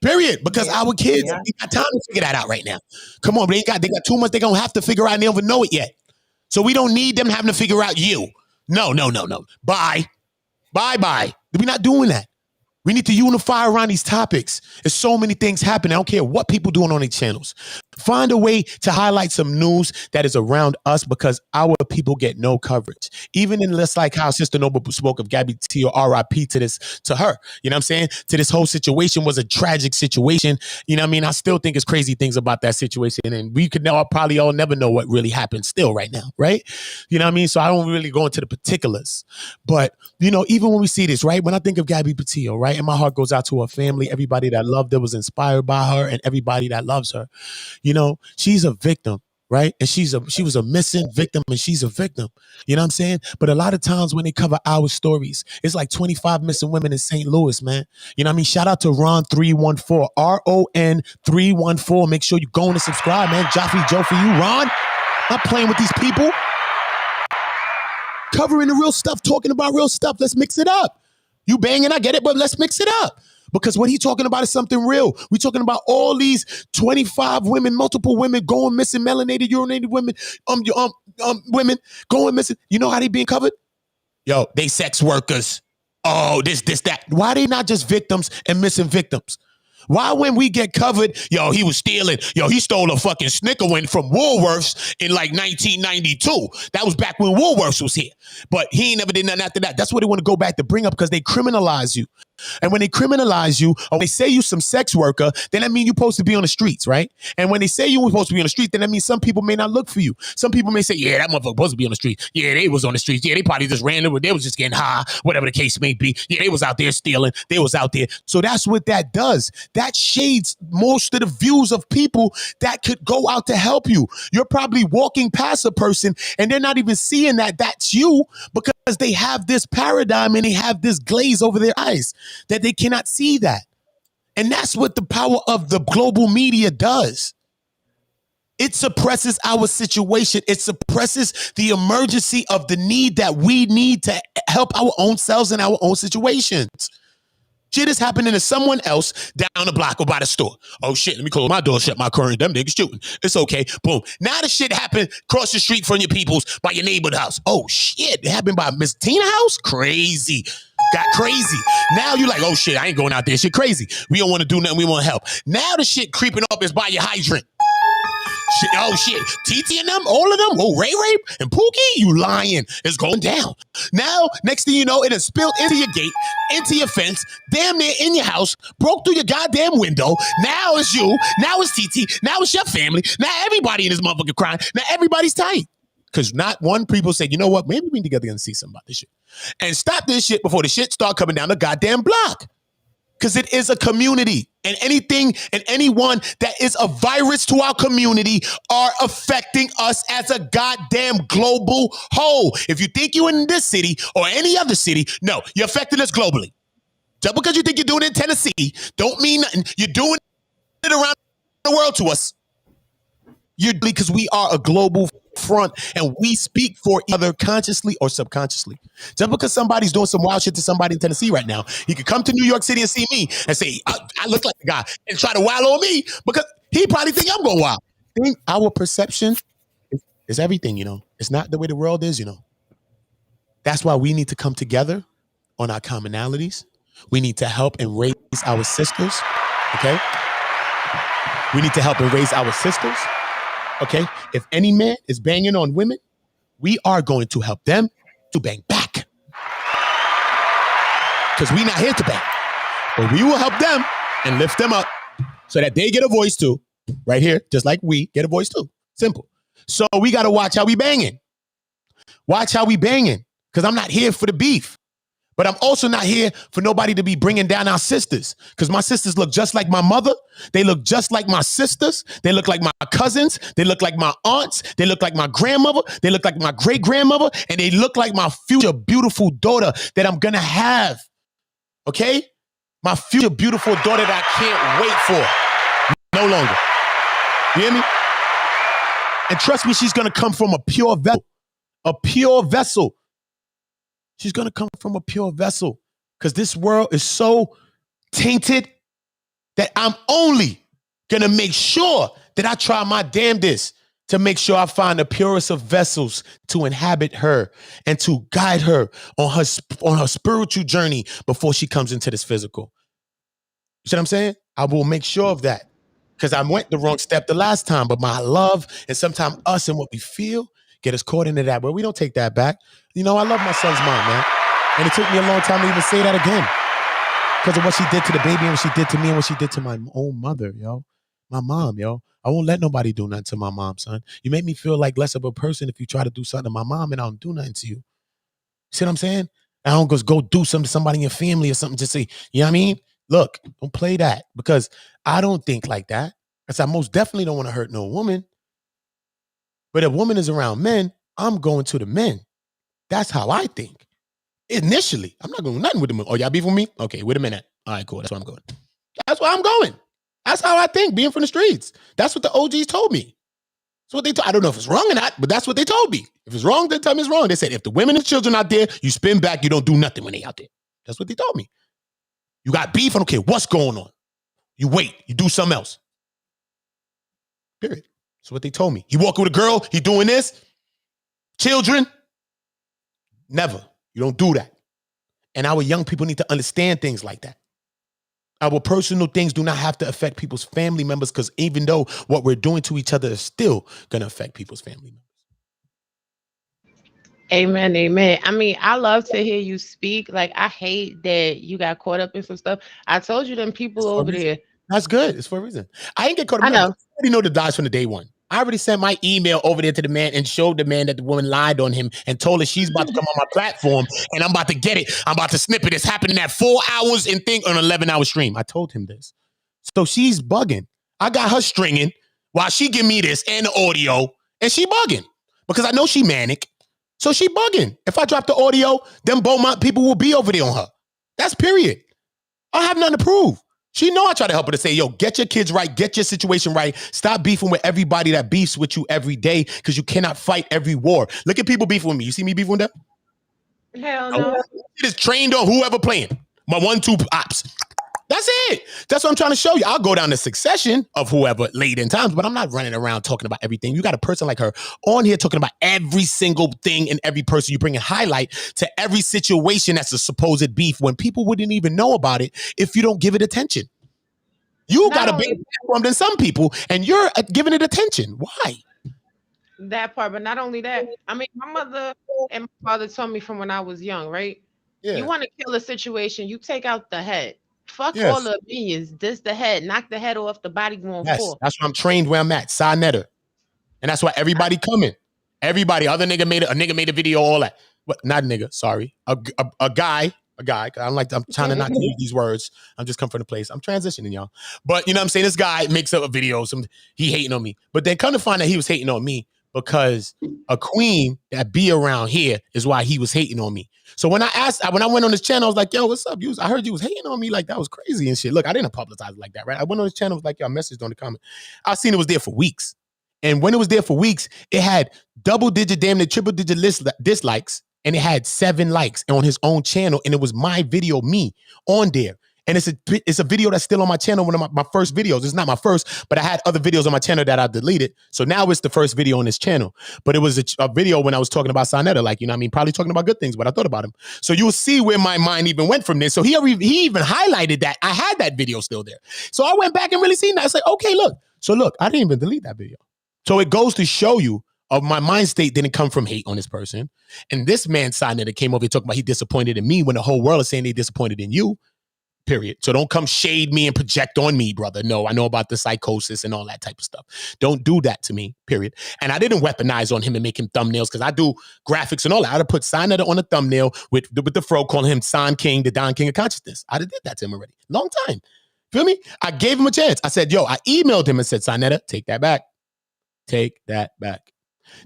B: Period. Because our kids, they got time to figure that out right now. Come on, they got too much they're going to have to figure out, and they don't even know it yet. So we don't need them having to figure out you. No. Bye. Bye. We're not doing that. We need to unify around these topics. There's so many things happening. I don't care what people doing on their channels. Find a way to highlight some news that is around us, because our people get no coverage. Even in less like how Sister Noble spoke of Gabby T, or RIP to her. You know what I'm saying? To this whole situation was a tragic situation. You know what I mean? I still think it's crazy things about that situation. And we could probably all never know what really happened still right now, right? You know what I mean? So I don't really go into the particulars. But, you know, even when we see this, right? When I think of Gabby Patillo, right? And my heart goes out to her family, everybody that loved her, was inspired by her, and everybody that loves her. You know, she's a victim, right? And she was a missing victim, and she's a victim. You know what I'm saying? But a lot of times when they cover our stories, it's like 25 missing women in St. Louis, man. You know what I mean? Shout out to Ron 314, RON 314. Make sure you go and subscribe, man. Joffrey Joe for you, Ron. Not playing with these people. Covering the real stuff, talking about real stuff. Let's mix it up. You banging, I get it, but let's mix it up. Because what he's talking about is something real. We're talking about all these 25 women, multiple women going missing, melanated, urinated women, women going missing. You know how they being covered? Yo, they sex workers. Oh, this, that. Why they not just victims and missing victims? Why when we get covered, yo, he was stealing, yo, he stole a fucking Snicker wing from Woolworths in like 1992. That was back when Woolworths was here. But he ain't never did nothing after that. That's what they want to go back to bring up, because they criminalize you. And when they criminalize you, or they say you some sex worker, then that means you're supposed to be on the streets, right? And when they say you're supposed to be on the street, then that means some people may not look for you. Some people may say, yeah, that motherfucker supposed to be on the street. Yeah, they was on the streets. Yeah, they probably just ran over. They was just getting high, whatever the case may be. Yeah, they was out there stealing. They was out there. So that's what that does. That shades most of the views of people that could go out to help you. You're probably walking past a person and they're not even seeing that that's you, because they have this paradigm and they have this glaze over their eyes that they cannot see that. And that's what the power of the global media does. It suppresses our situation. It suppresses the emergency of the need that we need to help our own selves in our own situations. Shit is happening to someone else down the block or by the store. Oh shit, let me close my door, shut my current. Them niggas shooting. It's okay. Boom. Now the shit happened across the street from your people's, by your neighbor's house. Oh shit, it happened by Miss Tina's house? Crazy. Got crazy. Now you like, oh shit, I ain't going out there. Shit crazy. We don't want to do nothing. We want to help. Now the shit creeping up is by your hydrant. Shit. TT and them, all of them. Oh, Ray and Pookie, you lying. It's going down. Now, next thing you know, it has spilled into your gate, into your fence, damn near in your house, broke through your goddamn window. Now it's you. Now it's TT. Now it's your family. Now everybody in this motherfucker crying. Now everybody's tight. Because not one people said, you know what? Maybe we need to get together and see something about this shit. And stop this shit before the shit start coming down the goddamn block. Because it is a community. And anything and anyone that is a virus to our community are affecting us as a goddamn global whole. If you think you're in this city or any other city, no, you're affecting us globally. Just because you think you're doing it in Tennessee, don't mean nothing. You're doing it around the world to us. Because we are a global front and we speak for each other consciously or subconsciously. Just because somebody's doing some wild shit to somebody in Tennessee right now, he could come to New York City and see me and say, I look like a guy, and try to wallow on me because he probably think I'm going wild. Our perception is everything, you know. It's not the way the world is, you know. That's why we need to come together on our commonalities. We need to help and raise our sisters, okay? We need to help and raise our sisters. Okay, if any man is banging on women, we are going to help them to bang back. Because we're not here to bang. But we will help them and lift them up so that they get a voice too. Right here, just like we get a voice too. Simple. So we got to watch how we banging. Watch how we banging. Because I'm not here for the beef. But I'm also not here for nobody to be bringing down our sisters. Because my sisters look just like my mother. They look just like my sisters. They look like my cousins. They look like my aunts. They look like my grandmother. They look like my great-grandmother. And they look like my future beautiful daughter that I'm going to have. Okay? My future beautiful daughter that I can't wait for. No longer. You hear me? And trust me, she's going to come from a pure vessel. A pure vessel. She's going to come from a pure vessel because this world is so tainted that I'm only going to make sure that I try my damnedest to make sure I find the purest of vessels to inhabit her and to guide her on her spiritual journey before she comes into this physical. You see what I'm saying? I will make sure of that because I went the wrong step the last time, but my love and sometimes us and what we feel get us caught into that, but we don't take that back. You know, I love my son's mom, man. And it took me a long time to even say that again. Because of what she did to the baby and what she did to me and what she did to my own mother, yo. My mom, yo. I won't let nobody do nothing to my mom, son. You make me feel like less of a person if you try to do something to my mom and I don't do nothing to you. See what I'm saying? I don't just go do something to somebody in your family or something to say, you know what I mean? Look, don't play that because I don't think like that. Because I most definitely don't want to hurt no woman. But if a woman is around men, I'm going to the men. That's how I think. Initially, I'm not going nothing with them. Oh, y'all beef with me? Okay, wait a minute. All right, cool. That's where I'm going. That's where I'm going. That's how I think, being from the streets. That's what the OGs told me. That's what they told. I don't know if it's wrong or not, but that's what they told me. If it's wrong, they tell me it's wrong. They said, if the women and children out there, you spin back, you don't do nothing when they out there. That's what they told me. You got beef, I don't care what's going on. You wait, you do something else. Period. That's what they told me. You walk with a girl, he doing this. Children, never. You don't do that. And our young people need to understand things like that. Our personal things do not have to affect people's family members because even though what we're doing to each other is still going to affect people's family members.
K: Amen, amen. I mean, I love to hear you speak. Like, I hate that you got caught up in some stuff. I told you them people over there.
B: That's good. It's for a reason. I ain't get caught up.
K: I know.
B: I already know the dies from the day one. I already sent my email over there to the man and showed the man that the woman lied on him and told her she's about to come on my platform and I'm about to get it. I'm about to snip it. It's happening at 4 hours and thing on an 11-hour stream. I told him this. So she's bugging. I got her stringing while she give me this and the audio and she bugging because I know she manic. So she bugging. If I drop the audio, them Beaumont people will be over there on her. That's period. I have nothing to prove. She know I try to help her to say, yo, get your kids right, get your situation right. Stop beefing with everybody that beefs with you every day because you cannot fight every war. Look at people beefing with me. You see me beefing with them?
K: Hell no.
B: It is trained on whoever playing. My 1-2 ops. That's it. That's what I'm trying to show you. I'll go down the succession of whoever late in times, but I'm not running around talking about everything. You got a person like her on here talking about every single thing and every person. You bring a highlight to every situation that's a supposed beef when people wouldn't even know about it if you don't give it attention. You got a bigger platform than some people, and you're giving it attention. Why?
K: That part, but not only that. I mean, my mother and my father told me from when I was young, right?
B: Yeah.
K: You want to kill a situation, you take out the head. Fuck
B: Yes.
K: all the opinions. This the head. Knock the head off, the body going forth.
B: That's why I'm trained where I'm at. Sinetta. And that's why everybody coming. Everybody, other nigga made a video, all that. But not nigga, sorry. A guy. I'm trying to not use these words. I'm just coming from the place. I'm transitioning, y'all. But you know what I'm saying? This guy makes up a video. He hating on me. But then come to find out he was hating on me because a queen that be around here is why he was hating on me. So when I went on his channel, I was like, yo, what's up? I heard you was hating on me. Like, that was crazy and shit. Look, I didn't publicize it like that, right? I went on his channel, was like, yo, I messaged on the comment. I seen it was there for weeks. And when it was there for weeks, it had double-digit, damn near triple-digit dislikes, and it had 7 likes on his own channel, and it was my video, me, on there. And it's a video that's still on my channel, one of my first videos. It's not my first, but I had other videos on my channel that I deleted. So now it's the first video on this channel. But it was a video when I was talking about Sinetta, like, you know what I mean? Probably talking about good things, but I thought about him. So you'll see where my mind even went from this. So he even highlighted that. I had that video still there. So I went back and really seen that. I said, okay, look. So look, I didn't even delete that video. So it goes to show you of my mind state didn't come from hate on this person. And this man Sinetta came over and talking about he disappointed in me when the whole world is saying they disappointed in you. Period. So don't come shade me and project on me, brother. No, I know about the psychosis and all that type of stuff. Don't do that to me, period. And I didn't weaponize on him and make him thumbnails because I do graphics and all that. I'd have put Sinetta on a thumbnail with the fro calling him Son King, the Don King of Consciousness. I'd have did that to him already. Long time. Feel me? I gave him a chance. I said, yo, I emailed him and said, Sinetta, take that back. Take that back.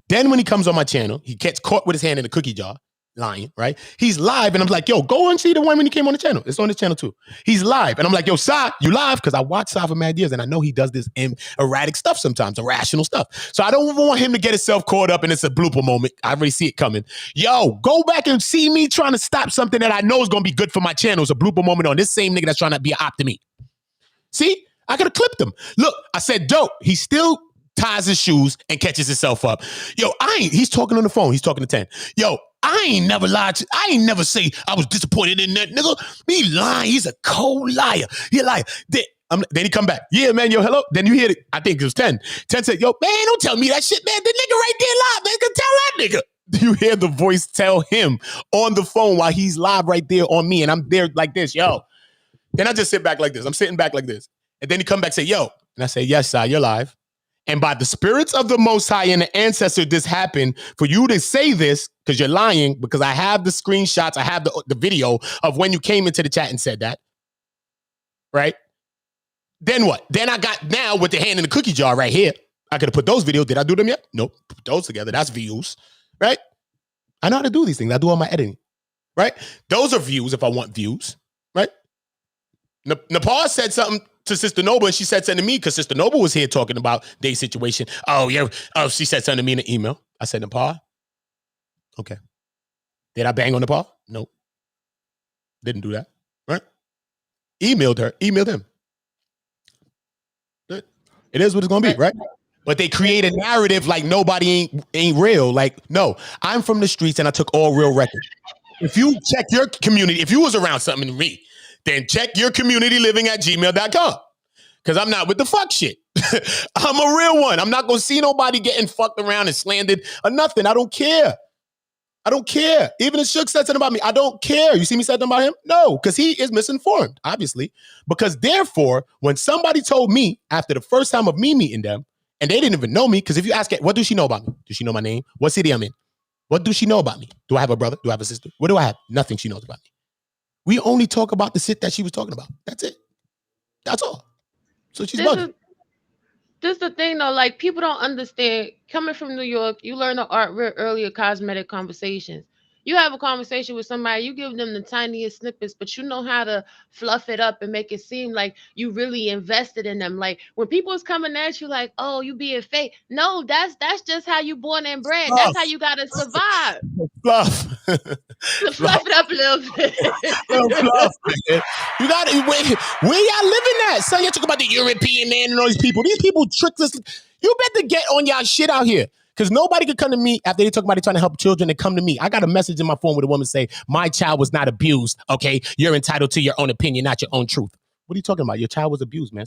B: Then when he comes on my channel, he gets caught with his hand in a cookie jar. Lying, right? He's live, and I'm like, yo, go and see the one when he came on the channel. It's on the channel too. He's live, and I'm like, yo, Sa, you live? Because I watch Sa for mad years, and I know he does this erratic stuff sometimes, irrational stuff. So I don't want him to get himself caught up, and it's a blooper moment. I already see it coming. Yo, go back and see me trying to stop something that I know is going to be good for my channel. It's a blooper moment on this same nigga that's trying to be an op to me. See? I could have clipped him. Look, I said, dope. He still ties his shoes and catches himself up. Yo, he's talking on the phone. He's talking to 10. Yo, I ain't never lied. I ain't never say I was disappointed in that nigga. He lying. He's a cold liar. He a liar. Then he come back. Yeah, man, yo, hello. Then you hear it. I think it was 10. 10 said, yo, man, don't tell me that shit, man. The nigga right there live, man. Can tell that nigga. You hear the voice tell him on the phone while he's live right there on me. And I'm there like this, yo. Then I just sit back like this. I'm sitting back like this. And then he come back and say, yo. And I say, yes, sir, you're live. And by the spirits of the Most High and the ancestor, this happened for you to say this because you're lying, because I have the screenshots, I have the video of when you came into the chat and said that, right? Then what? Then I got now with the hand in the cookie jar right here. I could have put those videos. Did I do them yet? Nope. Put those together. That's views, right? I know how to do these things. I do all my editing, right? Those are views if I want views, right? Nepal said something to Sister Noble, and she said something to me because Sister Noble was here talking about their situation. Oh, yeah. Oh, she said something to me in an email. I said, Nepal? Okay. Did I bang on Nepal? Nope. Didn't do that, right? Emailed her. Emailed him. It is what it's going to be, right? But they create a narrative like nobody ain't real. Like, no, I'm from the streets and I took all real records. If you check your community, if you was around something to me, then check your community living at gmail.com. Because I'm not with the fuck shit. I'm a real one. I'm not going to see nobody getting fucked around and slandered or nothing. I don't care. I don't care. Even if Shook said something about me, I don't care. You see me say something about him? No, because he is misinformed, obviously. Because therefore, when somebody told me after the first time of me meeting them, and they didn't even know me, because if you ask it, what does she know about me? Does she know my name? What city I'm in? What does she know about me? Do I have a brother? Do I have a sister? What do I have? Nothing she knows about me. We only talk about the shit that she was talking about. That's it. That's all. So she's bugging.
K: This is the thing, though. Like, people don't understand. Coming from New York, you learn the art real early of cosmetic conversations. You have a conversation with somebody, you give them the tiniest snippets, but you know how to fluff it up and make it seem like you really invested in them. Like, when people is coming at you like, oh, you being fake. No, that's just how you born and bred. Fluff. That's how you got to survive.
B: Fluff.
K: To fluff it up a little bit.
B: Fluff, man. You got to, where y'all living at? Son, you're talking about the European man and all these people. These people trick us. You better get on y'all shit out here. Because nobody could come to me after they talk about they trying to help children and come to me. I got a message in my phone with a woman say, my child was not abused, okay? You're entitled to your own opinion, not your own truth. What are you talking about? Your child was abused, man.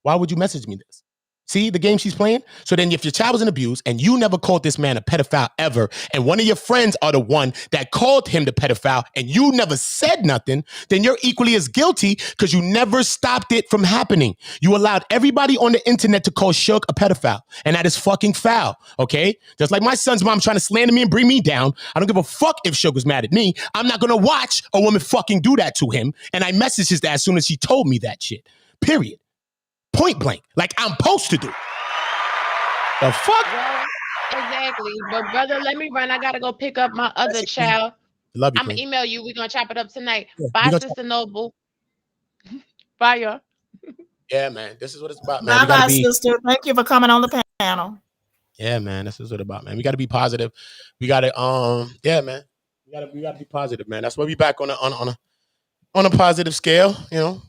B: Why would you message me this? See the game she's playing? So then if your child was in abuse and you never called this man a pedophile ever, and one of your friends are the one that called him the pedophile and you never said nothing, then you're equally as guilty because you never stopped it from happening. You allowed everybody on the internet to call Shook a pedophile, and that is fucking foul, okay? Just like my son's mom trying to slander me and bring me down. I don't give a fuck if Shook was mad at me. I'm not going to watch a woman fucking do that to him, and I messaged his dad as soon as she told me that shit, period. Point blank, like I'm supposed to do. The fuck?
K: Well, exactly. But brother, let me run. I gotta go pick up my other child.
B: Love you.
K: I'm gonna email you. We're gonna chop it up tonight.
B: Yeah,
K: bye, Sister Noble. Bye, y'all.
B: Yeah, man. This is what it's about, man.
J: Bye, sister. Thank you for coming on the panel.
B: Yeah, man. This is what it's about, man. We gotta be positive. We gotta yeah, man. We gotta be positive, man. That's why we back on a positive scale, you know.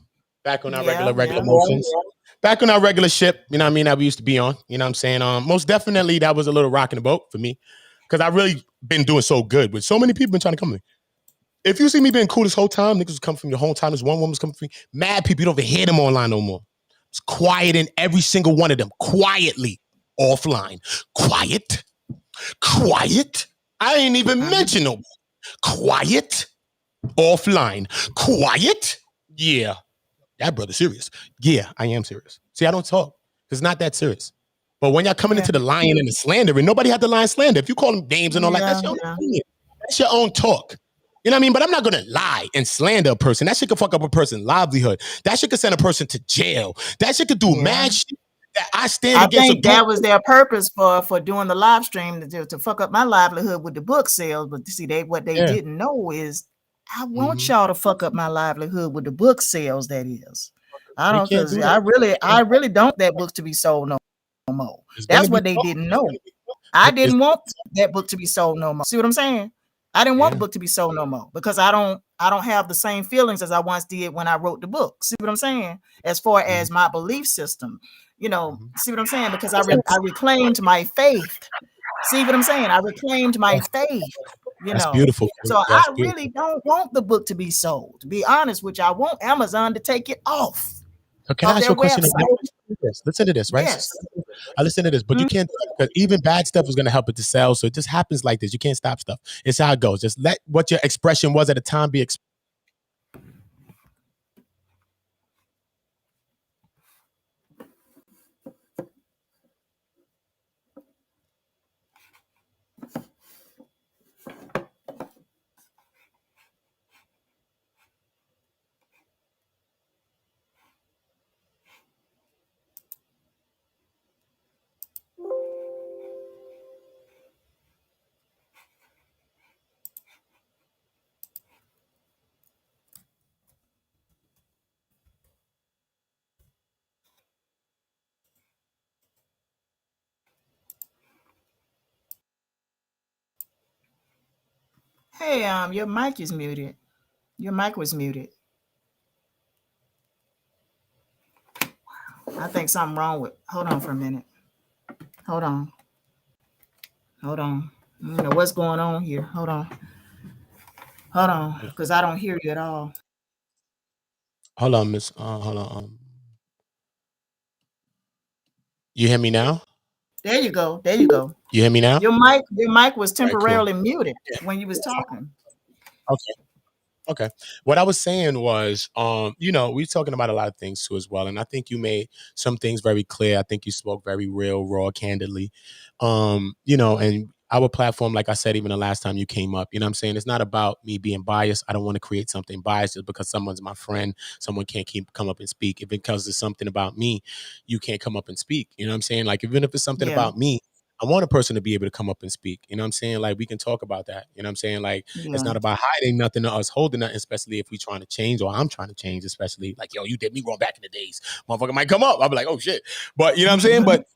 B: Back on our regular motions. Back on our regular ship, you know what I mean, that we used to be on. You know what I'm saying? Most definitely that was a little rock in the boat for me. Because I really been doing so good with so many people been trying to come to me. If you see me being cool this whole time, niggas was coming from your whole time. There's one woman's coming from me. Mad people, you don't even hear them online no more. It's quiet in every single one of them. Quietly. Offline. Quiet. I ain't even mention no more. Quiet. Offline. Quiet. Yeah. That brother serious. Yeah, I am serious. See, I don't talk. It's not that serious. But when y'all coming into the lying and the slander, and nobody had to lie and slander. If you call them names and all that, that's your own opinion. That's your own talk. You know what I mean? But I'm not going to lie and slander a person. That shit could fuck up a person's livelihood. That shit could send a person to jail. That shit could do mad shit. That I
J: think that was their purpose for doing the live stream to fuck up my livelihood with the book sales. But see, what they didn't know is I want y'all to fuck up my livelihood with the book sales. That is, I don't, because I really don't that book to be sold no more. That's what they didn't know. I didn't want that book to be sold no more. See what I'm saying? I didn't want the book to be sold no more because I don't have the same feelings as I once did when I wrote the book. See what I'm saying? As far as my belief system, you know, see what I'm saying? Because I reclaimed my faith. See what I'm saying? I reclaimed my faith.
B: That's beautiful.
J: So I really don't want the book to be sold. To be honest with you, I want Amazon to take it off.
B: So can I ask you a question? Listen to this, right? Yes. I listen to this, but you can't, because even bad stuff is going to help it to sell. So it just happens like this. You can't stop stuff. It's how it goes. Just let what your expression was at the time be expressed.
J: Hey, your mic is muted. Your mic was muted. I think something wrong with. Hold on for a minute. Hold on. I don't know what's going on here. Hold on, because I don't hear you at all.
B: Hold on, Miss. Hold on. You hear me now?
J: There you go.
B: You hear me now?
J: Your mic was temporarily muted when you was talking.
B: Okay. What I was saying was, you know, we're talking about a lot of things too as well. And I think you made some things very clear. I think you spoke very real, raw, candidly. You know, and our platform, like I said, even the last time you came up, you know what I'm saying? It's not about me being biased. I don't want to create something biased just because someone's my friend. Someone can't come up and speak. If because there's something about me, you can't come up and speak. You know what I'm saying? Like, even if it's something about me, I want a person to be able to come up and speak. You know what I'm saying? Like, we can talk about that. You know what I'm saying? Like, it's not about hiding nothing or us holding nothing, especially if we're trying to change, or I'm trying to change, especially like, yo, you did me wrong back in the days. Motherfucker might come up. I'll be like, oh shit. But you know what I'm saying? But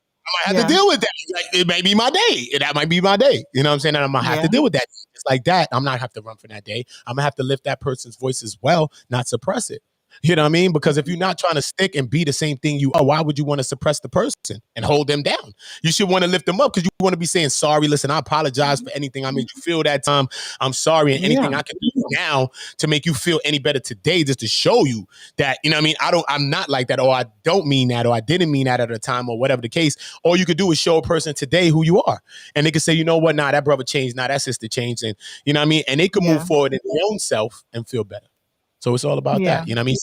B: I might have to deal with that. Like, it may be my day. That might be my day. You know what I'm saying? And I'm gonna have to deal with that. Just like that. I'm not have to run for that day. I'm gonna have to lift that person's voice as well, not suppress it. You know what I mean? Because if you're not trying to stick and be the same thing you are, why would you want to suppress the person and hold them down? You should want to lift them up because you want to be saying, sorry, listen, I apologize for anything I made you feel that time. I'm sorry. And anything I can do now to make you feel any better today, just to show you that, you know what I mean? I'm not like that, or I don't mean that, or I didn't mean that at the time, or whatever the case. All you could do is show a person today who you are. And they could say, you know what? Nah, that brother changed. Nah, that sister changed. And you know what I mean? And they could move forward in their own self and feel better. So it's all about that. You know what I mean?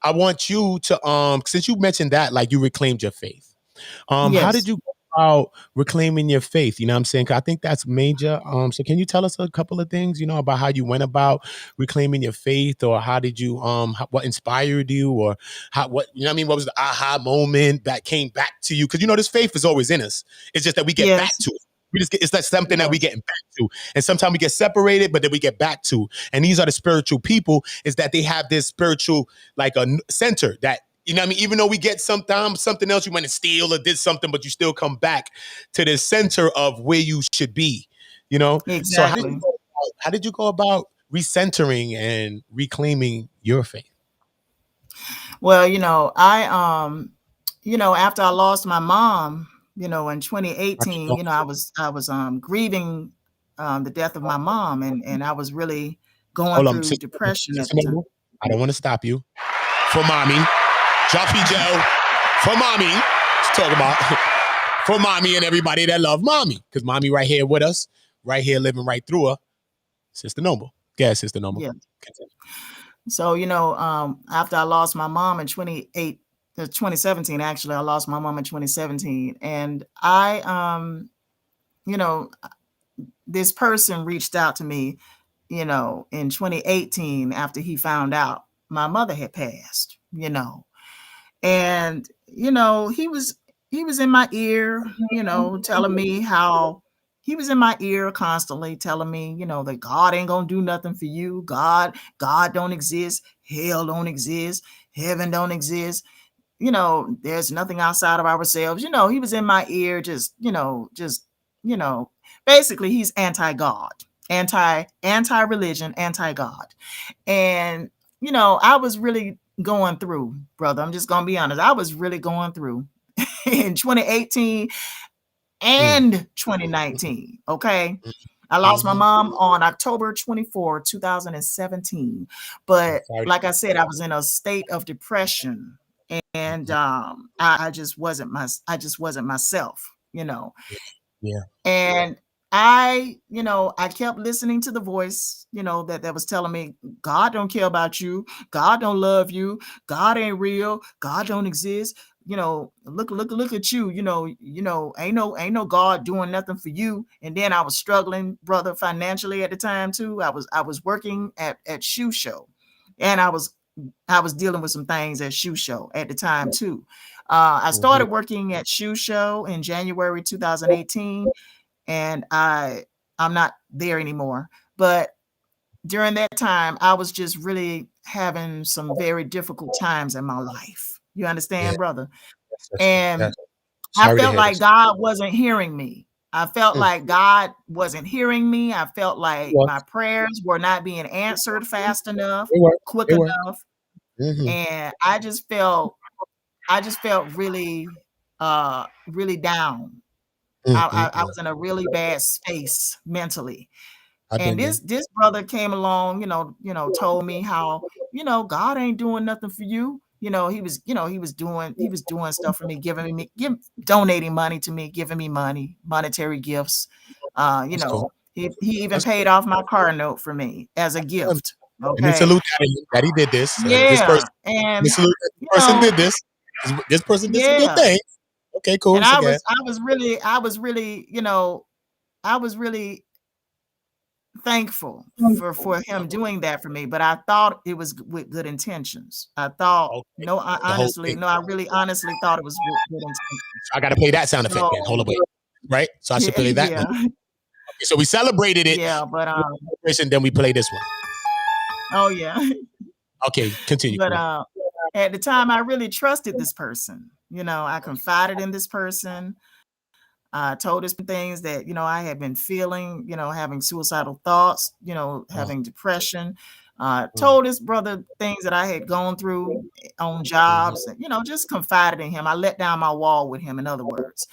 B: I want you to, since you mentioned that, like you reclaimed your faith. How did you go about reclaiming your faith? You know what I'm saying? 'Cause I think that's major. So can you tell us a couple of things, you know, about how you went about reclaiming your faith, or how did you, what inspired you, or what, you know what I mean? What was the aha moment that came back to you? Cause you know, this faith is always in us. It's just that we get back to it. It's like something that we getting back to. And sometimes we get separated, but then we get back to. And these are the spiritual people, is that they have this spiritual, like a center that, you know what I mean? Even though we get sometimes something else, you might steal or did something, but you still come back to the center of where you should be, you know?
J: Exactly.
B: So how did you go about recentering and reclaiming your faith?
J: Well, you know, after I lost my mom, you know, in 2018, you know, I was grieving the death of my mom, and I was really going through depression at the time.
B: I don't want to stop you. For mommy, Joffy Joe, for mommy, let's talk about for mommy and everybody that love mommy, because mommy right here with us, right here living right through her, Sister Noble. Yeah, Sister Noble.
J: Yeah. So, you know, after I lost my mom in 2017, actually, I lost my mom in 2017. And you know, this person reached out to me, you know, in 2018 after he found out my mother had passed, you know. And, you know, he was in my ear, you know, telling me how he was in my ear constantly telling me, you know, that God ain't gonna do nothing for you. God don't exist. Hell don't exist. Heaven don't exist. You know, there's nothing outside of ourselves. You know, he was in my ear, you know, basically he's anti-God, anti-religion, anti-God. And, you know, I was really going through, brother. I'm just gonna be honest. I was really going through in 2018 and 2019. Okay. I lost my mom on October 24, 2017. But like I said, I was in a state of depression, and I just wasn't myself, you know.
B: Yeah.
J: And I kept listening to the voice, you know, that was telling me, God don't care about you. God don't love you. God ain't real. God don't exist. You know, look at you, you know, ain't no God doing nothing for you. And then I was struggling, brother, financially at the time too. I was working at Shoe Show, and I was dealing with some things at Shoe Show at the time too. I started working at Shoe Show in January 2018, and I'm not there anymore. But during that time, I was just really having some very difficult times in my life. You understand, brother? And I felt like God wasn't hearing me. I felt like God wasn't hearing me. I felt like my prayers were not being answered fast enough, quick enough. And I just felt really, really down. I was in a really bad space mentally. And this brother came along, told me how, God ain't doing nothing for you. He was doing stuff for me, donating money to me, giving me money, monetary gifts. He even paid off my car note for me as a gift. Okay.
B: And salute that he did this.
J: Yeah.
B: This person,
J: and
B: salute this person did this. This person did some good things. Okay, cool.
J: And I was really thankful for him doing that for me, but I thought it was with good intentions. I thought, I really honestly thought it was with good intentions.
B: I got to play that sound effect then. Hold on, wait. Right? So I should play that one. Okay, so we celebrated it.
J: Yeah, but
B: then we play this one.
J: Oh yeah.
B: Okay, continue.
J: But at the time, I really trusted this person. I confided in this person. I told us things that, I had been feeling, having suicidal thoughts, having depression. Told his brother things that I had gone through on jobs, and just confided in him. I let down my wall with him, in other words.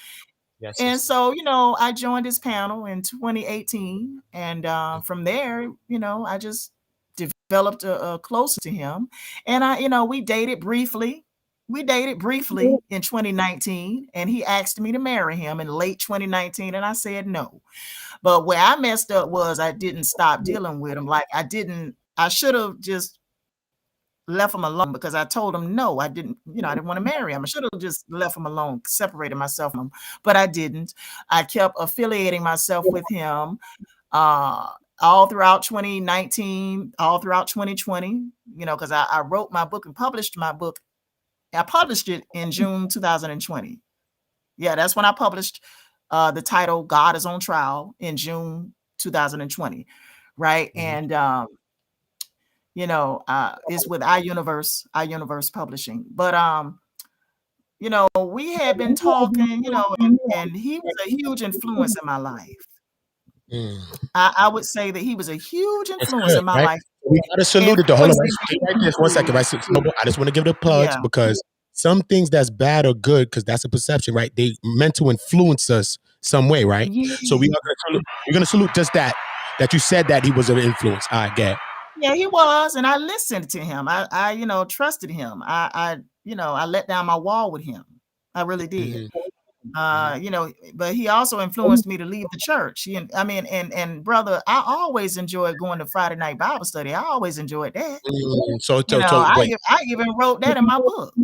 B: Yes,
J: And
B: sister.
J: so, I joined his panel in 2018, and from there, I just developed closer to him, and we dated briefly. We dated briefly in 2019, and he asked me to marry him in late 2019, and I said no. But where I messed up was I didn't stop dealing with him. Like I should have just left him alone, because I told him no, I didn't want to marry him. I should have just left him alone, separated myself from him, but I didn't. I kept affiliating myself with him all throughout 2019, all throughout 2020, because I wrote my book and published my book. I published it in June 2020. Yeah, that's when I published the title God is on Trial in June 2020, right? And it's with iUniverse Publishing. But we had been talking, and he was a huge influence in my life. I would say that he was a huge influence in my
B: right?
J: life.
B: We gotta salute it though. Hold on, right this 1 second, right? I just want to give the plugs because some things that's bad or good, because that's a perception, right? They meant to influence us some way, right?
J: Yeah.
B: So we're gonna salute just that you said that he was an influence. All right, get.
J: Yeah, he was, and I listened to him. I trusted him. I let down my wall with him. I really did. But he also influenced me to leave the church. And brother, I always enjoyed going to Friday night Bible study. I always enjoyed that. I even wrote that in my book.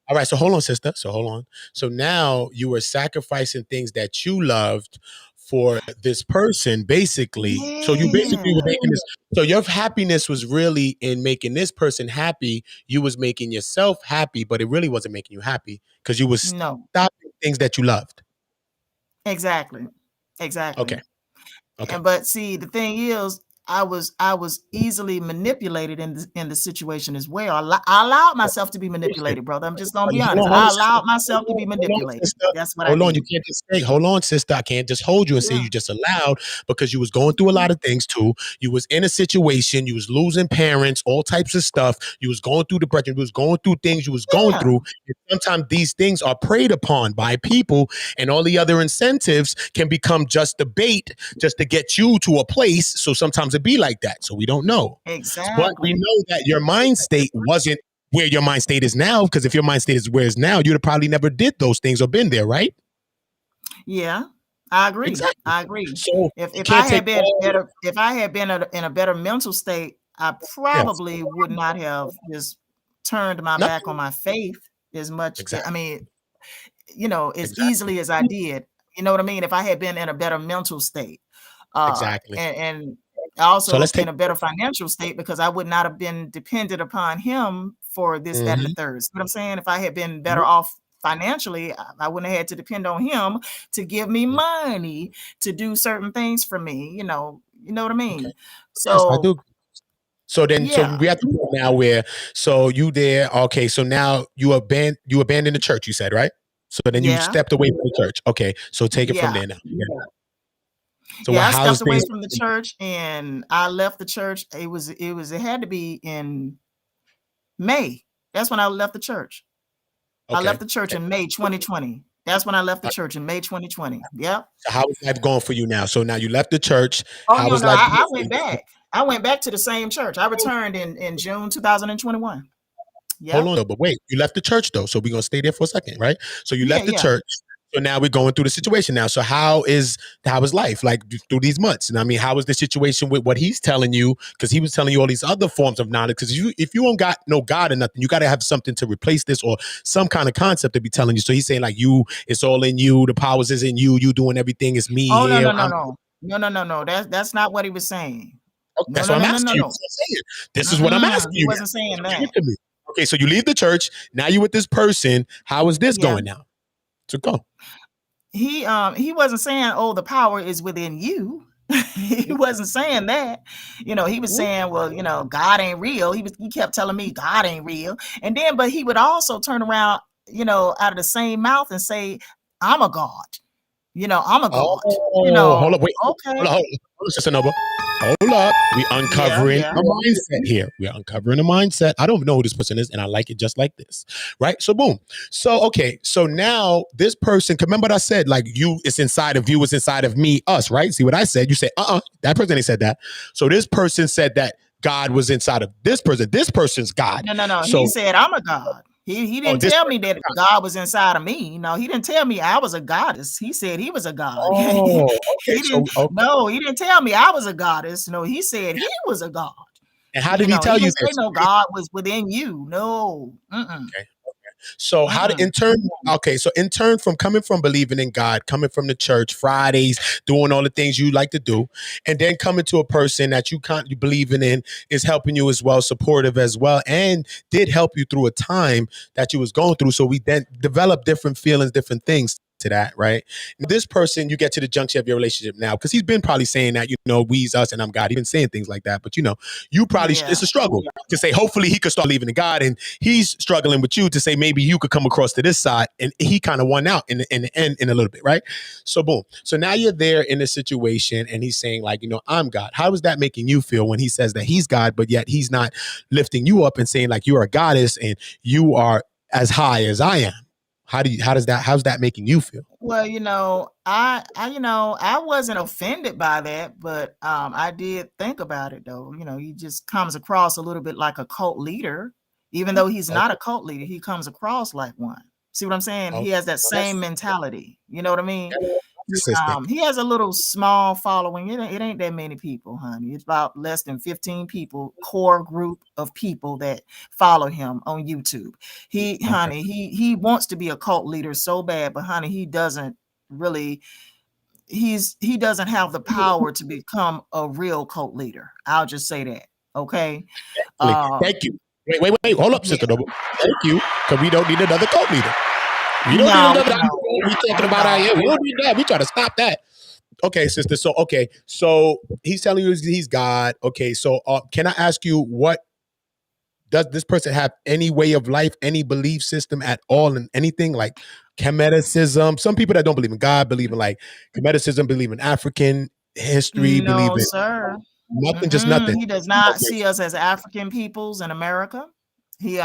B: All right, so hold on, sister. So now you were sacrificing things that you loved for this person, basically. Yeah. So you basically were making this. So your happiness was really in making this person happy. You was making yourself happy, but it really wasn't making you happy because you was stopping things that you loved.
J: Exactly.
B: Okay.
J: But see, the thing is, I was easily manipulated in the situation as well. I allowed myself to be manipulated, brother. I'm just gonna be honest. I allowed myself to be manipulated. That's what I did.
B: Hold on, you can't just say, hold on, sister. I can't just hold you and say you just allowed, because you was going through a lot of things too. You was in a situation, you was losing parents, all types of stuff. You was going through depression, you was going through things you was going through. And sometimes these things are preyed upon by people, and all the other incentives can become just the bait just to get you to a place. So sometimes it be like that. So we don't know.
J: Exactly.
B: But we know that your mind state wasn't where your mind state is now, because if your mind state is where it's now, you'd have probably never did those things or been there, right?
J: Yeah, I agree.
B: Exactly.
J: I agree.
B: So
J: if I had been better, if I had been in a better mental state, I probably would not have just turned my back on my faith as much. I mean, as easily as I did. You know what I mean? If I had been in a better mental state. And also in a better financial state, because I would not have been dependent upon him for this, that, and the third. You know what I'm saying? If I had been better off financially, I wouldn't have had to depend on him to give me money to do certain things for me. You know what I mean? Okay. So
B: yes, I do. So then, so we have to go now where, so you there, okay, so now you abandoned the church, you said, right? So then you stepped away from the church. Okay, so take it from there now. So
J: I stepped away from the church, and I left the church. It had to be in May. That's when I left the church. Okay. I left the church in May 2020. That's when I left the church in May 2020. Yep.
B: So how is life going for you now? So now you left the church.
J: I went back. I went back to the same church. I returned in June 2021. Yeah.
B: Hold on, though, but wait, you left the church though, so we're gonna stay there for a second, right? So you left the church. So now we're going through the situation now. So how is life like through these months? And I mean, how is the situation with what he's telling you? Because he was telling you all these other forms of knowledge. Because if you don't got no God or nothing, you got to have something to replace this, or some kind of concept to be telling you. So he's saying like it's all in you. The powers is in you. You doing everything. It's me.
J: Oh here. No. That's not what he was saying.
B: Okay, that's what I'm asking you. This is what I'm asking you.
J: He wasn't saying that.
B: Okay, so you leave the church. Now you with this person. How is this going now? So go.
J: He wasn't saying, oh, the power is within you. He wasn't saying that. He was saying, well, God ain't real. He kept telling me God ain't real. And then, but he would also turn around, out of the same mouth and say, I'm a God. I'm a god.
B: Hold up, wait.
J: Okay.
B: Hold on, Sister Nova. Hold up. We uncovering
J: Yeah.
B: a mindset here. We're uncovering a mindset. I don't know who this person is, and I like it just like this. Right? So boom. So okay. So now this person, remember what I said, like it's inside of you, it's inside of me, us, right? See what I said? You said, that person ain't said that. So this person said that God was inside of this person. This person's God.
J: No.
B: So
J: He said I'm a god. He didn't tell me that God was inside of me. No, he didn't tell me I was a goddess. He said he was a god.
B: okay.
J: He didn't. No, he didn't tell me I was a goddess. No, he said he was a god.
B: And how did he tell you
J: didn't
B: this?
J: say no God was within you. No.
B: Okay. So how to in turn, so in turn from coming from believing in God, coming from the church, Fridays, doing all the things you like to do, and then coming to a person that you believing in is helping you as well, supportive as well, and did help you through a time that you was going through. So we then develop different feelings, different things to that, right? This person, you get to the junction of your relationship now, because he's been probably saying that, we's us and I'm God. He's been saying things like that, but you probably, it's a struggle to say, hopefully he could start believing in God, and he's struggling with you to say, maybe you could come across to this side, and he kind of won out in the end in a little bit, right? So boom. So now you're there in a situation and he's saying like, I'm God. How is that making you feel when he says that he's God, but yet he's not lifting you up and saying like, you are a goddess and you are as high as I am? How's that making you feel?
J: Well, I wasn't offended by that, but I did think about it though. He just comes across a little bit like a cult leader, even though he's not a cult leader. He comes across like one. See what I'm saying? He has that same mentality. You know what I mean? He has a little small following. It ain't that many people, honey. It's about less than 15 people, core group of people that follow him on YouTube. Honey, he wants to be a cult leader so bad, but honey, he doesn't really. He doesn't have the power to become a real cult leader. I'll just say that. Okay.
B: Thank you. Wait. Hold up, Sister Noble. Thank you, because we don't need another cult leader. We don't need another. We talking about our. We don't need that. We try to stop that. Okay, sister. So he's telling you he's God. Okay, so can I ask you, what does this person have any way of life, any belief system at all in anything like Kemmunitism? Some people that don't believe in God believe in like Kemmunitism, believe in African history, believe in
J: sir.
B: nothing, just nothing.
J: He does not see us as African peoples in America. He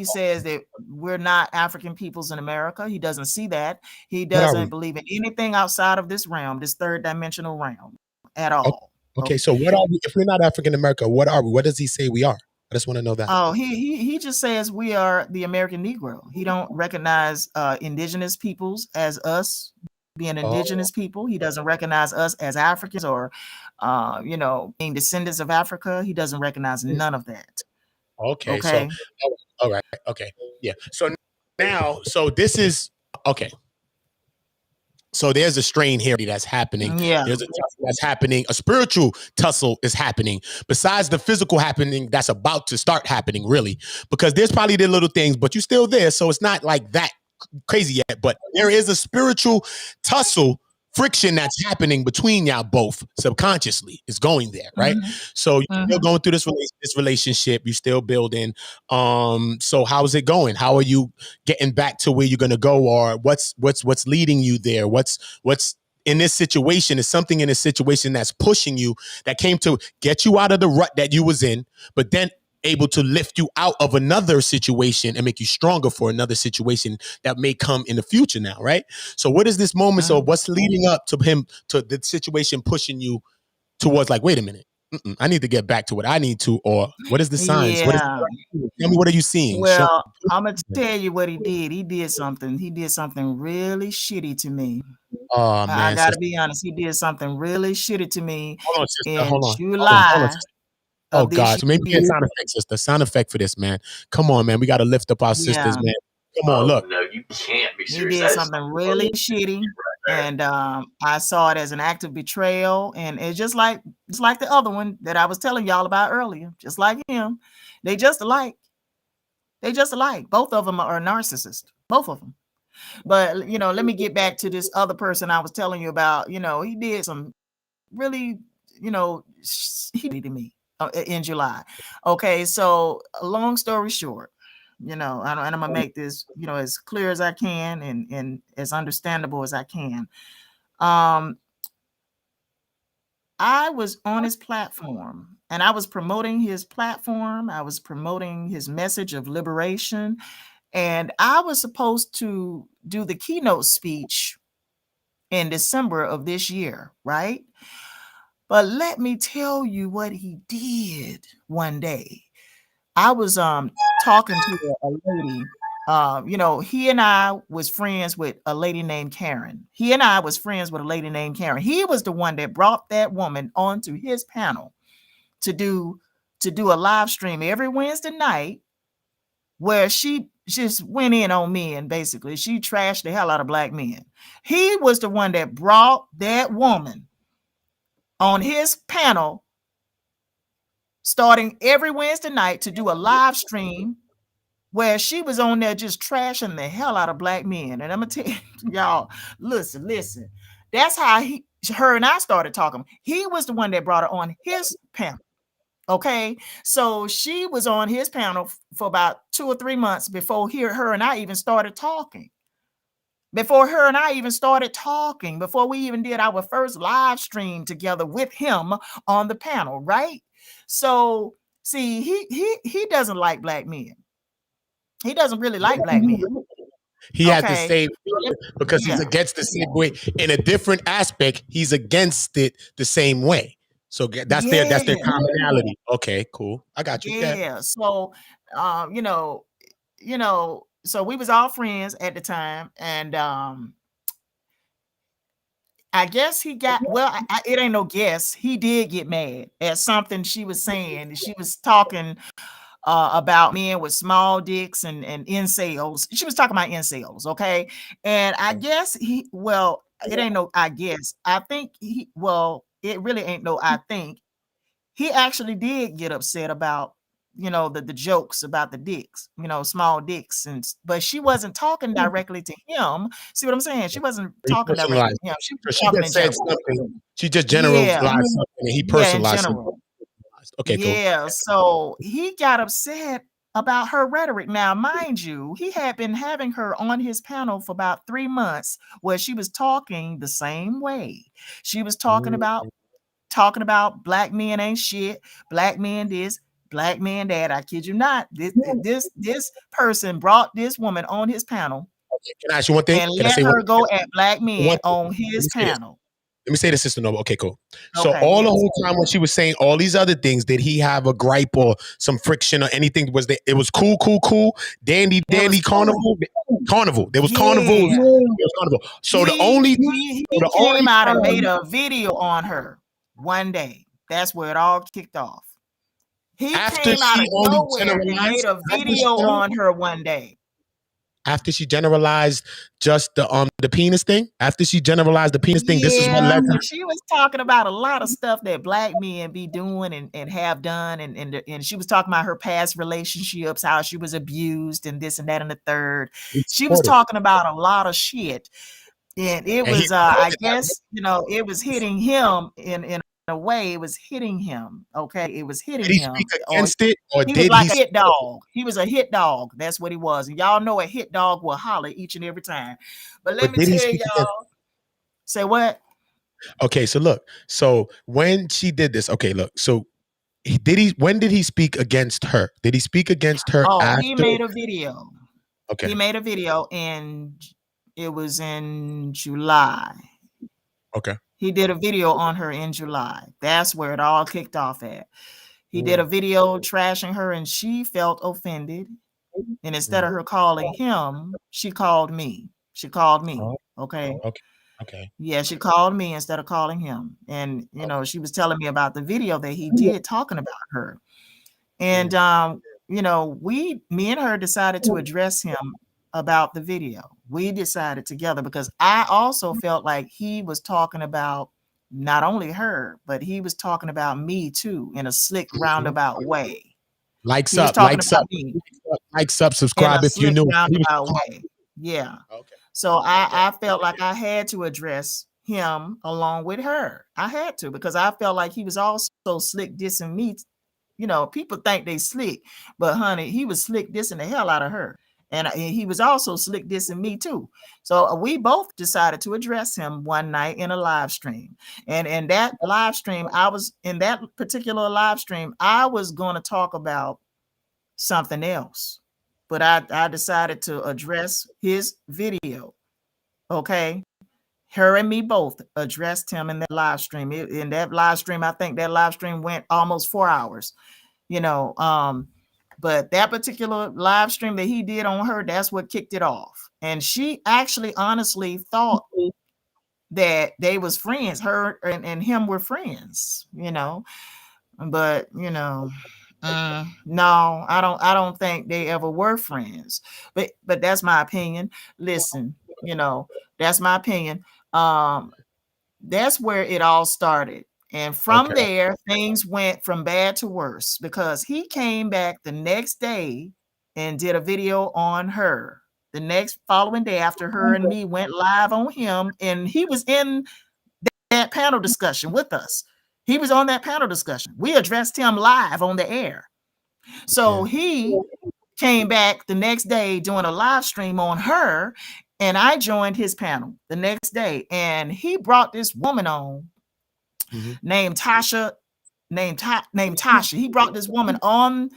J: says that we're not African peoples in America. He doesn't see that. He doesn't believe in anything outside of this realm, this third dimensional realm at all.
B: Okay, so what are we? If we're not African America, what are we? What does he say we are? I just want to know that.
J: Oh, he just says we are the American Negro. He don't recognize indigenous peoples as us being indigenous people. He doesn't recognize us as Africans or being descendants of Africa. He doesn't recognize none of that.
B: Okay. So all right. Okay. Yeah. So now, this is okay. So there's a strain here that's happening.
J: Yeah.
B: There's a tussle that's happening. A spiritual tussle is happening besides the physical happening that's about to start happening, really, because there's probably the little things, but you're still there. So it's not like that crazy yet, but there is a spiritual tussle, friction that's happening between y'all both subconsciously. Is going there, right? So you're still going through this relationship, you're still building. So how's it going? How are you getting back to where you're gonna go, or what's leading you there? What's in this situation? Is something in this situation that's pushing you, that came to get you out of the rut that you was in, but then able to lift you out of another situation and make you stronger for another situation that may come in the future now, right? So what is this moment? So what's leading up to him, to the situation pushing you towards like, wait a minute, I need to get back to what I need to, or what is the signs?
J: Yeah.
B: Tell me, what are you seeing?
J: Well, I'm going to tell you what he did. He did something really shitty to me.
B: Oh, man.
J: I got to be honest. He did something really shitty to me
B: Hold on.
J: July.
B: Oh God! So maybe a sound effect, sister. Sound effect for this, man. Come on, man. We got to lift up our sisters, man. Come on, look.
G: No, you can't be serious.
J: He did something really shitty, and I saw it as an act of betrayal. And it's just like the other one that I was telling y'all about earlier. Just like him, they just alike. Both of them are narcissists. Both of them. But let me get back to this other person I was telling you about. He did some really, he did to me. In July. Okay, so long story short, and I'm gonna make this, as clear as I can and as understandable as I can. I was on his platform and I was promoting his platform. I was promoting his message of liberation. And I was supposed to do the keynote speech in December of this year, right? But let me tell you what he did one day. I was talking to a lady. He and I was friends with a lady named Karen. He and I was friends with a lady named Karen. He was the one that brought that woman onto his panel to do a live stream every Wednesday night where she just went in on men. Basically, she trashed the hell out of black men. He was the one that brought that woman on his panel starting every Wednesday night to do a live stream where she was on there just trashing the hell out of black men. And I'm gonna tell y'all, listen. That's how her and I started talking. He was the one that brought her on his panel. Okay, so she was on his panel for about 2 or 3 months before her and I even started talking. Before we even did our first live stream together with him on the panel, right? So see, he doesn't like black men. He doesn't really like black men.
B: He had the same because he's against the same way. In a different aspect, he's against it the same way. So that's their commonality. Okay, cool. I got you.
J: Yeah. So so we was all friends at the time, and I guess he got it ain't no guess. He did get mad at something she was saying. She was talking about men with small dicks and incels. She was talking about incels, okay? And I guess it ain't no I guess. I think it really ain't no I think. He actually did get upset about the jokes about the dicks, small dicks, but she wasn't talking directly to him. See what I'm saying? She wasn't talking directly to him. She was talking in general.
B: Something. She just generalized something and he personalized something. Okay, cool.
J: Yeah, so he got upset about her rhetoric. Now, mind you, he had been having her on his panel for about 3 months where she was talking the same way. She was talking about black men ain't shit, black men this, black men that. I kid you not. This person brought this woman on his panel.
B: Okay, can I ask you one thing?
J: And let her go at black men on his panel.
B: Let me say this, Sister Nova. Okay, cool. So the whole time when she was saying all these other things, did he have a gripe or some friction or anything? It was cool, dandy, carnival. There was carnival. There was carnival. So
J: he came out and made a video on her one day. That's where it all kicked off. He came out of nowhere and made a video on her one day.
B: After she generalized just the penis thing, this is what led to.
J: She was talking about a lot of stuff that black men be doing and have done, and she was talking about her past relationships, how she was abused, and this and that and the third. She was talking about a lot of shit, and it was I guess it was hitting him in a way. It was hitting him. Okay, it was hitting him.
B: Did he speak against it, or
J: he was like a hit dog? He was a hit dog. That's what he was. And y'all know a hit dog will holler each and every time. But let me tell y'all. Say what?
B: Okay, so look. So when she did this, okay, look. So when did he speak against her? Did he speak against her? After?
J: He made a video.
B: Okay.
J: He made a video, and it was in July.
B: Okay.
J: He did a video on her in July. That's where it all kicked off at. He did a video trashing her, and she felt offended. And instead of her calling him, she called me. Okay.
B: Okay.
J: Yeah, she called me instead of calling him. And she was telling me about the video that he did talking about her. And me and her decided to address him about the video. We decided together because I also felt like he was talking about not only her, but he was talking about me too in a slick roundabout way.
B: Likes up, subscribe if you knew.
J: Roundabout way. Yeah. Okay. So I felt like I had to address him along with her. I had to, because I felt like he was also slick dissing me. People think they slick, but honey, he was slick dissing the hell out of her. And he was also slick dissing me too. So we both decided to address him one night in a live stream. And that live stream, I was in that particular live stream, I was going to talk about something else. But I decided to address his video. Okay. Her and me both addressed him in that live stream. In that live stream, I think that live stream went almost 4 hours, but that particular live stream that he did on her, that's what kicked it off. And she actually honestly thought that they was friends. Her and him were friends, but no, I don't think they ever were friends. But that's my opinion. Listen, that's my opinion. That's where it all started. And from there, things went from bad to worse because he came back the next day and did a video on her. The next following day after her and me went live on him, and he was in that panel discussion with us. He was on that panel discussion. We addressed him live on the air. So he came back the next day doing a live stream on her, and I joined his panel the next day, and he brought this woman on named Tasha. Named Tasha. He brought this woman on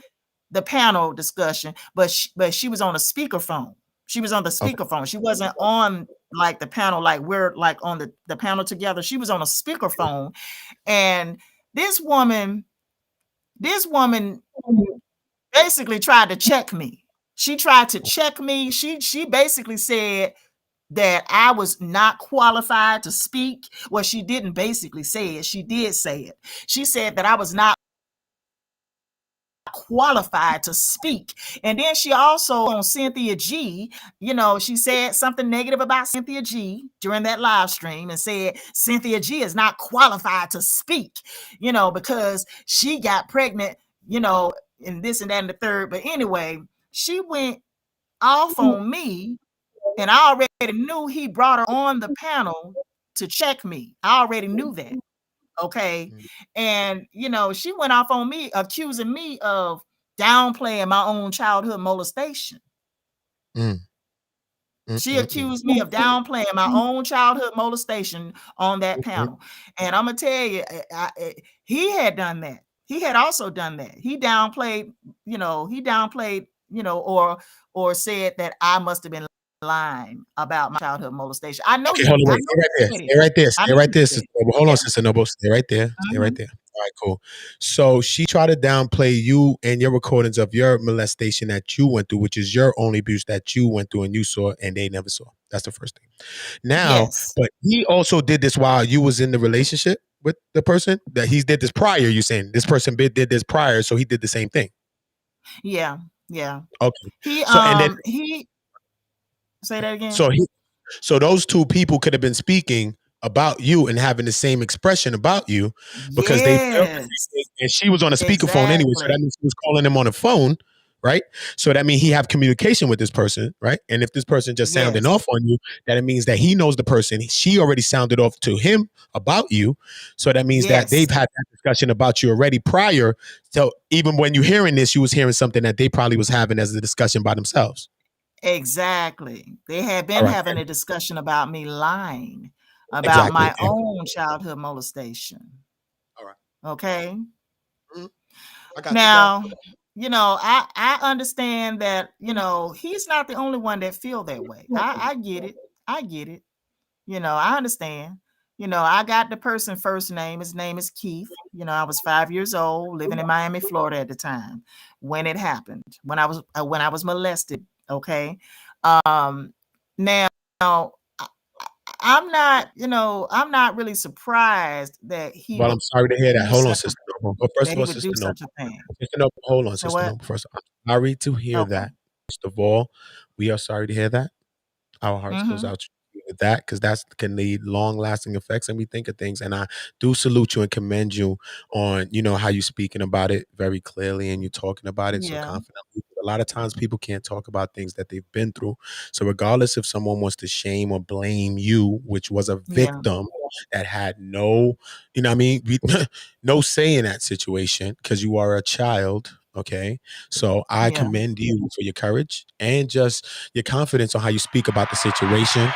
J: the panel discussion, but she was on a speakerphone. She was on the speakerphone. She wasn't on like the panel, like we're like on the panel together. She was on a speakerphone, and this woman basically tried to check me. She tried to check me. She basically said that I was not qualified to speak. Well, she didn't basically say it. She did say it. She said that I was not qualified to speak. And then she also on Cynthia G, she said something negative about Cynthia G during that live stream and said Cynthia G is not qualified to speak, because she got pregnant, and this and that and the third. But anyway, she went off on me, and I already knew he brought her on the panel to check me. I already knew that. Okay. And, she went off on me, accusing me of downplaying my own childhood molestation. She accused me of downplaying my own childhood molestation on that panel. And I'm going to tell you, he had done that. He had also done that. He downplayed, or said that I must have been lying about my childhood molestation. I know.
B: Okay, hold on, stay right there, Sister Noble. Hold on, Sister Noble. Stay right there. Stay right there. All right, cool. So she tried to downplay you and your recordings of your molestation that you went through, which is your only abuse that you went through and you saw and they never saw. That's the first thing. Now, but he also did this while you was in the relationship with the person that he did this prior. You saying this person did this prior, so he did the same thing.
J: Yeah.
B: Okay.
J: He say that again.
B: So those two people could have been speaking about you and having the same expression about you because they felt the same thing. And she was on a speakerphone anyway, so that means she was calling him on the phone, right? So that means he have communication with this person, right? And if this person just sounding off on you, that it means that he knows the person. She already sounded off to him about you. So that means that they've had that discussion about you already prior. So even when you're hearing this, you was hearing something that they probably was having as a discussion by themselves.
J: Exactly. They had been having a discussion about me lying about my own childhood molestation.
B: All right.
J: Okay.
B: I got
J: now, I understand that, he's not the only one that feel that way. I get it. I get it. I understand. I got the person's first name. His name is Keith. I was 5 years old, living in Miami, Florida at the time when it happened, when I was molested. Okay. Now I'm not really surprised that he.
B: Well, I'm sorry to hear that. Hold on, Sister Noble. But first of all,
J: Sister
B: Noble, hold on, Sister Noble. First, I'm sorry to hear that. First of all, we are sorry to hear that. Our hearts goes out to you with that because that can lead long-lasting effects, and we think of things. And I do salute you and commend you on, how you're speaking about it very clearly and you're talking about it so confidently. A lot of times people can't talk about things that they've been through. So regardless if someone wants to shame or blame you, which was a victim that had no, no say in that situation because you are a child, Okay. So I commend you for your courage and just your confidence on how you speak about the situation,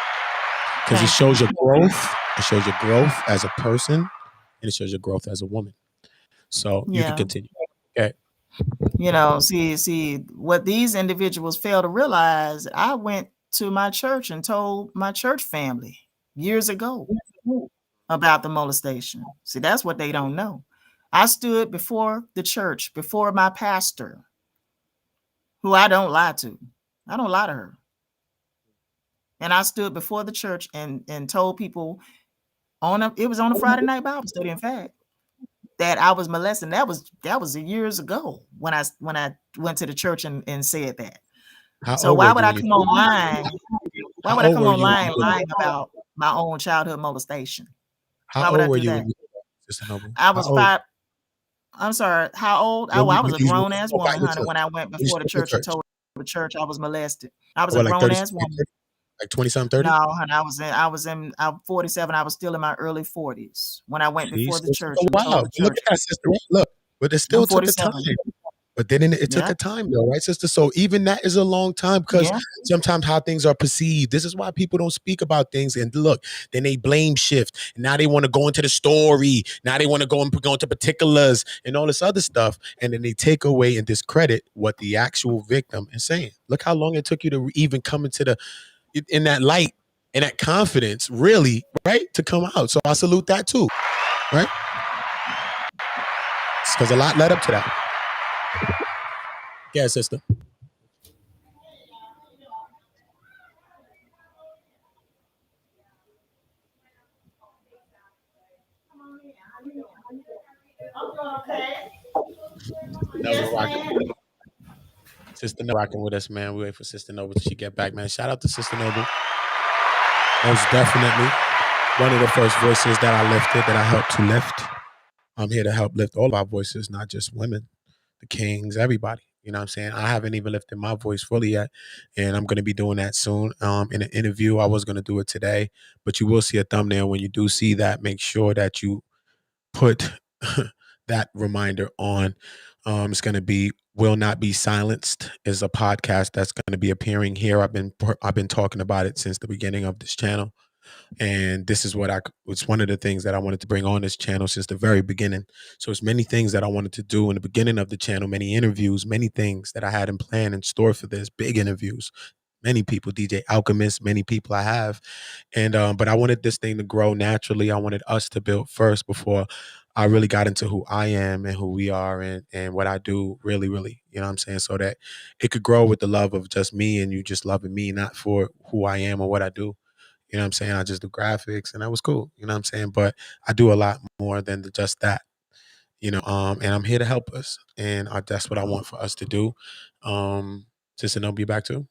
B: because it shows your growth. It shows your growth as a person, and it shows your growth as a woman. So you can continue. Okay.
J: You know, see what these individuals fail to realize. I went to my church and told my church family years ago about the molestation. See, that's what they don't know. I stood before the church, before my pastor, who I don't lie to. I don't lie to her. And I stood before the church and told people it was on a Friday night Bible study, in fact, that I was molested. That was years ago when I went to the church and said that. So why would I come online? Why would I come online lying about my own childhood molestation?
B: How old were you when you, Sister Noble?
J: I was 5. I'm sorry. How old? I was a grown ass woman, honey, when I went before the church and told the church I was molested. I was a grown ass woman.
B: Like 20-something, 30?
J: No, honey, I'm 47. I was still in my early 40s when I went before the church.
B: Wow. Look at that, sister. Look, but it still took a time. But then it took a time though, right, sister? So even that is a long time, because sometimes how things are perceived. This is why people don't speak about things. And look, then they blame shift. And now they want to go into the story. Now they want to go into particulars and all this other stuff. And then they take away and discredit what the actual victim is saying. Look how long it took you to even come into in that light and that confidence, really, right, to come out. So I salute that too, right? It's because a lot led up to that. Yeah, sister. Sister Noble rocking with us, man. We wait for Sister Noble till she get back, man. Shout out to Sister Noble. Most definitely one of the first voices that I lifted, that I helped to lift. I'm here to help lift all of our voices, not just women, the kings, everybody. You know what I'm saying? I haven't even lifted my voice fully yet, and I'm going to be doing that soon. In an interview, I was going to do it today, but you will see a thumbnail. When you do see that, make sure that you put that reminder on. It's going to be "Will Not Be Silenced" is a podcast that's going to be appearing here. I've been talking about it since the beginning of this channel. And this is it's one of the things that I wanted to bring on this channel since the very beginning. So it's many things that I wanted to do in the beginning of the channel, many interviews, many things that I had in plan and store for this, big interviews, many people, DJ Alchemist, many people I have. And, but I wanted this thing to grow naturally. I wanted us to build first before I really got into who I am and who we are and what I do really, really, you know what I'm saying? So that it could grow with the love of just me and you just loving me, not for who I am or what I do. You know what I'm saying? I just do graphics and that was cool. You know what I'm saying? But I do a lot more than just that, you know, and I'm here to help us. And that's what I want for us to do. Sister Noble, be back too.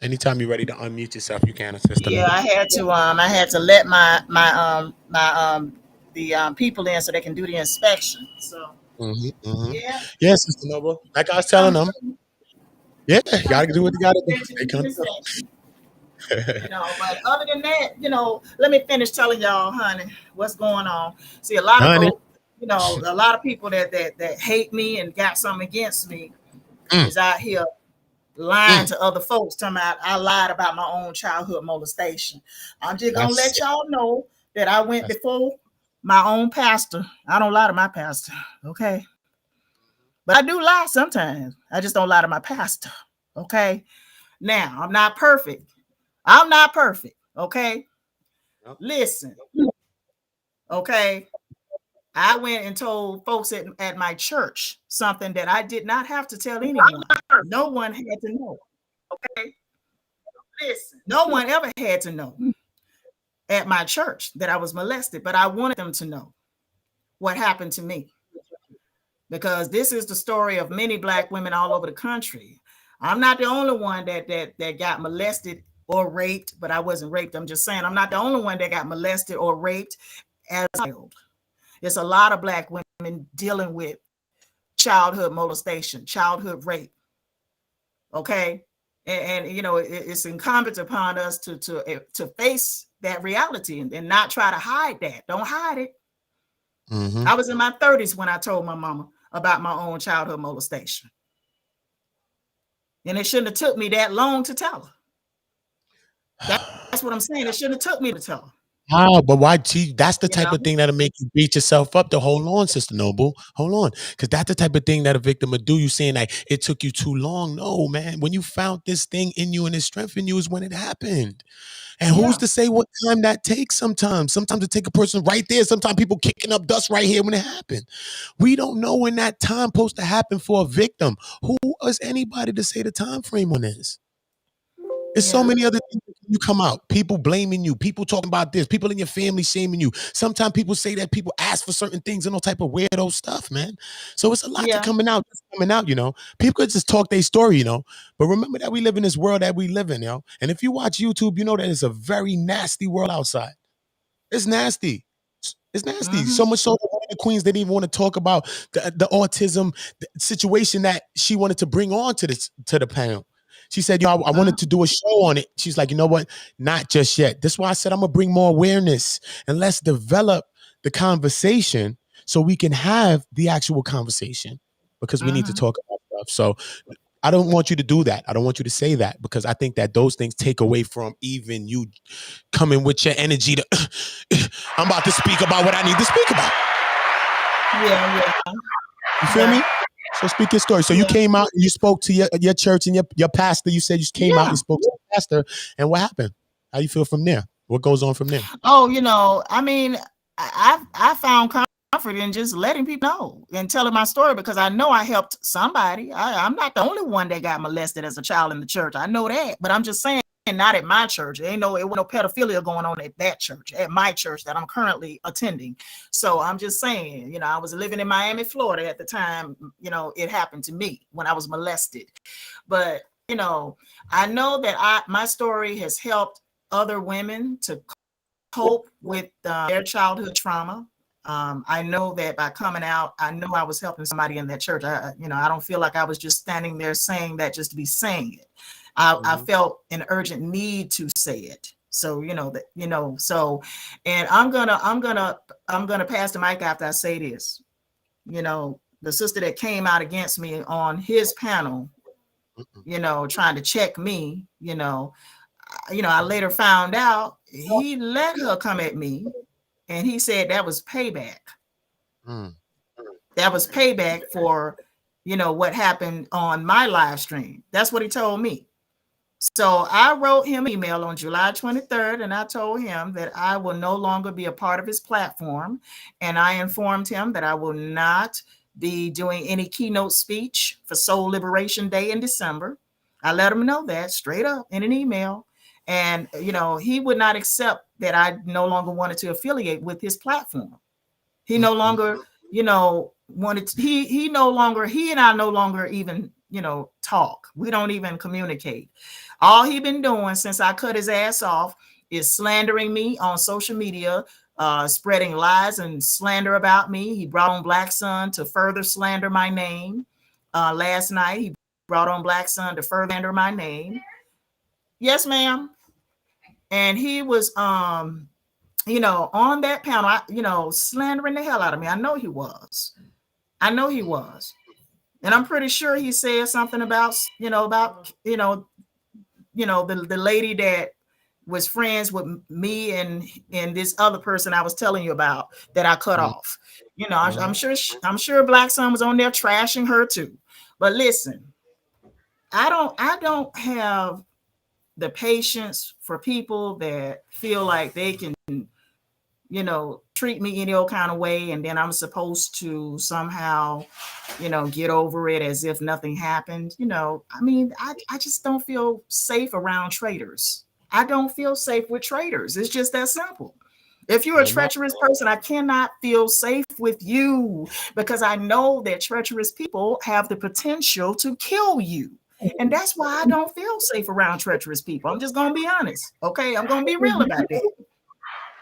B: Anytime you're ready to unmute yourself, you can, sister.
J: Yeah, I had to let the people in so they can do the inspection. So
B: yeah, Sister Noble. Like I was telling them. Yeah, you gotta do what you gotta do. They come
J: you know, but other than that, you know, let me finish telling y'all, honey, what's going on. See, a lot of folks, you know, a lot of people that hate me and got something against me is out here lying to other folks, talking about I lied about my own childhood molestation. I'm just gonna let y'all know that I went before my own pastor. I don't lie to my pastor, okay? But I do lie sometimes. I just don't lie to my pastor, okay? Now, I'm not perfect. Okay? Listen, okay? I went and told folks at my church something that I did not have to tell anyone. No one had to know, okay? Listen, no one ever had to know at my church that I was molested, but I wanted them to know what happened to me. Because this is the story of many Black women all over the country. I'm not the only one that got molested or raped, but I wasn't raped. I'm just saying I'm not the only one that got molested or raped as a child. There's a lot of Black women dealing with childhood molestation, childhood rape. Okay, and you know it's incumbent upon us to face that reality and not try to hide that. Don't hide it.
B: Mm-hmm.
J: I was in my 30s when I told my mama about my own childhood molestation. And it shouldn't have took me that long to tell her. That's what I'm saying. It shouldn't have took me to tell her.
B: How? But why? See, that's the type of thing that'll make you beat yourself up. To hold on, Sister Noble, hold on, because that's the type of thing that a victim would do. You saying like it took you too long? No, man. When you found this thing in you and its strength in you is when it happened. And who's to say what time that takes? Sometimes it take a person right there. Sometimes people kicking up dust right here when it happened. We don't know when that time supposed to happen for a victim. Who is anybody to say the time frame on this? There's so many other things that you come out. People blaming you. People talking about this. People in your family shaming you. Sometimes people say that people ask for certain things and all type of weirdo stuff, man. So it's a lot to coming out, you know. People could just talk their story, you know. But remember that we live in this world that we live in, you know. And if you watch YouTube, you know that it's a very nasty world outside. It's nasty. It's nasty. So much so that one of the queens didn't even want to talk about the autism situation that she wanted to bring on to the panel. She said, I wanted to do a show on it. She's like, you know what? Not just yet. That's why I said I'm going to bring more awareness and let's develop the conversation so we can have the actual conversation because we need to talk about stuff. So I don't want you to do that. I don't want you to say that because I think that those things take away from even you coming with your energy to, I'm about to speak about what I need to speak about.
J: Yeah.
B: You feel me? So speak your story. So you came out and you spoke to your church and your pastor. You said you came out and you spoke to the pastor. And what happened? How you feel from there? What goes on from there?
J: Oh, you know, I mean, I found comfort in just letting people know and telling my story because I know I helped somebody. I'm not the only one that got molested as a child in the church. I know that, but I'm just saying, not at my church. It wasn't no pedophilia going on at that church, at my church that I'm currently attending. So I'm just saying, you know, I was living in Miami, Florida at the time, you know, it happened to me when I was molested. But, you know, I know that my story has helped other women to cope with their childhood trauma. I know that by coming out, I know I was helping somebody in that church. I don't feel like I was just standing there saying that just to be saying it. I felt an urgent need to say it. So, and I'm gonna pass the mic after I say this. You know, the sister that came out against me on his panel, you know, trying to check me, I later found out he let her come at me and he said that was payback. That was payback for, what happened on my live stream. That's what he told me. So I wrote him an email on July 23rd, and I told him that I will no longer be a part of his platform. And I informed him that I will not be doing any keynote speech for Soul Liberation Day in December. I let him know that straight up in an email. And, he would not accept that I no longer wanted to affiliate with his platform. He no longer, wanted to, he and I no longer even, talk. We don't even communicate. All he been doing since I cut his ass off is slandering me on social media, spreading lies and slander about me. He brought on Black Sun to further slander my name. Last night, he brought on Black Sun to further slander my name. Yes, ma'am. And he was, on that panel, slandering the hell out of me. I know he was. And I'm pretty sure he said something about the lady that was friends with me and this other person I was telling you about that I cut off. I'm sure Black Sun was on there trashing her too. But listen, I don't have the patience for people that feel like they can, treat me any old kind of way, and then I'm supposed to somehow, get over it as if nothing happened. I just don't feel safe around traitors. I don't feel safe with traitors. It's just that simple. If you're a treacherous person, I cannot feel safe with you because I know that treacherous people have the potential to kill you. And that's why I don't feel safe around treacherous people. I'm just going to be honest. Okay. I'm going to be real about that.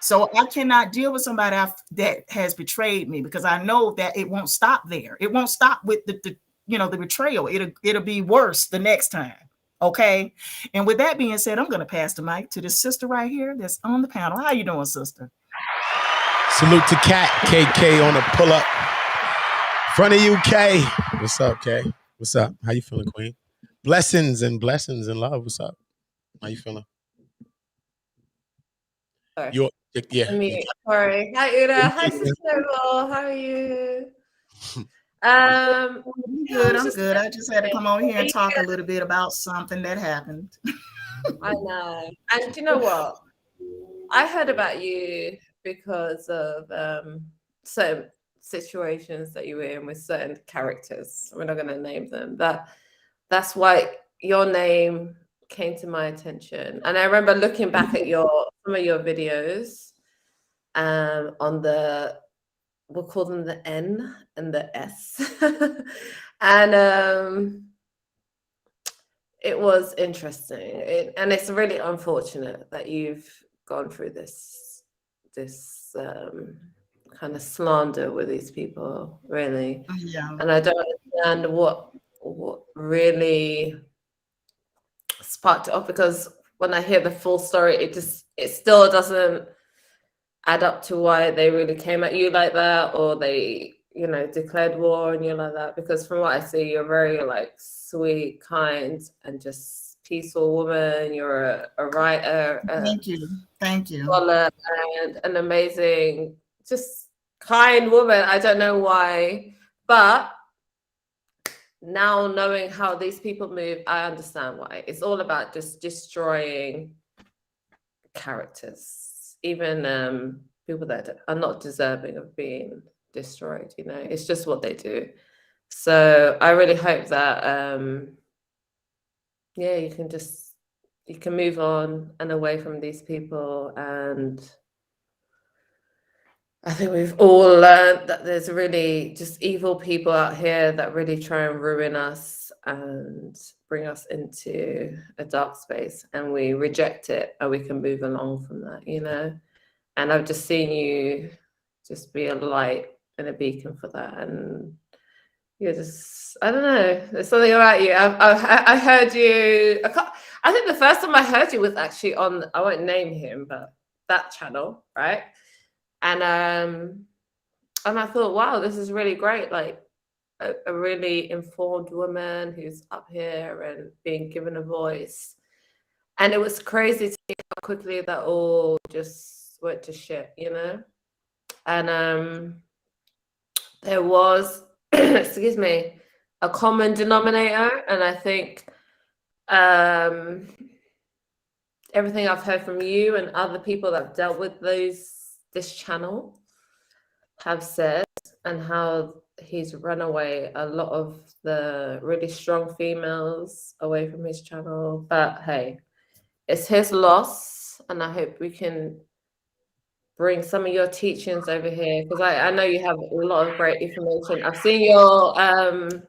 J: So I cannot deal with somebody that has betrayed me because I know that it won't stop there. It won't stop with the betrayal. It'll be worse the next time. Okay. And with that being said, I'm going to pass the mic to this sister right here that's on the panel. How you doing, sister?
B: Salute to Kat, KK on the pull up. Front of you, K. What's up, K? What's up? How you feeling, Queen? Blessings and love. What's up? How you feeling?
L: Sorry.
B: Yeah.
L: Sorry. Hi, Una. Hi, Sister Noble. How are you?
J: I'm good. I just had to come over here and talk a little bit about something that happened.
L: I know. And do you know what? I heard about you because of certain situations that you were in with certain characters. We're not going to name them, but that's why your name came to my attention. And I remember looking back at some of your videos on we'll call them the N and the S. And it was interesting. And it's really unfortunate that you've gone through this kind of slander with these people, really.
J: Yeah.
L: And I don't understand what really sparked it off, because when I hear the full story, it still doesn't add up to why they really came at you like that, or they, declared war on you like that. Because from what I see, you're very sweet, kind, and just peaceful woman. You're a writer.
J: Thank you.
L: Scholar, and an amazing, just kind woman. I don't know why, but now knowing how these people move, I understand why. It's all about just destroying characters, even people that are not deserving of being destroyed. It's just what they do. So I really hope that you can move on and away from these people. And I think we've all learned that there's really just evil people out here that really try and ruin us and bring us into a dark space, and we reject it and we can move along from that, And I've just seen you just be a light and a beacon for that. And you're just, I don't know, there's something about you. I heard you, I think the first time I heard you was actually on, I won't name him, but that channel, right? And I thought, wow, this is really great. Like a really informed woman who's up here and being given a voice. And it was crazy to see how quickly that all just went to shit, And there was, excuse me, a common denominator. And I think everything I've heard from you and other people that have dealt with this channel have said, and how he's run away a lot of the really strong females away from his channel. But hey, it's his loss, and I hope we can bring some of your teachings over here, because I know you have a lot of great information. I've seen I've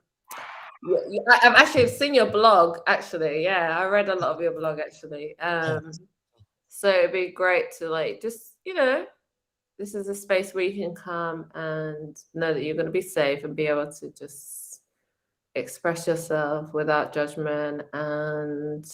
L: actually seen your blog, actually. Yeah, I read a lot of your blog, actually. So it'd be great to just, this is a space where you can come and know that you're going to be safe and be able to just express yourself without judgment, and,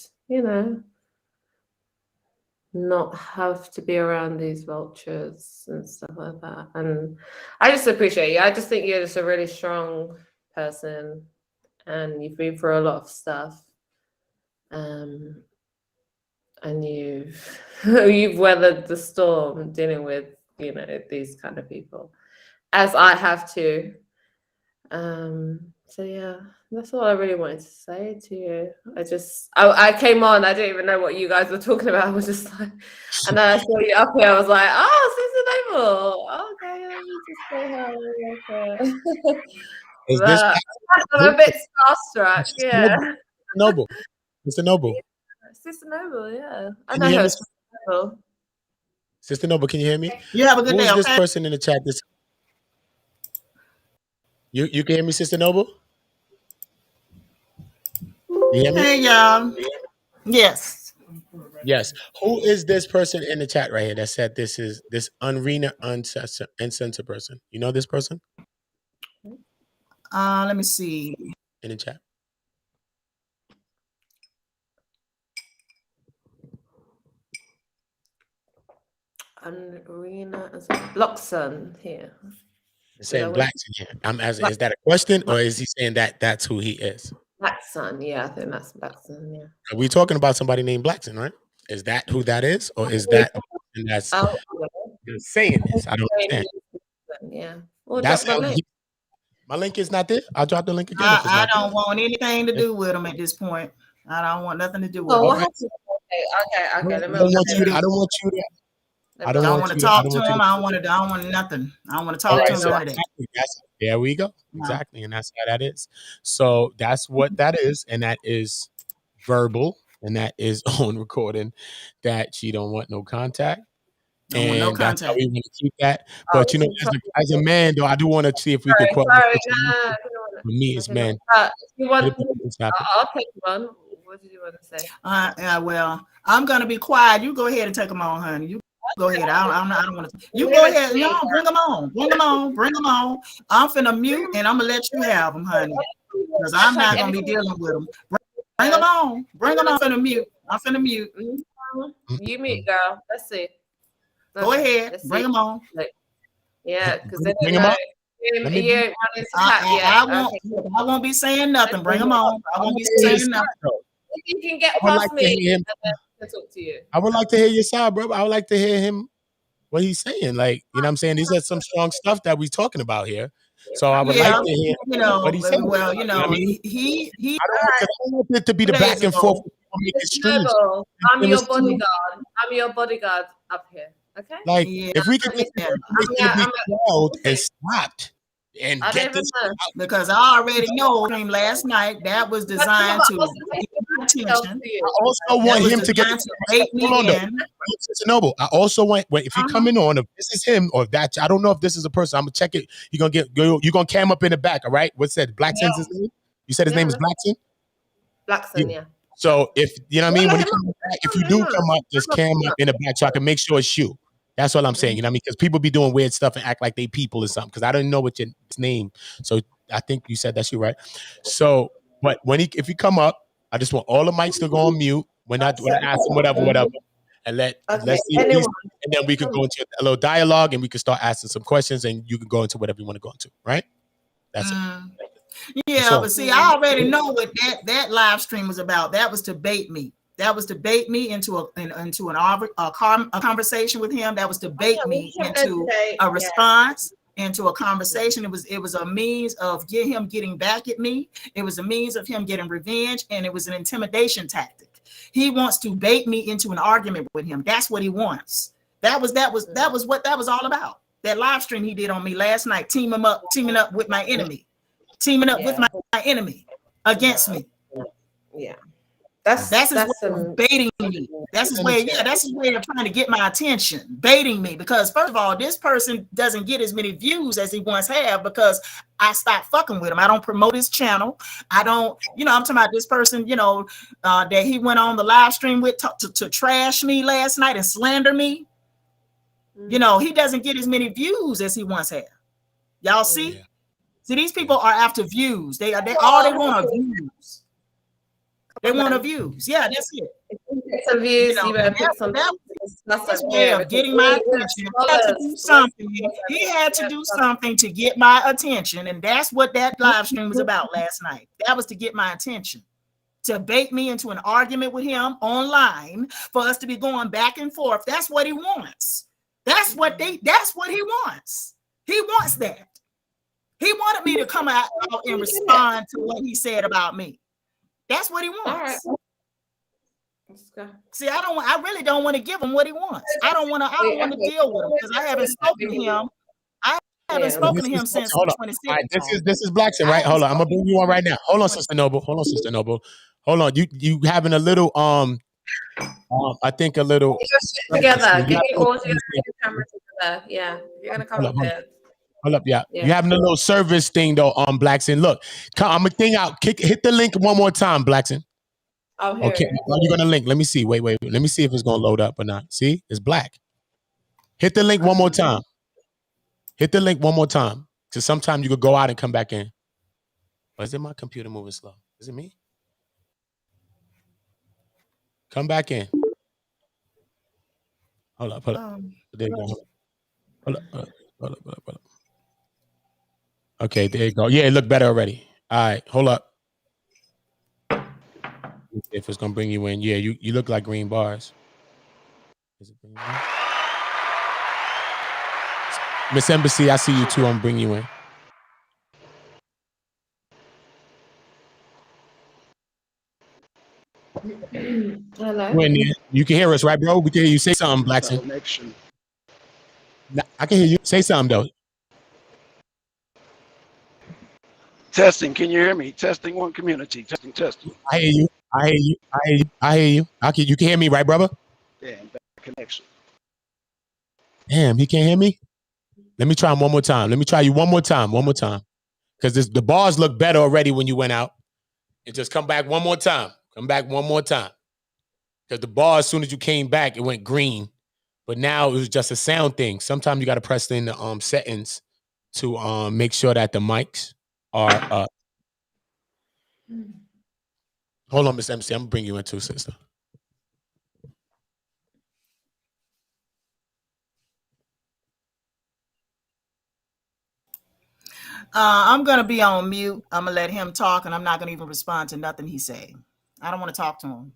L: not have to be around these vultures and stuff like that. And I just appreciate you. I just think you're just a really strong person, and you've been through a lot of stuff. And you've weathered the storm dealing with, these kind of people, as I have too. So yeah, that's all I really wanted to say to you. I came on, I didn't even know what you guys were talking about. I was just like, and then I saw you up here, I was like, oh, Sister Noble. Okay, let me just say hello. I'm a bit starstruck, yeah.
B: Noble. Mr. Noble.
L: Sister Noble, yeah. I
B: Can
L: know
B: you hear
L: her.
B: me?
L: Sister Noble.
B: Sister Noble, can you hear me?
J: You have a good day.
B: Who's this person in the chat? You can hear me, Sister Noble? You hear me?
J: Hey, y'all. Yes.
B: Yes. Who is this person in the chat right here that said this is this Unrena Uncensored person? You know this person?
J: Let me see.
B: In the chat.
L: Arena as Blockson here.
B: It's saying Blackson here. Is that a question, or is he saying that that's who he is?
L: Blackson, yeah, I think that's Blackson, yeah.
B: Are we talking about somebody named Blackson, right? Is that who that is, or is that a person that's saying this? I don't understand.
L: Yeah. Or
B: That's
L: drop the link.
B: My link is not there. I'll drop the link again.
E: I don't want anything to do with them at this point. I don't want nothing to do with them.
L: What happened? Okay.
B: I don't want you to. I don't want you to.
E: I don't want to talk to him. I don't want nothing. I don't want to talk to him.
B: So there we go. Exactly. And that's how that is. So that's what that is. And that is verbal. And that is on recording that she don't want no contact. And that's how we want to keep that. But you know, as a man though, I do want to see if we could quote. For me, it's man.
L: You want, I'll take one. What did you want to say?
E: Well, I'm gonna be quiet. You go ahead and take them on, honey. You go ahead. I don't want to. You go ahead. No, bring them on. Bring them on. Bring them on. I'm finna mute and I'm gonna let you have them, honey, because I'm not gonna be dealing with them. Bring them on. Bring them on. I'm finna mute. I'm finna mute.
L: You mute, girl. Let's see.
E: Go ahead. Bring them on.
L: Yeah, because then
B: bring them on.
E: I won't be saying nothing. Bring them on. I won't be saying nothing.
L: If you can get past me, and then I'll talk to you.
B: I would like to hear your side, bro. I would like to hear him, what he's saying. Like, you know what I'm saying? These are some strong stuff that we're talking about here. So I would like to hear what he's saying.
E: Well,
B: you know what I mean?
E: He
B: I don't want it to be the back and forth.
L: I'm your bodyguard. I'm your bodyguard up here. Okay.
B: Like, if we could be called and stopped and get this out.
E: Because I already know him last night that was designed to get my attention.
B: I also want him to get hold on, Noble. I also want if he coming on, if this is him or that, I don't know if this is a person. I'm gonna check it. You're gonna cam up in the back, all right? What's that? Blackson's his name? You said his name is Blackson?
L: Blackson, yeah.
B: So if you know what I mean, when you come back, if you do come up, just cam up in the back so I can make sure it's you. That's what I'm saying. You know what I mean? Because people be doing weird stuff and act like they people or something. Because I don't know what your name. So I think you said that's you, right? So, but if you come up, I just want all the mics to go on mute when I ask them whatever, and let's see. And then we can go into a little dialogue and we can start asking some questions and you can go into whatever you want to go into, right? That's it.
E: Yeah, but see, I already know what that live stream was about. That was to bait me. That was to bait me into a conversation with him. That was to bait me into a response, into a conversation. It was a means of him getting back at me. It was a means of him getting revenge, and it was an intimidation tactic. He wants to bait me into an argument with him. That's what he wants. That was what that was all about. That live stream he did on me last night, teaming up with my enemy, with my enemy against me.
L: Yeah.
E: That's his way of baiting me. That's his way of trying to get my attention, baiting me. Because first of all, this person doesn't get as many views as he once had because I stopped fucking with him. I don't promote his channel. I don't, I'm talking about this person, that he went on the live stream with to trash me last night and slander me. He doesn't get as many views as he once had. Y'all see? Yeah. See, these people are after views. They all they want are views. They want views. Yeah, that's it.
L: It's a views.
E: That's his way of getting my attention. He had to do something to get my attention, and that's what that live stream was about last night. That was to get my attention, to bait me into an argument with him online for us to be going back and forth. That's what he wants. That's what he wants. He wants that. He wanted me to come out and respond to what he said about me. That's what he wants. All right. See, I really don't want to give him what he wants. I don't want to deal with him because I haven't spoken to him. I haven't spoken to him since the 26th.
B: Right, this is Blackson, right? Hold on. I'm gonna bring you on right now. Hold on, Sister Noble. Hold on. You having a little I think a little
L: together. Get your calls together, get your camera together. Yeah. You're gonna come prepared.
B: Hold up, yeah. You're having a little service thing though on Blackson. Look, I'm gonna thing out. Hit the link one more time, Blackson. Okay, you're gonna link. Let me see. Wait. Let me see if it's gonna load up or not. See, it's black. Hit the link one more time. Because sometimes you could go out and come back in. Or is it my computer moving slow? Is it me? Come back in. Hold up. There you go. Hold up. Okay, there you go. Yeah, it looked better already. All right, hold up. If it's gonna bring you in, yeah, you look like green bars. Is it bringing you in? Miss Embassy, I see you too. I'm bringing you in.
L: Hello.
B: You can hear us, right, bro? We can hear you. Say something, Blackson. I can hear you. Say something though.
M: Testing, can you hear me? Testing one community. Testing.
B: I hear you. You can hear me, right, brother?
M: Yeah, bad connection.
B: Damn, he can't hear me? Let me try him one more time. Let me try you one more time. Because the bars look better already when you went out. And just come back one more time. Because the bar, as soon as you came back, it went green. But now it was just a sound thing. Sometimes you got to press in the settings to make sure that the mics are up. Hold on, Miss MC. I'm going to bring you in too, sister.
E: I'm going to be on mute. I'm going to let him talk, and I'm not going to even respond to nothing he say. I don't want to talk to him.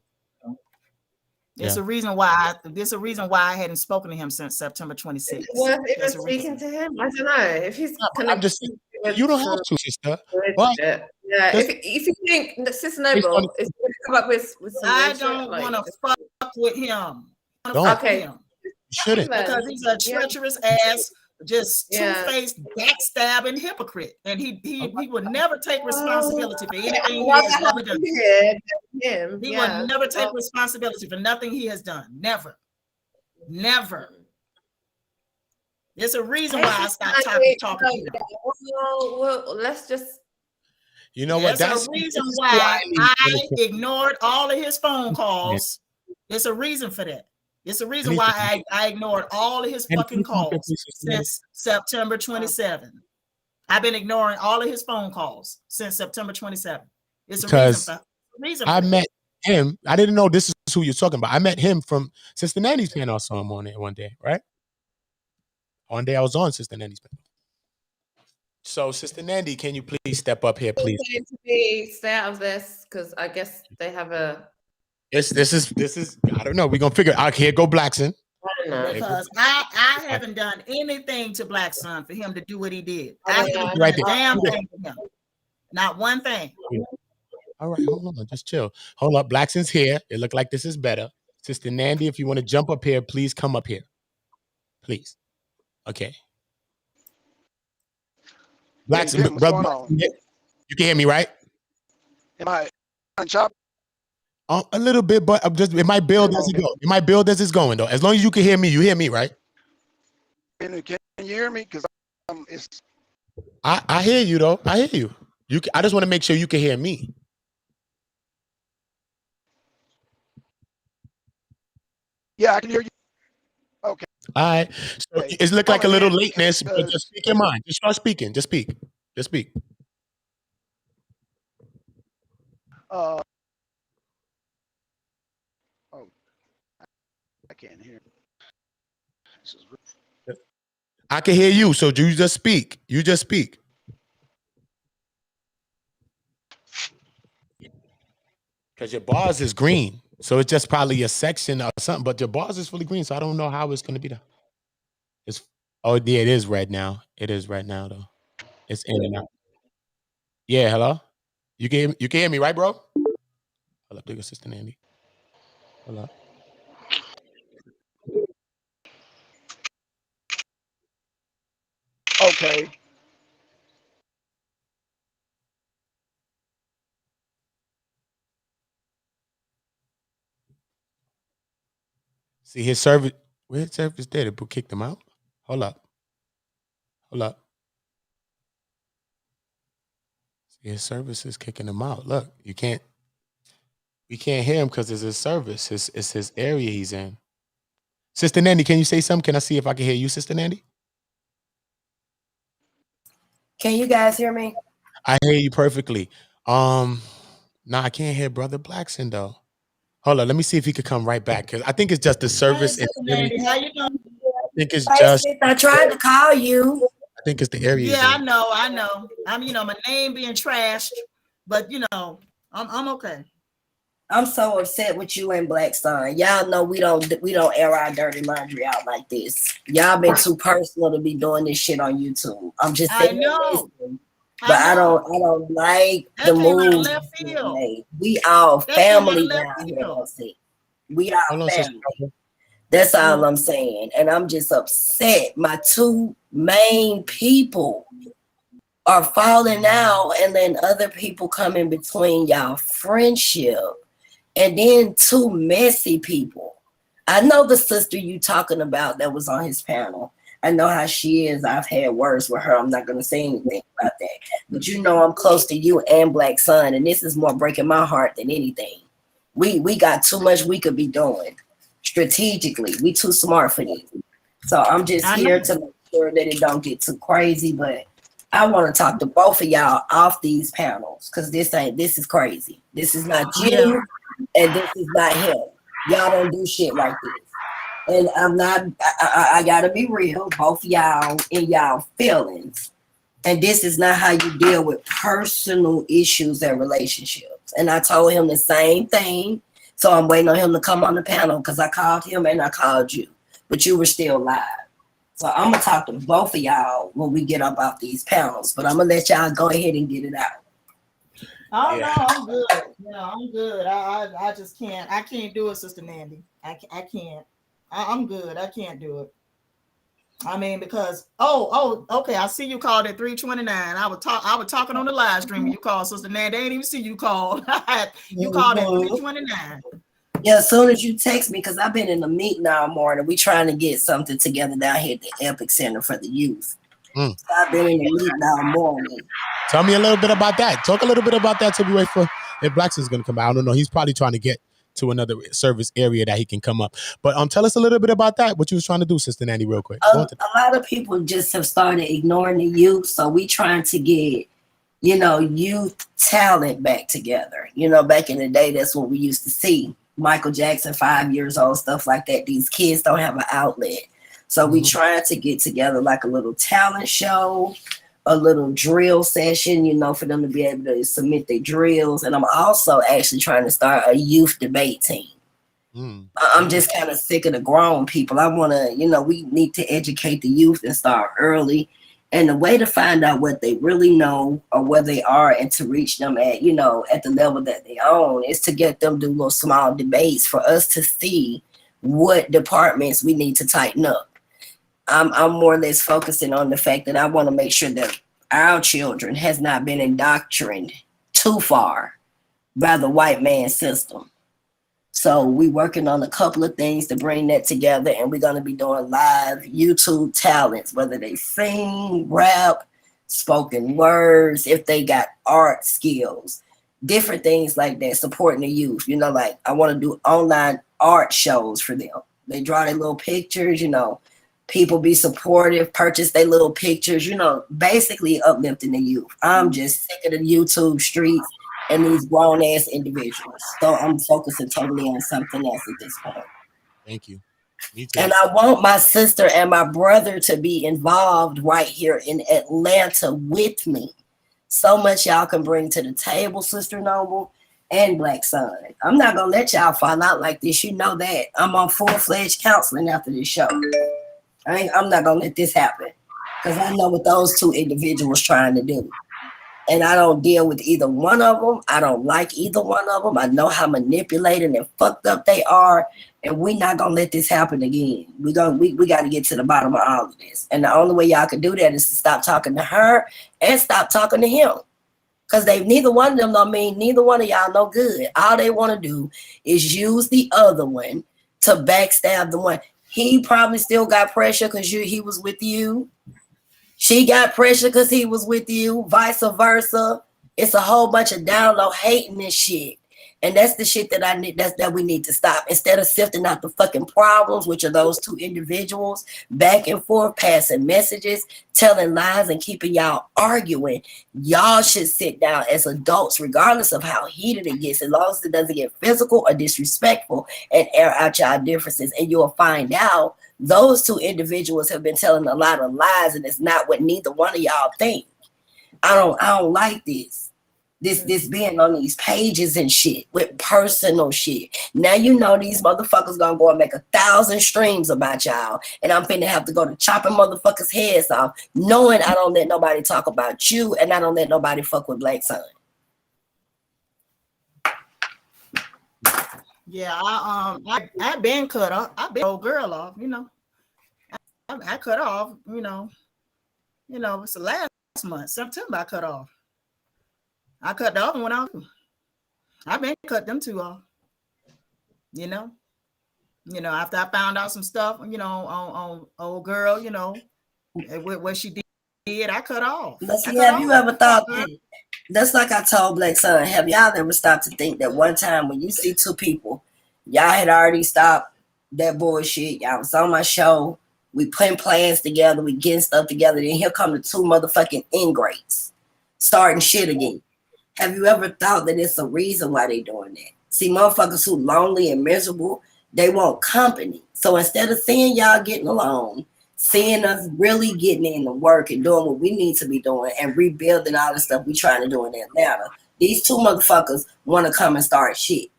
E: There's a reason why. There's a reason why I hadn't spoken to him since September 26th.
L: Worth even speaking to him? I don't know if he's.
B: I'm just. You don't have to, sister.
L: But, yeah, if you think Sister Noble is going to come up with some.
E: I don't want to fuck with him.
B: Okay. You shouldn't.
E: Because he's a treacherous ass, just two-faced, backstabbing hypocrite, and he would never take responsibility for anything he has ever done. He would never take responsibility for nothing he has done. Never. There's a reason why I stopped talking to him.
L: Well, let's just.
B: You know what?
E: That's a reason why I ignored all of his phone calls. There's a reason for that. It's a reason why I ignored all of his fucking calls since September 27. I've been ignoring all of his phone calls since September 27. It's a reason.
B: I met him. I didn't know this is who you're talking about. I met him from Sister Nanny's panel. I saw him on there one day, right? One day I was on Sister Nandy's panel. So, Sister Nandy, can you please step up here, please?
L: Stay out of this because I guess they have a.
B: This is. I don't know. We're gonna figure it out. Here go Blackson.
E: Because I haven't done anything to Black Son for him to do what he did. I haven't
B: right
E: done a damn thing for him. Not one thing.
B: All right, hold on, just chill. Hold up, Blackson's here. It looked like this is better. Sister Nandy, if you want to jump up here, please come up here. Please. Okay. Blackson, brother, you can hear me, right?
M: Am I on top?
B: A little bit, but it might build as it goes. It might build as it's going, though. As long as you can hear me, you hear me, right?
M: Can you hear me? Because
B: I hear you, though. I hear you. I just want to make sure you can hear me.
M: Yeah, I can hear you. Okay.
B: All right. So it looked like a little lateness, but just speak your mind. Just start speaking. Just speak.
M: I can't hear.
B: I can hear you, so you just speak. Because your bars is green. So it's just probably a section or something, but your bars is fully green, so I don't know how it's going to be. It is red now. It is red now, though. It's in and out. Yeah, hello? You can hear me, right, bro? Hold up, big assistant Andy. Hold up.
M: Okay.
B: See his service. Where his service did it? Kicked him out. Hold up. See his service is kicking him out. Look, we can't hear him because it's his service. It's his area he's in. Sister Nandy, can you say something? Can I see if I can hear you, Sister Nandy?
N: Can you guys hear me?
B: I hear you perfectly. No, I can't hear Brother Blackson though. Hold on, let me see if he could come right back because I think it's just the service.
E: Hey, Sister Mandy, how you doing?
B: I think it's just.
N: I tried to call you.
B: I think it's the area.
E: Yeah, I know. I'm, my name being trashed, but I'm okay.
N: I'm so upset with you and Black Sun. Y'all know we don't air our dirty laundry out like this. Y'all been too personal to be doing this shit on YouTube. I'm just saying. I know. But I don't like the moves. We all family down here. We all family. That's all I'm saying. And I'm just upset. My two main people are falling out, and then other people come in between y'all friendship. And then two messy people. I know the sister you talking about that was on his panel. I know how she is. I've had words with her. I'm not going to say anything about that. But I'm close to you and Black Sun, and this is more breaking my heart than anything. We got too much we could be doing strategically. We too smart for this. So I'm just here to make sure that it don't get too crazy. But I want to talk to both of y'all off these panels because this is crazy. This is not you. And this is not him. Y'all don't do shit like this. And I'm not, I gotta be real, both y'all in y'all feelings. And this is not how you deal with personal issues and relationships. And I told him the same thing. So I'm waiting on him to come on the panel because I called him and I called you. But you were still live. So I'm gonna talk to both of y'all when we get up off these panels. But I'm gonna let y'all go ahead and get it out.
E: Oh no, I'm good. I'm good. I just can't. I can't do it, Sister Mandy. I can't. I'm good. I can't do it. I mean, because okay. I see you called at 3:29. I was talking on the live stream. And you called, Sister Mandy. They didn't even see you called. You called at 3:29.
N: Yeah, as soon as you text me, because I've been in a meeting all morning. We trying to get something together down here at the Epic Center for the youth. So I've been in the meeting all morning.
B: Tell me a little bit about that. Talk a little bit about that till we wait for if Blacks is going to come out. I don't know. He's probably trying to get to another service area that he can come up. But tell us a little bit about that. What you was trying to do, Sister Nanny, real quick.
N: A lot of people just have started ignoring the youth. So we trying to get, youth talent back together. Back in the day, that's what we used to see. Michael Jackson, 5 years old, stuff like that. These kids don't have an outlet. So we trying to get together like a little talent show, a little drill session, for them to be able to submit their drills. And I'm also actually trying to start a youth debate team. I'm just kind of sick of the grown people. I want to, we need to educate the youth and start early. And the way to find out what they really know or where they are and to reach them at, at the level that they own is to get them to do little small debates for us to see what departments we need to tighten up. I'm more or less focusing on the fact that I want to make sure that our children has not been indoctrinated too far by the white man system. So we working on a couple of things to bring that together, and we're going to be doing live YouTube talents, whether they sing, rap, spoken words, if they got art skills, different things like that, supporting the youth. Like I want to do online art shows for them. They draw their little pictures, people be supportive, purchase their little pictures, basically uplifting the youth. I'm just sick of the YouTube streets and these grown ass individuals. So I'm focusing totally on something else at this point.
B: Thank you.
N: And I want my sister and my brother to be involved right here in Atlanta with me. So much y'all can bring to the table, Sister Noble and Black Sun. I'm not gonna let y'all fall out like this. You know that. I'm on full-fledged counseling after this show. I'm not gonna let this happen because I know what those two individuals trying to do. And I don't deal with either one of them. I don't like either one of them. I know how manipulated and fucked up they are. And we're not going to let this happen again. We got to get to the bottom of all of this. And the only way y'all can do that is to stop talking to her and stop talking to him. Because neither one of them don't mean neither one of y'all no good. All they want to do is use the other one to backstab the one. He probably still got pressure because he was with you. She got pressure because he was with you, vice versa. It's a whole bunch of down low hating and shit. And that's the shit that I need, that we need to stop. Instead of sifting out the fucking problems, which are those two individuals back and forth, passing messages, telling lies, and keeping y'all arguing, y'all should sit down as adults, regardless of how heated it gets, as long as it doesn't get physical or disrespectful, and air out y'all differences. And you'll find out those two individuals have been telling a lot of lies, and it's not what neither one of y'all think. I don't like this. This being on these pages and shit with personal shit. Now you know these motherfuckers gonna go and make 1,000 streams about y'all, and I'm finna have to go to chopping motherfuckers' heads off, knowing I don't let nobody talk about you, and I don't let nobody fuck with Black Son.
E: Yeah, I been cut off. I been old girl off, you know. I cut off, you know, it's the last month, September I cut off. I cut the other one off. I've been cut them two off. You know, after I found out some stuff, you know, on old girl, you know, what she did, I cut off.
N: But see, have you ever thought that? That's like I told Black Son. Have y'all ever stopped to think that one time when you see two people, y'all had already stopped that bullshit, y'all was on my show, we putting plans together, we getting stuff together, then here come the two motherfucking ingrates starting shit again. Have you ever thought that it's a reason why they doing that? See, motherfuckers who lonely and miserable, they want company. So instead of seeing y'all getting along, seeing us really getting in the work and doing what we need to be doing and rebuilding all the stuff we trying to do in Atlanta, these two motherfuckers want to come and start shit.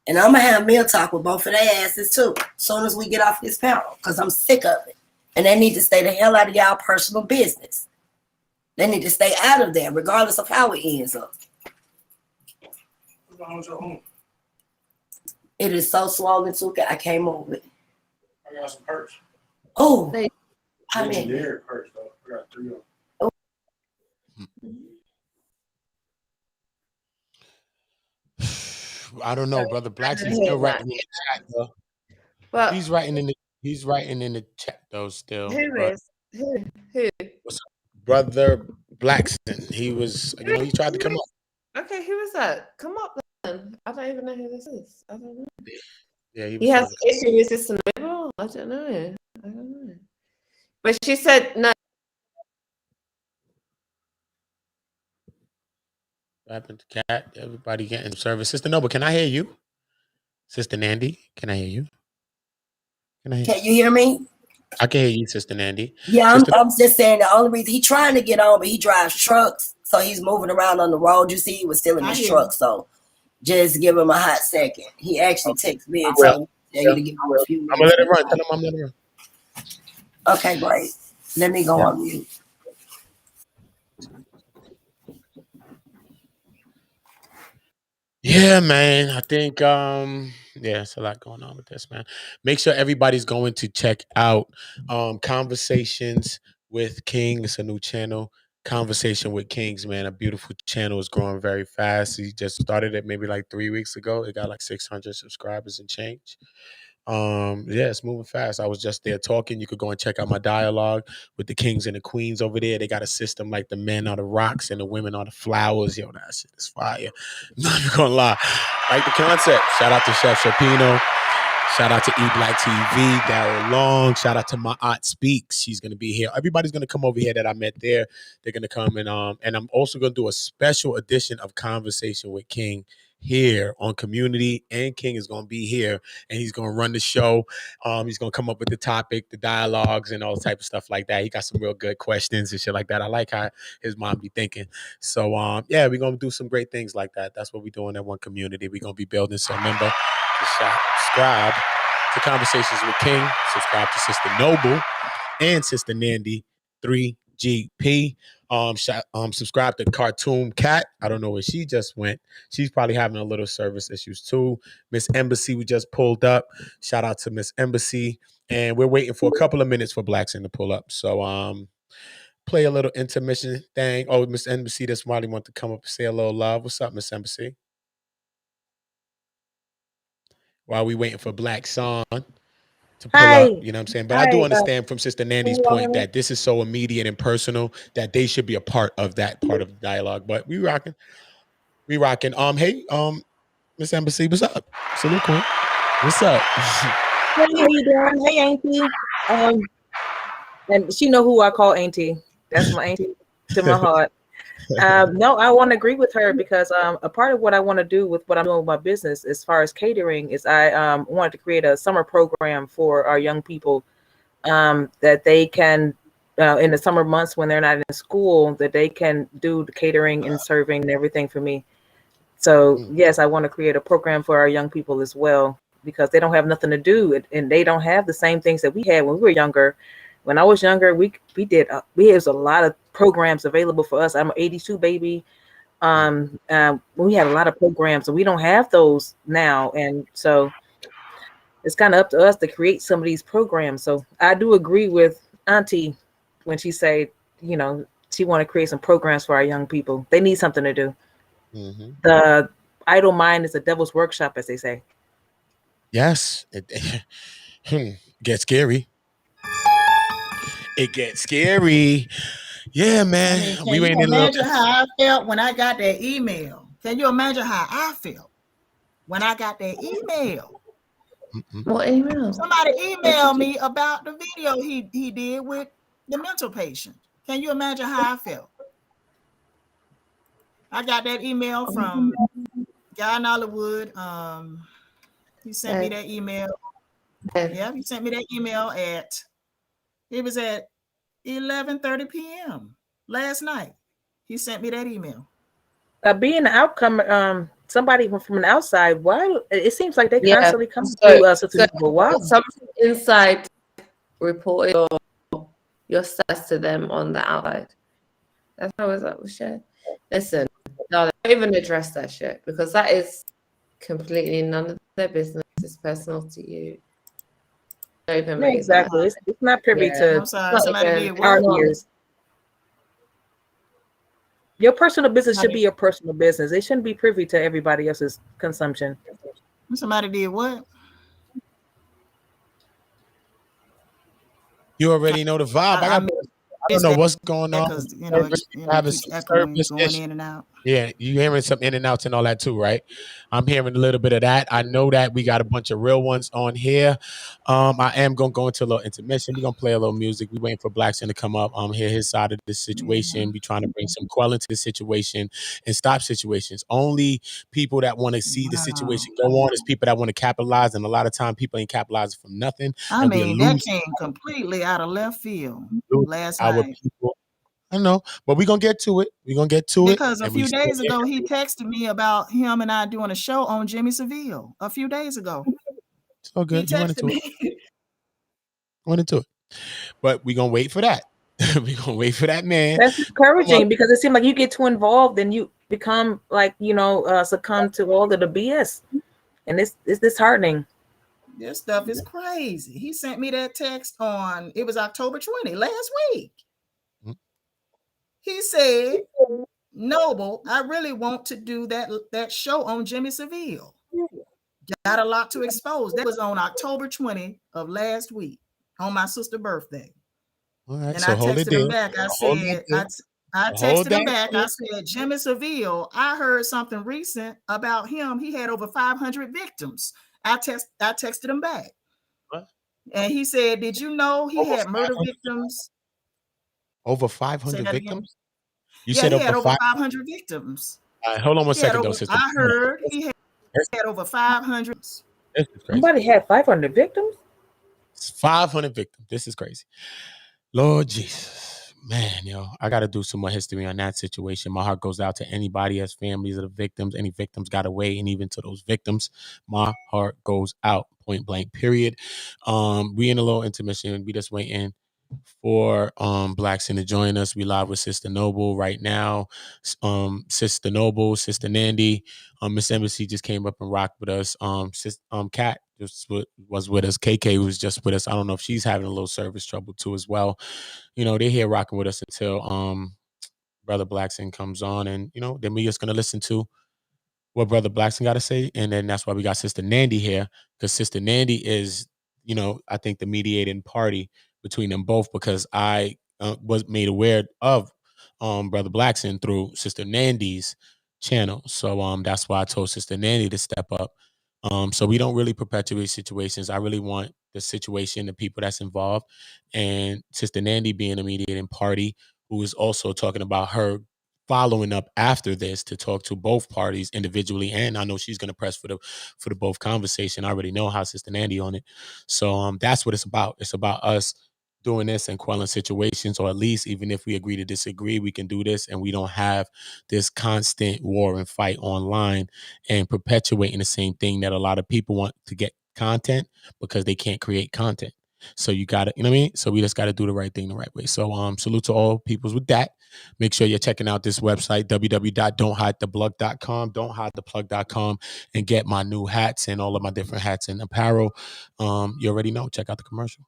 N: And I'm going to have meal talk with both of their asses too, as soon as we get off this panel, because I'm sick of it. And they need to stay the hell out of y'all personal business. They need to stay out of there, regardless of how it ends up. It is so swollen too. I came over it.
I: I got some perks.
N: Oh, I mean,
I: perks though. I got 3 of them.
B: I don't know, brother Blackson's still writing in the chat though. Well, he's writing in the chat though still.
L: Who?
B: What's up, brother Blackson? He was, you know, he tried to come up.
L: Okay, who is that? Come up then. I don't even know who this is. I don't know.
B: Yeah,
L: he has issue with Sister Mabel. I don't know. But she said no.
B: What happened to Cat? Everybody getting service. Sister Noble, can I hear you? Sister Nandy, can I hear you?
N: Can you hear me?
B: I can hear you, Sister Nandy.
N: Yeah, I'm just saying the only reason he's trying to get on, but he drives trucks, so he's moving around on the road. You see, he was still in his truck, so just give him a hot second. He actually texted me and told me to give him a few minutes.
B: I'm gonna let it run. Tell him I'm letting it run.
N: Okay, great. Let me go on mute.
B: Yeah, man. I think it's a lot going on with this, man. Make sure everybody's going to check out Conversations with King. It's a new channel. Conversation with Kings, man. A beautiful channel. Is growing very fast. He just started it maybe like 3 weeks ago. It got like 600 subscribers and change. It's moving fast. I was just there talking. You could go and check out my dialogue with the kings and the queens over there. They got a system like the men are the rocks and the women are the flowers. Yo, that shit is fire. Not even gonna lie. Like the concept. Shout out to Chef Shapino. Shout out to E Black TV, Daryl Long. Shout out to my aunt Speaks. She's gonna be here. Everybody's gonna come over here that I met there. They're gonna come and I'm also gonna do a special edition of Conversation with King here on Community, and King is going to be here and he's going to run the show. He's going to come up with the topic, the dialogues, and all type of stuff like that. He got some real good questions and shit like that. I like how his mom be thinking. So we're going to do some great things like that. That's what we're doing at One Community. We're going to be building. So remember to subscribe to Conversations with King, subscribe to Sister Noble and Sister Nandy 3GP. Subscribe to Cartoon Cat. I don't know where she just went. She's probably having a little service issues too. Miss Embassy, we just pulled up. Shout out to Miss Embassy. And we're waiting for a couple of minutes for Blackson to pull up. So play a little intermission thing. Oh, Miss Embassy, that's why they want to come up and say a little love. What's up, Miss Embassy? While we waiting for Black Son to pull up, you know what I'm saying? But I do understand from Sister Nandy's point that this is so immediate and personal that they should be a part of that part of the dialogue. But we rocking. Hey, Mr. Miss Embassy, what's up? Salute, Queen. What's up?
O: Hey, how you doing? Hey, Auntie. And she know who I call Auntie. That's my Auntie to my heart. No, I want to agree with her because a part of what I want to do with what I'm doing with my business as far as catering is I wanted to create a summer program for our young people that they can in the summer months when they're not in school, that they can do the catering and serving and everything for me. So yes, I want to create a program for our young people as well because they don't have nothing to do and they don't have the same things that we had when we were younger. When I was younger, we was a lot of programs available for us. I'm an 82 baby. We had a lot of programs and we don't have those now. And so it's kind of up to us to create some of these programs. So I do agree with Auntie when she said, she want to create some programs for our young people. They need something to do.
B: Mm-hmm.
O: The idle mind is a devil's workshop, as they say.
B: Yes, it gets scary. It gets scary. Yeah, man.
E: I mean, can you imagine how I felt when I got that email? Can you imagine how I felt when I got that email?
L: What email?
E: Somebody emailed me about the video he did with the mental patient. Can you imagine how I felt? I got that email from Guy in Hollywood. He sent me that email. Yeah, he sent me that email it was at 11:30 p.m. last night. He sent me that email.
O: Being the outcome, somebody from the outside, why it seems like they constantly come to us. Wow.
L: Something inside reported your stats to them on the outside. That's how that was shared. Listen, no, they don't even address that shit because that is completely none of their business. It's personal to you. Don't even
O: exactly. It's not privy to.
E: I'm sorry, somebody did our
O: ears. Your personal business should be your personal business. They shouldn't be privy to everybody else's consumption.
E: Somebody did what?
B: You already know the vibe. I don't know what's going on.
E: Going in and out.
B: Yeah, you hearing some in and outs and all that too, right? I'm hearing a little bit of that. I know that we got a bunch of real ones on here. I am gonna go into a little intermission. We're gonna play a little music. We waiting for Blackson to come up. Hear his side of this situation. We trying to bring some quell into the situation and stop situations. Only people that want to see the situation go on is people that want to capitalize, and a lot of time people ain't capitalizing from nothing.
E: I mean, that came completely out of left field last night.
B: People. I know, but we're gonna get to it. We're gonna get to
E: because a few days ago he texted me about him and I doing a show on Jimmy Seville a few days ago.
B: So good.
E: He texted me.
B: Went into it. But we're gonna wait for that. We're gonna wait for that man.
O: That's encouraging because it seems like you get too involved and you become like, succumb to all of the BS. And it's disheartening.
E: This stuff is crazy. He sent me that text it was October 20 last week. He said, Noble, I really want to do that show on Jimmy Seville. Got a lot to expose. That was on October 20 of last week on my sister's birthday.
B: All right,
E: and
B: so
E: I texted him back. I said, I texted him back. I said, Jimmy Seville, I heard something recent about him. He had over 500 victims. I texted him back.
B: What?
E: And he said, did you know he had murder victims?
B: Over 500 victims?
E: You said he had over 500 victims.
B: All right, hold on one second, though, sister.
E: I heard he had over 500.
O: Somebody had 500 victims?
B: 500 victims. This is crazy. Lord Jesus. Man, I got to do some more history on that situation. My heart goes out to anybody as families of the victims. Any victims got away, and even to those victims, my heart goes out. Point blank, period. We in a little intermission. We just waiting for Blackson to join us. We live with Sister Noble right now. Sister Noble, Sister Nandy, Miss Embassy just came up and rocked with us. Kat just was with us. KK was just with us. I don't know if she's having a little service trouble too as well. They're here rocking with us until Brother Blackson comes on, and then we just gonna listen to what Brother Blackson got to say, and then that's why we got Sister Nandy here, because Sister Nandy is, I think the mediating party between them both, because I was made aware of Brother Blackson through Sister Nandy's channel. So that's why I told Sister Nanny to step up. So we don't really perpetuate situations. I really want the situation, the people that's involved, and Sister Nanny being a mediating party who is also talking about her following up after this to talk to both parties individually. And I know she's going to press for the both conversation. I already know how Sister Nanny on it. So that's what it's about. It's about us doing this and quelling situations, or at least even if we agree to disagree, we can do this and we don't have this constant war and fight online and perpetuating the same thing that a lot of people want to get content because they can't create content. So you got to, you know what I mean? So we just got to do the right thing the right way. So salute to all peoples with that. Make sure you're checking out this website, www.don'thidetheplug.com, don'thidetheplug.com, and get my new hats and all of my different hats and apparel. You already know. Check out the commercial.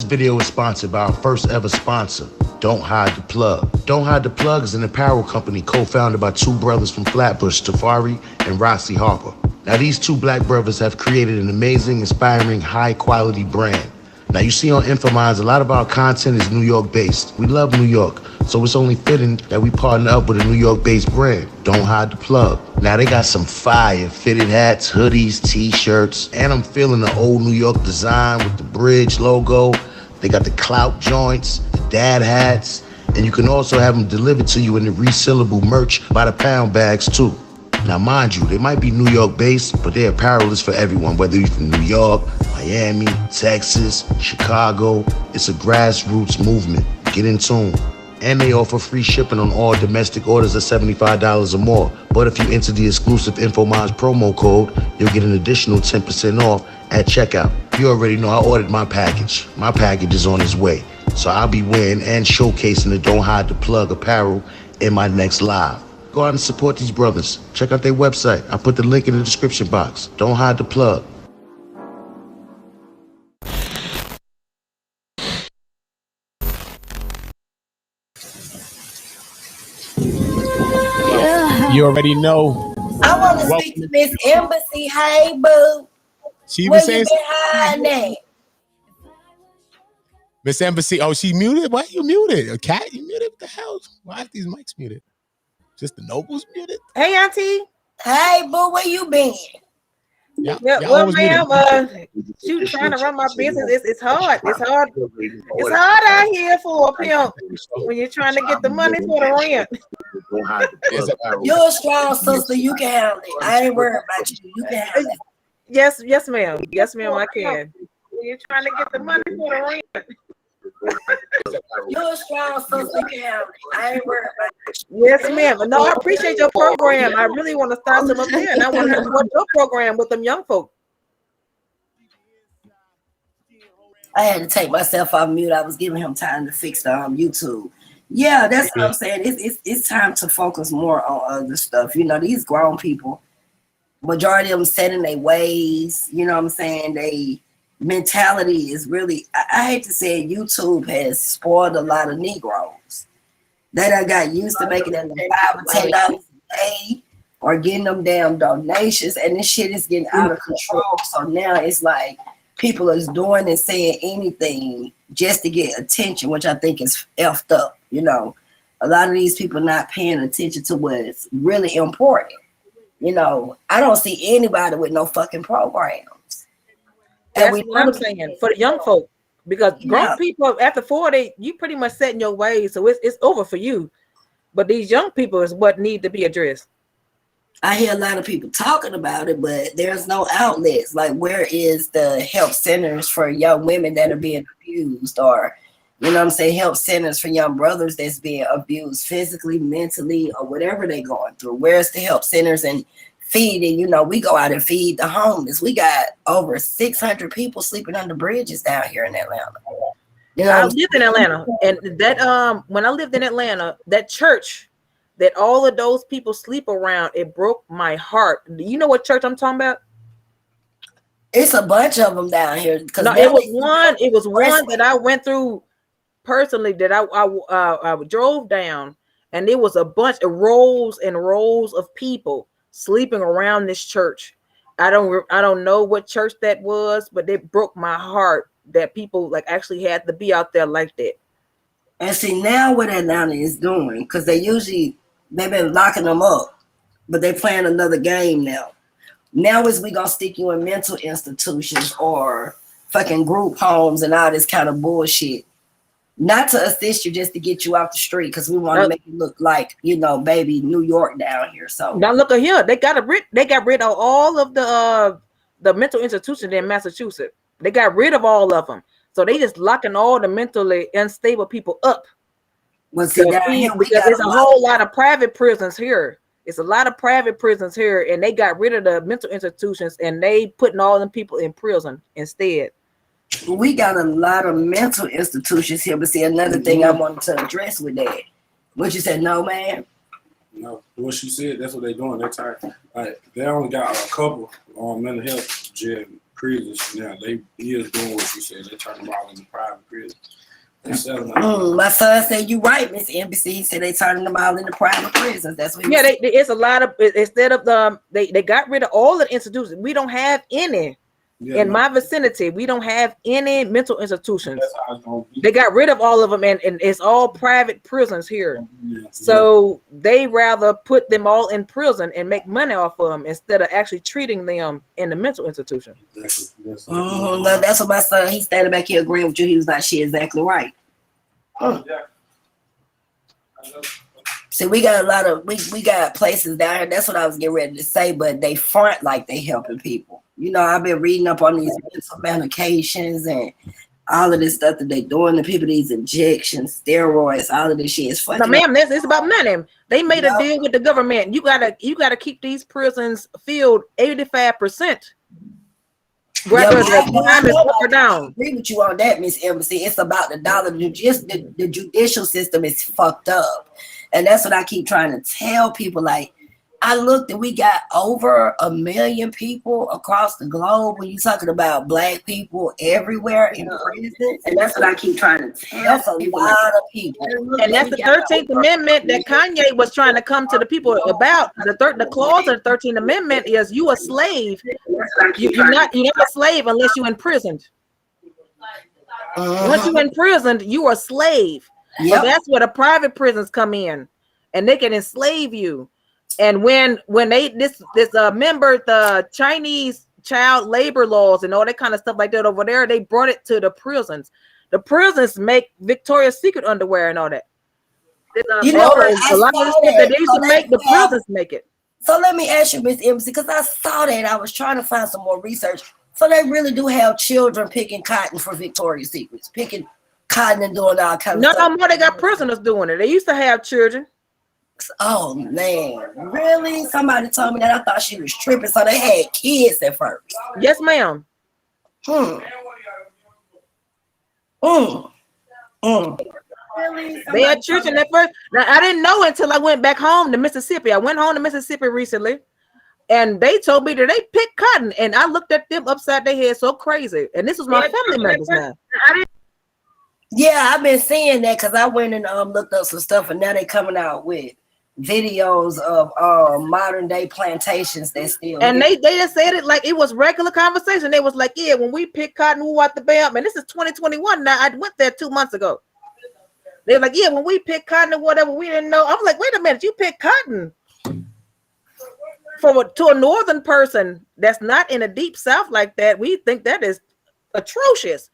A: This video is sponsored by our first ever sponsor, Don't Hide the Plug. Don't Hide the Plug is an apparel company co-founded by two brothers from Flatbush, Tafari and Rossi Harper. Now, these two black brothers have created an amazing, inspiring, high-quality brand. Now, you see on Infominds, a lot of our content is New York-based. We love New York, so it's only fitting that we partner up with a New York-based brand, Don't Hide the Plug. Now, they got some fire fitted hats, hoodies, T-shirts, and I'm feeling the old New York design with the bridge logo. They got the clout joints, the dad hats, and you can also have them delivered to you in the resealable merch by the pound bags, too. Now, mind you, they might be New York-based, but their apparel is for everyone, whether you're from New York, Miami, Texas, Chicago. It's a grassroots movement. Get in tune. And they offer free shipping on all domestic orders of $75 or more. But if you enter the exclusive Infominds promo code, you'll get an additional 10% off at checkout. You already know I ordered my package. My package is on its way. So I'll be wearing and showcasing the Don't Hide the Plug apparel in my next live. Go out and support these brothers. Check out their website. I put the link in the description box. Don't Hide the Plug.
B: You already know.
N: I want to speak to Miss Embassy. Hey, boo.
B: She
N: Where
B: was saying
N: you behind that?
B: Miss Embassy. Oh, she muted? Why you muted? A cat? You muted? What the hell? Why are these mics muted? Just the nobles muted?
O: Hey, Auntie.
N: Hey, boo, where you been?
B: Yeah,
O: well, ma'am, you trying to run my business. It's hard. It's hard. It's hard out here for a pimp when you're trying to get the money for the rent.
N: You're a strong sister. You can handle it. I ain't worried about you. You can handle it.
O: Yes, ma'am. Yes, ma'am, I can. When you're trying to get the money for the rent.
N: You're a strong sister. You can handle it. I ain't worried about you.
O: Yes, ma'am. No, I appreciate your program. I really want to start some up there, and I want to support your program with them young folk.
N: I had to take myself off mute. I was giving him time to fix the YouTube. Yeah, that's what I'm saying. It's time to focus more on other stuff. You know, these grown people, majority of them set in their ways. You know what I'm saying? They mentality is really, I hate to say it, YouTube has spoiled a lot of Negroes. They done got used to making them $5 or $10 a day or getting them damn donations, and this shit is getting out of control. So now it's like people is doing and saying anything just to get attention, which I think is effed up. You know, a lot of these people not paying attention to what's really important. You know, I don't see anybody with no fucking programs.
O: That's what I'm saying for the young folk, because grown people after 40, you pretty much set in your ways, so it's over for you. But these young people is what need to be addressed.
N: I hear a lot of people talking about it, but there's no outlets. Like, where is the help centers for young women that are being abused, or, you know what I'm saying, help centers for young brothers that's being abused physically, mentally, or whatever they're going through? Where's the help centers and feeding? You know, we go out and feed the homeless. We got over 600 people sleeping under bridges down here in Atlanta. You know,
O: I lived in Atlanta, and that when I lived in Atlanta, that church that all of those people sleep around, it broke my heart. Do you know what church I'm talking about?
N: It's a bunch of them down here.
O: No, it was one that I went through personally that I drove down, and it was a bunch of rows and rows of people sleeping around this church. I don't know what church that was, but it broke my heart that people like actually had to be out there like that.
N: And see now what Atlanta is doing, because they've been locking them up. but they playing another game now. Now is we gonna stick you in mental institutions or fucking group homes and all this kind of bullshit. Not to assist you, just to get you off the street, because we want to make it look like, you know, baby New York down here. So
O: now look at here, they got rid of all of the mental institutions in Massachusetts. They got rid of all of them, so they just locking all the mentally unstable people up.
N: Well, see, down here
O: because there's a whole lot of private prisons here. It's a lot of private prisons here, and they got rid of the mental institutions, and they putting all them people in prison instead.
N: We got a lot of mental institutions here, but see, another thing I wanted to address with that. What you said, no, man?
P: No, what she said, that's what they're doing. They're tired. Like, they only got a couple mental health jail prisons now. They is doing what she said. They're turning them all into private prisons.
N: My son said you right, Miss Embassy. He said they turning them all into private prisons. That's what.
O: Yeah, it's a lot of, instead of they got rid of all the institutions. We don't have any in my vicinity. We don't have any mental institutions. They got rid of all of them, and it's all private prisons here. So they rather put them all in prison and make money off of them instead of actually treating them in the mental institution.
N: No, that's what my son. He's standing back here agreeing with you. He was like, "She exactly right." See, we got a lot of we got places down here. That's what I was getting ready to say, but they front like they helping people. You know, I've been reading up on these mental medications and all of this stuff that they doing to people, these injections, steroids, all of this shit is fucking.
O: No, ma'am, it's about money. They made a deal with the government. You gotta keep these prisons filled 85%.
N: I agree with you on that, Miss Embassy. It's about the dollar. Just the judicial system is fucked up, and that's what I keep trying to tell people. Like, I looked and we got over 1 million people across the globe. When you're talking about black people everywhere in prison, and that's what I keep trying to tell. That's a lot of people,
O: and that's the 13th Amendment that Kanye was trying to come to the people about. The clause of the 13th Amendment is you a slave. You're not a slave unless you're imprisoned. Once you're imprisoned, you are a slave. So that's where the private prisons come in, and they can enslave you. And when they this member the Chinese child labor laws and all that kind of stuff like that over there, they brought it to the prisons. The prisons make Victoria's Secret underwear and all that.
N: You know,
O: a lot of the stuff that they used to make, the prisons make it.
N: So let me ask you, Miss Embassy, because I saw that. I was trying to find some more research. So they really do have children picking cotton for Victoria's Secrets, picking cotton and doing all kinds of stuff.
O: No more. They got prisoners doing it. They used to have children.
N: Oh man, really? Somebody told me that. I thought she was tripping. So they had kids at first.
O: Yes, ma'am. They had children at first. Now I didn't know until I went back home to Mississippi. I went home to Mississippi recently, and they told me that they picked cotton, and I looked at them upside their head so crazy. And this was my family members now.
N: Yeah, I've been seeing that because I went and looked up some stuff, and now they coming out with videos of modern day plantations that still.
O: And they just said it like it was regular conversation. They was like, yeah, when we pick cotton, we want the bam. And this is 2021 now. I went there 2 months ago. They're like, yeah, when we pick cotton or whatever, we didn't know. I'm like, wait a minute, you pick cotton to a northern person that's not in a deep south like that. We think that is atrocious.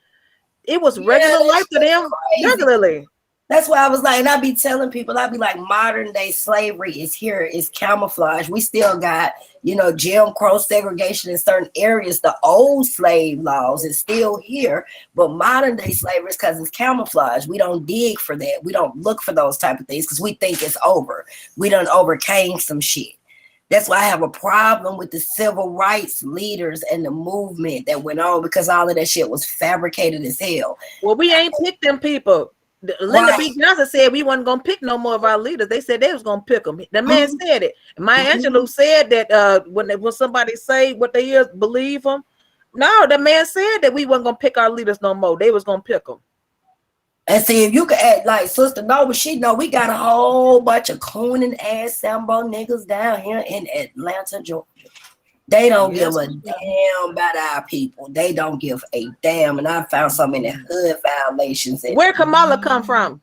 O: It was regular life to them regularly.
N: That's why I was like, and I be telling people, I be like, modern day slavery is here, it's camouflage. We still got, you know, Jim Crow segregation in certain areas. The old slave laws is still here, but modern day slavery is because it's camouflage. We don't dig for that. We don't look for those type of things because we think it's over. We done overcame some shit. That's why I have a problem with the civil rights leaders and the movement that went on, because all of that shit was fabricated as hell.
O: Well, we ain't picked them people. Linda B. Johnson said we wasn't gonna pick no more of our leaders. They said they was gonna pick them. The man said it. Maya Angelou said that when somebody say what they is, believe them. No, the man said that we wasn't gonna pick our leaders no more. They was gonna pick them.
N: And see, if you could act like Sister Nova, she know we got a whole bunch of cooning ass Sambo niggas down here in Atlanta, Georgia. They don't give a damn about our people. They don't give a damn. And I found some in the hood violations.
O: Where Kamala come from?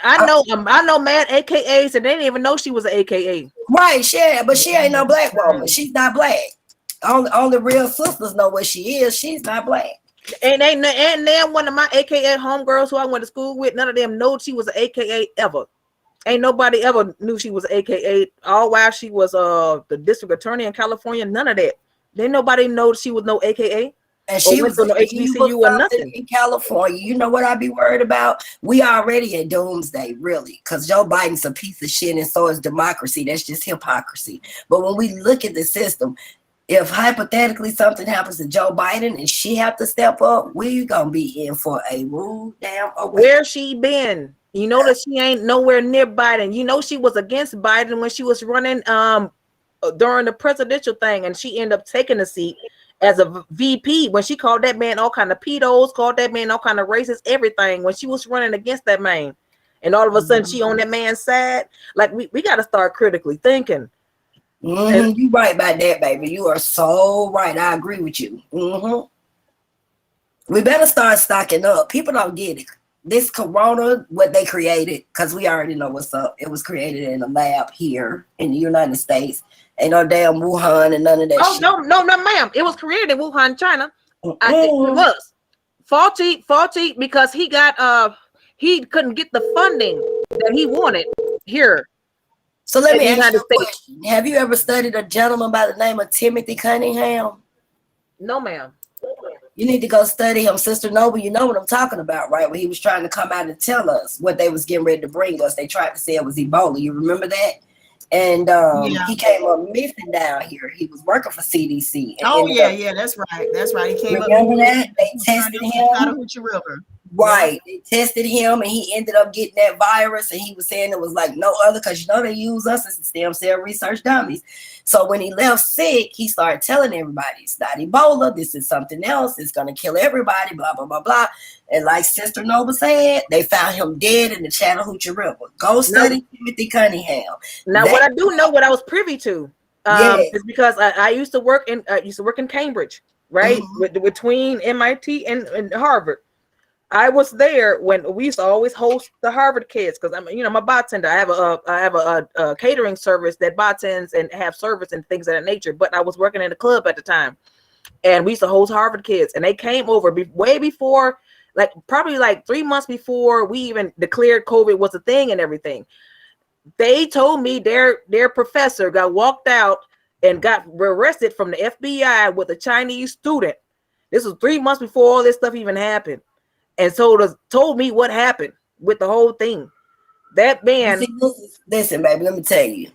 O: I know mad AKAs, and they didn't even know she was an AKA.
N: Right, but she ain't no black woman. She's not black. Only real sisters know what she is. She's not black.
O: And then one of my AKA homegirls who I went to school with, none of them know she was an AKA ever. Ain't nobody ever knew she was an AKA. All while she was the district attorney in California, none of that. Didn't nobody know she was no AKA.
N: And she was
O: no HBCU or nothing
N: in California. You know what I'd be worried about? We already in doomsday, really, because Joe Biden's a piece of shit, and so is democracy. That's just hypocrisy. But when we look at the system, if hypothetically something happens to Joe Biden and she have to step up, we gonna be in for a rude damn awakening.
O: Where she been? You know that she ain't nowhere near Biden. You know she was against Biden when she was running during the presidential thing, and she ended up taking a seat as a VP when she called that man all kind of pedos, called that man all kind of racist, everything when she was running against that man. And all of a sudden she on that man's side. Like we got to start critically thinking.
N: You right about that, baby. You are so right. I agree with you. We better start stocking up. People don't get it. This corona, what they created, because we already know what's up. It was created in a lab here in the United States. Ain't no damn Wuhan and none of that shit.
O: No, ma'am. It was created in Wuhan, China. It was faulty because he couldn't get the funding that he wanted here.
N: So let me ask you a question. Have you ever studied a gentleman by the name of Timothy Cunningham?
O: No, ma'am.
N: You need to go study him, Sister Noble. You know what I'm talking about, right? When he was trying to come out and tell us what they was getting ready to bring us. They tried to say it was Ebola. You remember that? And he came up missing down here. He was working for CDC.
E: That's right. That's right. He came
N: remember that? They tested him.
E: River.
N: Right. They tested him and he ended up getting that virus, and he was saying it was like no other, because you know they use us as stem cell research dummies. So when he left sick, he started telling everybody it's not Ebola, this is something else, it's gonna kill everybody, blah blah blah blah. And like Sister Nova said, they found him dead in the Chattahoochee River. Go study Timothy Cunningham.
O: Now what I do know, what I was privy to, is because I used to work in Cambridge, right? Between MIT and Harvard. I was there when we used to always host the Harvard kids, because I'm a bartender. I have a catering service that bartends and have service and things of that nature. But I was working in a club at the time, and we used to host Harvard kids, and they came over way before, probably 3 months before we even declared COVID was a thing and everything. They told me their professor got walked out and got arrested from the FBI with a Chinese student. This was 3 months before all this stuff even happened. And so told me what happened with the whole thing. That man.
N: Listen, baby, let me tell you.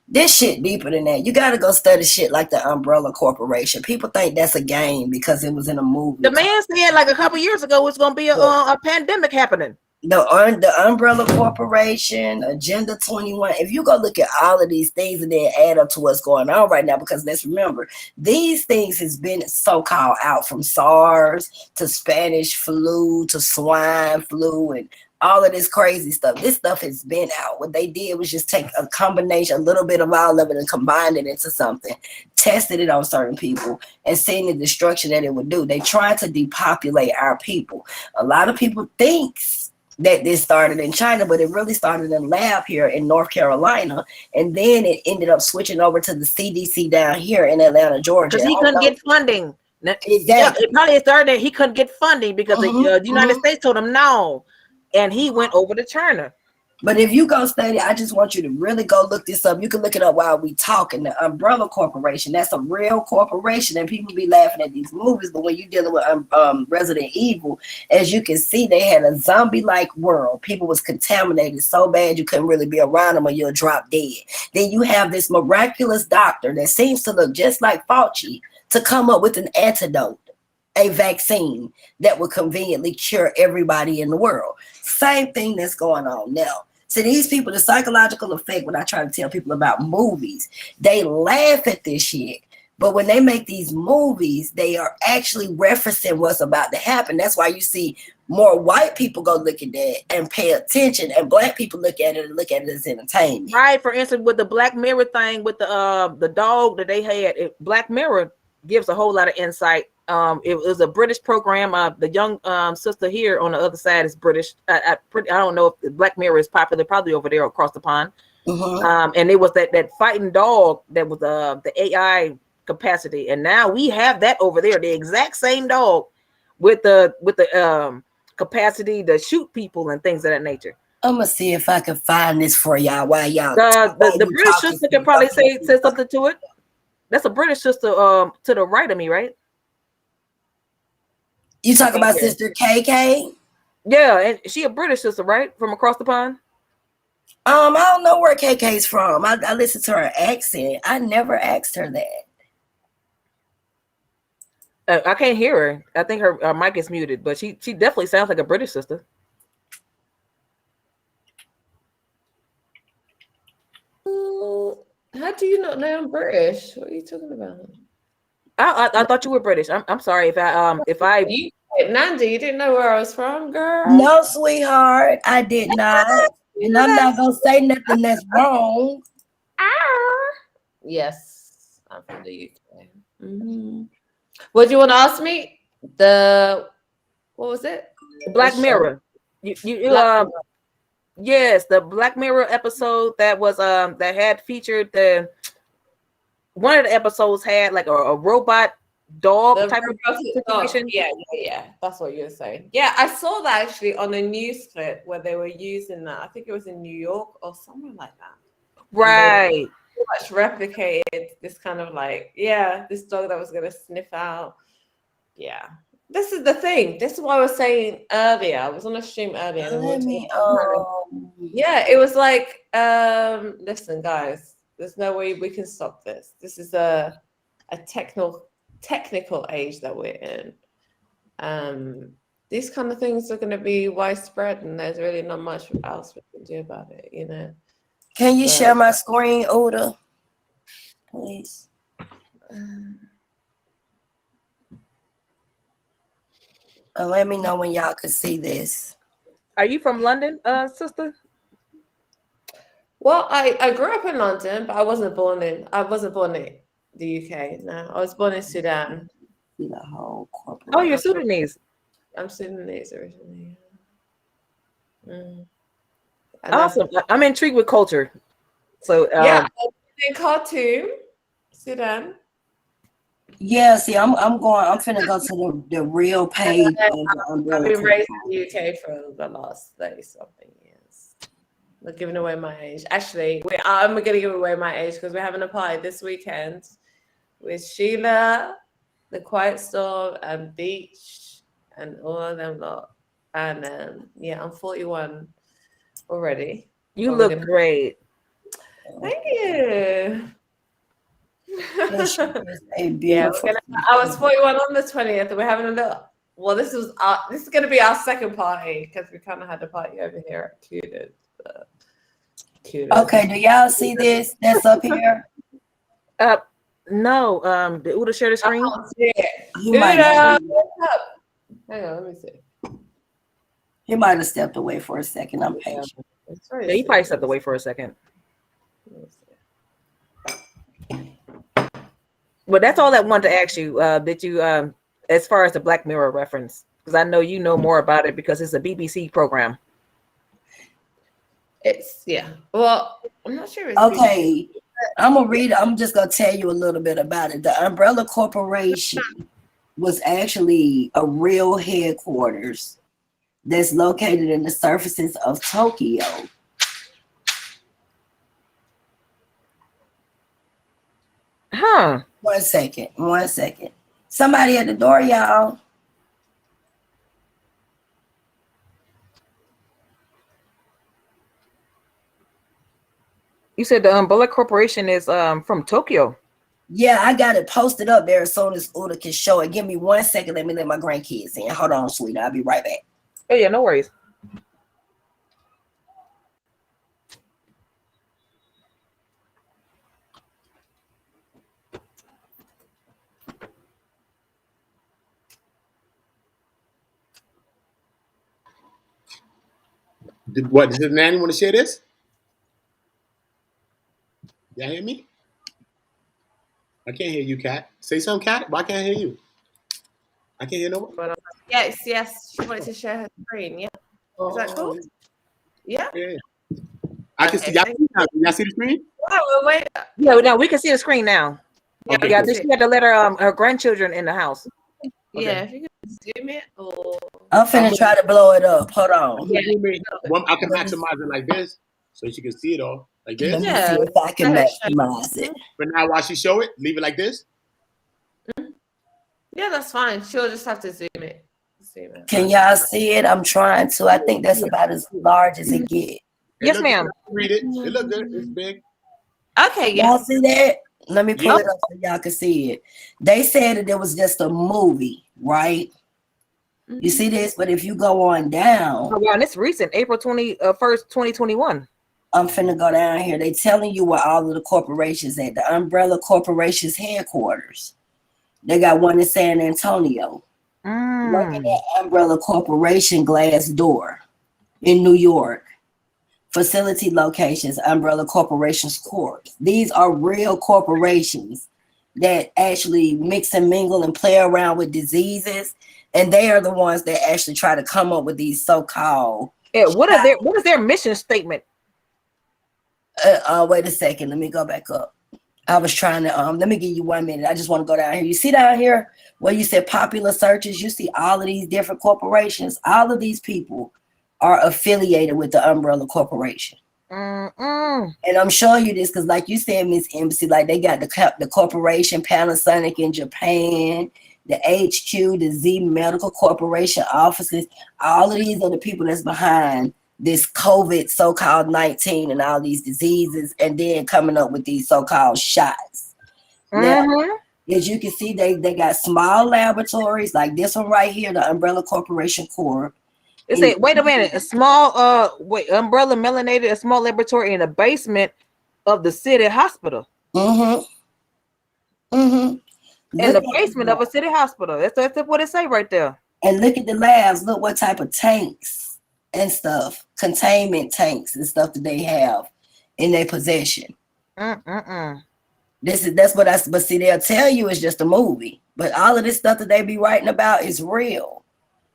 N: This shit deeper than that. You got to go study shit like the Umbrella Corporation. People think that's a game because it was in a movie.
O: The man said a couple years ago it's going to be a pandemic happening.
N: The Umbrella Corporation, Agenda 21. If you go look at all of these things and then add up to what's going on right now, because let's remember, these things has been so-called out, from SARS to Spanish flu to swine flu and all of this crazy stuff. This stuff has been out. What they did was just take a combination, a little bit of all of it, and combined it into something, tested it on certain people, and seen the destruction that it would do. They tried to depopulate our people. A lot of people thinks that this started in China, but it really started in a lab here in North Carolina, and then it ended up switching over to the CDC down here in Atlanta, Georgia.
O: Because he couldn't get funding.
N: Exactly.
O: Yeah, it probably started that he couldn't get funding because the United States told him no, and he went over to China.
N: But if you go study, I just want you to really go look this up. You can look it up while we talking. The Umbrella Corporation, that's a real corporation, and people be laughing at these movies. But when you're dealing with Resident Evil, as you can see, they had a zombie-like world. People was contaminated so bad you couldn't really be around them or you'll drop dead. Then you have this miraculous doctor that seems to look just like Fauci to come up with an antidote, a vaccine that will conveniently cure everybody in the world. Same thing that's going on now. So these people, the psychological effect, when I try to tell people about movies, they laugh at this shit. But when they make these movies, they are actually referencing what's about to happen. That's why you see more white people go look at that and pay attention, and black people look at it and look at it as entertainment.
O: Right. For instance, with the Black Mirror thing, with the dog that they had, Black Mirror gives a whole lot of insight It was a British program. The young sister here on the other side is British. I don't know if the Black Mirror is popular, probably over there across the pond. And it was that fighting dog that was the AI capacity, and now we have that over there, the exact same dog with the capacity to shoot people and things of that nature.
N: I'm gonna see if I can find this for y'all while y'all.
O: The British sister can probably say something to it. That's a British sister to the right of me, right?
N: You talk about Sister KK?
O: Yeah, and she a British sister, right? From across the pond?
N: I don't know where KK's from. I listened to her accent. I never asked her that.
O: I can't hear her. I think her mic is muted, but she definitely sounds like a British sister.
L: How do you not know I'm British? What are you talking about?
O: I thought you were British. I'm sorry if I
L: Nandi, you didn't know where I was from, girl.
N: No, sweetheart, I did not. And I'm not gonna say nothing that's wrong.
L: Yes, I'm from the UK. What do you want to ask me? What was it?
O: Black Mirror. Yes, the Black Mirror episode that was that had featured one of the episodes had like a robot dog type of situation.
L: Yeah. That's what you were saying. Yeah, I saw that actually on a news clip where they were using that. I think it was in New York or somewhere like that.
O: Right.
L: Much replicated this kind of like, this dog that was gonna sniff out. Yeah. This is the thing. This is what I was saying earlier. I was on a stream earlier. It was like, listen, guys, there's no way we can stop this. This is a technical age that we're in. These kind of things are going to be widespread, and there's really not much else we can do about it, you know.
N: Can you share my screen, Oda, please? Let me know when y'all can see this.
O: Are you from London, sister?
L: Well, I grew up in London, but I wasn't born in the UK. No, I was born in Sudan.
N: The whole corporate.
O: Oh, you're Sudanese.
L: I'm Sudanese originally.
O: Awesome. I'm intrigued with culture. So
L: in Khartoum, Sudan.
N: Yeah, see, I'm finna go to the real page.
L: I've been raised in the UK for the last 30-something years. We're giving away my age. Actually, I'm gonna give away my age because we're having a party this weekend with Sheila, the Quiet Storm, and Beach, and all of them lot. And I'm 41 already.
O: You look great.
L: Thank you.
N: Yeah,
L: I was 41 on the 20th, and we're having a little. Well, this is going to be our second party because we kind of had a party over here at Cuded.
N: Okay, do y'all see this? That's up here.
O: No. Did Uda share the screen?
L: Hang on, let me see.
N: He might have stepped away for a second. I'm patient.
O: Yeah, he probably stepped away for a second. But that's all I wanted to ask you. Did you, as far as the Black Mirror reference, because I know you know more about it because it's a BBC program.
L: Well, I'm not sure.
N: Okay, I'm gonna read. I'm just gonna tell you a little bit about it. The Umbrella Corporation was actually a real headquarters that's located in the surfaces of Tokyo.
O: Huh.
N: One second. Somebody at the door, y'all.
O: You said the Umbrella Corporation is from Tokyo.
N: Yeah, I got it posted up there as soon as Uda can show it. Give me 1 second. Let me let my grandkids in. Hold on, sweetie. I'll be right back.
O: Oh, yeah, no worries.
B: Does Nanny want to share this? Y'all hear me? I can't hear you, Kat. Say something, Kat. Why can't I hear you? I can't hear no one.
L: But, yes. She wanted to share her screen. Yeah. Is that cool? Yeah.
B: I can see y'all. Y'all see the screen?
L: Oh, wait.
O: Yeah, no, we can see the screen now.
B: Okay,
O: yeah,
B: cool.
O: she had to let her grandchildren in the house.
L: Yeah, if you can zoom it or
N: I'm finna try to blow it up. Hold on.
B: Yeah. I can maximize it like this, so she can see it all like this.
N: Let me see if I can maximize it.
B: But now, while she show it, leave it like this.
L: Yeah, that's fine. She'll just have to zoom it.
N: Can y'all see it? I'm trying to. I think that's about as large as it gets.
O: Yes, ma'am.
B: Read it. It look good. It's big.
L: Okay, yeah.
N: Y'all see that? Let me pull it up so y'all can see it. They said that it was just a movie, right? You see this? But if you go on down.
O: Oh, wow, and it's recent, April 21st, 2021.
N: I'm finna go down here. They telling you where all of the corporations at. The Umbrella Corporation's headquarters. They got one in San Antonio. Working at Umbrella Corporation Glass Door in New York. Facility locations, Umbrella Corporations Corp. These are real corporations that actually mix and mingle and play around with diseases, and they are the ones that actually try to come up with these so-called.
O: What is their mission statement?
N: Wait a second. Let me go back up. I was trying to let me give you 1 minute. I just want to go down here. You see down here where you said popular searches, you see all of these different corporations. All of these people are affiliated with the Umbrella Corporation. And I'm showing you this because, like you said, Miss Embassy, like they got the corporation Panasonic in Japan, the HQ, the Z Medical Corporation offices. All of these are the people that's behind this COVID so-called 19 and all these diseases, and then coming up with these so-called shots. Now, as you can see, they got small laboratories like this one right here, the Umbrella Corporation Corp.
O: It said, wait a minute, a small Umbrella melanated, a small laboratory in the basement of the city hospital. In the basement of a city hospital. That's what it say right there.
N: And look at the labs. Look what type of tanks and stuff, containment tanks and stuff that they have in their possession. That's what but see, they'll tell you it's just a movie, but all of this stuff that they be writing about is real.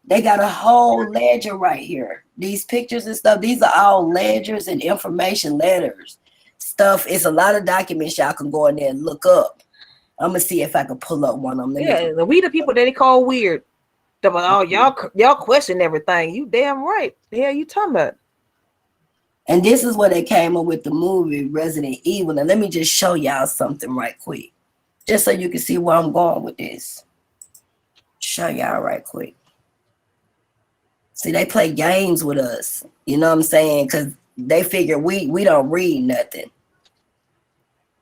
N: They got a whole ledger right here. These pictures and stuff, these are all ledgers and information letters. Stuff, it's a lot of documents y'all can go in there and look up. I'm gonna see if I can pull up one of them.
O: We the people that they call weird. Oh, y'all question everything. You damn right. The hell you talking about?
N: And this is where they came up with the movie Resident Evil. And let me just show y'all something right quick, just so you can see where I'm going with this. Show y'all right quick. See, they play games with us. You know what I'm saying? Because they figure we don't read nothing.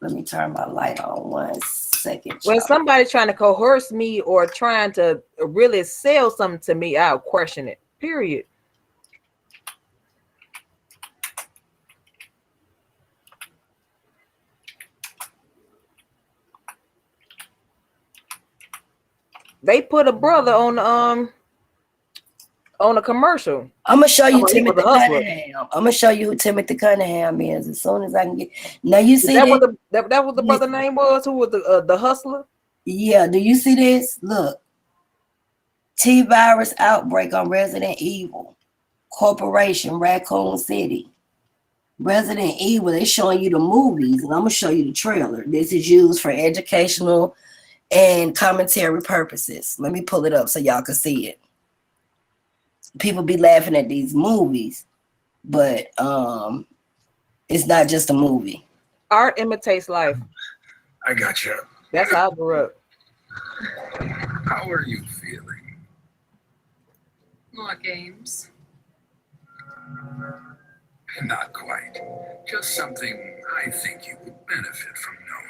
N: Let me turn my light on 1 second.
O: When somebody's trying to coerce me or trying to really sell something to me, I'll question it. Period. They put a brother on a commercial.
N: I'm gonna show you Timothy Cunningham. I'm gonna show you who Timothy Cunningham is as soon as I can get. Now you see
O: that what the brother name was? Who was the hustler?
N: Yeah. Do you see this? Look, T-virus outbreak on Resident Evil Corporation, Raccoon City. Resident Evil. They're showing you the movies, and I'm gonna show you the trailer. This is used for educational and commentary purposes. Let me pull it up so y'all can see it. People be laughing at these movies, but it's not just a movie.
O: Art imitates life.
Q: I got you.
O: That's how I grew up.
Q: How are you feeling?
R: More games.
Q: Not quite. Just something I think you would benefit from knowing.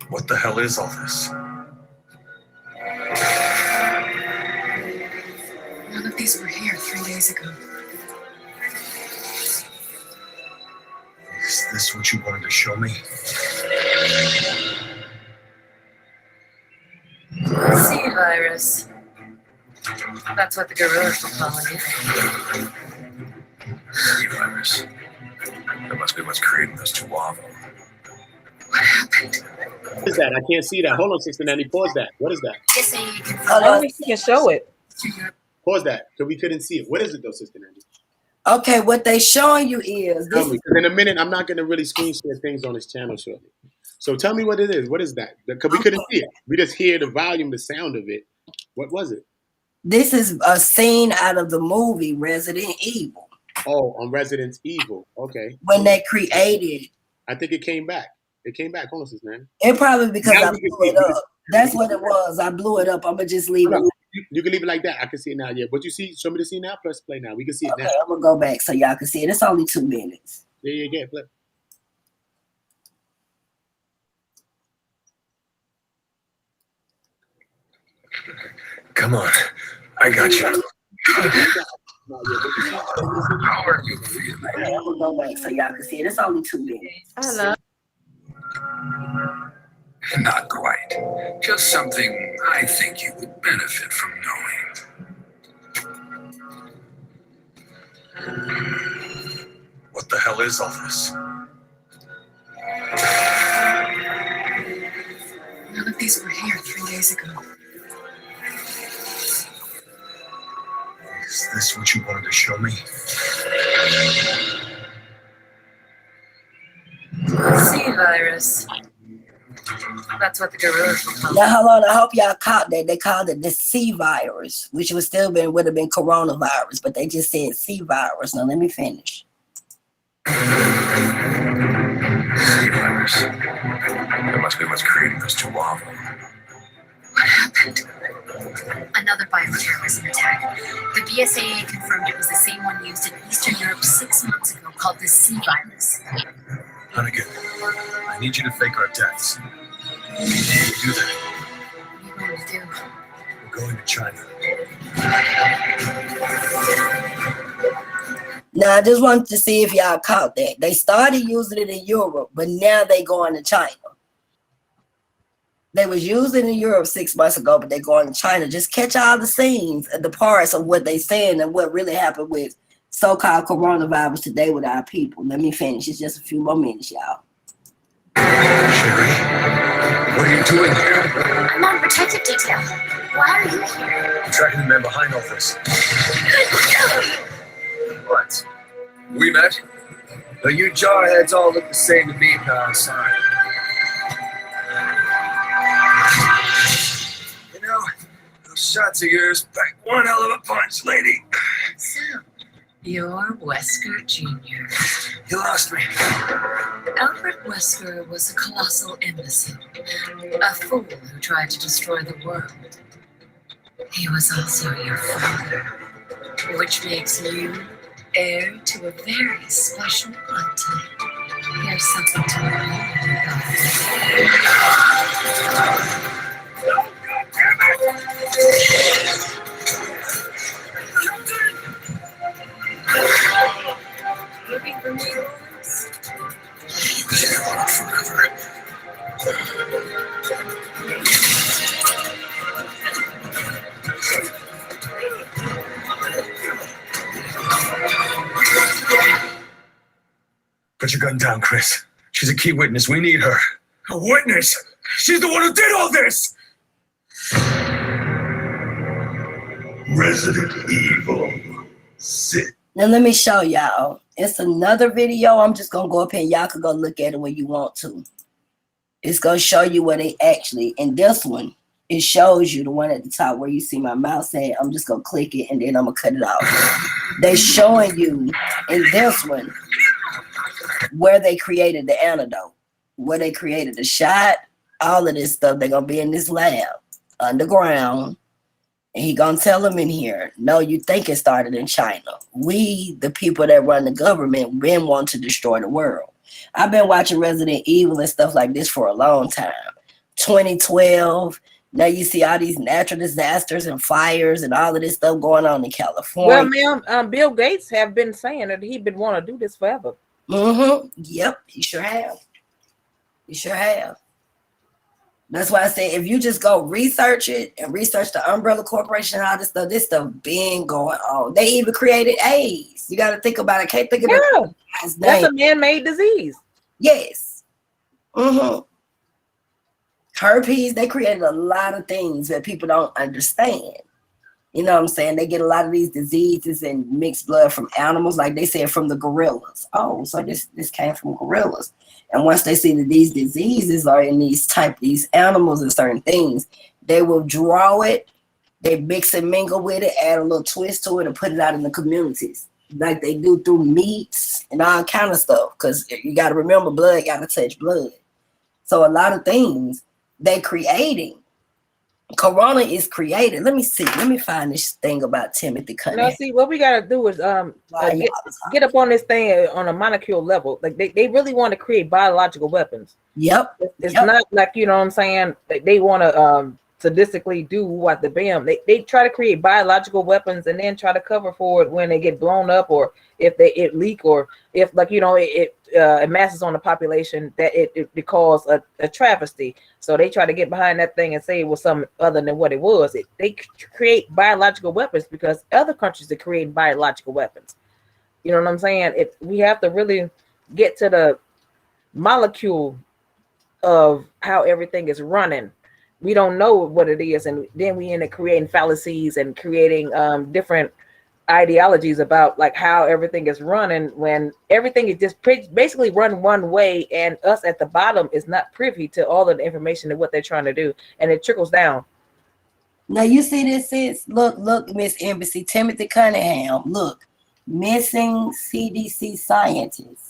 Q: What the hell is all this?
R: None of these were here 3 days ago.
Q: Is this what you wanted to show me?
R: C-virus. That's what the gorillas were calling it.
Q: C-virus. That must be what's creating this Tuavo.
R: What happened?
B: What is that? I can't see that. Hold on, Sister Nanny. Pause that. What is that?
O: I don't think you can show it.
B: Pause that, because we couldn't see it. What is it, though, Sister Nanny?
N: Okay, what they showing you is
B: Tell me, 'cause in a minute, I'm not going to really screen share things on this channel shortly. So tell me what it is. What is that? Because we couldn't see it. We just hear the volume, the sound of it. What was it?
N: This is a scene out of the movie Resident Evil.
B: Oh, on Resident Evil. Okay.
N: When they created.
B: I think it came back. It came back. Hold on, Sister Nanny.
N: It probably because
B: Now
N: I
B: we can
N: blew
B: see
N: it up. That's what it was. I blew it up. I'm gonna just leave it.
B: You can leave it like that. I can see it now. Yeah, but you see, show me the scene now. Press play now. We can see it now.
N: Okay, I'm gonna go back so y'all can see it. It's only 2 minutes.
B: Yeah. Flip.
Q: Come on, I got you. How are you feeling?
N: Okay, I'm gonna go back so y'all can see it. It's only 2 minutes.
L: Hello.
Q: Not quite. Just something I think you would benefit from knowing. What the hell is all this?
R: None of these were here 3 days ago.
Q: Is this what you wanted to show me?
R: C-virus. That's what the gorillas were called.
N: Now hold on, I hope y'all caught that. They called it the C virus, which would have been coronavirus, but they just said C virus. Now let me finish.
Q: C virus. That must be what's creating this chihuahua.
R: What happened? Another bioterrorism attack. The BSAA confirmed it was the same one used in Eastern Europe 6 months ago, called the C virus.
Q: Hunnigan, I need you to fake our deaths. You do that.
R: What are you going to do?
Q: We're going to China.
N: Now I just wanted to see if y'all caught that. They started using it in Europe, but now they going to China. They was using it in Europe 6 months ago, but they going to China. Just catch all the scenes and the parts of what they saying and what really happened with so-called coronavirus today with our people. Let me finish. It's just a few more minutes, y'all.
Q: Sherry, what are you doing here?
R: I'm on protective detail. Why are you here?
Q: I'm tracking the man behind all this. What? We met? Now you jarheads all look the same to me, pal. Sorry. You know, those shots of yours pack one hell of a punch, lady.
R: So, you're Wesker Jr.
Q: You lost me.
R: Albert Wesker was a colossal imbecile, a fool who tried to destroy the world. He was also your father, which makes you heir to a very special blood type. Here's something to remember about. Looking for me, boys?
Q: Put your gun down, Chris. She's a key witness. We need her. A witness? She's the one who did all this!
H: Resident Evil. Sit.
N: Now let me show y'all. It's another video. I'm just gonna go up here and y'all can go look at it when you want to. It's gonna show you what they actually, in this one, it shows you the one at the top where you see my mouse at. I'm just gonna click it and then I'm gonna cut it off. They're showing you in this one where they created the antidote, where they created the shot, all of this stuff. They're gonna be in this lab underground. And he gonna tell them in here, no, you think it started in China. We, the people that run the government, been want to destroy the world. I've been watching Resident Evil and stuff like this for a long time. 2012, now you see all these natural disasters and fires and all of this stuff going on in California.
O: Well, ma'am, Bill Gates have been saying that he's been wanting to do this forever.
N: Mm-hmm. Yep, he sure have. He sure have. That's why I say if you just go research it and research the Umbrella Corporation and all this stuff been going on. They even created AIDS. You got to think about it. Can't think about it.
O: That's a man-made disease.
N: Yes. Mm-hmm. herpes. They created a lot of things that people don't understand. You know what I'm saying? They get a lot of these diseases and mixed blood from animals, like they said from the gorillas. Oh, so this came from gorillas. And once they see that these diseases are in these animals and certain things, they will draw it, they mix and mingle with it, add a little twist to it, and put it out in the communities, like they do through meats and all kind of stuff. Because you got to remember, blood got to touch blood. So a lot of things they creating. Corona is created. Let me see. Let me find this thing about Timothy Cunningham.
O: No, see, what we gotta do is get up on this thing on a molecule level. Like they really want to create biological weapons.
N: Yep.
O: It's not like, you know what I'm saying, they want to sadistically do what the BAM. They try to create biological weapons and then try to cover for it when they get blown up, or if it leak, or if, like, you know, it masses on the population, that it caused a travesty. So they try to get behind that thing and say it was something other than what it was. They create biological weapons because other countries are creating biological weapons. You know what I'm saying? We have to really get to the molecule of how everything is running. We don't know what it is, and then we end up creating fallacies and creating different ideologies about like how everything is running, when everything is just basically run one way, and us at the bottom is not privy to all of the information and what they're trying to do, and it trickles down.
N: Now you see this is look, Miss Embassy, Timothy Cunningham. Look, missing CDC scientist.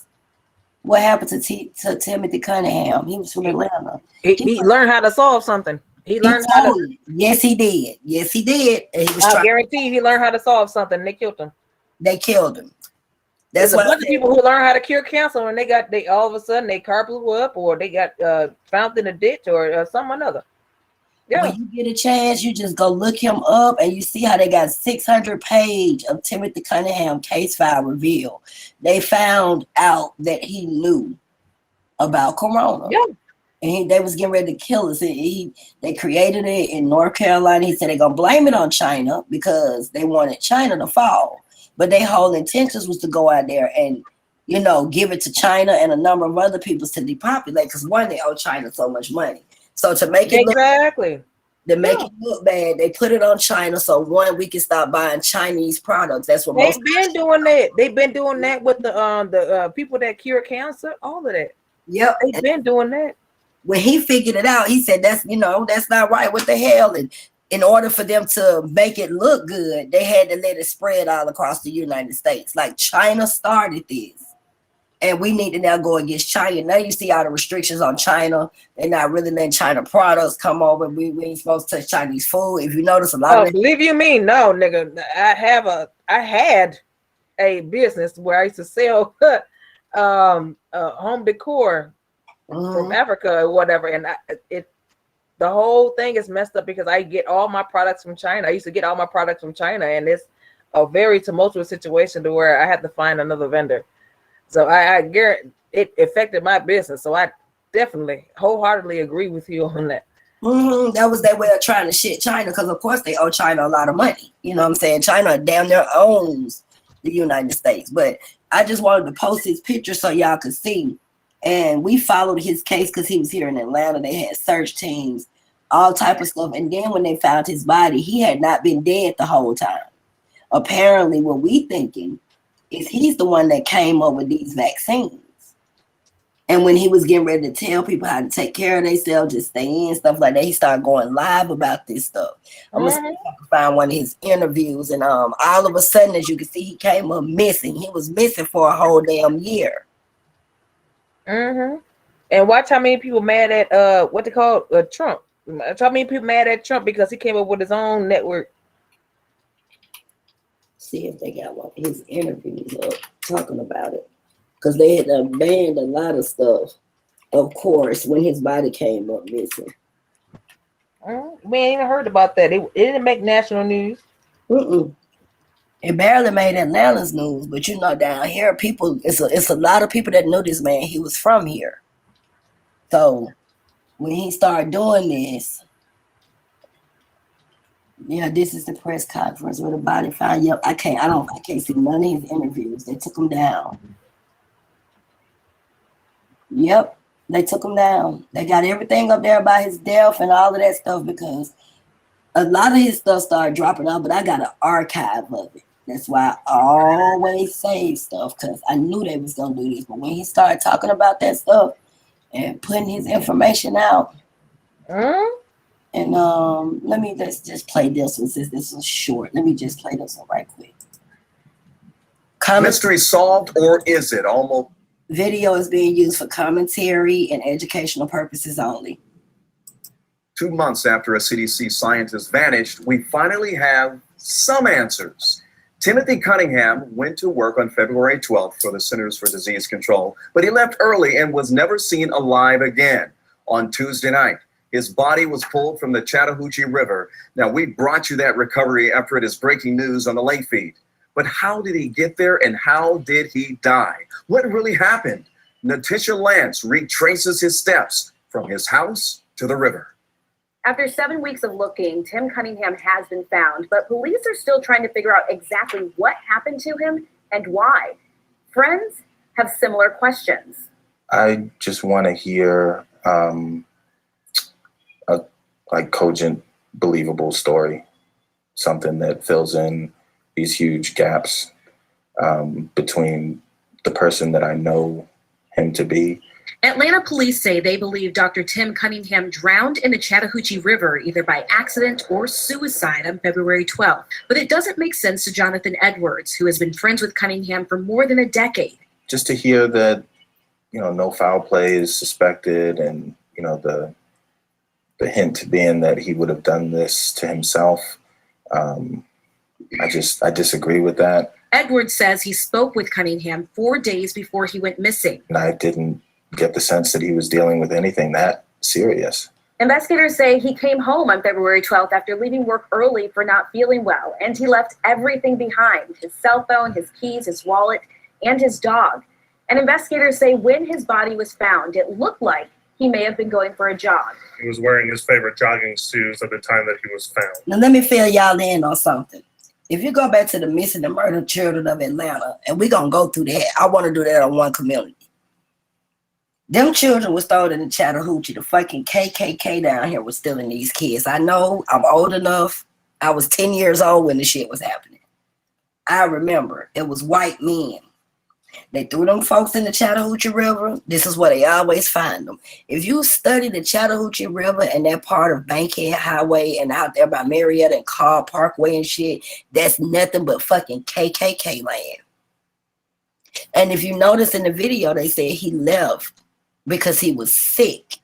N: What happened to Timothy Cunningham? He was from Atlanta.
O: He learned how to solve something. He learned how to.
N: Yes, he did. Yes, he did. And he was
O: I guarantee he learned how to solve something. And they killed him.
N: They killed him.
O: There's a bunch of people who learn how to cure cancer, and they all of a sudden their car blew up, or they got found in a ditch, or some another. Yeah.
N: When you get a chance, you just go look him up, and you see how they got 600 page of Timothy Cunningham case file reveal. They found out that he knew about corona.
O: Yeah.
N: And they was getting ready to kill us. They created it in North Carolina. He said they're gonna blame it on China because they wanted China to fall. But their whole intentions was to go out there and, you know, give it to China and a number of other peoples to depopulate. Because one, they owe China so much money. So to make it look bad, they put it on China. So one, we can stop buying Chinese products. That's what
O: they've been doing that. They've been doing that with the people that cure cancer, all of that.
N: Yep,
O: they've been doing that.
N: When he figured it out, he said, that's not right. What the hell? And in order for them to make it look good, they had to let it spread all across the United States. Like China started this. And we need to now go against China. Now you see all the restrictions on China. They're not really letting China products come over. We ain't supposed to touch Chinese food. If you notice a lot of
O: believe you me, no, nigga. I had a business where I used to sell home decor from Africa or whatever, and the whole thing is messed up because I get all my products from China. I used to get all my products from China, and it's a very tumultuous situation to where I had to find another vendor. So I guarantee it affected my business. So I definitely wholeheartedly agree with you on that.
N: That was their way of trying to shit China, because of course they owe China a lot of money. You know what I'm saying? China damn near owns the United States. But I just wanted to post his picture so y'all could see. And we followed his case because he was here in Atlanta. They had search teams, all type of stuff. And then when they found his body, he had not been dead the whole time. Apparently, what we thinking is he's the one that came up with these vaccines. And when he was getting ready to tell people how to take care of themselves, just stay in, stuff like that, he started going live about this stuff. I'm going to see if I can find one of his interviews. And all of a sudden, as you can see, he came up missing. He was missing for a whole damn year.
O: And watch how many people mad at what they call Trump. How many people mad at Trump because he came up with his own network.
N: See if they got one of his interviews up talking about it, because they had banned a lot of stuff, of course, when his body came up missing.
O: We ain't even heard about that. It didn't make national news.
N: It barely made Atlanta's news, but you know, down here, people, it's a lot of people that knew this man. He was from here. So when he started doing this, yeah, this is the press conference where the body found. Yep, I can't see none of his interviews. They took him down. Yep. They took him down. They got everything up there about his death and all of that stuff because a lot of his stuff started dropping out, but I got an archive of it. That's why I always save stuff because I knew they was going to do this. But when he started talking about that stuff and putting his information out, and let me just play this one since this was short. Let me just play this one right quick.
S: Mystery solved, or is it almost?
N: Video is being used for commentary and educational purposes only.
S: 2 months after a CDC scientist vanished, we finally have some answers. Timothy Cunningham went to work on February 12th for the Centers for Disease Control, but he left early and was never seen alive again. On Tuesday night, his body was pulled from the Chattahoochee River. Now, we brought you that recovery effort as breaking news on the late feed. But how did he get there and how did he die? What really happened? Natisha Lance retraces his steps from his house to the river.
T: After 7 weeks of looking, Tim Cunningham has been found, but police are still trying to figure out exactly what happened to him and why. Friends have similar questions.
U: I just want to hear a cogent, believable story, something that fills in these huge gaps between the person that I know him to be.
V: Atlanta police say they believe Dr. Tim Cunningham drowned in the Chattahoochee River either by accident or suicide on February 12th. But it doesn't make sense to Jonathan Edwards, who has been friends with Cunningham for more than a decade.
U: Just to hear that, no foul play is suspected and, the hint being that he would have done this to himself. I disagree with that.
V: Edwards says he spoke with Cunningham 4 days before he went missing.
U: And I didn't get the sense that he was dealing with anything that serious.
T: Investigators say he came home on February 12th after leaving work early for not feeling well, and he left everything behind: his cell phone, his keys, his wallet, and his dog. And investigators say when his body was found, it looked like he may have been going for a jog.
W: He was wearing his favorite jogging shoes at the time that he was found.
N: Now let me fill y'all in on something. If you go back to the missing and murdered children of Atlanta, and we're going to go through that, I want to do that on one community. Them children was thrown in the Chattahoochee. The fucking KKK down here was stealing these kids. I know, I'm old enough. I was 10 years old when the shit was happening. I remember it was white men. They threw them folks in the Chattahoochee River. This is where they always find them. If you study the Chattahoochee River and that part of Bankhead Highway and out there by Marietta and Carl Parkway and shit, that's nothing but fucking KKK land. And if you notice in the video, they said he left because he was sick.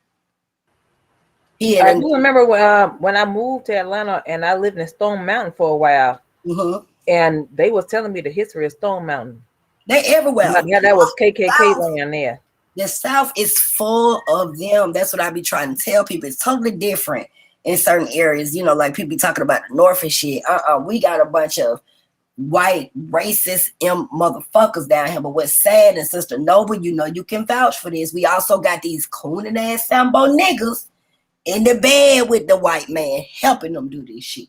O: I do remember when I moved to Atlanta and I lived in Stone Mountain for a while. And they was telling me the history of Stone Mountain.
N: They everywhere.
O: Yeah, that was KKK land there.
N: The South is full of them. That's what I be trying to tell people. It's totally different in certain areas. Like people be talking about the North and shit. We got a bunch of white racist motherfuckers down here. But what's sad, and Sister Noble, you can vouch for this. We also got these cooning ass Sambo niggas in the bed with the white man helping them do this shit.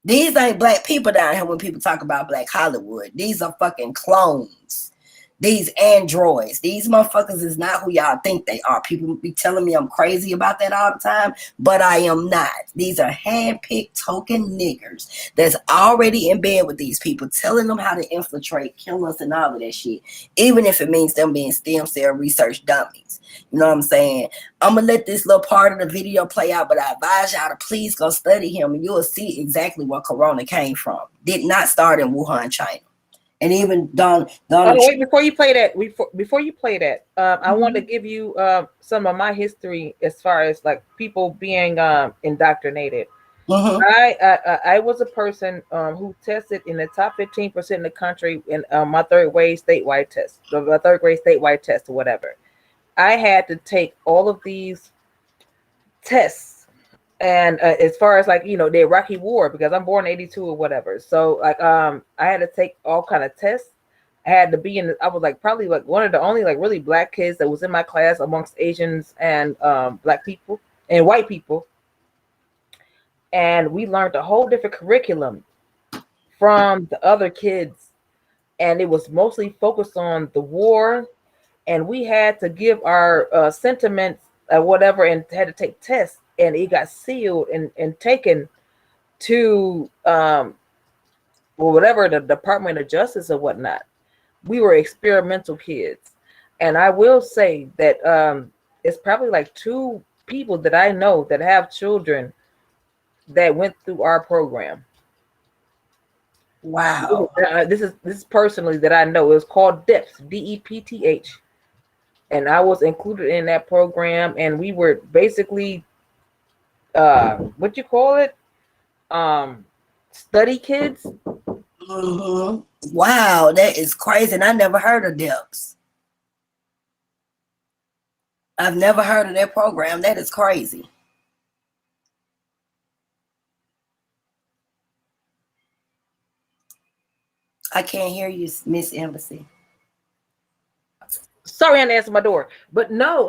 N: These ain't black people down here when people talk about Black Hollywood. These are fucking clones. These androids. These motherfuckers is not who y'all think they are. People be telling me I'm crazy about that all the time, but I am not. These are hand-picked token niggers that's already in bed with these people, telling them how to infiltrate, kill us, and all of that shit, even if it means them being stem cell research dummies. You know what I'm saying? I'm going to let this little part of the video play out, but I advise y'all to please go study him, and you'll see exactly where Corona came from. Did not start in Wuhan, China. And even Donald
O: wait, before you play that, I want to give you some of my history as far as like people being indoctrinated. I was a person who tested in the top 15% in the country in my third grade statewide test or whatever. I had to take all of these tests, and as far as like the Iraqi war, because I'm born in 82 or whatever, so like I had to take all kind of tests. I had to be I was like probably like one of the only like really black kids that was in my class amongst Asians and black people and white people, and we learned a whole different curriculum from the other kids, and it was mostly focused on the war and we had to give our sentiments whatever, and had to take tests, and it got sealed and taken to whatever, the Department of Justice or whatnot. We were experimental kids, and I will say that it's probably like 2 people that I know that have children that went through our program.
N: Wow.
O: This is personally that I know. It was called DEPTH, DEPTH, and I was included in that program, and we were basically what you call it, study kids.
N: Mm-hmm. Wow, that is crazy, and I never heard of DEPTH. I've never heard of that program. That is crazy. I can't hear you, Miss Embassy.
O: Sorry, I didn't answer my door, but no,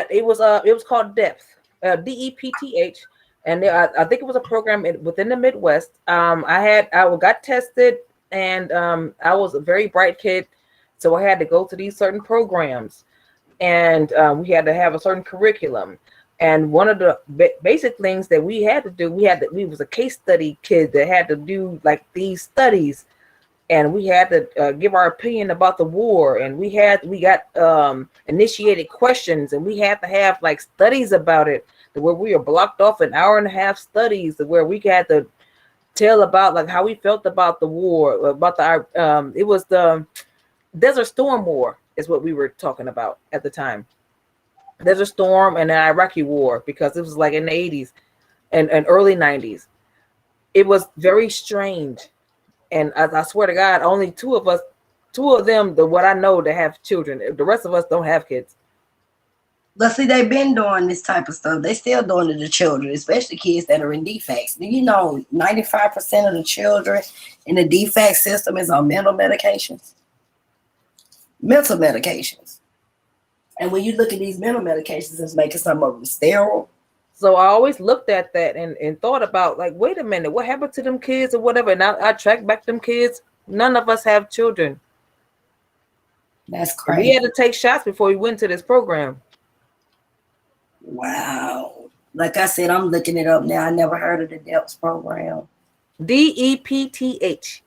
O: it was called DEPTH, DEPTH, and I think it was a program within the Midwest. I got tested, and I was a very bright kid, so I had to go to these certain programs, and we had to have a certain curriculum. And one of the basic things that we had to do, we was a case study kid that had to do like these studies, and we had to give our opinion about the war, and we got initiated questions, and we had to have like studies about it, where we were blocked off an hour and a half studies, where we had to tell about like how we felt about the war, about it was the Desert Storm War is what we were talking about at the time. Desert Storm and the Iraqi war, because it was like in the 80s and early 90s. It was very strange. And I swear to God, only 2 of them, what I know, that have children. The rest of us don't have kids.
N: But see, they've been doing this type of stuff. They still doing it to children, especially kids that are in defects. Do you know 95% of the children in the defect system is on mental medications? Mental medications. And when you look at these mental medications, it's making some of them sterile.
O: So I always looked at that and thought about, like, wait a minute, what happened to them kids or whatever? And I tracked back them kids. None of us have children.
N: That's crazy.
O: We had to take shots before we went to this program.
N: Wow. Like I said, I'm looking it up now. I never heard of the DEPTH program.
O: DEPTH.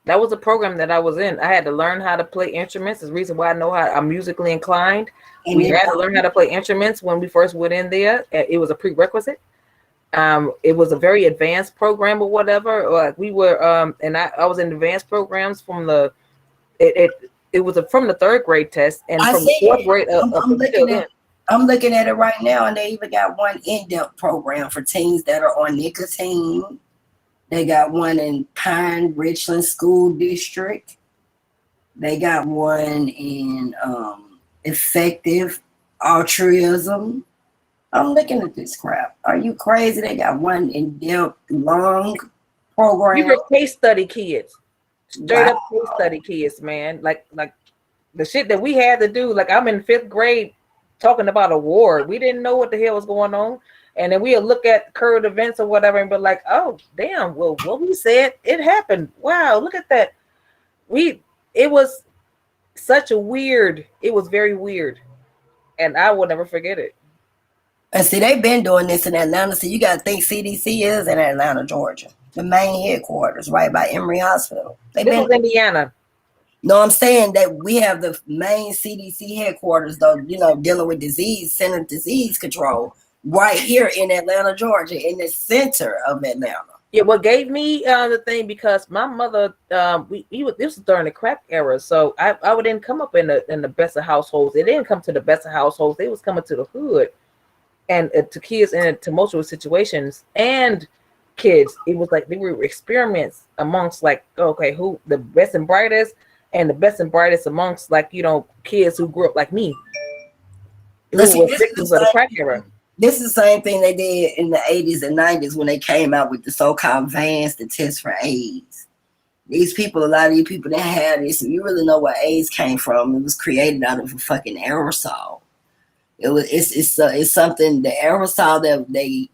O: That was a program that I was in. I had to learn how to play instruments. That's the reason why I know how I'm musically inclined. We had to learn how to play instruments when we first went in there. It was a prerequisite. It was a very advanced program or whatever. Like we were, and I was in advanced programs from it was from the 3rd grade test, and from the 4th grade
N: I'm looking at it right now, and they even got one in-depth program for teens that are on nicotine. They got one in Pine Richland School District. They got one in effective altruism. I'm looking at this crap. Are you crazy? They got one in-depth long program.
O: We were case study kids. Straight up case study kids, man. Like the shit that we had to do. Like I'm in 5th grade talking about a war. We didn't know what the hell was going on. And then we'll look at current events or whatever and be like, oh, damn, well, what we said, it happened. Wow, look at that. It was very weird. And I will never forget it.
N: And see, they've been doing this in Atlanta. So you got to think CDC is in Atlanta, Georgia. The main headquarters, right by Emory Hospital.
O: This was Indiana.
N: No, I'm saying that we have the main CDC headquarters, though, dealing with Center of Disease Control, right here in Atlanta, Georgia, in the center of Atlanta.
O: Yeah, what gave me the thing, because my mother, this was during the crack era, so I didn't come up in the best of households. They didn't come to the best of households. They was coming to the hood, and to kids in tumultuous situations and kids. It was like they were experiments amongst like, okay, who the best and brightest, and the best and brightest amongst like kids who grew up like me, who were victims of the crack era.
N: This is the same thing they did in the 80s and 90s when they came out with the so-called vans to test for AIDS. A lot of these people that had this, you really know where AIDS came from. It was created out of a fucking aerosol. It's something, the aerosol that they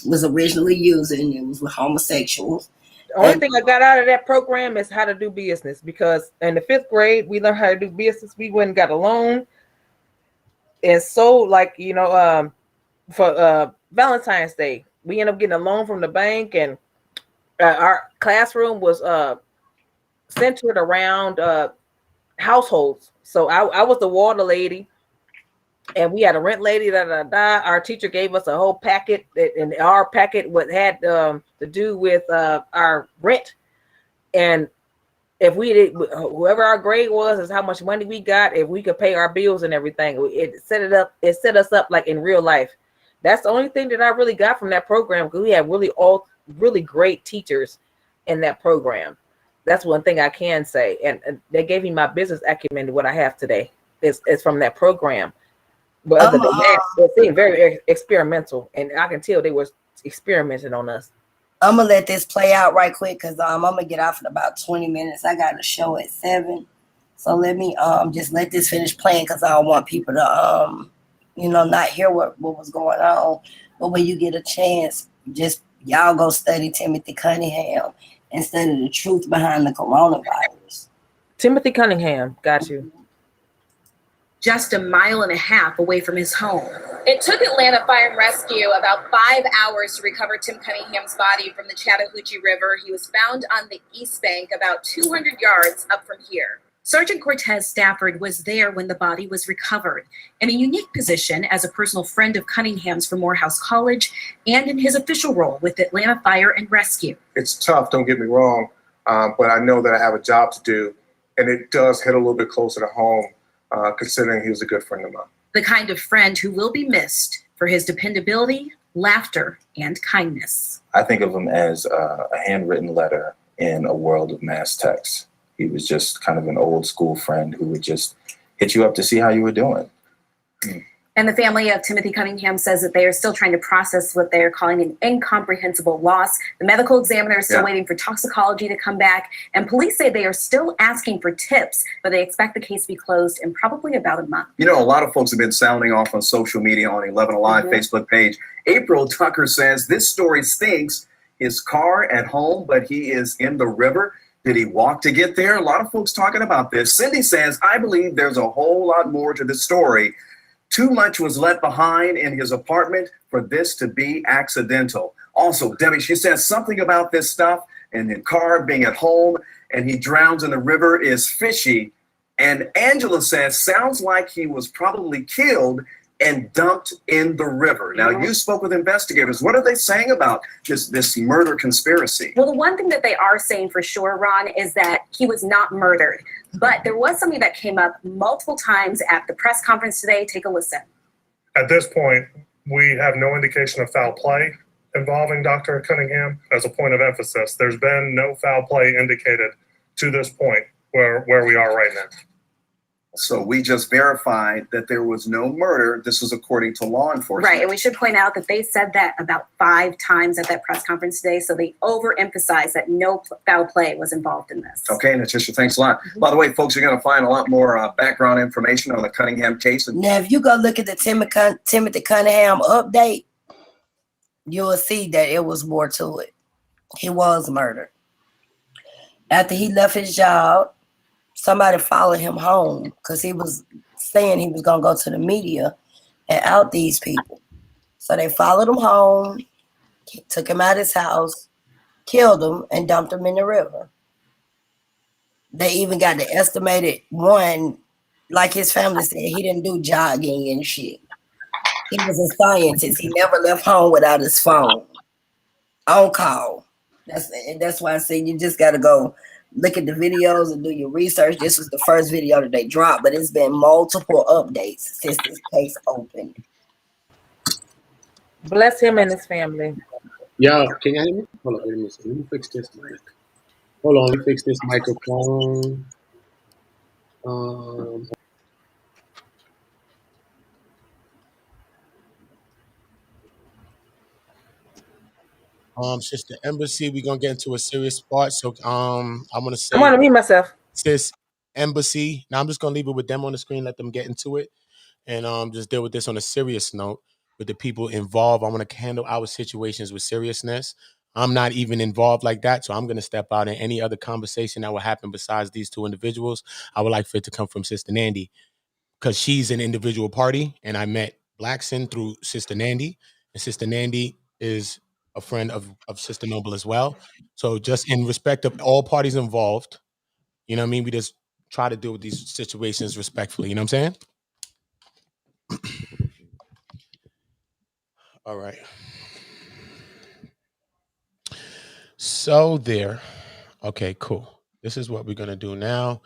N: was originally using. It was with homosexuals.
O: The only thing I got out of that program is how to do business, because in the 5th grade we learned how to do business. We went and got a loan, and so like for Valentine's Day we ended up getting a loan from the bank, and our classroom was centered around households. So I was the water lady, and we had a rent lady. Our teacher gave us a whole packet, and our packet had to do with our rent. And if we did, whoever our grade was is how much money we got, if we could pay our bills and everything. It set us up like in real life. That's the only thing that I really got from that program, because we had really great teachers in that program. That's one thing I can say. And they gave me my business acumen, what I have today. It's from that program. But other than that, it seemed very experimental, and I can tell they were experimenting on us.
N: I'm gonna let this play out right quick, because I'm gonna get off in about 20 minutes. I got a show at 7, so let me just let this finish playing, because I don't want people to not hear what was going on. But when you get a chance, just y'all go study Timothy Cunningham and study the truth behind the coronavirus.
O: Timothy Cunningham, got you.
V: Just 1.5 miles away from his home.
T: It took Atlanta Fire and Rescue about 5 hours to recover Tim Cunningham's body from the Chattahoochee River. He was found on the East Bank, about 200 yards up from here.
V: Sergeant Cortez Stafford was there when the body was recovered, in a unique position as a personal friend of Cunningham's from Morehouse College and in his official role with Atlanta Fire and Rescue.
C: It's tough, don't get me wrong, but I know that I have a job to do, and it does hit a little bit closer to home, considering he was a good friend of mine.
V: The kind of friend who will be missed for his dependability, laughter, and kindness.
U: I think of him as a handwritten letter in a world of mass text. He was just kind of an old school friend who would just hit you up to see how you were doing.
V: And the family of Timothy Cunningham says that they are still trying to process what they are calling an incomprehensible loss. The medical examiner is still waiting for toxicology to come back. And police say they are still asking for tips, but they expect the case to be closed in probably about a month.
S: You know, a lot of folks have been sounding off on social media on 11 Alive Facebook page. April Tucker says this story stinks. His car at home, but he is in the river. Did he walk to get there? A lot of folks talking about this. Cindy says, I believe there's a whole lot more to this story. Too much was left behind in his apartment for this to be accidental. Also, Debbie, she says something about this stuff and the car being at home and he drowns in the river is fishy. And Angela says, sounds like he was probably killed and dumped in the river. Now, you spoke with investigators. What are they saying about this murder conspiracy?
T: Well, the one thing that they are saying for sure, Ron, is that he was not murdered. But there was something that came up multiple times at the press conference today. Take a listen.
W: At this point, we have no indication of foul play involving Dr. Cunningham. As a point of emphasis, there's been no foul play indicated to this point where we are right now.
S: So we just verified that there was no murder. This was according to law enforcement.
T: Right, and we should point out that they said that about 5 times at that press conference today, so they overemphasized that no foul play was involved in this.
S: Okay, Natisha, thanks a lot. By the way, folks, you're going to find a lot more background information on the Cunningham case.
N: Now, if you go look at the Timothy Cunningham update, you'll see that it was more to it. He was murdered. After he left his job, somebody followed him home because he was saying he was going to go to the media and out these people. So they followed him home, took him out of his house, killed him, and dumped him in the river. They even got the estimated one, like his family said, he didn't do jogging and shit. He was a scientist. He never left home without his phone. On call. That's why I say you just got to go look at the videos and do your research. This was the first video that they dropped, but it's been multiple updates since this case opened.
O: Bless him and his family.
B: Yeah, can you hear me? Hold on, wait a minute. Let me fix this mic. Hold on, let me fix this microphone. Since the embassy, we're gonna get into a serious part. So I'm gonna say
O: I'm gonna mute myself.
B: Sis embassy. Now I'm just gonna leave it with them on the screen, let them get into it, and just deal with this on a serious note. with the people involved. I want to handle our situations with seriousness. I'm not even involved like that, so I'm going to step out in any other conversation that will happen besides these two individuals. I would like for it to come from Sister Nandy, because she's an individual party, and I met Blackson through Sister Nandy, and Sister Nandy is a friend of Sister Noble as well. So just in respect of all parties involved, you know what I mean? We just try to deal with these situations respectfully, you know what I'm saying? All right. So there. Okay, cool. This is what we're going to do now.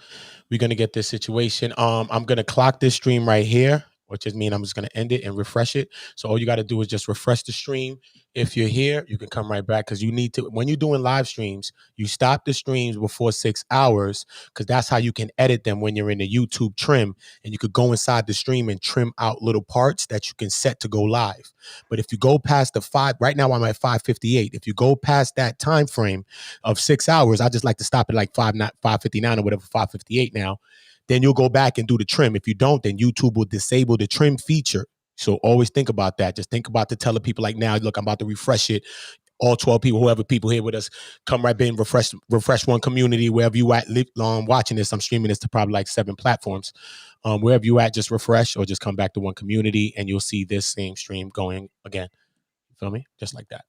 B: We're going to get this situation. I'm going to clock this stream right here, which is mean I'm just going to end it and refresh it. So all you got to do is just refresh the stream. If you're here, you can come right back, because you need to, when you're doing live streams, you stop the streams before 6 hours, because that's how you can edit them when you're in the YouTube trim, and you could go inside the stream and trim out little parts that you can set to go live. But if you go past the 5, right now I'm at 5:58. If you go past that time frame of 6 hours, I just like to stop at like 5:59 or whatever, 5:58 now. Then you'll go back and do the trim. If you don't, then YouTube will disable the trim feature. So always think about that. Just think about to tell the people like, now, look, I'm about to refresh it. All 12 people, whoever people here with us, come right in, refresh one community, wherever you at, watching this. I'm streaming this to probably like 7 platforms. Wherever you at, just refresh or just come back to one community, and you'll see this same stream going again. You feel me? Just like that.